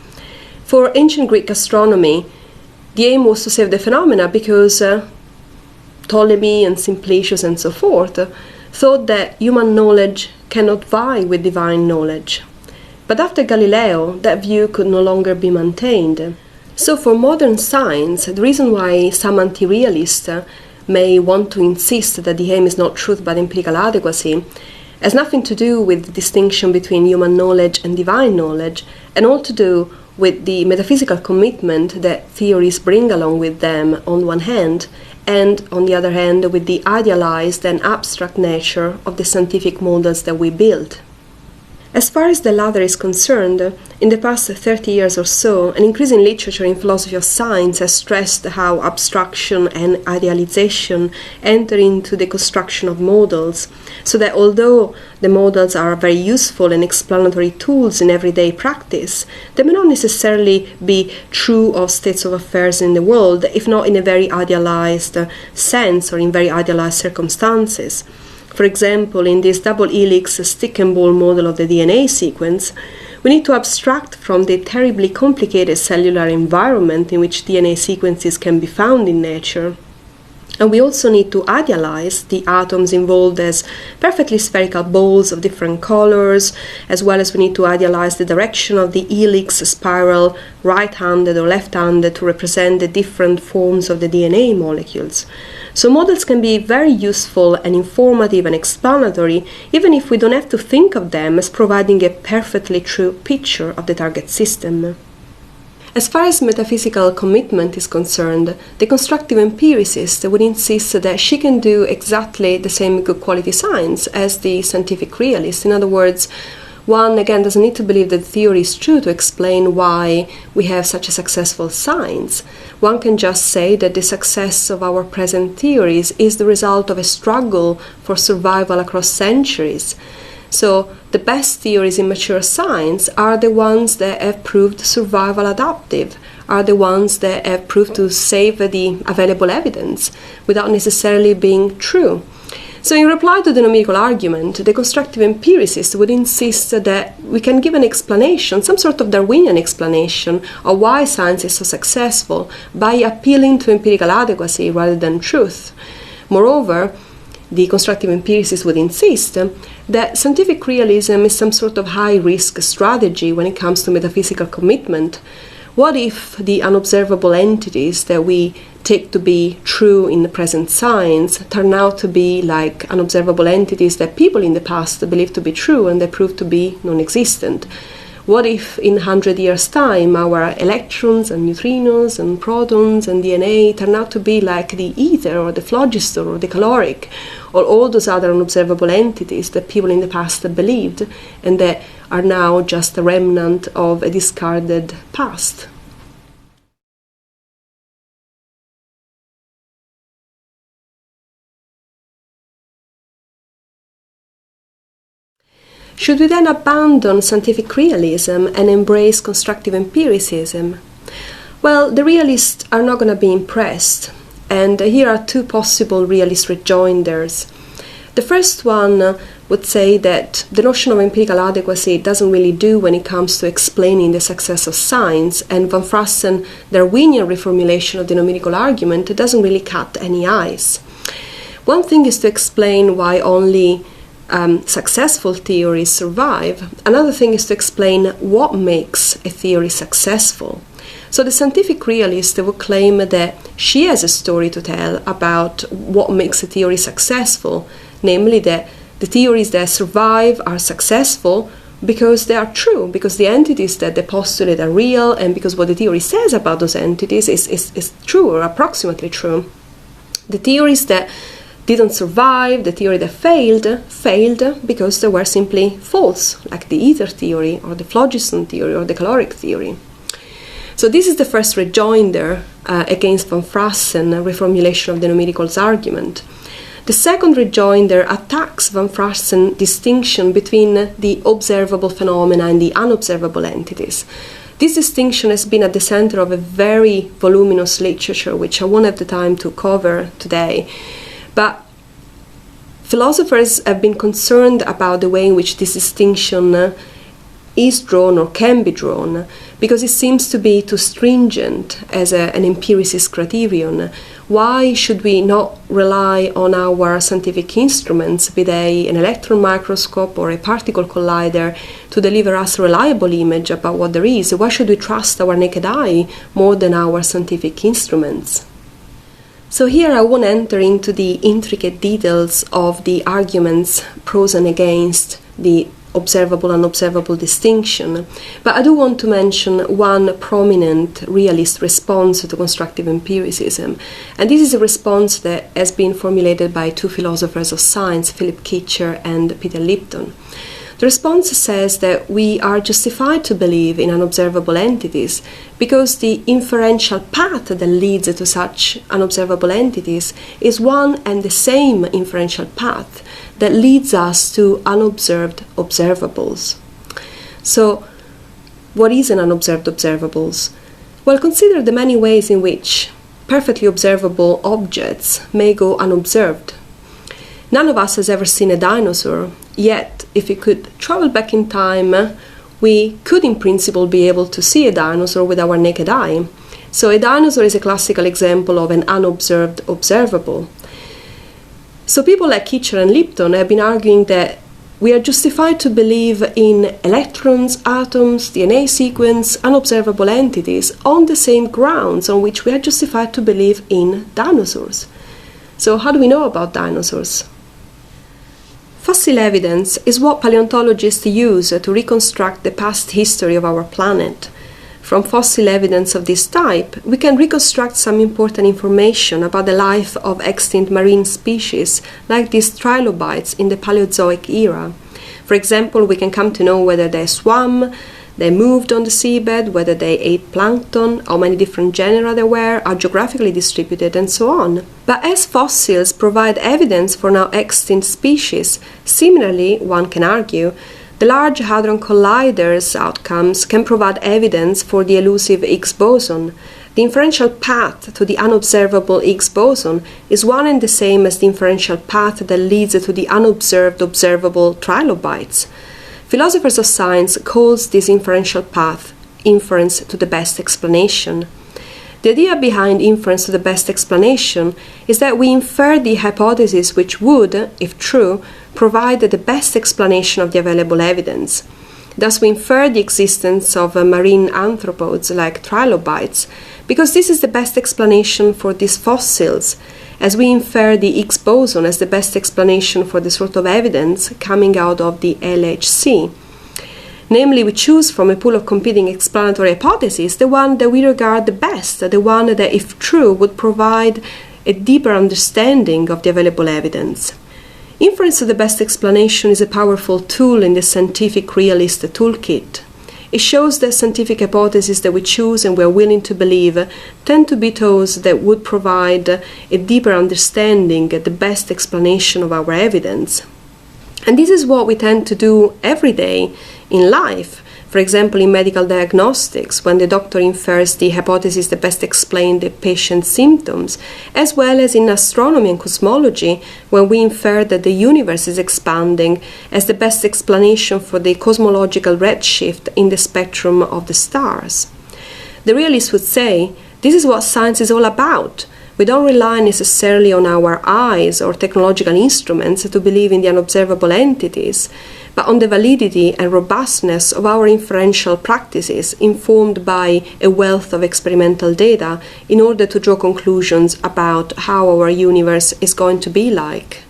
For ancient Greek astronomy, the aim was to save the phenomena because Ptolemy and Simplicius and so forth thought that human knowledge cannot vie with divine knowledge. But after Galileo, that view could no longer be maintained. So for modern science, the reason why some anti-realists may want to insist that the aim is not truth but empirical adequacy has nothing to do with the distinction between human knowledge and divine knowledge, and all to do with the metaphysical commitment that theories bring along with them on one hand, and on the other hand with the idealized and abstract nature of the scientific models that we build. As far as the latter is concerned, in the past 30 years or so, an increasing literature in philosophy of science has stressed how abstraction and idealization enter into the construction of models, so that although the models are very useful and explanatory tools in everyday practice, they may not necessarily be true of states of affairs in the world, if not in a very idealized sense or in very idealized circumstances. For example, in this double helix stick and ball model of the DNA sequence, we need to abstract from the terribly complicated cellular environment in which DNA sequences can be found in nature. And we also need to idealize the atoms involved as perfectly spherical balls of different colors, as well as we need to idealize the direction of the helix spiral, right-handed or left-handed, to represent the different forms of the DNA molecules. So models can be very useful and informative and explanatory, even if we don't have to think of them as providing a perfectly true picture of the target system. As far as metaphysical commitment is concerned, the constructive empiricist would insist that she can do exactly the same good quality science as the scientific realist. In other words, one, again, doesn't need to believe that the theory is true to explain why we have such a successful science. One can just say that the success of our present theories is the result of a struggle for survival across centuries. So the best theories in mature science are the ones that have proved survival adaptive, are the ones that have proved to save the available evidence without necessarily being true. So in reply to the numerical argument, the constructive empiricist would insist that we can give an explanation, some sort of Darwinian explanation of why science is so successful by appealing to empirical adequacy rather than truth. Moreover, the constructive empiricist would insist that scientific realism is some sort of high-risk strategy when it comes to metaphysical commitment. What if the unobservable entities that we take to be true in the present science turn out to be like unobservable entities that people in the past believed to be true and they proved to be non-existent? What if in 100 years' time our electrons and neutrinos and protons and DNA turn out to be like the ether or the phlogiston or the caloric or all those other unobservable entities that people in the past believed and that are now just a remnant of a discarded past? Should we then abandon scientific realism and embrace constructive empiricism? Well, the realists are not going to be impressed, and here are two possible realist rejoinders. The first one would say that the notion of empirical adequacy doesn't really do when it comes to explaining the success of science, and von Frassen's Darwinian reformulation of the numerical argument doesn't really cut any ice. One thing is to explain why only successful theories survive. Another thing is to explain what makes a theory successful. So the scientific realist would claim that she has a story to tell about what makes a theory successful, namely that the theories that survive are successful because they are true, because the entities that they postulate are real, and because what the theory says about those entities is true or approximately true. The theories that didn't survive, the theory that failed because they were simply false, like the ether theory or the phlogiston theory or the caloric theory. So this is the first rejoinder against von Frassen reformulation of the numericals argument. The second rejoinder attacks von Frassen's distinction between the observable phenomena and the unobservable entities. This distinction has been at the center of a very voluminous literature, which I won't have the time to cover today. But philosophers have been concerned about the way in which this distinction is drawn or can be drawn, because it seems to be too stringent as an empiricist criterion. Why should we not rely on our scientific instruments, be they an electron microscope or a particle collider, to deliver us a reliable image about what there is? Why should we trust our naked eye more than our scientific instruments? So here I won't enter into the intricate details of the arguments pros and against the observable and unobservable distinction. But I do want to mention one prominent realist response to constructive empiricism. And this is a response that has been formulated by two philosophers of science, Philip Kitcher and Peter Lipton. The response says that we are justified to believe in unobservable entities because the inferential path that leads to such unobservable entities is one and the same inferential path that leads us to unobserved observables. So, what is an unobserved observables? Well, consider the many ways in which perfectly observable objects may go unobserved. None of us has ever seen a dinosaur, yet if we could travel back in time, we could in principle be able to see a dinosaur with our naked eye. So a dinosaur is a classical example of an unobserved observable. So people like Kitcher and Lipton have been arguing that we are justified to believe in electrons, atoms, DNA sequence, unobservable entities on the same grounds on which we are justified to believe in dinosaurs. So how do we know about dinosaurs? Fossil evidence is what paleontologists use to reconstruct the past history of our planet. From fossil evidence of this type, we can reconstruct some important information about the life of extinct marine species, like these trilobites in the Paleozoic era. For example, we can come to know whether they swam, they moved on the seabed, whether they ate plankton, how many different genera there were, are geographically distributed, and so on. But as fossils provide evidence for now extinct species, similarly, one can argue, the Large Hadron Collider's outcomes can provide evidence for the elusive Higgs boson. The inferential path to the unobservable Higgs boson is one and the same as the inferential path that leads to the unobserved observable trilobites. Philosophers of science calls this inferential path inference to the best explanation. The idea behind inference to the best explanation is that we infer the hypothesis which would, if true, provide the best explanation of the available evidence. Thus we infer the existence of marine anthropods like trilobites, because this is the best explanation for these fossils, as we infer the Higgs boson as the best explanation for the sort of evidence coming out of the LHC. Namely, we choose from a pool of competing explanatory hypotheses the one that we regard the best, the one that, if true, would provide a deeper understanding of the available evidence. Inference to the best explanation is a powerful tool in the scientific realist toolkit. It shows that scientific hypotheses that we choose and we are willing to believe tend to be those that would provide a deeper understanding, the best explanation of our evidence. And this is what we tend to do every day in life. For example, in medical diagnostics, when the doctor infers the hypothesis that best explain the patient's symptoms, as well as in astronomy and cosmology, when we infer that the universe is expanding as the best explanation for the cosmological redshift in the spectrum of the stars. The realists would say, this is what science is all about. We don't rely necessarily on our eyes or technological instruments to believe in the unobservable entities, but on the validity and robustness of our inferential practices informed by a wealth of experimental data in order to draw conclusions about how our universe is going to be like.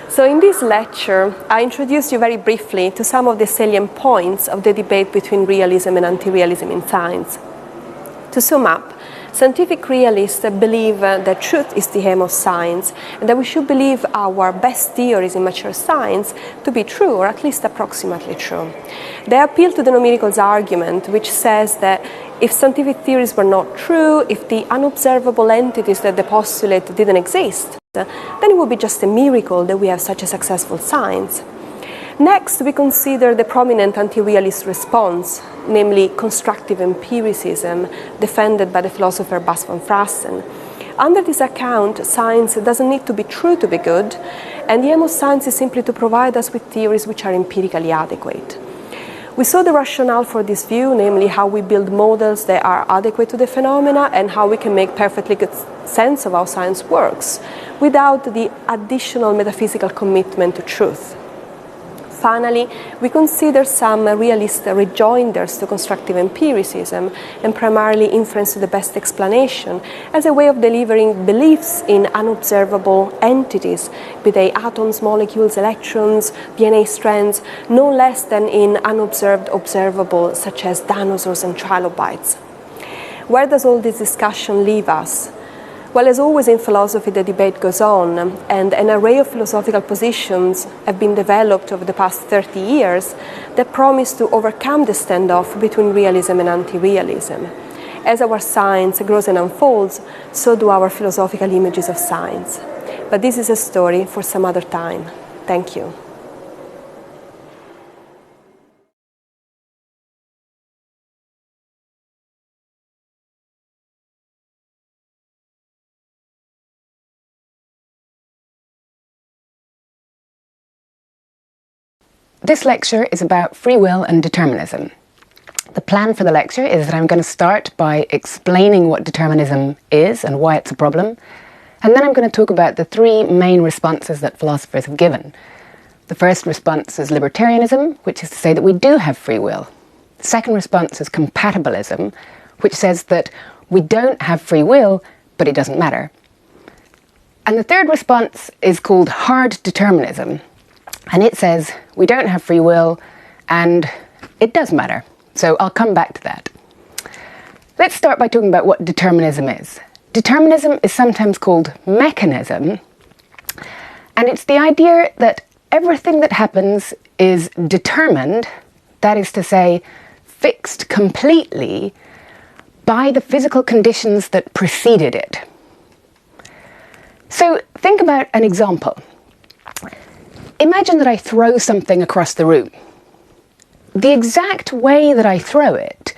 So in this lecture, I introduced you very briefly to some of the salient points of the debate between realism and anti-realism in science. To sum up, scientific realists believe that truth is the aim of science and that we should believe our best theories in mature science to be true, or at least approximately true. They appeal to the numericals argument, which says that if scientific theories were not true, if the unobservable entities that they postulate didn't exist, then it would be just a miracle that we have such a successful science. Next, we consider the prominent anti-realist response, namely constructive empiricism, defended by the philosopher Bas van Frassen. Under this account, science doesn't need to be true to be good, and the aim of science is simply to provide us with theories which are empirically adequate. We saw the rationale for this view, namely how we build models that are adequate to the phenomena and how we can make perfectly good sense of how science works without the additional metaphysical commitment to truth. Finally, we consider some realist rejoinders to constructive empiricism and primarily inference to the best explanation as a way of delivering beliefs in unobservable entities, be they atoms, molecules, electrons, DNA strands, no less than in unobserved observable such as dinosaurs and trilobites. Where does all this discussion leave us? Well, as always in philosophy, the debate goes on, and an array of philosophical positions have been developed over the past 30 years that promise to overcome the standoff between realism and anti-realism. As our science grows and unfolds, so do our philosophical images of science. But this is a story for some other time. Thank you. This lecture is about free will and determinism. The plan for the lecture is that I'm going to start by explaining what determinism is and why it's a problem, and then I'm going to talk about the three main responses that philosophers have given. The first response is libertarianism, which is to say that we do have free will. The second response is compatibilism, which says that we don't have free will, but it doesn't matter. And the third response is called hard determinism, and it says we don't have free will and it does matter. So I'll come back to that. Let's start by talking about what determinism is. Determinism is sometimes called mechanism, and it's the idea that everything that happens is determined, that is to say, fixed completely by the physical conditions that preceded it. So think about an example. Imagine that I throw something across the room. The exact way that I throw it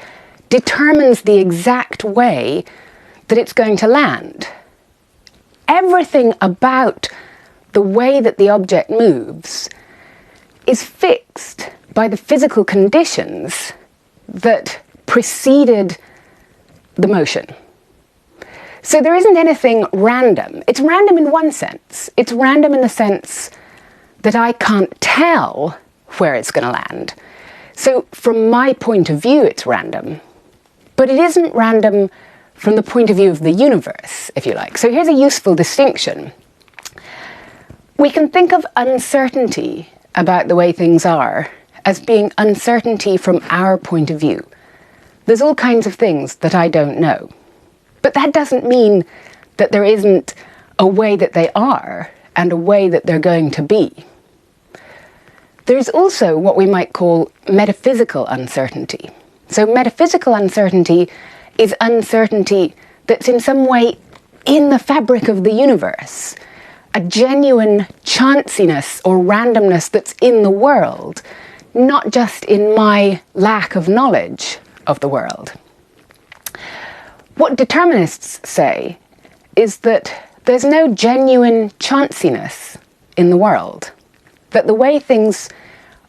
determines the exact way that it's going to land. Everything about the way that the object moves is fixed by the physical conditions that preceded the motion. So there isn't anything random. It's random in one sense. It's random in the sense that I can't tell where it's going to land. So from my point of view, it's random. But it isn't random from the point of view of the universe, if you like. So here's a useful distinction. We can think of uncertainty about the way things are as being uncertainty from our point of view. There's all kinds of things that I don't know. But that doesn't mean that there isn't a way that they are and a way that they're going to be. There's also what we might call metaphysical uncertainty. So metaphysical uncertainty is uncertainty that's in some way in the fabric of the universe, a genuine chanciness or randomness that's in the world, not just in my lack of knowledge of the world. What determinists say is that there's no genuine chanciness in the world, that the way things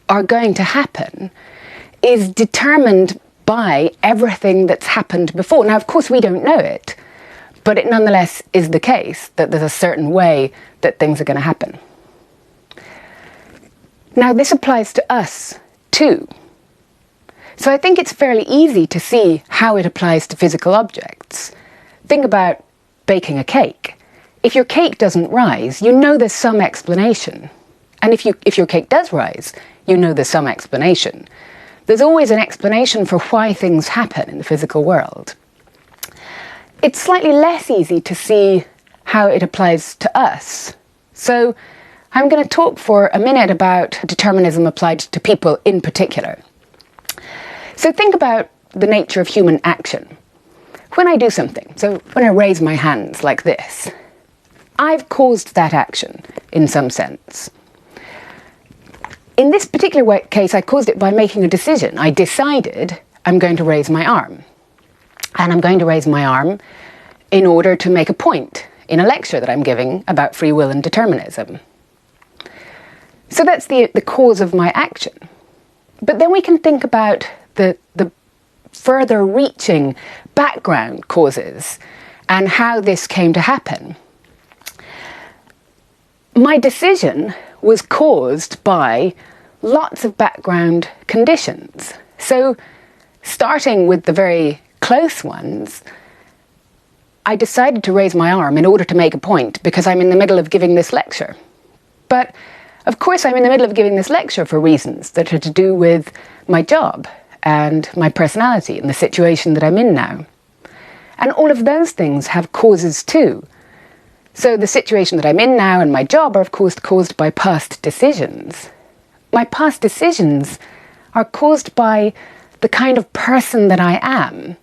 are going to happen is determined by everything that's happened before. Now, of course, we don't know it, but it nonetheless is the case that there's a certain way that things are going to happen. Now, this applies to us too. So I think it's fairly easy to see how it applies to physical objects. Think about baking a cake. If your cake doesn't rise, you know there's some explanation. And if your cake does rise, you know there's some explanation. There's always an explanation for why things happen in the physical world. It's slightly less easy to see how it applies to us. So I'm going to talk for a minute about determinism applied to people in particular. So think about the nature of human action. When I do something, so when I raise my hands like this, I've caused that action in some sense. In this particular case, I caused it by making a decision. I decided I'm going to raise my arm. And I'm going to raise my arm in order to make a point in a lecture that I'm giving about free will and determinism. So that's the cause of my action. But then we can think about the further reaching background causes and how this came to happen. My decision was caused by lots of background conditions. So, starting with the very close ones, I decided to raise my arm in order to make a point because I'm in the middle of giving this lecture. But, of course, I'm in the middle of giving this lecture for reasons that are to do with my job and my personality and the situation that I'm in now. And all of those things have causes too. So the situation that I'm in now and my job are, of course, caused by past decisions. My past decisions are caused by the kind of person that I am.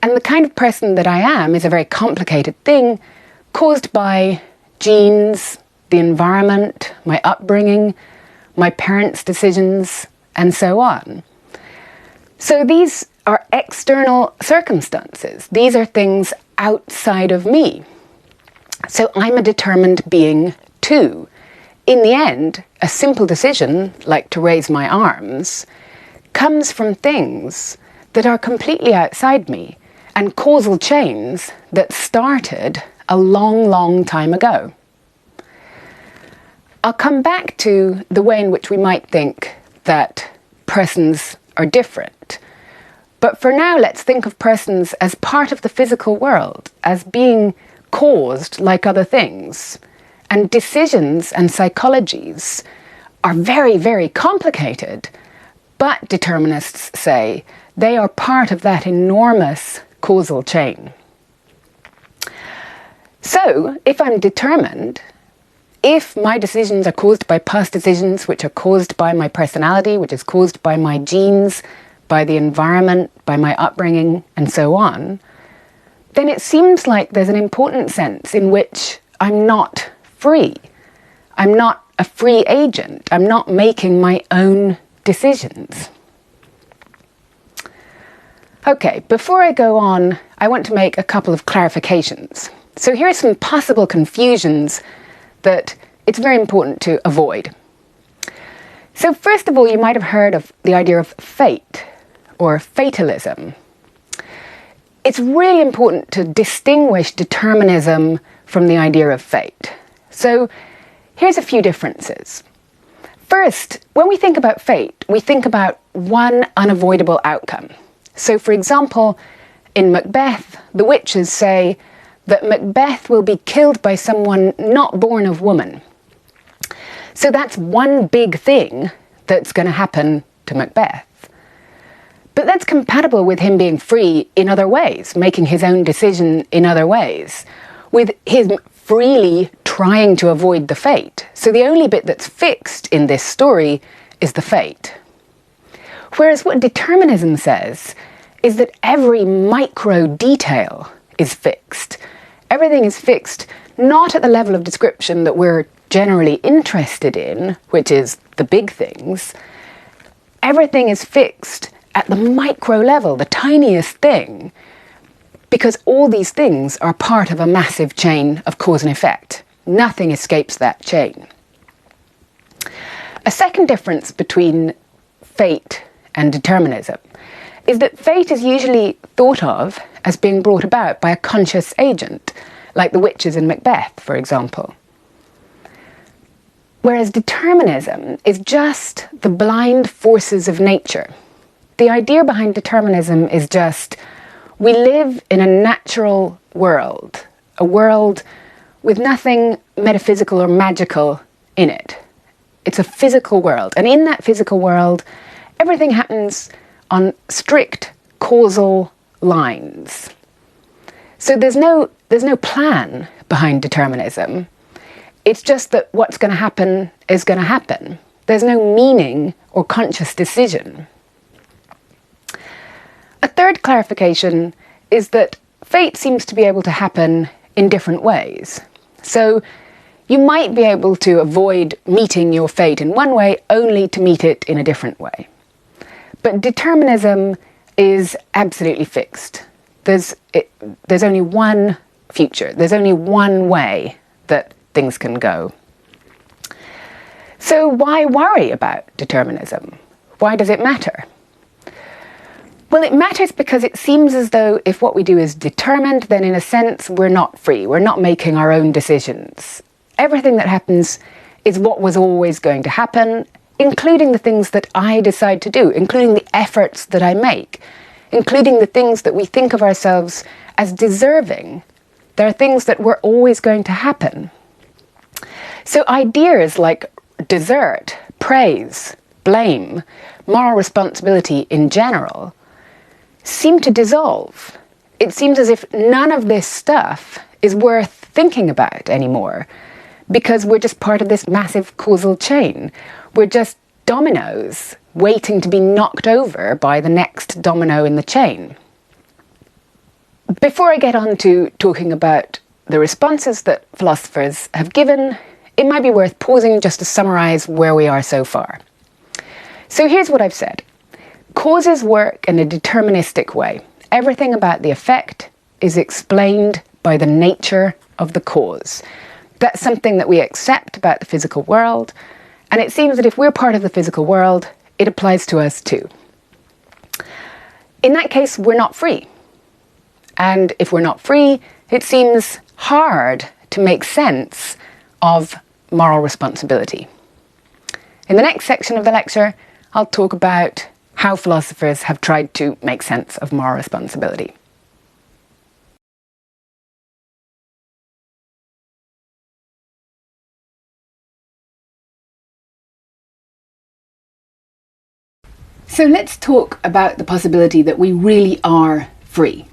And the kind of person that I am is a very complicated thing, caused by genes, the environment, my upbringing, my parents' decisions, and so on. So these are external circumstances. These are things outside of me. So I'm a determined being too. In the end, a simple decision, like to raise my arms, comes from things that are completely outside me and causal chains that started a long, long time ago. I'll come back to the way in which we might think that persons are different. But for now, let's think of persons as part of the physical world, as being caused like other things. And decisions and psychologies are very, very complicated, but determinists say they are part of that enormous causal chain. So, if I'm determined, if my decisions are caused by past decisions, which are caused by my personality, which is caused by my genes, by the environment, by my upbringing, and so on, then it seems like there's an important sense in which I'm not free. I'm not a free agent. I'm not making my own decisions. Okay, before I go on, I want to make a couple of clarifications. So here are some possible confusions that it's very important to avoid. So first of all, you might have heard of the idea of fate or fatalism. It's really important to distinguish determinism from the idea of fate. So here's a few differences. First, when we think about fate, we think about one unavoidable outcome. So for example, in Macbeth, the witches say that Macbeth will be killed by someone not born of woman. So that's one big thing that's going to happen to Macbeth. But that's compatible with him being free in other ways, making his own decision in other ways, with him freely trying to avoid the fate. So the only bit that's fixed in this story is the fate. Whereas what determinism says is that every micro detail is fixed. Everything is fixed not at the level of description that we're generally interested in, which is the big things. Everything is fixed at the micro level, the tiniest thing, because all these things are part of a massive chain of cause and effect. Nothing escapes that chain. A second difference between fate and determinism is that fate is usually thought of as being brought about by a conscious agent, like the witches in Macbeth, for example. Whereas determinism is just the blind forces of nature. The idea behind determinism is just, we live in a natural world, a world with nothing metaphysical or magical in it. It's a physical world, and in that physical world, everything happens on strict causal lines. So there's no plan behind determinism. It's just that what's going to happen is going to happen. There's no meaning or conscious decision. A third clarification is that fate seems to be able to happen in different ways. So you might be able to avoid meeting your fate in one way only to meet it in a different way. But determinism is absolutely fixed. There's only one future. There's only one way that things can go. So why worry about determinism? Why does it matter? Well, it matters because it seems as though if what we do is determined, then in a sense we're not free. We're not making our own decisions. Everything that happens is what was always going to happen, including the things that I decide to do, including the efforts that I make, including the things that we think of ourselves as deserving. There are things that were always going to happen. So ideas like desert, praise, blame, moral responsibility in general seem to dissolve. It seems as if none of this stuff is worth thinking about anymore, because we're just part of this massive causal chain. We're just dominoes waiting to be knocked over by the next domino in the chain. Before I get on to talking about the responses that philosophers have given, it might be worth pausing just to summarise where we are so far. So here's what I've said. Causes work in a deterministic way. Everything about the effect is explained by the nature of the cause. That's something that we accept about the physical world, and it seems that if we're part of the physical world, it applies to us too. In that case, we're not free. And if we're not free, it seems hard to make sense of moral responsibility. In the next section of the lecture, I'll talk about how philosophers have tried to make sense of moral responsibility. So let's talk about the possibility that we really are free.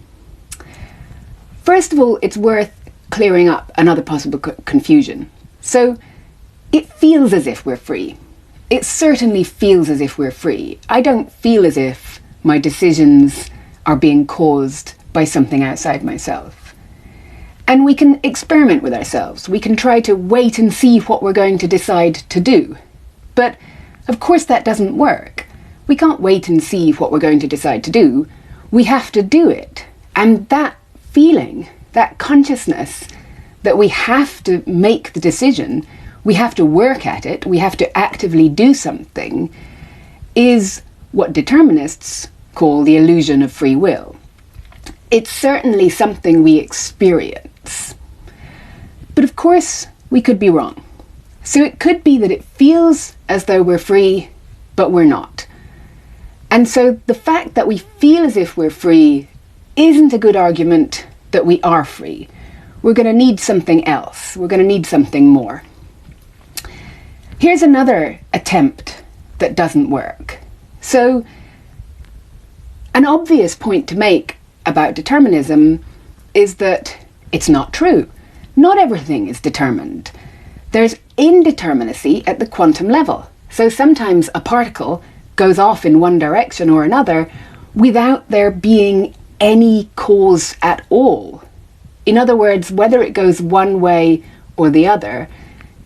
First of all, it's worth clearing up another possible confusion. So it feels as if we're free. It certainly feels as if we're free. I don't feel as if my decisions are being caused by something outside myself. And we can experiment with ourselves. We can try to wait and see what we're going to decide to do. But of course that doesn't work. We can't wait and see what we're going to decide to do. We have to do it. And that feeling, that consciousness that we have to make the decision, we have to work at it, we have to actively do something, is what determinists call the illusion of free will. It's certainly something we experience. But of course, we could be wrong. So it could be that it feels as though we're free, but we're not. And so the fact that we feel as if we're free isn't a good argument that we are free. We're going to need something else. We're going to need something more. Here's another attempt that doesn't work. So, an obvious point to make about determinism is that it's not true. Not everything is determined. There's indeterminacy at the quantum level. So sometimes a particle goes off in one direction or another without there being any cause at all. In other words, whether it goes one way or the other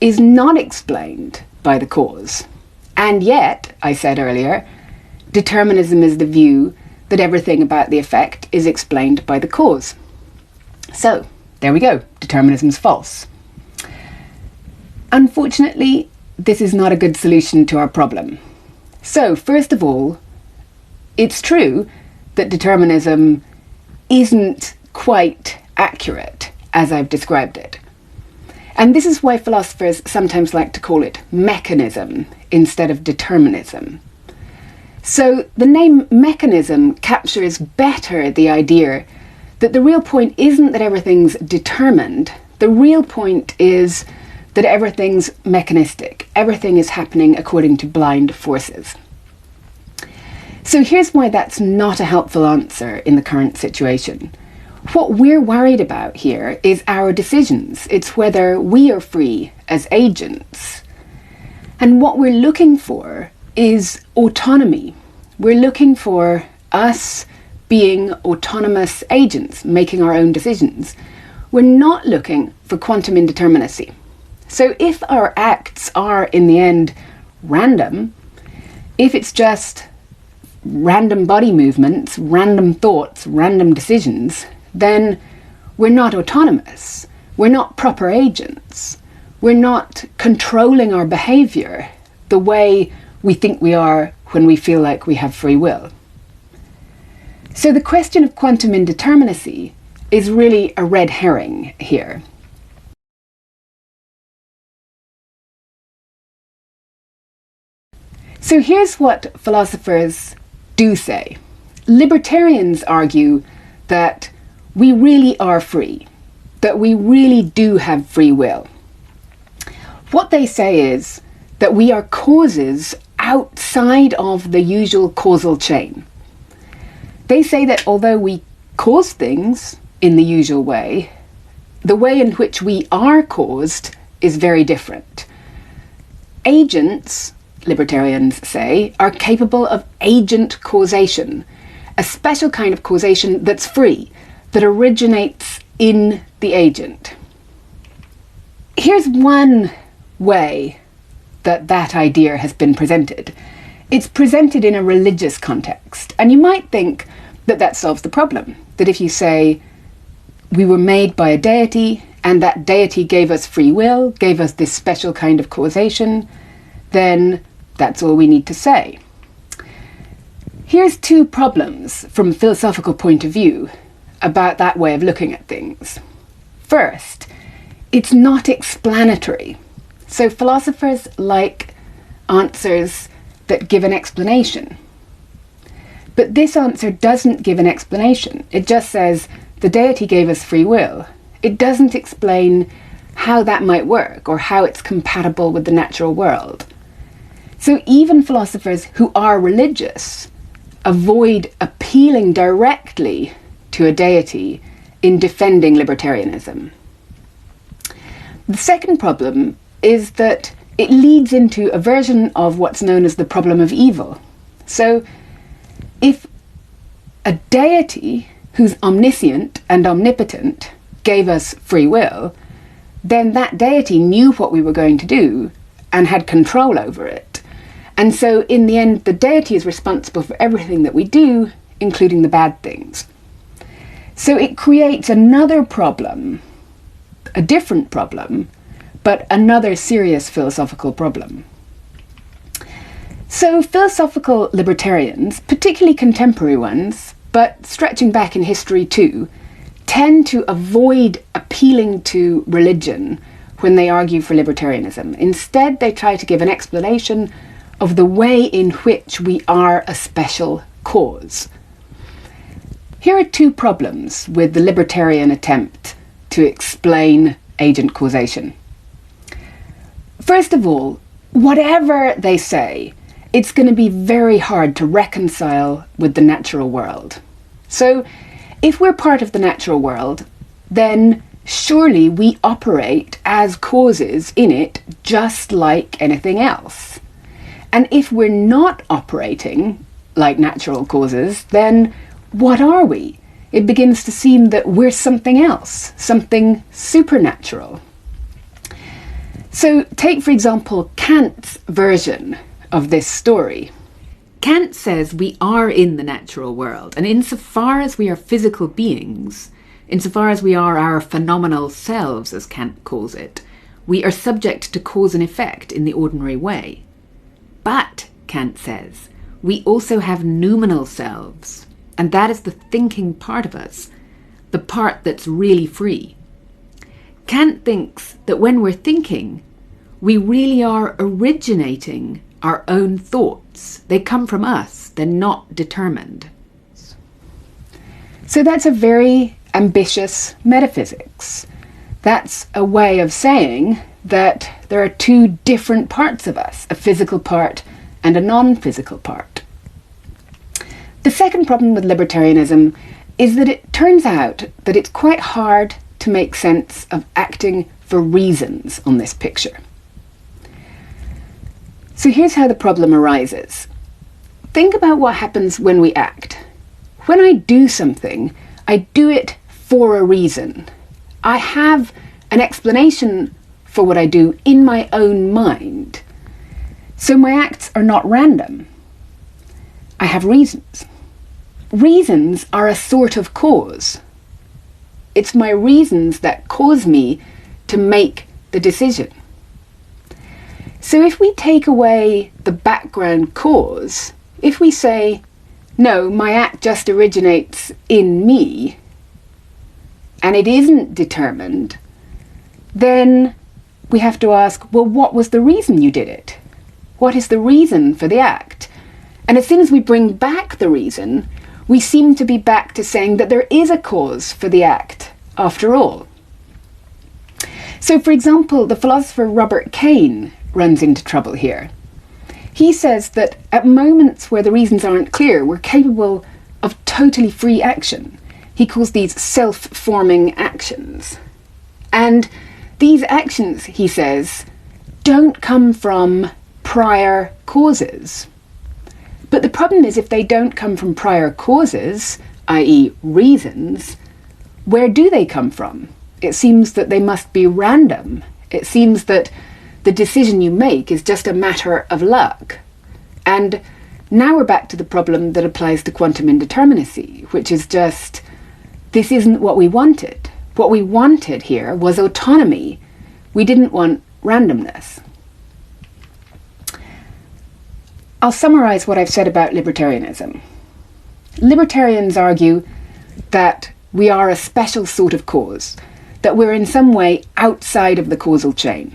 is not explained by the cause. And yet, I said earlier, determinism is the view that everything about the effect is explained by the cause. So, there we go, determinism's false. Unfortunately, this is not a good solution to our problem. So, first of all, it's true that determinism isn't quite accurate as I've described it. And this is why philosophers sometimes like to call it mechanism instead of determinism. So the name mechanism captures better the idea that the real point isn't that everything's determined. The real point is that everything's mechanistic. Everything is happening according to blind forces. So here's why that's not a helpful answer in the current situation. What we're worried about here is our decisions. It's whether we are free as agents. And what we're looking for is autonomy. We're looking for us being autonomous agents, making our own decisions. We're not looking for quantum indeterminacy. So if our acts are, in the end, random, if it's just random body movements, random thoughts, random decisions, then we're not autonomous. We're not proper agents. We're not controlling our behaviour the way we think we are when we feel like we have free will. So the question of quantum indeterminacy is really a red herring here. So here's what philosophers do say. Libertarians argue that we really are free, that we really do have free will. What they say is that we are causes outside of the usual causal chain. They say that although we cause things in the usual way, the way in which we are caused is very different. Agents, libertarians say, are capable of agent causation, a special kind of causation that's free, that originates in the agent. Here's one way that idea has been presented. It's presented in a religious context, and you might think that that solves the problem, that if you say, we were made by a deity, and that deity gave us free will, gave us this special kind of causation, then that's all we need to say. Here's two problems from a philosophical point of view about that way of looking at things. First, it's not explanatory. So philosophers like answers that give an explanation. But this answer doesn't give an explanation. It just says, the deity gave us free will. It doesn't explain how that might work or how it's compatible with the natural world. So even philosophers who are religious avoid appealing directly to a deity in defending libertarianism. The second problem is that it leads into a version of what's known as the problem of evil. So if a deity who's omniscient and omnipotent gave us free will, then that deity knew what we were going to do and had control over it. And so in the end, the deity is responsible for everything that we do, including the bad things. So it creates another problem, a different problem, but another serious philosophical problem. So philosophical libertarians, particularly contemporary ones, but stretching back in history too, tend to avoid appealing to religion when they argue for libertarianism. Instead, they try to give an explanation of the way in which we are a special cause. Here are two problems with the libertarian attempt to explain agent causation. First of all, whatever they say, it's going to be very hard to reconcile with the natural world. So, if we're part of the natural world, then surely we operate as causes in it just like anything else. And if we're not operating like natural causes, then what are we? It begins to seem that we're something else, something supernatural. So take, for example, Kant's version of this story. Kant says we are in the natural world, and insofar as we are physical beings, insofar as we are our phenomenal selves, as Kant calls it, we are subject to cause and effect in the ordinary way. But, Kant says, we also have noumenal selves, and that is the thinking part of us, the part that's really free. Kant thinks that when we're thinking, we really are originating our own thoughts. They come from us, they're not determined. So that's a very ambitious metaphysics. That's a way of saying that there are two different parts of us, a physical part and a non-physical part. The second problem with libertarianism is that it turns out that it's quite hard to make sense of acting for reasons on this picture. So here's how the problem arises. Think about what happens when we act. When I do something, I do it for a reason. I have an explanation for what I do in my own mind. So my acts are not random. I have reasons. Reasons are a sort of cause. It's my reasons that cause me to make the decision. So if we take away the background cause, if we say, no, my act just originates in me, and it isn't determined, then we have to ask, well, what was the reason you did it? What is the reason for the act? And as soon as we bring back the reason, we seem to be back to saying that there is a cause for the act after all. So, for example, the philosopher Robert Caine runs into trouble here. He says that at moments where the reasons aren't clear, we're capable of totally free action. He calls these self-forming actions. And these actions, he says, don't come from prior causes. But the problem is, if they don't come from prior causes, i.e. reasons, where do they come from? It seems that they must be random. It seems that the decision you make is just a matter of luck. And now we're back to the problem that applies to quantum indeterminacy, which is just, this isn't what we wanted. What we wanted here was autonomy. We didn't want randomness. I'll summarise what I've said about libertarianism. Libertarians argue that we are a special sort of cause, that we're in some way outside of the causal chain.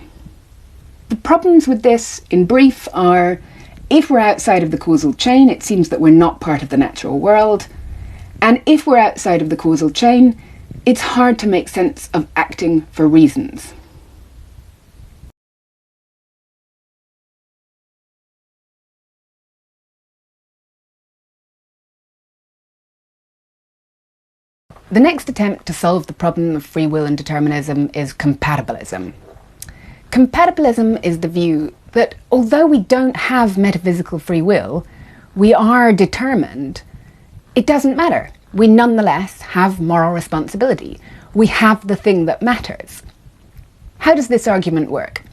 The problems with this, in brief, are if we're outside of the causal chain, it seems that we're not part of the natural world. And if we're outside of the causal chain, it's hard to make sense of acting for reasons. The next attempt to solve the problem of free will and determinism is compatibilism. Compatibilism is the view that although we don't have metaphysical free will, we are determined. It doesn't matter. We nonetheless have moral responsibility. We have the thing that matters. How does this argument work?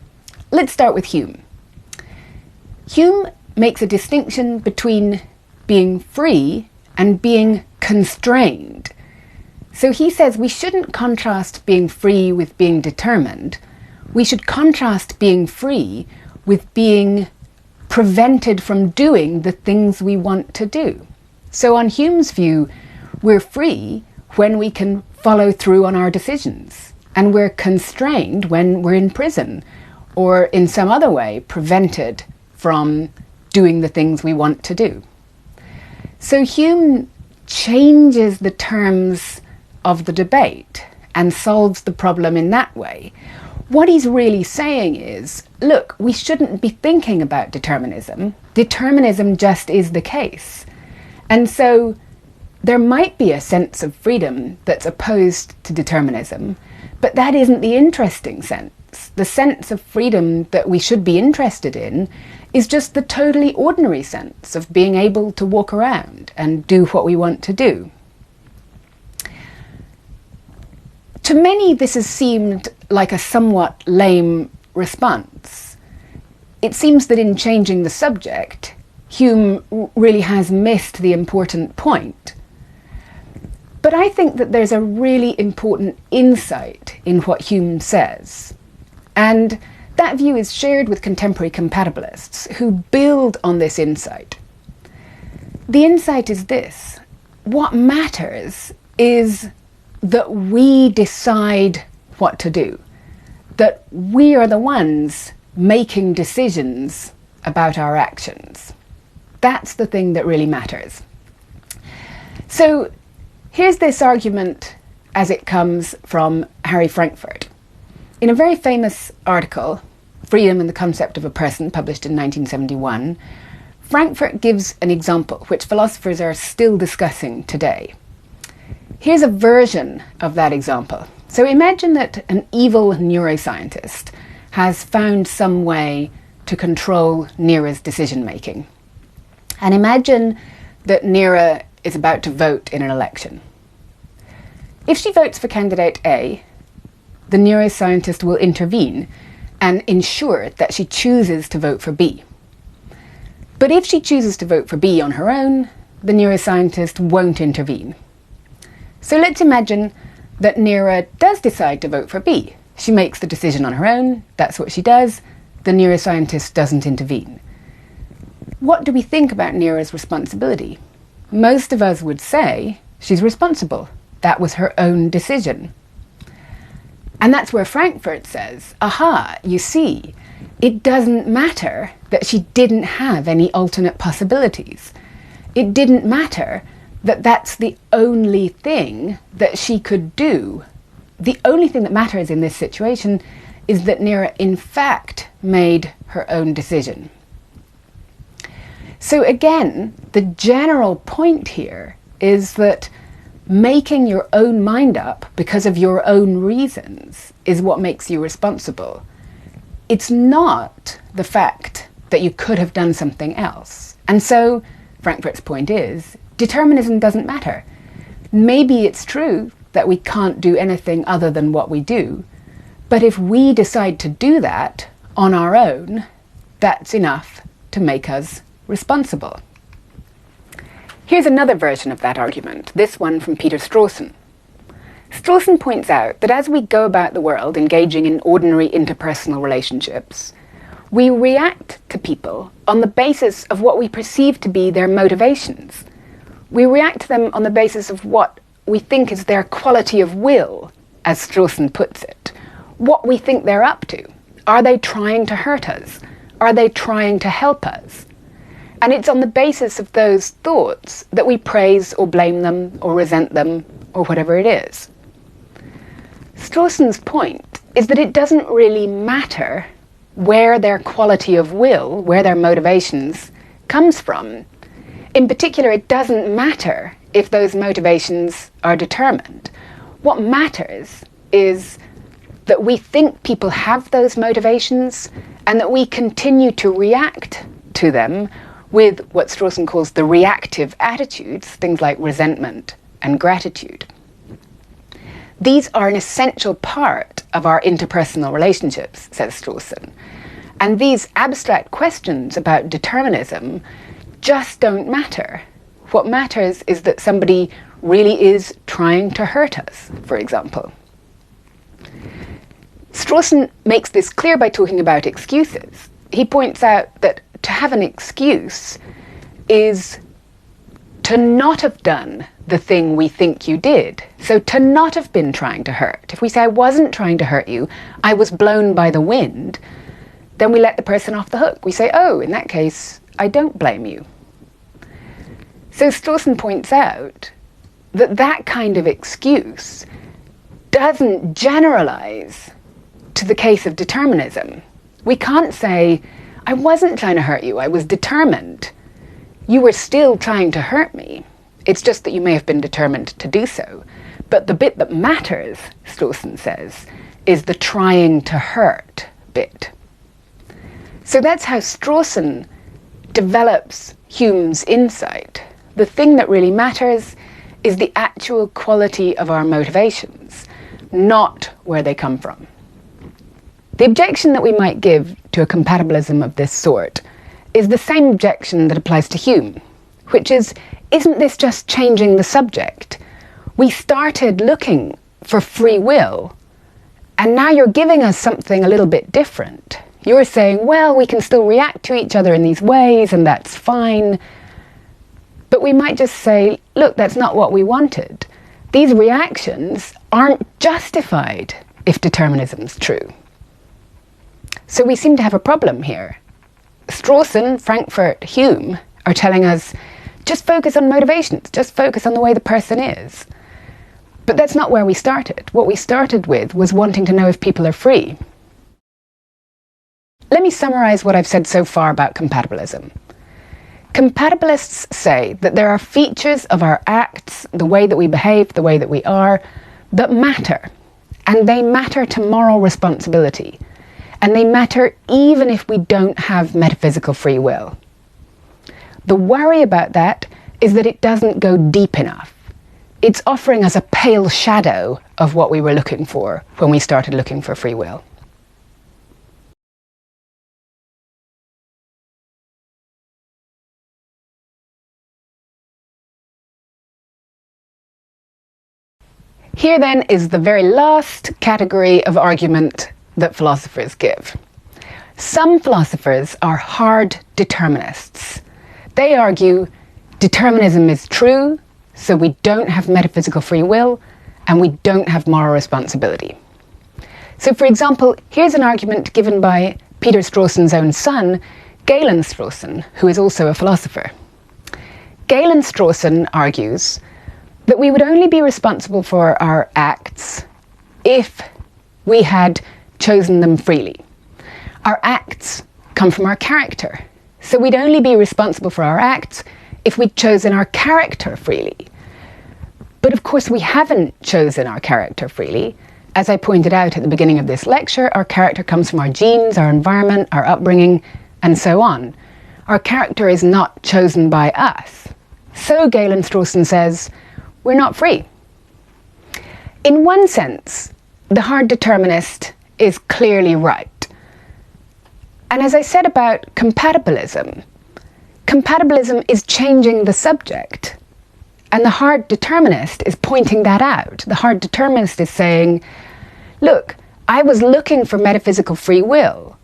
Let's start with Hume. Hume makes a distinction between being free and being constrained. So he says we shouldn't contrast being free with being determined. We should contrast being free with being prevented from doing the things we want to do. So on Hume's view, we're free when we can follow through on our decisions, and we're constrained when we're in prison or in some other way prevented from doing the things we want to do. So Hume changes the terms of the debate and solves the problem in that way. What he's really saying is, look, we shouldn't be thinking about determinism. Determinism just is the case. And so there might be a sense of freedom that's opposed to determinism, but that isn't the interesting sense. The sense of freedom that we should be interested in is just the totally ordinary sense of being able to walk around and do what we want to do. To many, this has seemed like a somewhat lame response. It seems that in changing the subject, Hume really has missed the important point. But I think that there's a really important insight in what Hume says. And that view is shared with contemporary compatibilists who build on this insight. The insight is this: what matters is that we decide what to do, that we are the ones making decisions about our actions. That's the thing that really matters. So here's this argument as it comes from Harry Frankfurt. In a very famous article, Freedom and the Concept of a Person, published in 1971, Frankfurt gives an example which philosophers are still discussing today. Here's a version of that example. So imagine that an evil neuroscientist has found some way to control Neera's decision-making. And imagine that Neera is about to vote in an election. If she votes for candidate A, the neuroscientist will intervene and ensure that she chooses to vote for B. But if she chooses to vote for B on her own, the neuroscientist won't intervene. So let's imagine that Neera does decide to vote for B. She makes the decision on her own, that's what she does, the neuroscientist doesn't intervene. What do we think about Neera's responsibility? Most of us would say she's responsible. That was her own decision. And that's where Frankfurt says, aha, you see, it doesn't matter that she didn't have any alternate possibilities. It didn't matter that that's the only thing that she could do. The only thing that matters in this situation is that Nera in fact made her own decision. So again, the general point here is that making your own mind up because of your own reasons is what makes you responsible. It's not the fact that you could have done something else. And so Frankfurt's point is, determinism doesn't matter. Maybe it's true that we can't do anything other than what we do, but if we decide to do that on our own, that's enough to make us responsible. Here's another version of that argument, this one from Peter Strawson. Strawson points out that as we go about the world engaging in ordinary interpersonal relationships, we react to people on the basis of what we perceive to be their motivations. We react to them on the basis of what we think is their quality of will, as Strawson puts it. What we think they're up to. Are they trying to hurt us? Are they trying to help us? And it's on the basis of those thoughts that we praise or blame them or resent them or whatever it is. Strawson's point is that it doesn't really matter where their quality of will, where their motivations comes from. In particular, it doesn't matter if those motivations are determined. What matters is that we think people have those motivations and that we continue to react to them with what Strawson calls the reactive attitudes, things like resentment and gratitude. These are an essential part of our interpersonal relationships, says Strawson. And these abstract questions about determinism just don't matter. What matters is that somebody really is trying to hurt us, for example. Strawson makes this clear by talking about excuses. He points out that to have an excuse is to not have done the thing we think you did. So to not have been trying to hurt. If we say, I wasn't trying to hurt you, I was blown by the wind, then we let the person off the hook. We say, oh, in that case, I don't blame you. So Strawson points out that that kind of excuse doesn't generalize to the case of determinism. We can't say, I wasn't trying to hurt you, I was determined. You were still trying to hurt me. It's just that you may have been determined to do so. But the bit that matters, Strawson says, is the trying to hurt bit. So that's how Strawson develops Hume's insight. The thing that really matters is the actual quality of our motivations, not where they come from. The objection that we might give to a compatibilism of this sort is the same objection that applies to Hume, which is, isn't this just changing the subject? We started looking for free will, and now you're giving us something a little bit different. You're saying, well, we can still react to each other in these ways, and that's fine. But we might just say, look, that's not what we wanted. These reactions aren't justified if determinism's true. So we seem to have a problem here. Strawson, Frankfurt, Hume are telling us, just focus on motivations, just focus on the way the person is. But that's not where we started. What we started with was wanting to know if people are free. Let me summarize what I've said so far about compatibilism. Compatibilists say that there are features of our acts, the way that we behave, the way that we are, that matter. And they matter to moral responsibility. And they matter even if we don't have metaphysical free will. The worry about that is that it doesn't go deep enough. It's offering us a pale shadow of what we were looking for when we started looking for free will. Here then is the very last category of argument that philosophers give. Some philosophers are hard determinists. They argue determinism is true, so we don't have metaphysical free will, and we don't have moral responsibility. So for example, here's an argument given by Peter Strawson's own son, Galen Strawson, who is also a philosopher. Galen Strawson argues that we would only be responsible for our acts if we had chosen them freely. Our acts come from our character, so we'd only be responsible for our acts if we'd chosen our character freely. But of course we haven't chosen our character freely. As I pointed out at the beginning of this lecture, our character comes from our genes, our environment, our upbringing, and so on. Our character is not chosen by us. So Galen Strawson says, we're not free. In one sense, the hard determinist is clearly right. And as I said about compatibilism, compatibilism is changing the subject. And the hard determinist is pointing that out. The hard determinist is saying, look, I was looking for metaphysical free will.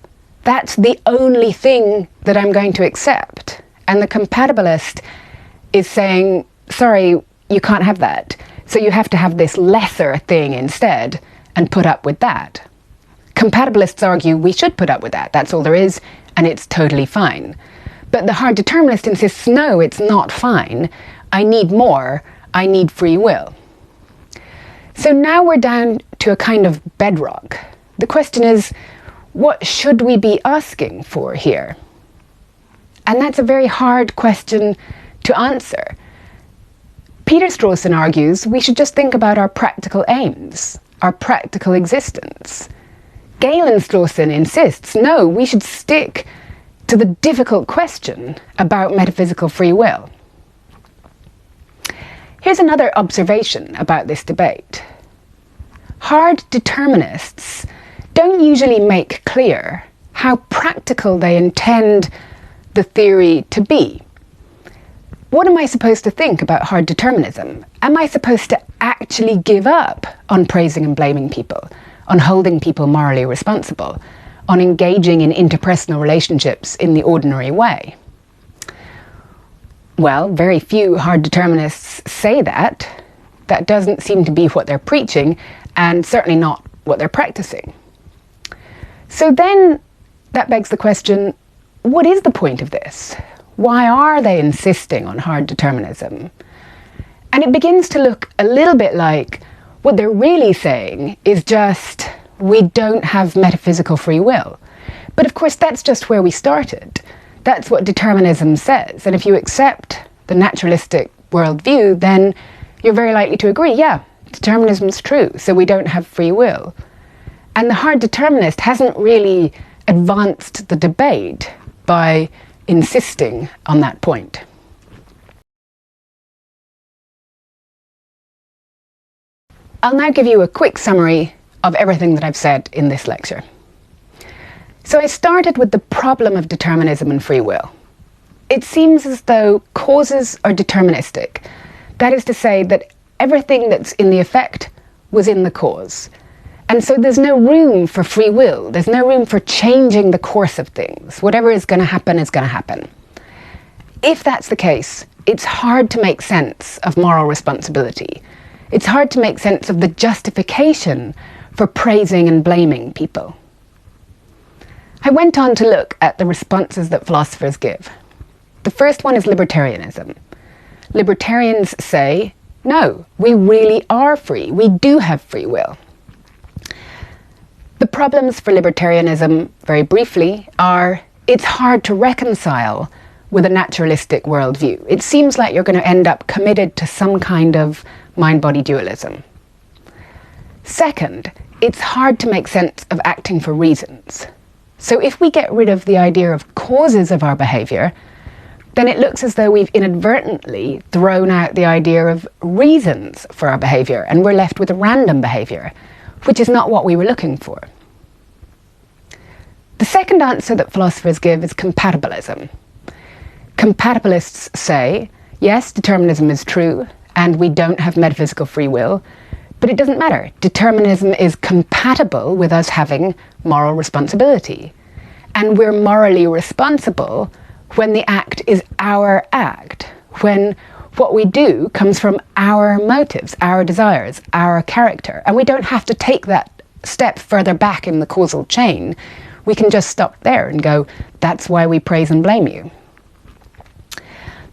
That's the only thing that I'm going to accept. And the compatibilist is saying, sorry, you can't have that. So you have to have this lesser thing instead and put up with that. Compatibilists argue we should put up with that. That's all there is, and it's totally fine. But the hard determinist insists, no, it's not fine. I need more. I need free will. So now we're down to a kind of bedrock. The question is, what should we be asking for here? And that's a very hard question to answer. Peter Strawson argues we should just think about our practical aims, our practical existence. Galen Strawson insists, no, we should stick to the difficult question about metaphysical free will. Here's another observation about this debate. Hard determinists don't usually make clear how practical they intend the theory to be. What am I supposed to think about hard determinism? Am I supposed to actually give up on praising and blaming people, on holding people morally responsible, on engaging in interpersonal relationships in the ordinary way? Well, very few hard determinists say that. That doesn't seem to be what they're preaching, and certainly not what they're practicing. So then that begs the question, what is the point of this? Why are they insisting on hard determinism? And it begins to look a little bit like what they're really saying is just, we don't have metaphysical free will. But of course, that's just where we started. That's what determinism says. And if you accept the naturalistic worldview, then you're very likely to agree, yeah, determinism's true, so we don't have free will. And the hard determinist hasn't really advanced the debate by insisting on that point. I'll now give you a quick summary of everything that I've said in this lecture. So I started with the problem of determinism and free will. It seems as though causes are deterministic. That is to say that everything that's in the effect was in the cause. And so there's no room for free will. There's no room for changing the course of things. Whatever is going to happen is going to happen. If that's the case, it's hard to make sense of moral responsibility. It's hard to make sense of the justification for praising and blaming people. I went on to look at the responses that philosophers give. The first one is libertarianism. Libertarians say, no, we really are free. We do have free will. The problems for libertarianism, very briefly, are it's hard to reconcile with a naturalistic worldview. It seems like you're going to end up committed to some kind of mind-body dualism. Second, it's hard to make sense of acting for reasons. So if we get rid of the idea of causes of our behaviour, then it looks as though we've inadvertently thrown out the idea of reasons for our behaviour, and we're left with random behaviour, which is not what we were looking for. The second answer that philosophers give is compatibilism. Compatibilists say, yes, determinism is true, and we don't have metaphysical free will, but it doesn't matter. Determinism is compatible with us having moral responsibility. And we're morally responsible when the act is our act, when what we do comes from our motives, our desires, our character. And we don't have to take that step further back in the causal chain. we can just stop there and go, that's why we praise and blame you.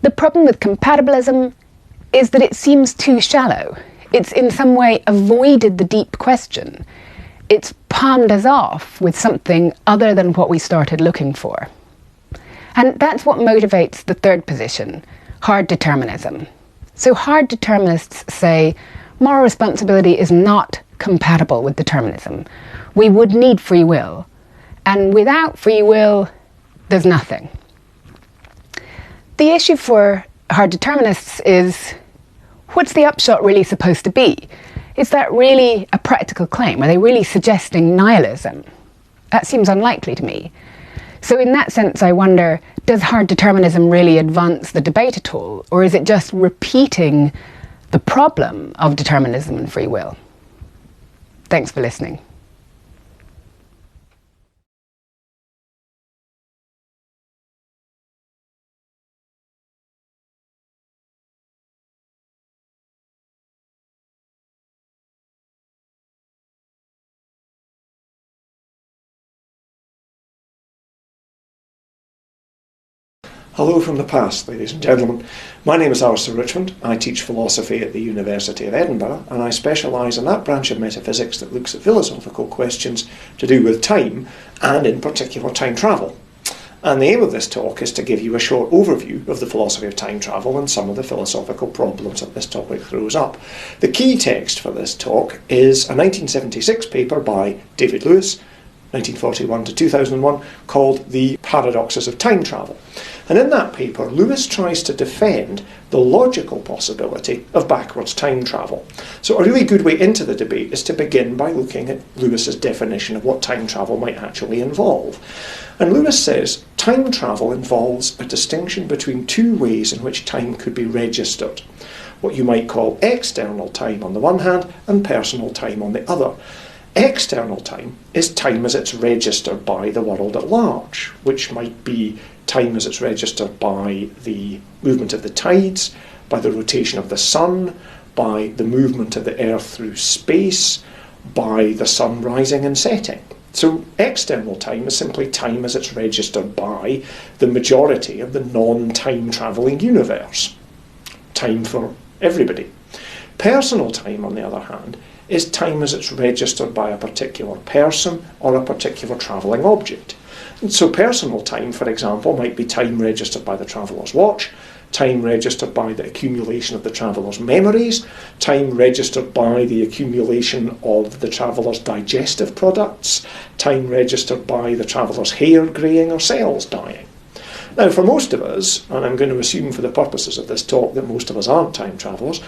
The problem with compatibilism is that it seems too shallow. It's in some way avoided the deep question. It's palmed us off with something other than what we started looking for. And that's what motivates the third position, hard determinism. So hard determinists say moral responsibility is not compatible with determinism. We would need free will. And without free will, there's nothing. The issue for hard determinists is, what's the upshot really supposed to be? Is that really a practical claim? Are they really suggesting nihilism? That seems unlikely to me. So in that sense, I wonder, does hard determinism really advance the debate at all? Or is it just repeating the problem of determinism and free will? Thanks for listening. Hello from the past, ladies and gentlemen. My name is Alistair Richmond. I teach philosophy at the University of Edinburgh, and I specialise in that branch of metaphysics that looks at philosophical questions to do with time, and in particular time travel. And the aim of this talk is to give you a short overview of the philosophy of time travel and some of the philosophical problems that this topic throws up. The key text for this talk is a 1976 paper by David Lewis, 1941 to 2001, called The Paradoxes of Time Travel. And in that paper, Lewis tries to defend the logical possibility of backwards time travel. So a really good way into the debate is to begin by looking at Lewis's definition of what time travel might actually involve. And Lewis says time travel involves a distinction between two ways in which time could be registered. What you might call external time on the one hand and personal time on the other. External time is time as it's registered by the world at large, which might be time as it's registered by the movement of the tides, by the rotation of the sun, by the movement of the earth through space, by the sun rising and setting. So external time is simply time as it's registered by the majority of the non-time travelling universe. Time for everybody. Personal time, on the other hand, is time as it's registered by a particular person or a particular travelling object. And so personal time, for example, might be time registered by the traveller's watch, time registered by the accumulation of the traveller's memories, time registered by the accumulation of the traveller's digestive products, time registered by the traveller's hair greying or cells dying. Now, for most of us, and I'm going to assume for the purposes of this talk that most of us aren't time travellers,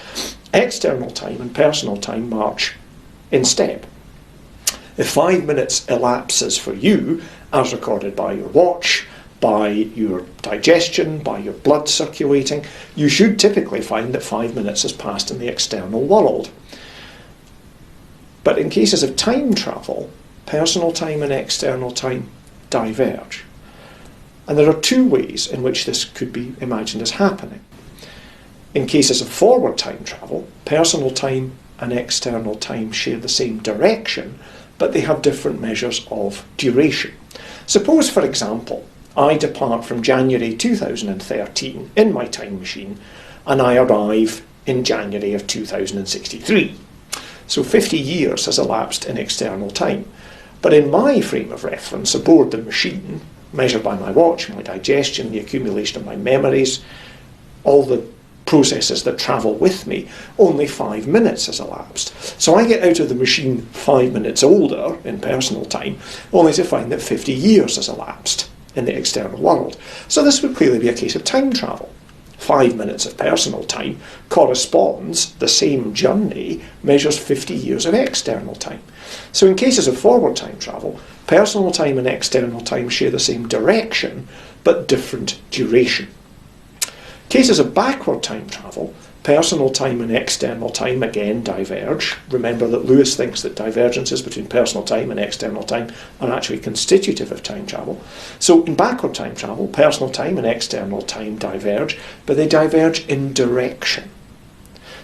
external time and personal time march in step. If 5 minutes elapses for you, as recorded by your watch, by your digestion, by your blood circulating, you should typically find that 5 minutes has passed in the external world. But in cases of time travel, personal time and external time diverge. And there are two ways in which this could be imagined as happening. In cases of forward time travel, personal time and external time share the same direction, but they have different measures of duration. Suppose, for example, I depart from January 2013 in my time machine, and I arrive in January of 2063. So 50 years has elapsed in external time. But in my frame of reference aboard the machine, measured by my watch, my digestion, the accumulation of my memories, all the processes that travel with me, only 5 minutes has elapsed. So I get out of the machine 5 minutes older in personal time, only to find that 50 years has elapsed in the external world. So this would clearly be a case of time travel. 5 minutes of personal time corresponds, the same journey measures 50 years of external time. So in cases of forward time travel, personal time and external time share the same direction, but different duration. Cases of backward time travel, personal time and external time again diverge. Remember that Lewis thinks that divergences between personal time and external time are actually constitutive of time travel. So in backward time travel, personal time and external time diverge, but they diverge in direction.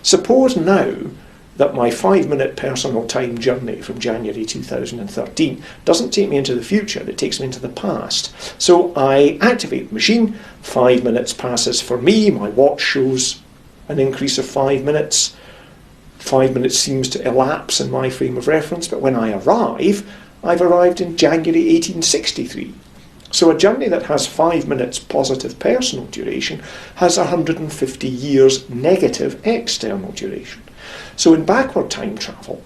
Suppose now that my 5-minute personal time journey from January 2013 doesn't take me into the future, it takes me into the past. So I activate the machine, 5 minutes passes for me, my watch shows an increase of 5 minutes. 5 minutes seems to elapse in my frame of reference, but when I arrive, I've arrived in January 1863. So a journey that has 5 minutes positive personal duration has 150 years negative external duration. So in backward time travel,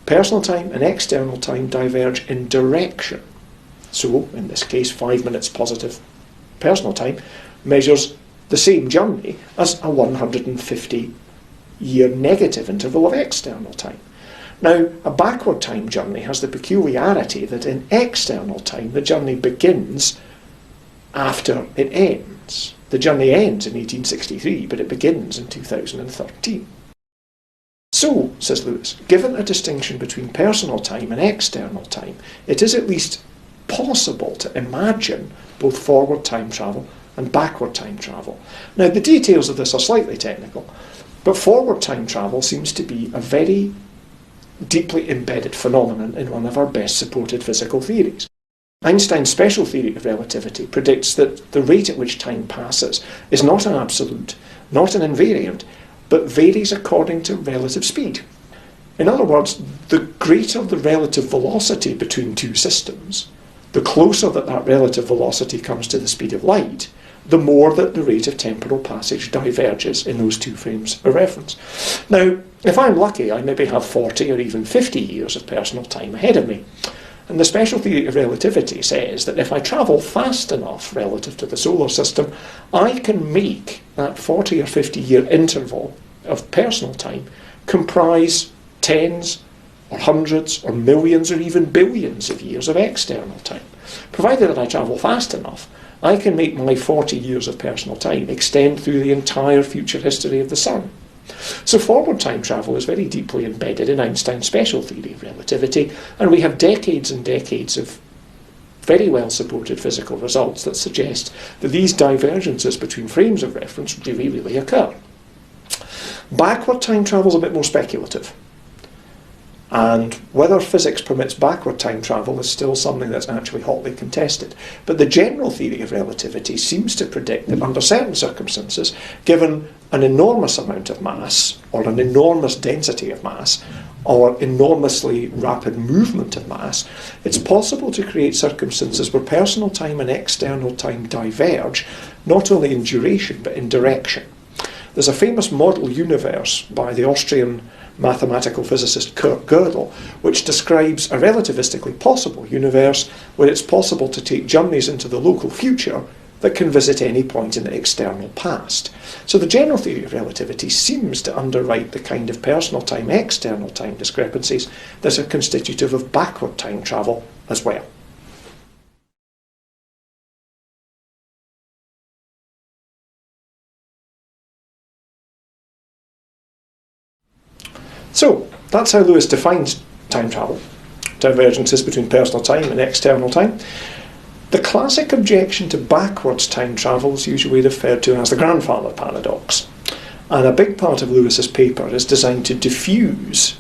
personal time and external time diverge in direction. So in this case, 5 minutes positive personal time measures the same journey as a 150-year negative interval of external time. Now, a backward time journey has the peculiarity that in external time, the journey begins after it ends. The journey ends in 1863, but it begins in 2013. So, says Lewis, given a distinction between personal time and external time, it is at least possible to imagine both forward time travel and backward time travel. Now, the details of this are slightly technical, but forward time travel seems to be a very deeply embedded phenomenon in one of our best supported physical theories. Einstein's special theory of relativity predicts that the rate at which time passes is not an absolute, not an invariant, but varies according to relative speed. In other words, the greater the relative velocity between two systems, the closer that relative velocity comes to the speed of light, the more that the rate of temporal passage diverges in those two frames of reference. Now, if I'm lucky, I maybe have 40 or even 50 years of personal time ahead of me. And the special theory of relativity says that if I travel fast enough relative to the solar system, I can make that 40 or 50 year interval of personal time comprise tens or hundreds or millions or even billions of years of external time. Provided that I travel fast enough, I can make my 40 years of personal time extend through the entire future history of the Sun. So forward time travel is very deeply embedded in Einstein's special theory of relativity, and we have decades and decades of very well supported physical results that suggest that these divergences between frames of reference do really occur. Backward time travel is a bit more speculative. And whether physics permits backward time travel is still something that's actually hotly contested. But the general theory of relativity seems to predict that under certain circumstances, given an enormous amount of mass, or an enormous density of mass, or enormously rapid movement of mass, it's possible to create circumstances where personal time and external time diverge, not only in duration, but in direction. There's a famous model universe by the Austrian mathematical physicist Kurt Gödel, which describes a relativistically possible universe where it's possible to take journeys into the local future that can visit any point in the external past. So the general theory of relativity seems to underwrite the kind of personal time, external time discrepancies that are constitutive of backward time travel as well. So, that's how Lewis defines time travel, divergences between personal time and external time. The classic objection to backwards time travel is usually referred to as the grandfather paradox. And a big part of Lewis's paper is designed to diffuse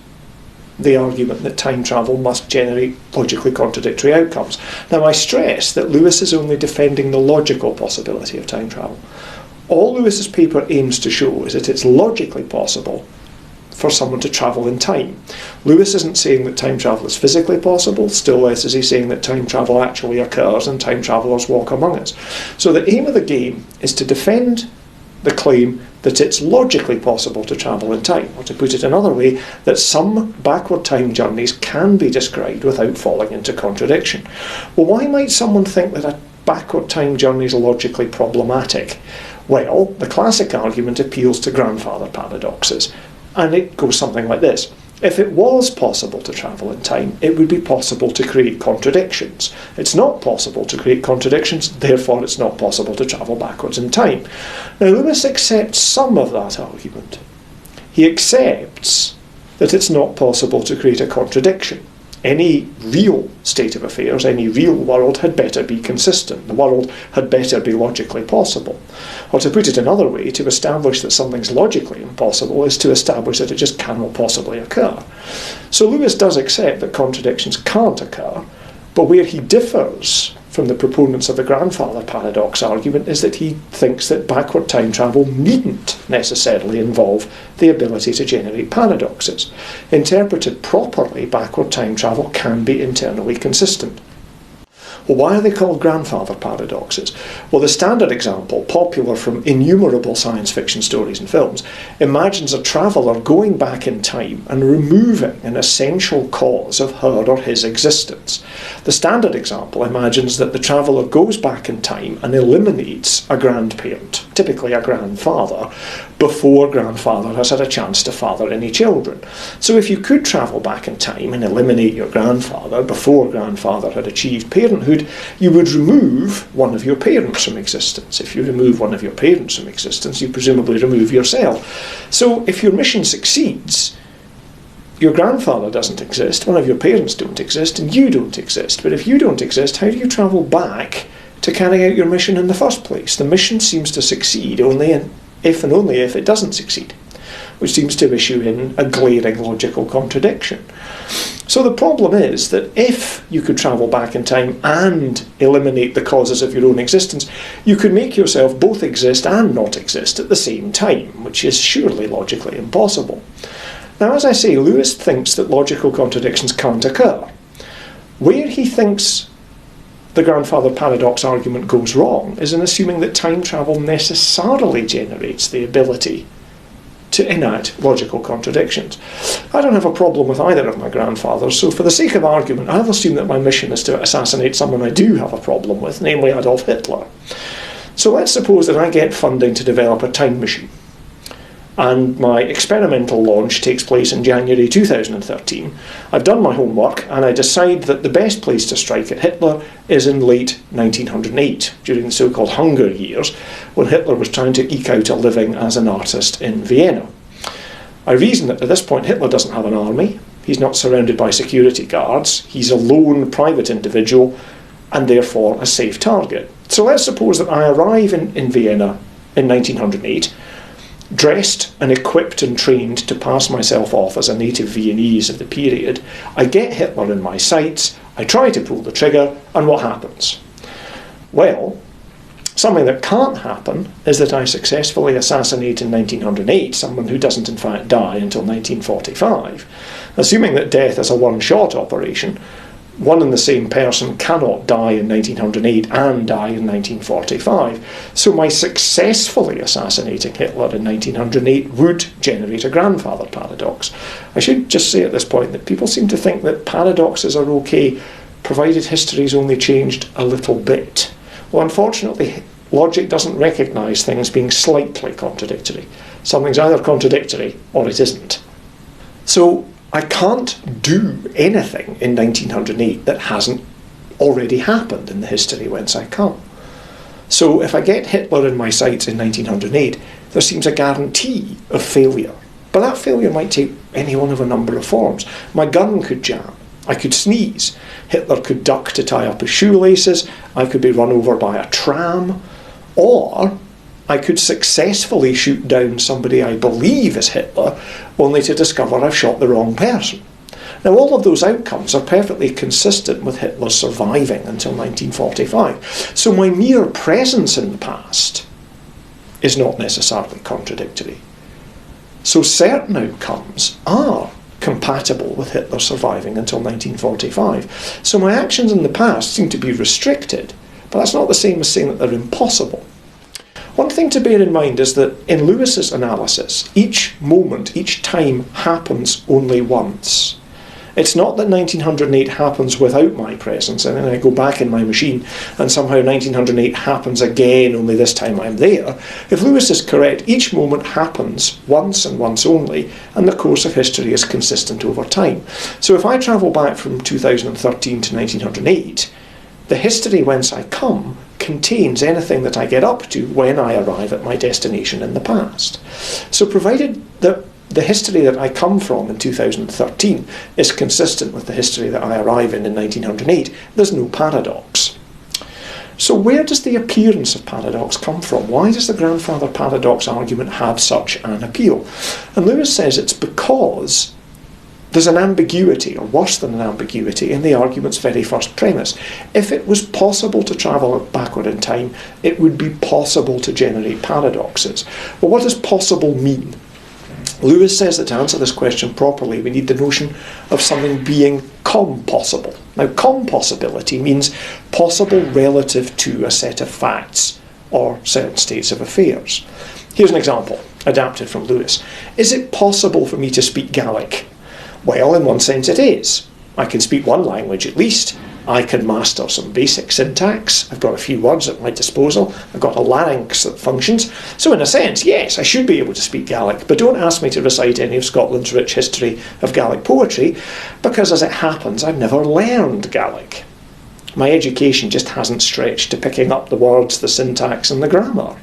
the argument that time travel must generate logically contradictory outcomes. Now, I stress that Lewis is only defending the logical possibility of time travel. All Lewis's paper aims to show is that it's logically possible for someone to travel in time. Lewis isn't saying that time travel is physically possible, still less is he saying that time travel actually occurs and time travellers walk among us. So the aim of the game is to defend the claim that it's logically possible to travel in time, or to put it another way, that some backward time journeys can be described without falling into contradiction. Well, why might someone think that a backward time journey is logically problematic? Well, the classic argument appeals to grandfather paradoxes. And it goes something like this. If it was possible to travel in time, it would be possible to create contradictions. It's not possible to create contradictions, therefore it's not possible to travel backwards in time. Now, Lewis accepts some of that argument. He accepts that it's not possible to create a contradiction. any real state of affairs, any real world had better be consistent. The world had better be logically possible. Or to put it another way, to establish that something's logically impossible is to establish that it just cannot possibly occur. So Lewis does accept that contradictions can't occur, but where he differs from the proponents of the grandfather paradox argument is that he thinks that backward time travel needn't necessarily involve the ability to generate paradoxes. Interpreted properly, backward time travel can be internally consistent. Well, why are they called grandfather paradoxes? Well, the standard example, popular from innumerable science fiction stories and films, imagines a traveller going back in time and removing an essential cause of her or his existence. The standard example imagines that the traveller goes back in time and eliminates a grandparent, typically a grandfather, before grandfather has had a chance to father any children. So if you could travel back in time and eliminate your grandfather before grandfather had achieved parenthood, you would remove one of your parents from existence. If you remove one of your parents from existence, you presumably remove yourself. So if your mission succeeds, your grandfather doesn't exist, one of your parents don't exist, and you don't exist. But if you don't exist, how do you travel back to carry out your mission in the first place? The mission seems to succeed only if and only if it doesn't succeed, which seems to issue in a glaring logical contradiction. So the problem is that if you could travel back in time and eliminate the causes of your own existence, you could make yourself both exist and not exist at the same time, which is surely logically impossible. Now, as I say, Lewis thinks that logical contradictions can't occur. Where he thinks the grandfather paradox argument goes wrong is in assuming that time travel necessarily generates the ability to enact logical contradictions. I don't have a problem with either of my grandfathers, so for the sake of argument, I'll assume that my mission is to assassinate someone I do have a problem with, namely Adolf Hitler. So let's suppose that I get funding to develop a time machine, and my experimental launch takes place in January 2013. I've done my homework, and I decide that the best place to strike at Hitler is in late 1908, during the so-called Hunger Years, when Hitler was trying to eke out a living as an artist in Vienna. I reason that at this point Hitler doesn't have an army, he's not surrounded by security guards, he's a lone private individual, and therefore a safe target. So let's suppose that I arrive in Vienna in 1908, dressed and equipped and trained to pass myself off as a native Viennese of the period. I get Hitler in my sights, I try to pull the trigger, and what happens? Well, something that can't happen is that I successfully assassinate in 1908 someone who doesn't in fact die until 1945. Assuming that death is a one-shot operation, one and the same person cannot die in 1908 and die in 1945. So my successfully assassinating Hitler in 1908 would generate a grandfather paradox. I should just say at this point that people seem to think that paradoxes are okay provided history's only changed a little bit. Well, unfortunately, logic doesn't recognise things being slightly contradictory. Something's either contradictory or it isn't. So I can't do anything in 1908 that hasn't already happened in the history whence I come. So if I get Hitler in my sights in 1908, there seems a guarantee of failure. But that failure might take any one of a number of forms. My gun could jam. I could sneeze. Hitler could duck to tie up his shoelaces. I could be run over by a tram. Or I could successfully shoot down somebody I believe is Hitler, only to discover I've shot the wrong person. Now, all of those outcomes are perfectly consistent with Hitler surviving until 1945. So my mere presence in the past is not necessarily contradictory. So certain outcomes are compatible with Hitler surviving until 1945. So my actions in the past seem to be restricted, but that's not the same as saying that they're impossible. One thing to bear in mind is that in Lewis's analysis, each moment, each time happens only once. It's not that 1908 happens without my presence and then I go back in my machine and somehow 1908 happens again, only this time I'm there. If Lewis is correct, each moment happens once and once only, and the course of history is consistent over time. So if I travel back from 2013 to 1908, the history whence I come contains anything that I get up to when I arrive at my destination in the past. So provided that the history that I come from in 2013 is consistent with the history that I arrive in 1908. There's no paradox. So where does the appearance of paradox come from? Why does the grandfather paradox argument have such an appeal? And Lewis says it's because there's an ambiguity, or worse than an ambiguity, in the argument's very first premise. If it was possible to travel backward in time, it would be possible to generate paradoxes. Well, what does possible mean? Lewis says that to answer this question properly, we need the notion of something being compossible. Now, compossibility means possible relative to a set of facts or certain states of affairs. Here's an example, adapted from Lewis. Is it possible for me to speak Gaelic? Well, in one sense it is. I can speak one language at least. I can master some basic syntax. I've got a few words at my disposal. I've got a larynx that functions. So in a sense, yes, I should be able to speak Gaelic, but don't ask me to recite any of Scotland's rich history of Gaelic poetry, because as it happens, I've never learned Gaelic. My education just hasn't stretched to picking up the words, the syntax and the grammar.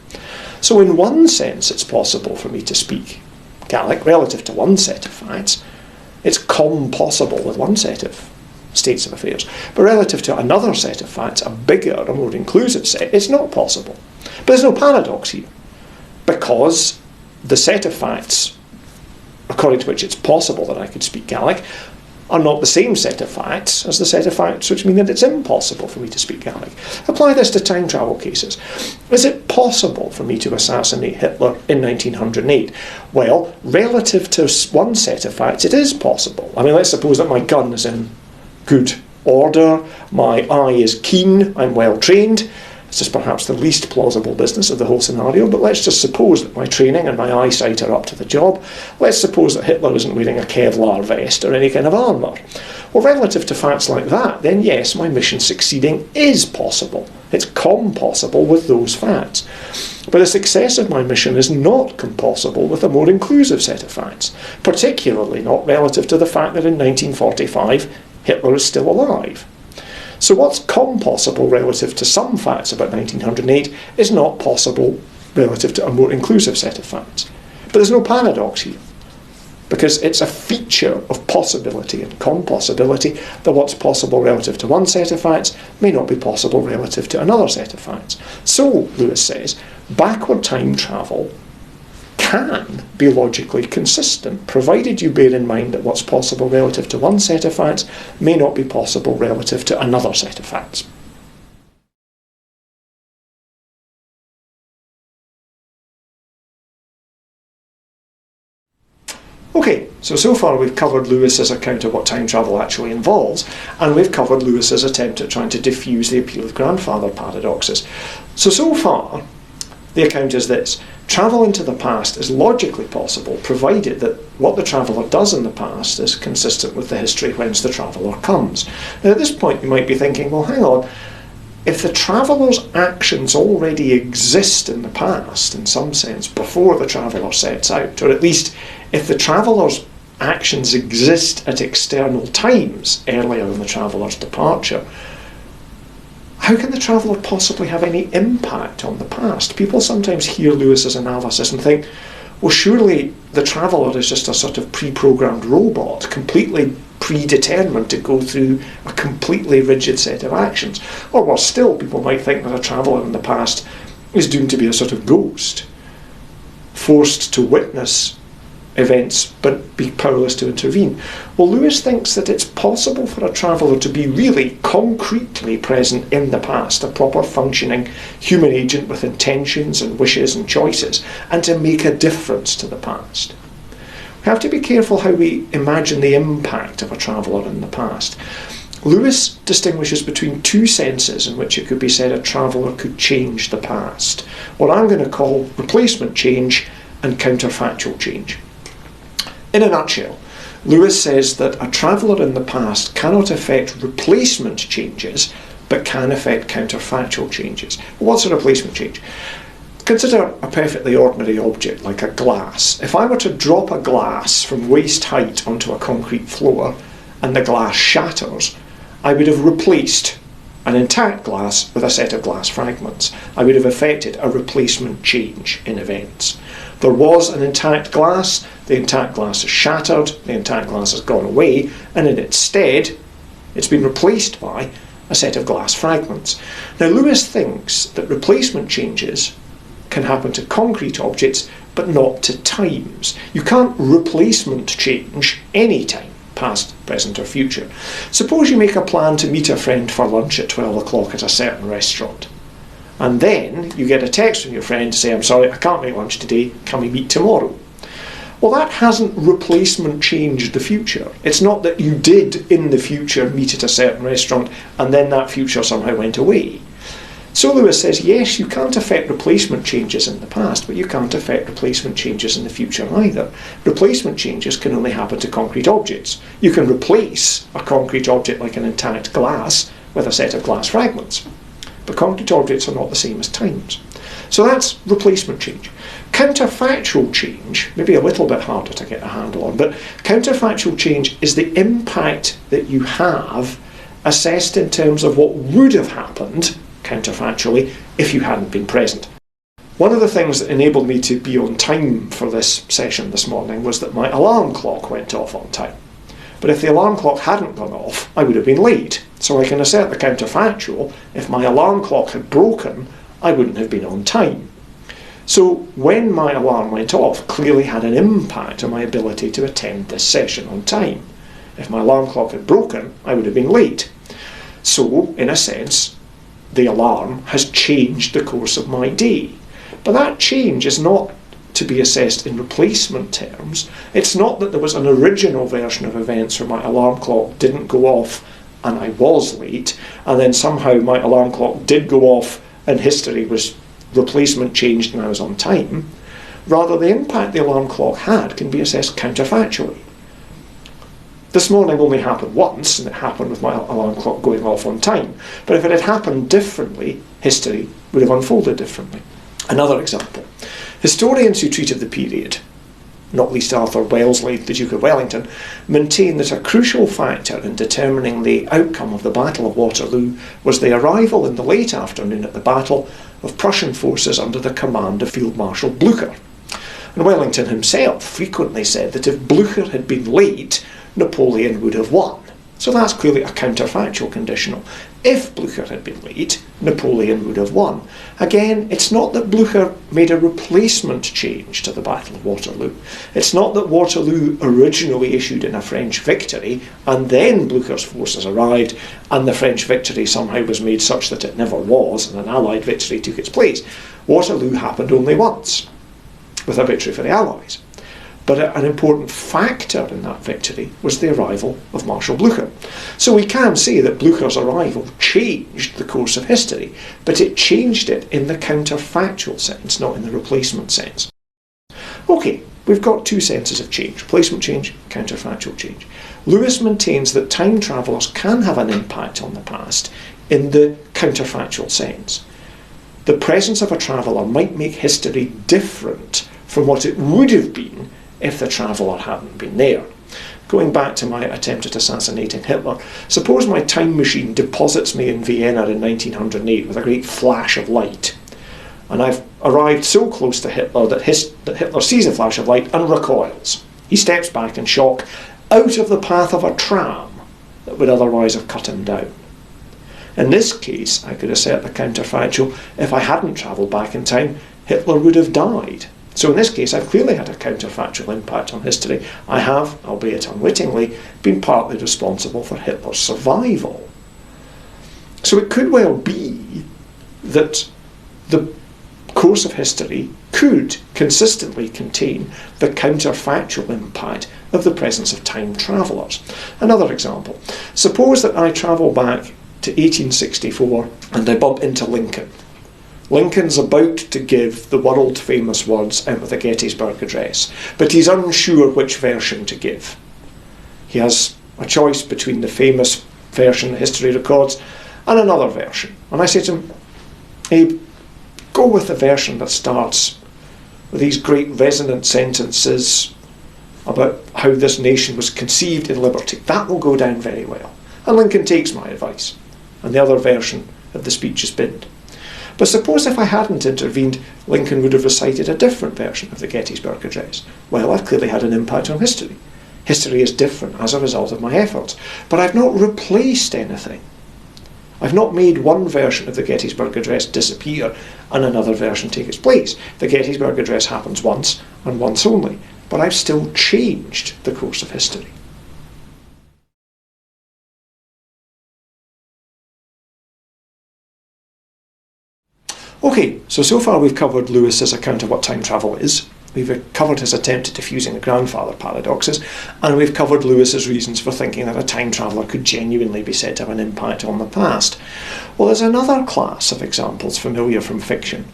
So in one sense, it's possible for me to speak Gaelic relative to one set of facts. It's compossible with one set of states of affairs. But relative to another set of facts, a bigger, a more inclusive set, it's not possible. But there's no paradox here, because the set of facts according to which it's possible that I could speak Gaelic are not the same set of facts as the set of facts which mean that it's impossible for me to speak Gaelic. Apply this to time travel cases. Is it possible for me to assassinate Hitler in 1908? Well, relative to one set of facts, it is possible. I mean, let's suppose that my gun is in good order, my eye is keen, I'm well trained. This is perhaps the least plausible business of the whole scenario, but let's just suppose that my training and my eyesight are up to the job. Let's suppose that Hitler isn't wearing a Kevlar vest or any kind of armour. Well, relative to facts like that, then yes, my mission succeeding is possible. It's compossible with those facts. But the success of my mission is not compossible with a more inclusive set of facts, particularly not relative to the fact that in 1945 Hitler is still alive. So what's compossible relative to some facts about 1908 is not possible relative to a more inclusive set of facts. But there's no paradox here, because it's a feature of possibility and compossibility that what's possible relative to one set of facts may not be possible relative to another set of facts. So, Lewis says, backward time travel can be logically consistent, provided you bear in mind that what's possible relative to one set of facts may not be possible relative to another set of facts. Okay, so far we've covered Lewis's account of what time travel actually involves, and we've covered Lewis's attempt at trying to diffuse the appeal of grandfather paradoxes. So far, the account is this. Travel into the past is logically possible, provided that what the traveller does in the past is consistent with the history whence the traveller comes. Now at this point you might be thinking, well hang on, if the traveller's actions already exist in the past, in some sense, before the traveller sets out, or at least if the traveller's actions exist at external times earlier than the traveller's departure, how can the traveller possibly have any impact on the past? People sometimes hear Lewis's analysis and think, well, surely the traveller is just a sort of pre-programmed robot, completely predetermined to go through a completely rigid set of actions. Or worse still, people might think that a traveller in the past is doomed to be a sort of ghost, forced to witness events but be powerless to intervene. Well, Lewis thinks that it's possible for a traveller to be really concretely present in the past, a proper functioning human agent with intentions and wishes and choices, and to make a difference to the past. We have to be careful how we imagine the impact of a traveller in the past. Lewis distinguishes between two senses in which it could be said a traveller could change the past, what I'm going to call replacement change and counterfactual change. In a nutshell, Lewis says that a traveller in the past cannot effect replacement changes, but can effect counterfactual changes. What's a replacement change? Consider a perfectly ordinary object like a glass. If I were to drop a glass from waist height onto a concrete floor and the glass shatters, I would have replaced an intact glass with a set of glass fragments. I would have effected a replacement change in events. There was an intact glass, the intact glass is shattered, the intact glass has gone away, and in its stead, it's been replaced by a set of glass fragments. Now, Lewis thinks that replacement changes can happen to concrete objects, but not to times. You can't replacement change any time, past, present or future. Suppose you make a plan to meet a friend for lunch at 12 o'clock at a certain restaurant, and then you get a text from your friend to say, I'm sorry, I can't make lunch today, can we meet tomorrow? Well, that hasn't replacement changed the future. It's not that you did in the future meet at a certain restaurant and then that future somehow went away. So Lewis says, yes, you can't affect replacement changes in the past, but you can't affect replacement changes in the future either. Replacement changes can only happen to concrete objects. You can replace a concrete object like an intact glass with a set of glass fragments, but concrete objects are not the same as times. So that's replacement change. Counterfactual change, maybe a little bit harder to get a handle on, but counterfactual change is the impact that you have assessed in terms of what would have happened counterfactually if you hadn't been present. One of the things that enabled me to be on time for this session this morning was that my alarm clock went off on time. But if the alarm clock hadn't gone off, I would have been late. So I can assert the counterfactual, if my alarm clock had broken, I wouldn't have been on time. So when my alarm went off, clearly had an impact on my ability to attend this session on time. If my alarm clock had broken, I would have been late. So, in a sense, the alarm has changed the course of my day. But that change is not to be assessed in replacement terms. It's not that there was an original version of events where my alarm clock didn't go off and I was late, and then somehow my alarm clock did go off and history was replacement changed and I was on time. Rather, the impact the alarm clock had can be assessed counterfactually. This morning only happened once, and it happened with my alarm clock going off on time. But if it had happened differently, history would have unfolded differently. Another example. Historians who treated the period, not least Arthur Wellesley, the Duke of Wellington, maintain that a crucial factor in determining the outcome of the Battle of Waterloo was the arrival in the late afternoon at the battle of Prussian forces under the command of Field Marshal Blücher. And Wellington himself frequently said that if Blücher had been late, Napoleon would have won. So that's clearly a counterfactual conditional. If Blücher had been late, Napoleon would have won. Again, it's not that Blücher made a replacement change to the Battle of Waterloo. It's not that Waterloo originally issued in a French victory, and then Blücher's forces arrived, and the French victory somehow was made such that it never was, and an Allied victory took its place. Waterloo happened only once, with a victory for the Allies. But an important factor in that victory was the arrival of Marshal Blücher. So we can say that Blücher's arrival changed the course of history, but it changed it in the counterfactual sense, not in the replacement sense. Okay, we've got two senses of change, replacement change, counterfactual change. Lewis maintains that time travellers can have an impact on the past in the counterfactual sense. The presence of a traveller might make history different from what it would have been if the traveller hadn't been there. Going back to my attempt at assassinating Hitler, suppose my time machine deposits me in Vienna in 1908 with a great flash of light, and I've arrived so close to Hitler that Hitler sees a flash of light and recoils. He steps back in shock, out of the path of a tram that would otherwise have cut him down. In this case, I could assert the counterfactual, if I hadn't travelled back in time, Hitler would have died. So in this case, I've clearly had a counterfactual impact on history. I have, albeit unwittingly, been partly responsible for Hitler's survival. So it could well be that the course of history could consistently contain the counterfactual impact of the presence of time travellers. Another example. Suppose that I travel back to 1864 and I bump into Lincoln. Lincoln's about to give the world-famous words out of the Gettysburg Address, but he's unsure which version to give. He has a choice between the famous version history records and another version. And I say to him, Abe, go with the version that starts with these great resonant sentences about how this nation was conceived in liberty. That will go down very well. And Lincoln takes my advice. and the other version of the speech is binned. But suppose if I hadn't intervened, Lincoln would have recited a different version of the Gettysburg Address. Well, I've clearly had an impact on history. History is different as a result of my efforts, but I've not replaced anything. I've not made one version of the Gettysburg Address disappear and another version take its place. The Gettysburg Address happens once and once only, but I've still changed the course of history. Okay, so far we've covered Lewis's account of what time travel is. We've covered his attempt at diffusing the grandfather paradoxes, and we've covered Lewis's reasons for thinking that a time traveller could genuinely be said to have an impact on the past. Well, there's another class of examples familiar from fiction,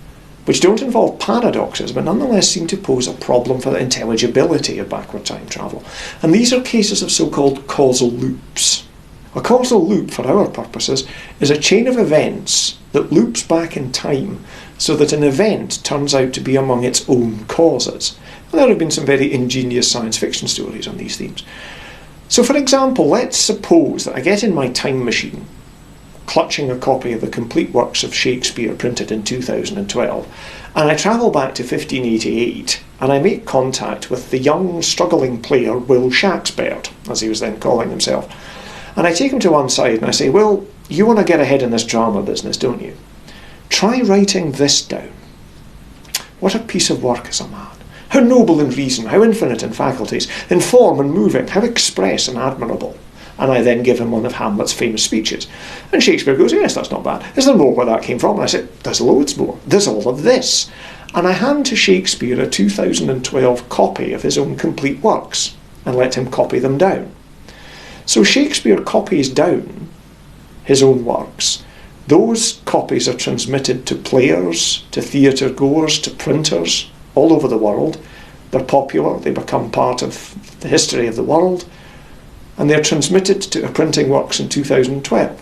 which don't involve paradoxes, but nonetheless seem to pose a problem for the intelligibility of backward time travel. And these are cases of so-called causal loops. A causal loop, for our purposes, is a chain of events that loops back in time so that an event turns out to be among its own causes. And there have been some very ingenious science fiction stories on these themes. So for example, let's suppose that I get in my time machine, clutching a copy of the complete works of Shakespeare printed in 2012, and I travel back to 1588, and I make contact with the young, struggling player Will Shaxpert, as he was then calling himself. And I take him to one side and I say, well, you want to get ahead in this drama business, don't you? Try writing this down. What a piece of work is a man. How noble in reason, how infinite in faculties, in form and moving, how express and admirable. And I then give him one of Hamlet's famous speeches. And Shakespeare goes, yes, that's not bad. Is there more where that came from? And I said, there's loads more. There's all of this. And I hand to Shakespeare a 2012 copy of his own complete works and let him copy them down. So Shakespeare copies down his own works. Those copies are transmitted to players, to theatre goers, to printers all over the world. They're popular, they become part of the history of the world, and they're transmitted to printing works in 2012,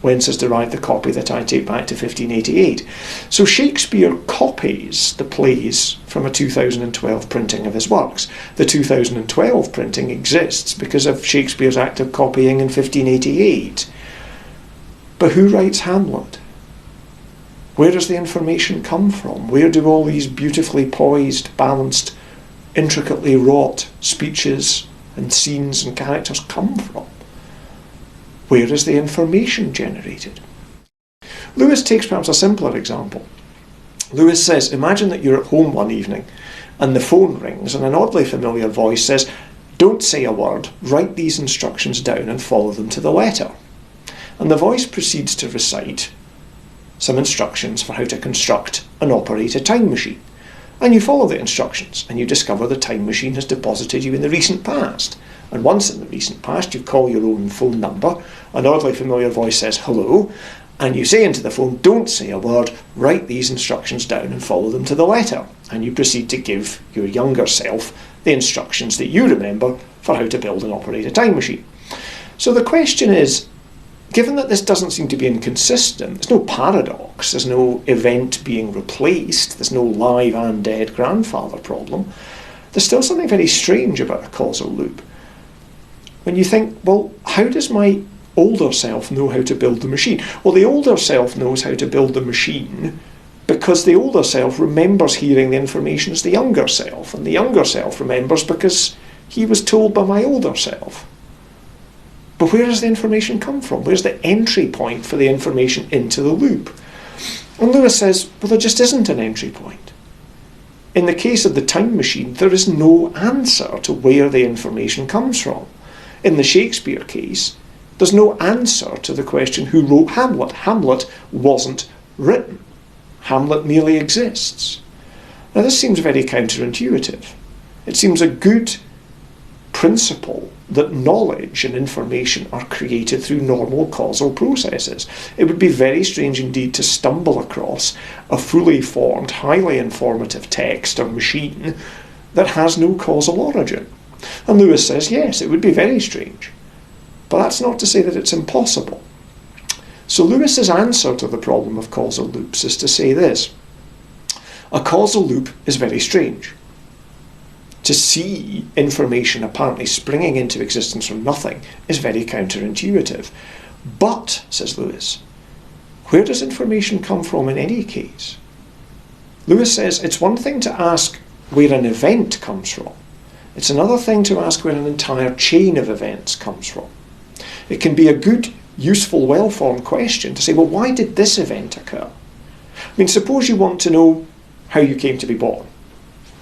whence is derived the copy that I take back to 1588. So Shakespeare copies the plays from a 2012 printing of his works. The 2012 printing exists because of Shakespeare's act of copying in 1588. But who writes Hamlet? Where does the information come from? Where do all these beautifully poised, balanced, intricately wrought speeches and scenes and characters come from? Where is the information generated? Lewis takes perhaps a simpler example. Lewis says, imagine that you're at home one evening and the phone rings and an oddly familiar voice says, don't say a word, write these instructions down and follow them to the letter. And the voice proceeds to recite some instructions for how to construct and operate a time machine. And you follow the instructions and you discover the time machine has deposited you in the recent past. And once in the recent past, you call your own phone number, an oddly familiar voice says hello, and you say into the phone, don't say a word, write these instructions down and follow them to the letter. And you proceed to give your younger self the instructions that you remember for how to build and operate a time machine. So the question is, given that this doesn't seem to be inconsistent, there's no paradox, there's no event being replaced, there's no live and dead grandfather problem, there's still something very strange about a causal loop. When you think, well, how does my older self know how to build the machine? Well, the older self knows how to build the machine because the older self remembers hearing the information as the younger self, and the younger self remembers because he was told by my older self. But where does the information come from? Where's the entry point for the information into the loop? And Lewis says, well, there just isn't an entry point. In the case of the time machine, there is no answer to where the information comes from. In the Shakespeare case, there's no answer to the question who wrote Hamlet. Hamlet wasn't written. Hamlet merely exists. Now this seems very counterintuitive. It seems a good principle that knowledge and information are created through normal causal processes. It would be very strange indeed to stumble across a fully formed, highly informative text or machine that has no causal origin. And Lewis says, yes, it would be very strange. But that's not to say that it's impossible. So Lewis's answer to the problem of causal loops is to say this: a causal loop is very strange. To see information apparently springing into existence from nothing is very counterintuitive. But, says Lewis, where does information come from in any case? Lewis says it's one thing to ask where an event comes from. It's another thing to ask where an entire chain of events comes from. It can be a good, useful, well-formed question to say, well, why did this event occur? I mean, suppose you want to know how you came to be born.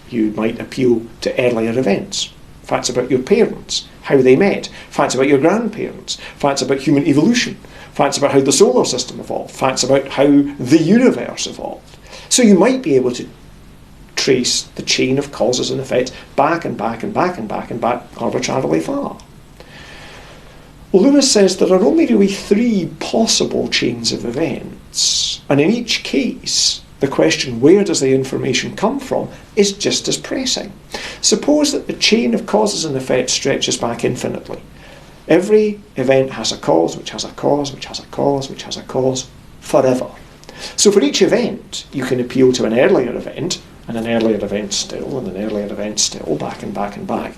You might appeal to earlier events, facts about your parents, how they met, facts about your grandparents, facts about human evolution, facts about how the solar system evolved, facts about how the universe evolved. So you might be able to trace the chain of causes and effects back and back and back and back and back arbitrarily far. Lewis says there are only really three possible chains of events, and in each case the question, where does the information come from, is just as pressing. Suppose that the chain of causes and effects stretches back infinitely. Every event has a cause, which has a cause, which has a cause, which has a cause, forever. So for each event, you can appeal to an earlier event, and an earlier event still, and an earlier event still, back and back and back.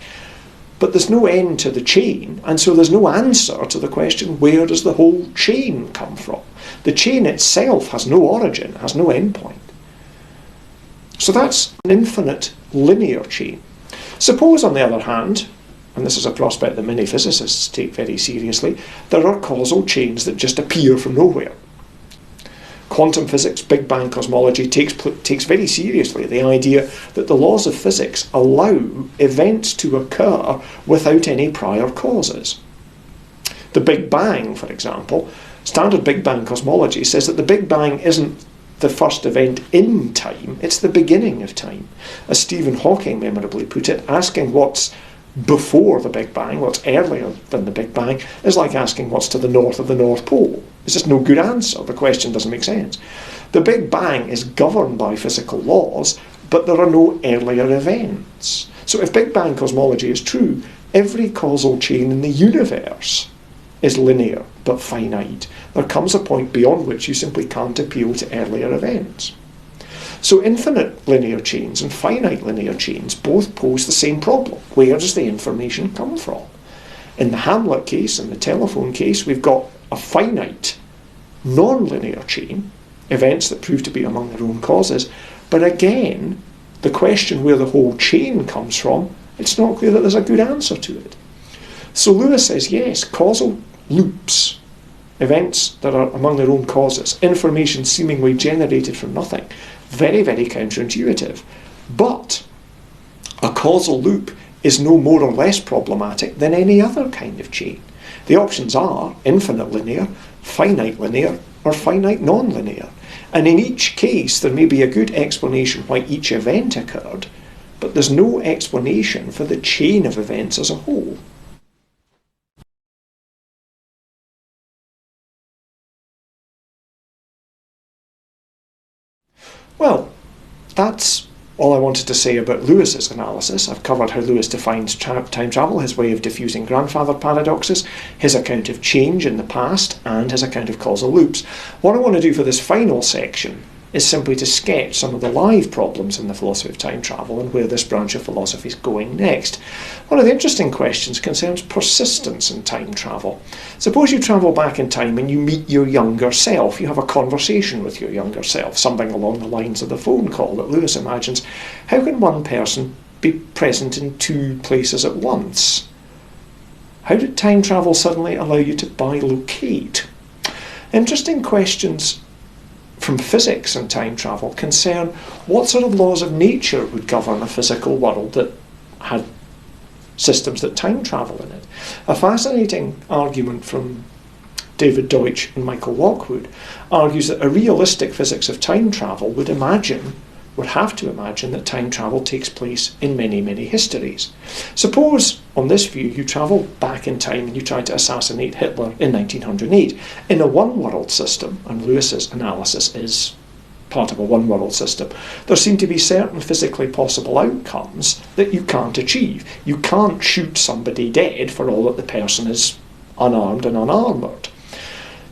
But there's no end to the chain, and so there's no answer to the question, where does the whole chain come from? The chain itself has no origin, has no endpoint. So that's an infinite linear chain. Suppose, on the other hand, and this is a prospect that many physicists take very seriously, there are causal chains that just appear from nowhere. Quantum physics, Big Bang cosmology takes very seriously the idea that the laws of physics allow events to occur without any prior causes. The Big Bang, for example, standard Big Bang cosmology says that the Big Bang isn't the first event in time, it's the beginning of time. As Stephen Hawking memorably put it, asking what's before the Big Bang, what's earlier than the Big Bang, is like asking what's to the north of the North Pole. It's just no good answer. The question doesn't make sense. The Big Bang is governed by physical laws, but there are no earlier events. So if Big Bang cosmology is true, every causal chain in the universe is linear but finite. There comes a point beyond which you simply can't appeal to earlier events. So infinite linear chains and finite linear chains both pose the same problem. Where does the information come from? In the Hamlet case, in the telephone case, we've got a finite, non-linear chain, events that prove to be among their own causes, but again, the question where the whole chain comes from, it's not clear that there's a good answer to it. So Lewis says, yes, causal loops, events that are among their own causes, information seemingly generated from nothing, very, very counterintuitive. But a causal loop is no more or less problematic than any other kind of chain. The options are infinite linear, finite linear, or finite non-linear. And in each case, there may be a good explanation why each event occurred, but there's no explanation for the chain of events as a whole. Well, that's all I wanted to say about Lewis's analysis. I've covered how Lewis defines time travel, his way of diffusing grandfather paradoxes, his account of change in the past, and his account of causal loops. What I want to do for this final section is simply to sketch some of the live problems in the philosophy of time travel and where this branch of philosophy is going next. One of the interesting questions concerns persistence in time travel. Suppose you travel back in time and you meet your younger self. You have a conversation with your younger self, something along the lines of the phone call that Lewis imagines. How can one person be present in two places at once? How did time travel suddenly allow you to bilocate? Interesting questions from physics and time travel concern what sort of laws of nature would govern a physical world that had systems that time travel in it. A fascinating argument from David Deutsch and Michael Lockwood argues that a realistic physics of time travel would have to imagine that time travel takes place in many, many histories. Suppose, on this view, you travel back in time and you try to assassinate Hitler in 1908. In a one-world system, and Lewis's analysis is part of a one-world system, there seem to be certain physically possible outcomes that you can't achieve. You can't shoot somebody dead for all that the person is unarmed and unarmoured.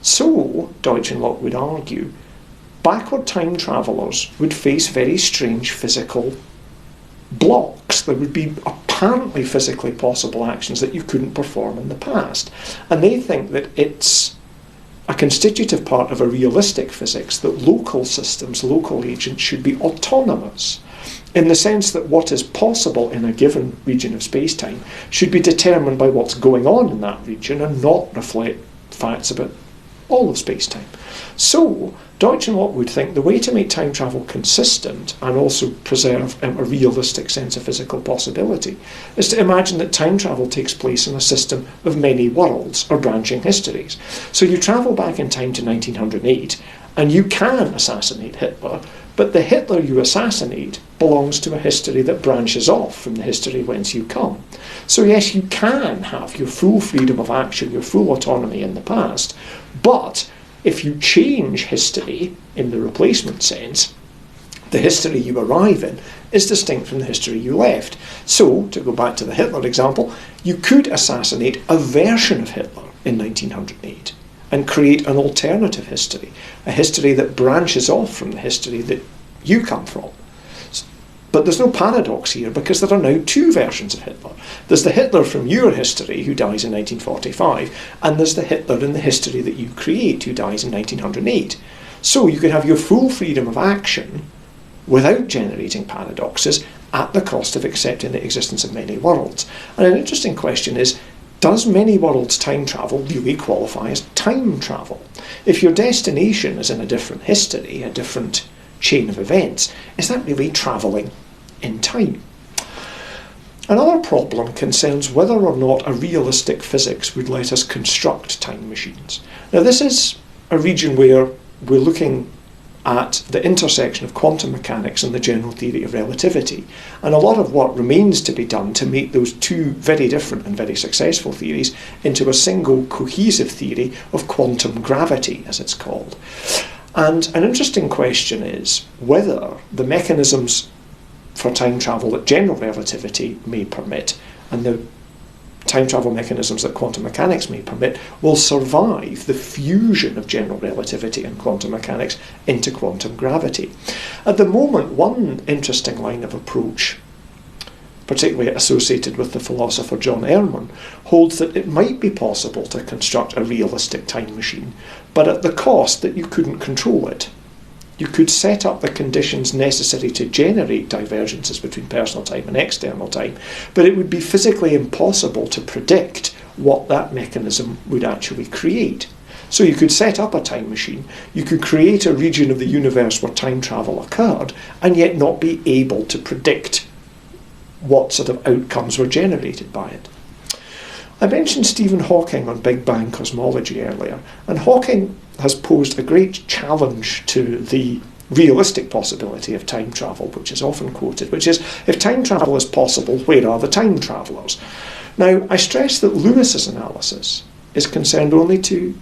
So, Deutsch and Lockwood argue, backward time travellers would face very strange physical blocks. There would be apparently physically possible actions that you couldn't perform in the past. And they think that it's a constitutive part of a realistic physics that local systems, local agents, should be autonomous, in the sense that what is possible in a given region of space-time should be determined by what's going on in that region and not reflect facts about all of space-time. So, Deutsch and Locke would think the way to make time travel consistent and also preserve a realistic sense of physical possibility is to imagine that time travel takes place in a system of many worlds or branching histories. So you travel back in time to 1908 and you can assassinate Hitler, but the Hitler you assassinate belongs to a history that branches off from the history whence you come. So yes, you can have your full freedom of action, your full autonomy in the past, but if you change history in the replacement sense, the history you arrive in is distinct from the history you left. So, to go back to the Hitler example, you could assassinate a version of Hitler in 1908 and create an alternative history, a history that branches off from the history that you come from. But there's no paradox here because there are now two versions of Hitler. There's the Hitler from your history who dies in 1945, and there's the Hitler in the history that you create who dies in 1908. So you can have your full freedom of action without generating paradoxes at the cost of accepting the existence of many worlds. And an interesting question is, does many worlds time travel really qualify as time travel? If your destination is in a different history, a different chain of events, is that really travelling in time? Another problem concerns whether or not a realistic physics would let us construct time machines. Now this is a region where we're looking at the intersection of quantum mechanics and the general theory of relativity, and a lot of work remains to be done to make those two very different and very successful theories into a single cohesive theory of quantum gravity, as it's called. And an interesting question is whether the mechanisms for time travel that general relativity may permit and the time travel mechanisms that quantum mechanics may permit will survive the fusion of general relativity and quantum mechanics into quantum gravity. At the moment, one interesting line of approach, particularly associated with the philosopher John Ehrman, holds that it might be possible to construct a realistic time machine, but at the cost that you couldn't control it. You could set up the conditions necessary to generate divergences between personal time and external time, but it would be physically impossible to predict what that mechanism would actually create. So you could set up a time machine, you could create a region of the universe where time travel occurred, and yet not be able to predict what sort of outcomes were generated by it. I mentioned Stephen Hawking on Big Bang cosmology earlier, and Hawking has posed a great challenge to the realistic possibility of time travel, which is often quoted, which is, if time travel is possible, where are the time travellers? Now, I stress that Lewis's analysis is concerned only to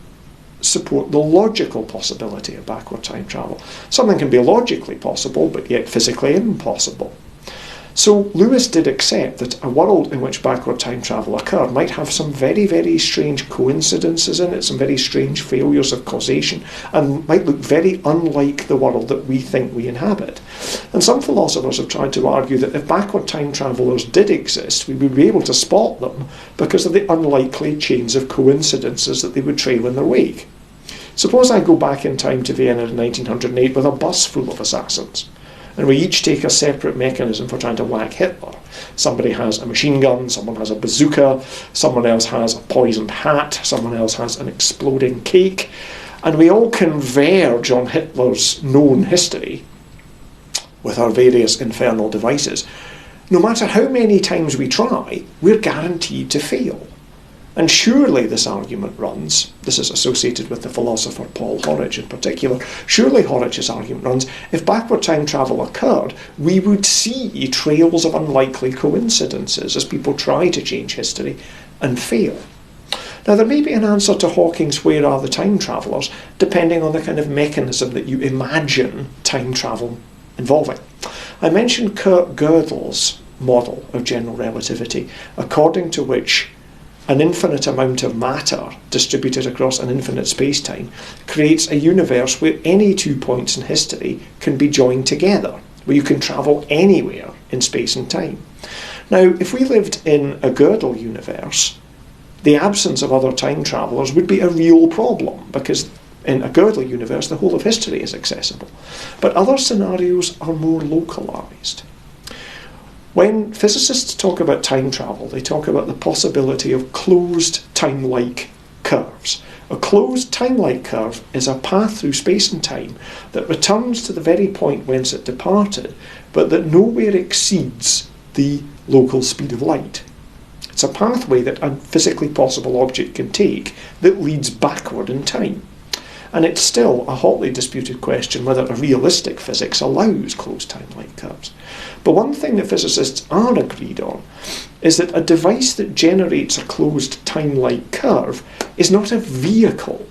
support the logical possibility of backward time travel. Something can be logically possible, but yet physically impossible. So Lewis did accept that a world in which backward time travel occurred might have some very, very strange coincidences in it, some very strange failures of causation, and might look very unlike the world that we think we inhabit. And some philosophers have tried to argue that if backward time travellers did exist, we would be able to spot them because of the unlikely chains of coincidences that they would trail in their wake. Suppose I go back in time to Vienna in 1908 with a bus full of assassins, and we each take a separate mechanism for trying to whack Hitler. Somebody has a machine gun, someone has a bazooka, someone else has a poisoned hat, someone else has an exploding cake, and we all converge on Hitler's known history with our various infernal devices. No matter how many times we try, we're guaranteed to fail. And surely this argument runs, this is associated with the philosopher Paul Horridge in particular, surely Horridge's argument runs, if backward time travel occurred, we would see trails of unlikely coincidences as people try to change history and fail. Now there may be an answer to Hawking's where are the time travellers, depending on the kind of mechanism that you imagine time travel involving. I mentioned Kurt Gödel's model of general relativity, according to which an infinite amount of matter distributed across an infinite space-time creates a universe where any 2 points in history can be joined together, where you can travel anywhere in space and time. Now, if we lived in a Gödel universe, the absence of other time travellers would be a real problem, because in a Gödel universe the whole of history is accessible. But other scenarios are more localised. When physicists talk about time travel, they talk about the possibility of closed time-like curves. A closed time-like curve is a path through space and time that returns to the very point whence it departed, but that nowhere exceeds the local speed of light. It's a pathway that a physically possible object can take that leads backward in time. And it's still a hotly disputed question whether a realistic physics allows closed time-like curves. But one thing that physicists are agreed on is that a device that generates a closed time-like curve is not a vehicle.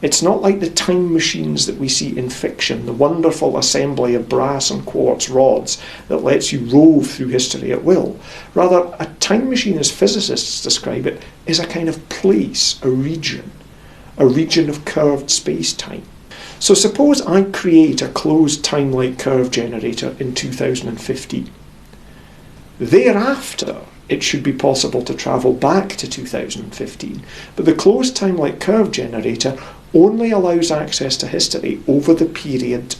It's not like the time machines that we see in fiction, the wonderful assembly of brass and quartz rods that lets you rove through history at will. Rather, a time machine, as physicists describe it, is a kind of place, a region of curved space-time. So suppose I create a closed time-like curve generator in 2015. Thereafter, it should be possible to travel back to 2015, but the closed time-like curve generator only allows access to history over the period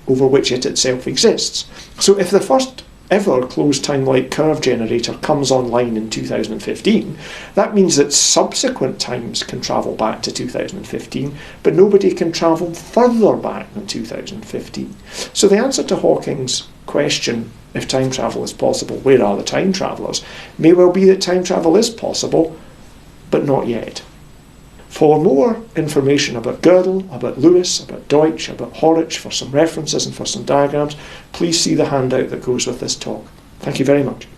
over which it itself exists. So if the first ever closed time-like curve generator comes online in 2015, that means that subsequent times can travel back to 2015, but nobody can travel further back than 2015. So the answer to Hawking's question, if time travel is possible, where are the time travellers, may well be that time travel is possible, but not yet. For more information about Gödel, about Lewis, about Deutsch, about Horwich, for some references and for some diagrams, please see the handout that goes with this talk. Thank you very much.